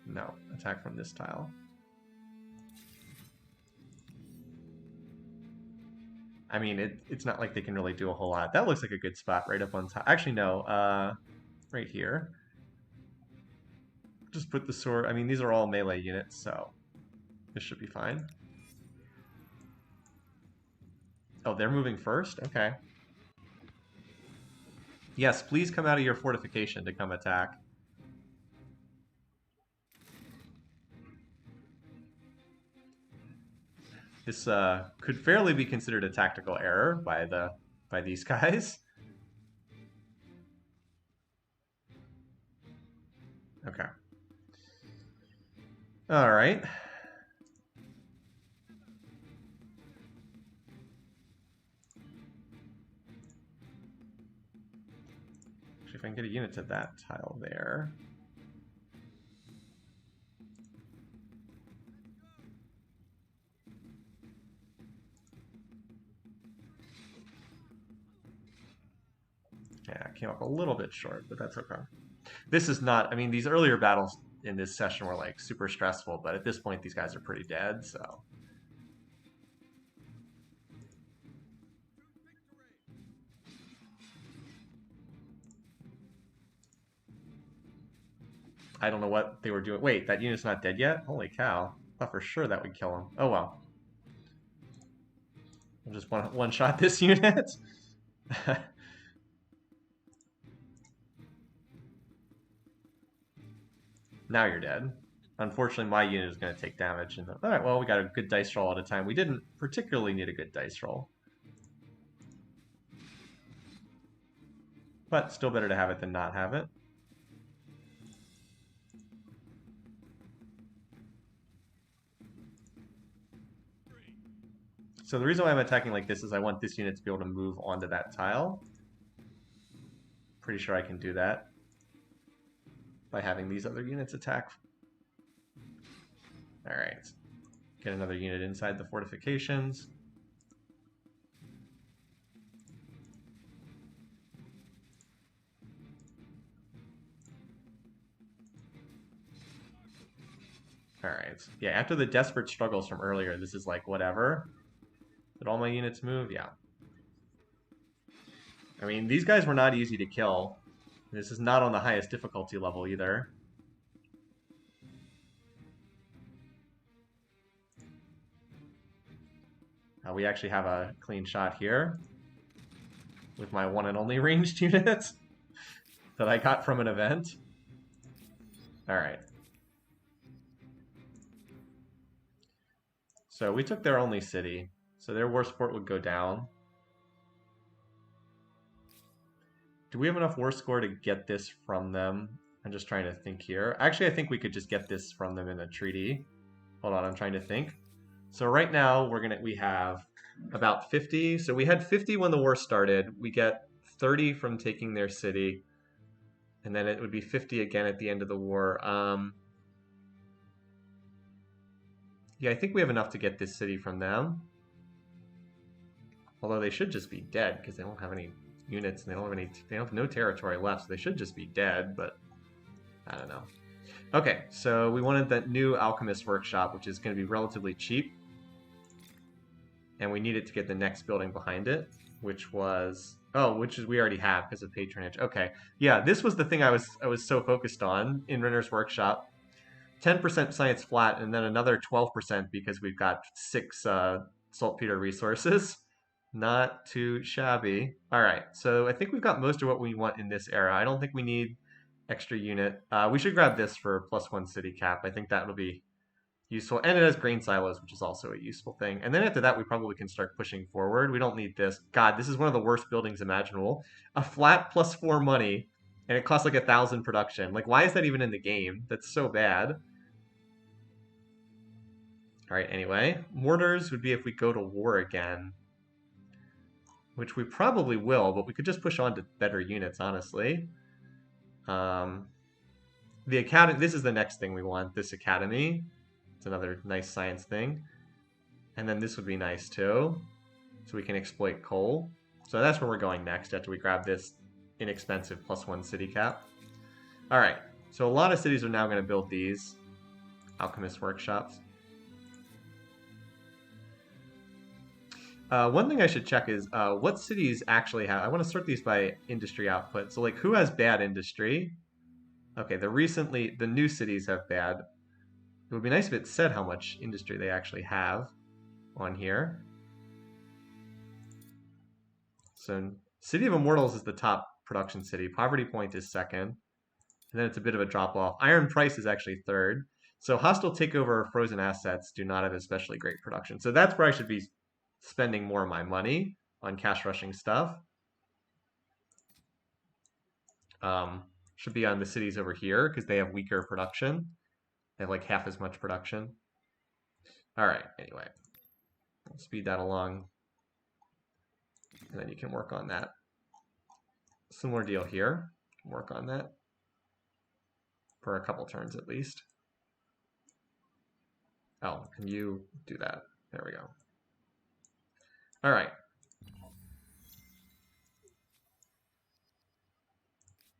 No, attack from this tile. I mean, it's not like they can really do a whole lot. That looks like a good spot right up on top. Actually, no, right here. Just put the sword. I mean, these are all melee units, so this should be fine. Oh, they're moving first? Okay. Yes, please come out of your fortification to come attack. This could fairly be considered a tactical error by these guys. Okay. All right. Actually, if I can get a unit to that tile there. Yeah, I came up a little bit short, but that's okay. This is not, I mean, these earlier battles in this session were like super stressful, but at this point these guys are pretty dead, so. I don't know what they were doing. Wait, that unit's not dead yet? Holy cow. I thought for sure that would kill him. Oh well. I'll just one shot this unit. Now you're dead. Unfortunately, my unit is going to take damage. And all right, well, we got a good dice roll at a time. We didn't particularly need a good dice roll. But still better to have it than not have it. So the reason why I'm attacking like this is I want this unit to be able to move onto that tile. Pretty sure I can do that by having these other units attack. All right. Get another unit inside the fortifications. All right. Yeah, after the desperate struggles from earlier, this is like whatever. Did all my units move? Yeah. I mean, these guys were not easy to kill. This is not on the highest difficulty level either. We actually have a clean shot here with my one and only ranged unit that I got from an event. All right. So we took their only city. So their war support would go down. Do we have enough war score to get this from them? I'm just trying to think here. Actually, I think we could just get this from them in a treaty. Hold on, I'm trying to think. So right now we have about 50. So we had 50 when the war started. We get 30 from taking their city, and then it would be 50 again at the end of the war. Yeah, I think we have enough to get this city from them. Although they should just be dead because they don't have any units and they have no territory left, so they should just be dead. But I don't know. Okay, so we wanted that new alchemist workshop, which is going to be relatively cheap. And we needed to get the next building behind it, which was which is we already have because of patronage. Okay, yeah, this was the thing I was so focused on in Renner's workshop. 10% science flat, and then another 12% because we've got 6 saltpeter resources. Not too shabby. All right, so I think we've got most of what we want in this era. I don't think we need extra unit. We should grab this for +1 city cap. I think that will be useful, and it has grain silos, which is also a useful thing. And then after that, we probably can start pushing forward. We don't need this. God, this is one of the worst buildings imaginable. A flat +4 money, and it costs like 1,000 production. Like, why is that even in the game? That's so bad. All right, anyway, mortars would be if we go to war again, which we probably will, but we could just push on to better units, honestly. The academy, this is the next thing we want, this academy. It's another nice science thing. And then this would be nice too, so we can exploit coal. So that's where we're going next after we grab this inexpensive +1 city cap. All right, so a lot of cities are now going to build these alchemist workshops. One thing I should check is what cities actually have. I want to sort these by industry output. So like, who has bad industry? Okay, the new cities have bad. It would be nice if it said how much industry they actually have on here. So City of Immortals is the top production city. Poverty Point is second. And then it's a bit of a drop off. Iron Price is actually third. So Hostile Takeover Frozen Assets do not have especially great production. So that's where I should be spending more of my money on cash rushing stuff. Should be on the cities over here because they have weaker production. They have like half as much production. All right, anyway, I'll speed that along. And then you can work on that. Similar deal here. Work on that for a couple turns at least. Oh, and you do that. There we go. All right.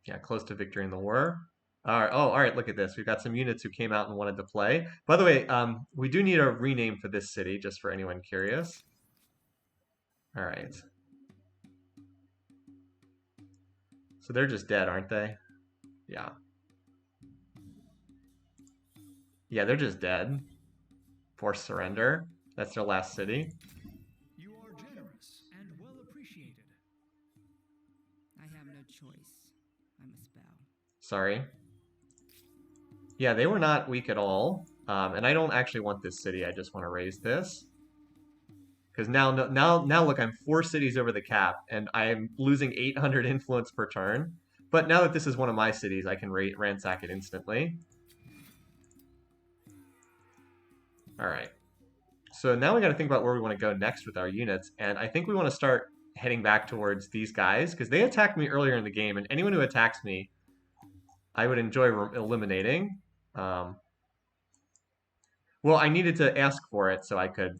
Yeah, close to victory in the war. All right. Oh, all right. Look at this. We've got some units who came out and wanted to play. By the way, we do need a rename for this city, just for anyone curious. All right. So they're just dead, aren't they? Yeah. Yeah, they're just dead. Forced surrender. That's their last city. You are generous and well appreciated. I have no choice. I must bow. Sorry. Yeah, they were not weak at all. And I don't actually want this city. I just want to raise this. Because now look, I'm 4 cities over the cap, and I'm losing 800 influence per turn. But now that this is one of my cities, I can ransack it instantly. All right. So now we got to think about where we want to go next with our units, and I think we want to start heading back towards these guys, because they attacked me earlier in the game, and anyone who attacks me, I would enjoy eliminating. Well, I needed to ask for it so I could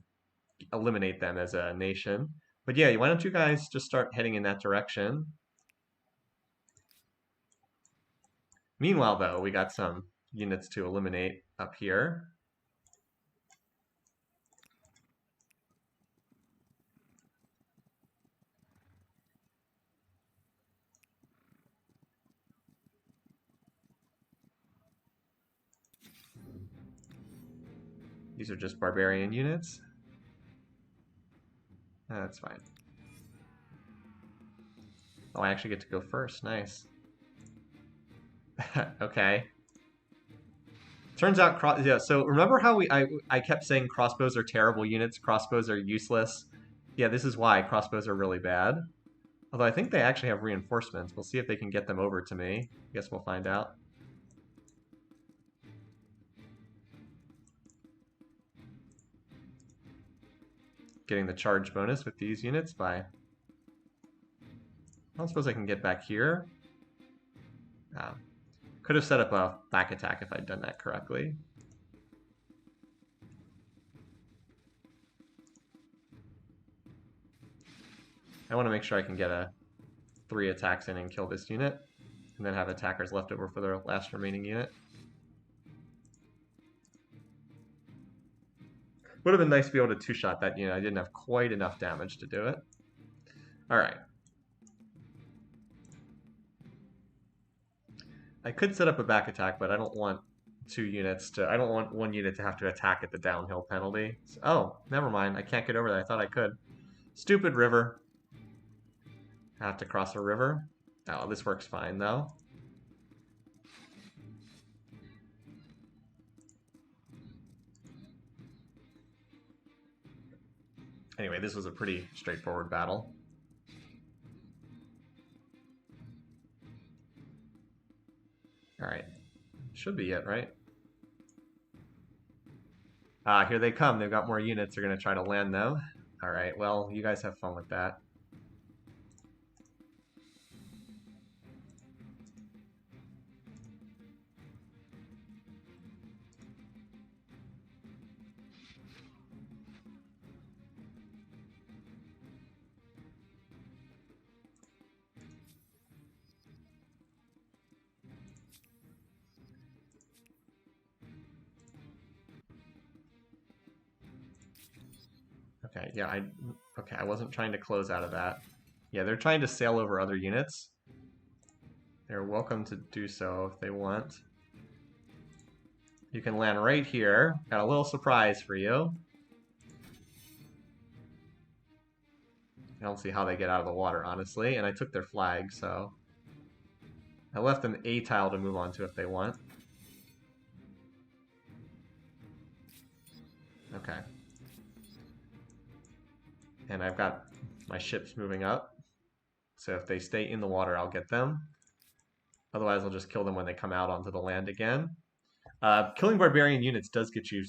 eliminate them as a nation. But yeah, why don't you guys just start heading in that direction? Meanwhile, though, we got some units to eliminate up here. These are just barbarian units. That's fine. Oh, I actually get to go first. Nice. Okay. Turns out, yeah. So remember how I kept saying crossbows are terrible units, crossbows are useless. Yeah, this is why crossbows are really bad. Although I think they actually have reinforcements. We'll see if they can get them over to me. I guess we'll find out. Getting the charge bonus with these units by... I don't suppose I can get back here. Could have set up a back attack if I'd done that correctly. I want to make sure I can get 3 attacks in and kill this unit. and then have attackers left over for their last remaining unit. Would have been nice to be able to two-shot that unit. I didn't have quite enough damage to do it. Alright. I could set up a back attack, but I don't want I don't want one unit to have to attack at the downhill penalty. So, oh, never mind. I can't get over there. I thought I could. Stupid river. Have to cross a river. Oh, this works fine, though. Anyway, this was a pretty straightforward battle. Alright. Should be it, right? Ah, here they come. They've got more units. They're going to try to land them. Alright, well, you guys have fun with that. Okay, yeah, I wasn't trying to close out of that. Yeah, they're trying to sail over other units. They're welcome to do so if they want. You can land right here. Got a little surprise for you. I don't see how they get out of the water, honestly, and I took their flag, so I left them a tile to move on to if they want. Okay. And I've got my ships moving up. So if they stay in the water, I'll get them. Otherwise, I'll just kill them when they come out onto the land again. Killing barbarian units does get you,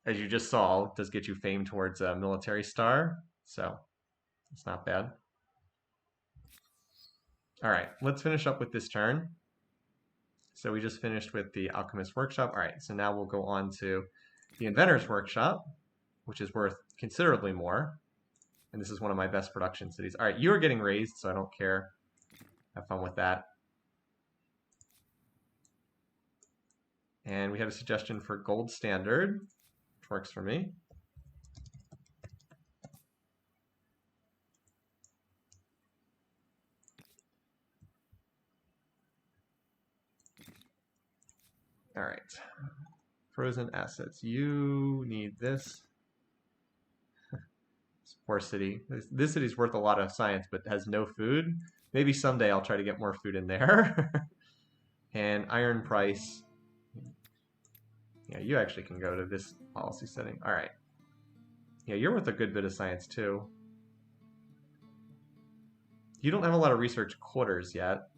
as you just saw, does get you fame towards a military star. So it's not bad. All right, let's finish up with this turn. So we just finished with the Alchemist Workshop. All right, so now we'll go on to the Inventor's Workshop, which is worth considerably more. And this is one of my best production cities. All right, you are getting raised, so I don't care. Have fun with that. And we have a suggestion for Gold Standard, which works for me. All right. Frozen assets. You need this. Poor city. This city's worth a lot of science, but has no food. Maybe someday I'll try to get more food in there. And iron price. Yeah, you actually can go to this policy setting. All right. Yeah, you're worth a good bit of science too. You don't have a lot of research quarters yet.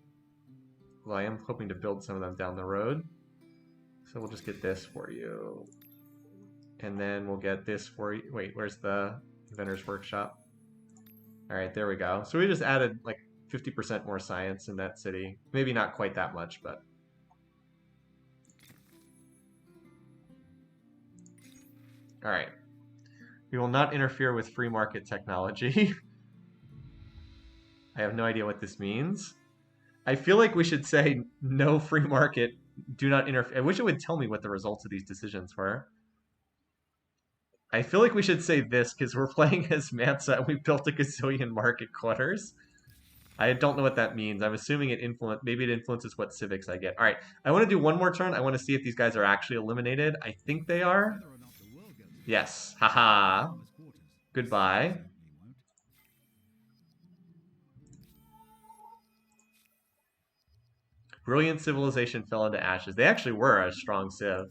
Well, I am hoping to build some of them down the road. So we'll just get this for you. And then we'll get this for you. Wait, where's the Inventor's Workshop? All right, there we go. So we just added like 50% more science in that city. Maybe not quite that much, but... All right. We will not interfere with free market technology. I have no idea what this means. I feel like we should say no free market, do not interfere. I wish it would tell me what the results of these decisions were. I feel like we should say this because we're playing as Mansa and we built a gazillion market quarters. I don't know what that means. I'm assuming maybe it influences what civics I get. All right, I want to do one more turn. I want to see if these guys are actually eliminated. I think they are. Yes. Haha. Goodbye. Brilliant civilization fell into ashes. They actually were a strong civ.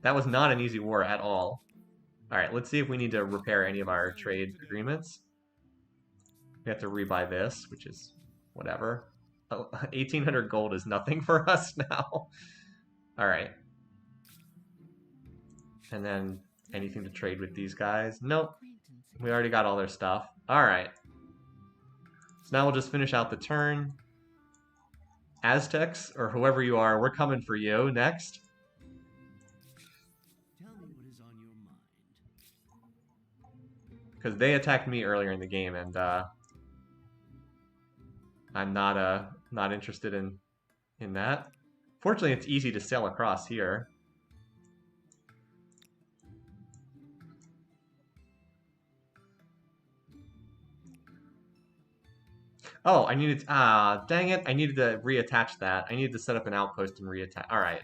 That was not an easy war at all. All right, let's see if we need to repair any of our trade agreements. We have to rebuy this, which is whatever. 1,800 gold is nothing for us now. All right. And then anything to trade with these guys? Nope. We already got all their stuff. All right. So now we'll just finish out the turn. Aztecs, or whoever you are, we're coming for you next. Tell me what is on your mind. Because they attacked me earlier in the game, and I'm not Not interested in that. Fortunately, it's easy to sail across here. Oh, I needed, dang it. I needed to reattach that. I needed to set up an outpost and reattach. All right.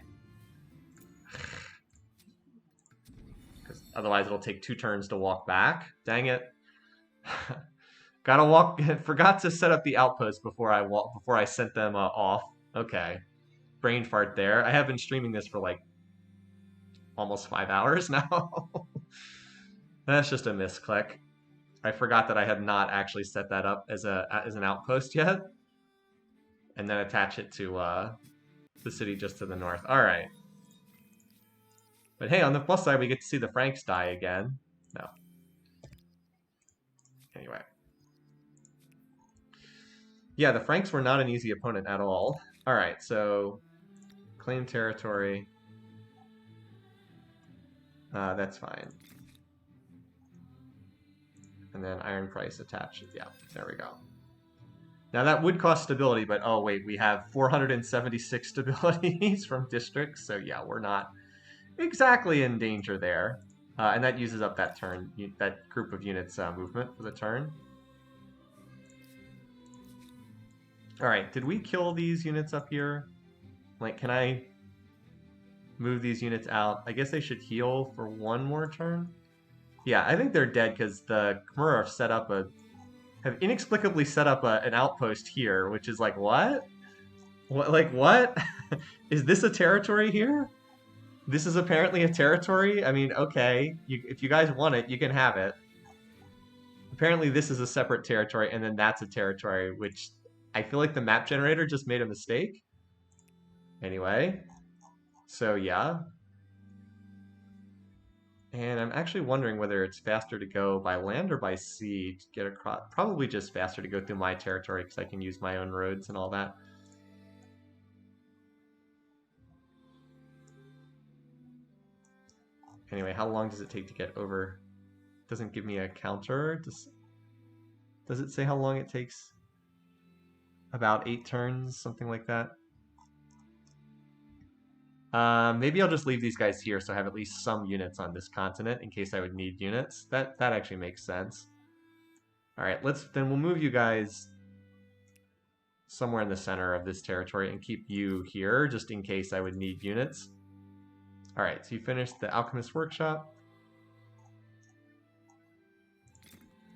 Because otherwise it'll take 2 turns to walk back. Dang it. Gotta walk, forgot to set up the outpost before I sent them off. Okay. Brain fart there. I have been streaming this for like almost 5 hours now. That's just a misclick. I forgot that I had not actually set that up as an outpost yet. And then attach it to the city just to the north. All right. But hey, on the plus side, we get to see the Franks die again. No. Anyway. Yeah, the Franks were not an easy opponent at all. All right, so claim territory. That's fine. And then iron price attached. Yeah, there we go. Now that would cost stability, but oh wait, we have 476 stabilities from districts, so yeah, we're not exactly in danger there. And that uses up that turn, that group of units movement for the turn. All right, did we kill these units up here? Like, can I move these units out? I guess they should heal for 1 more turn. Yeah, I think they're dead because the Khmer have inexplicably set up an outpost here, which is like, what? What? Is this a territory here? This is apparently a territory? I mean, okay, if you guys want it, you can have it. Apparently this is a separate territory, and then that's a territory, which I feel like the map generator just made a mistake. Anyway, so yeah. And I'm actually wondering whether it's faster to go by land or by sea to get across. Probably just faster to go through my territory because I can use my own roads and all that. Anyway, how long does it take to get over? Doesn't give me a counter. Does it say how long it takes? About 8 turns, something like that. Maybe I'll just leave these guys here so I have at least some units on this continent in case I would need units. That actually makes sense. All right, then we'll move you guys somewhere in the center of this territory and keep you here just in case I would need units. All right, so you finished the Alchemist Workshop.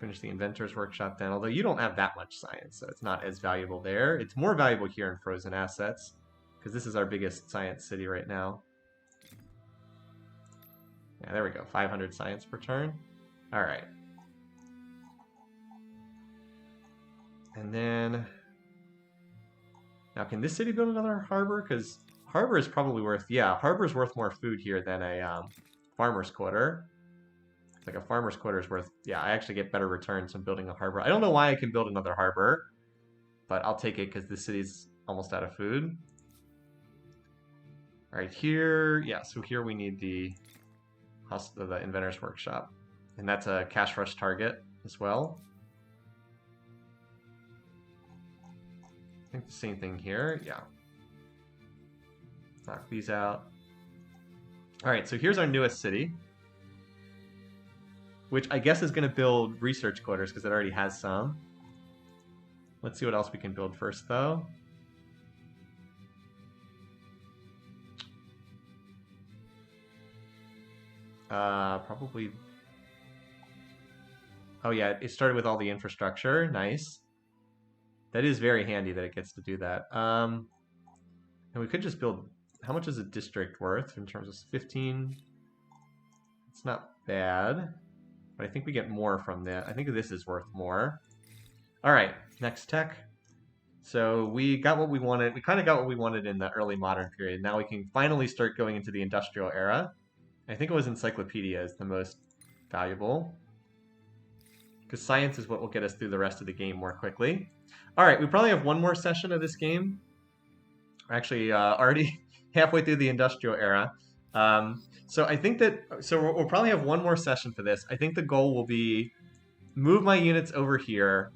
Finish the Inventor's Workshop then, although you don't have that much science, so it's not as valuable there. It's more valuable here in Frozen Assets, because this is our biggest science city right now. Yeah, there we go, 500 science per turn. All right. And then, now can this city build another harbor? Because harbor is probably worth, yeah, harbor's worth more food here than a farmer's quarter. Like a farmer's quarter is worth, yeah, I actually get better returns from building a harbor. I don't know why I can build another harbor, but I'll take it because this city's almost out of food. All right, here, yeah, so here we need the Inventor's Workshop. And that's a cash rush target as well. I think the same thing here, yeah. Knock these out. All right, so here's our newest city, which I guess is going to build research quarters because it already has some. Let's see what else we can build first, though. Probably... Oh yeah, it started with all the infrastructure. Nice. That is very handy that it gets to do that. And we could just build... How much is a district worth in terms of 15? It's not bad. But I think we get more from that. I think this is worth more. All right, next tech. So we got what we wanted. We kind of got what we wanted in the early modern period. Now we can finally start going into the industrial era. I think it was encyclopedia is the most valuable. Because science is what will get us through the rest of the game more quickly. All right, we probably have 1 more session of this game. We're actually already halfway through the industrial era. So I think that, we'll probably have 1 more session for this. I think the goal will be move my units over here,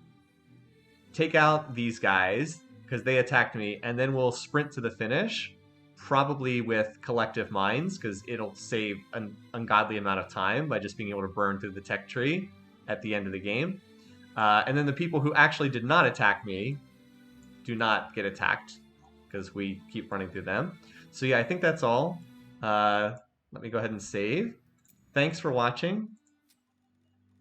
take out these guys, because they attacked me, and then we'll sprint to the finish, probably with collective minds, because it'll save an ungodly amount of time by just being able to burn through the tech tree at the end of the game. And then the people who actually did not attack me do not get attacked because we keep running through them. So yeah, I think that's all. Let me go ahead and save. Thanks for watching.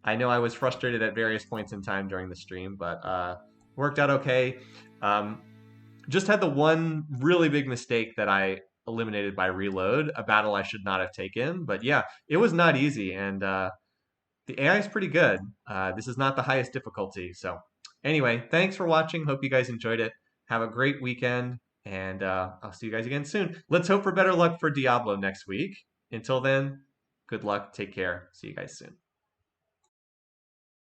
I know I was frustrated at various points in time during the stream, but worked out okay. Just had the one really big mistake that I eliminated by reload, a battle I should not have taken. But yeah, it was not easy, and the AI is pretty good. This is not the highest difficulty. So anyway, thanks for watching. Hope you guys enjoyed it. Have a great weekend, and I'll see you guys again soon. Let's hope for better luck for Diablo next week. Until then, good luck. Take care. See you guys soon.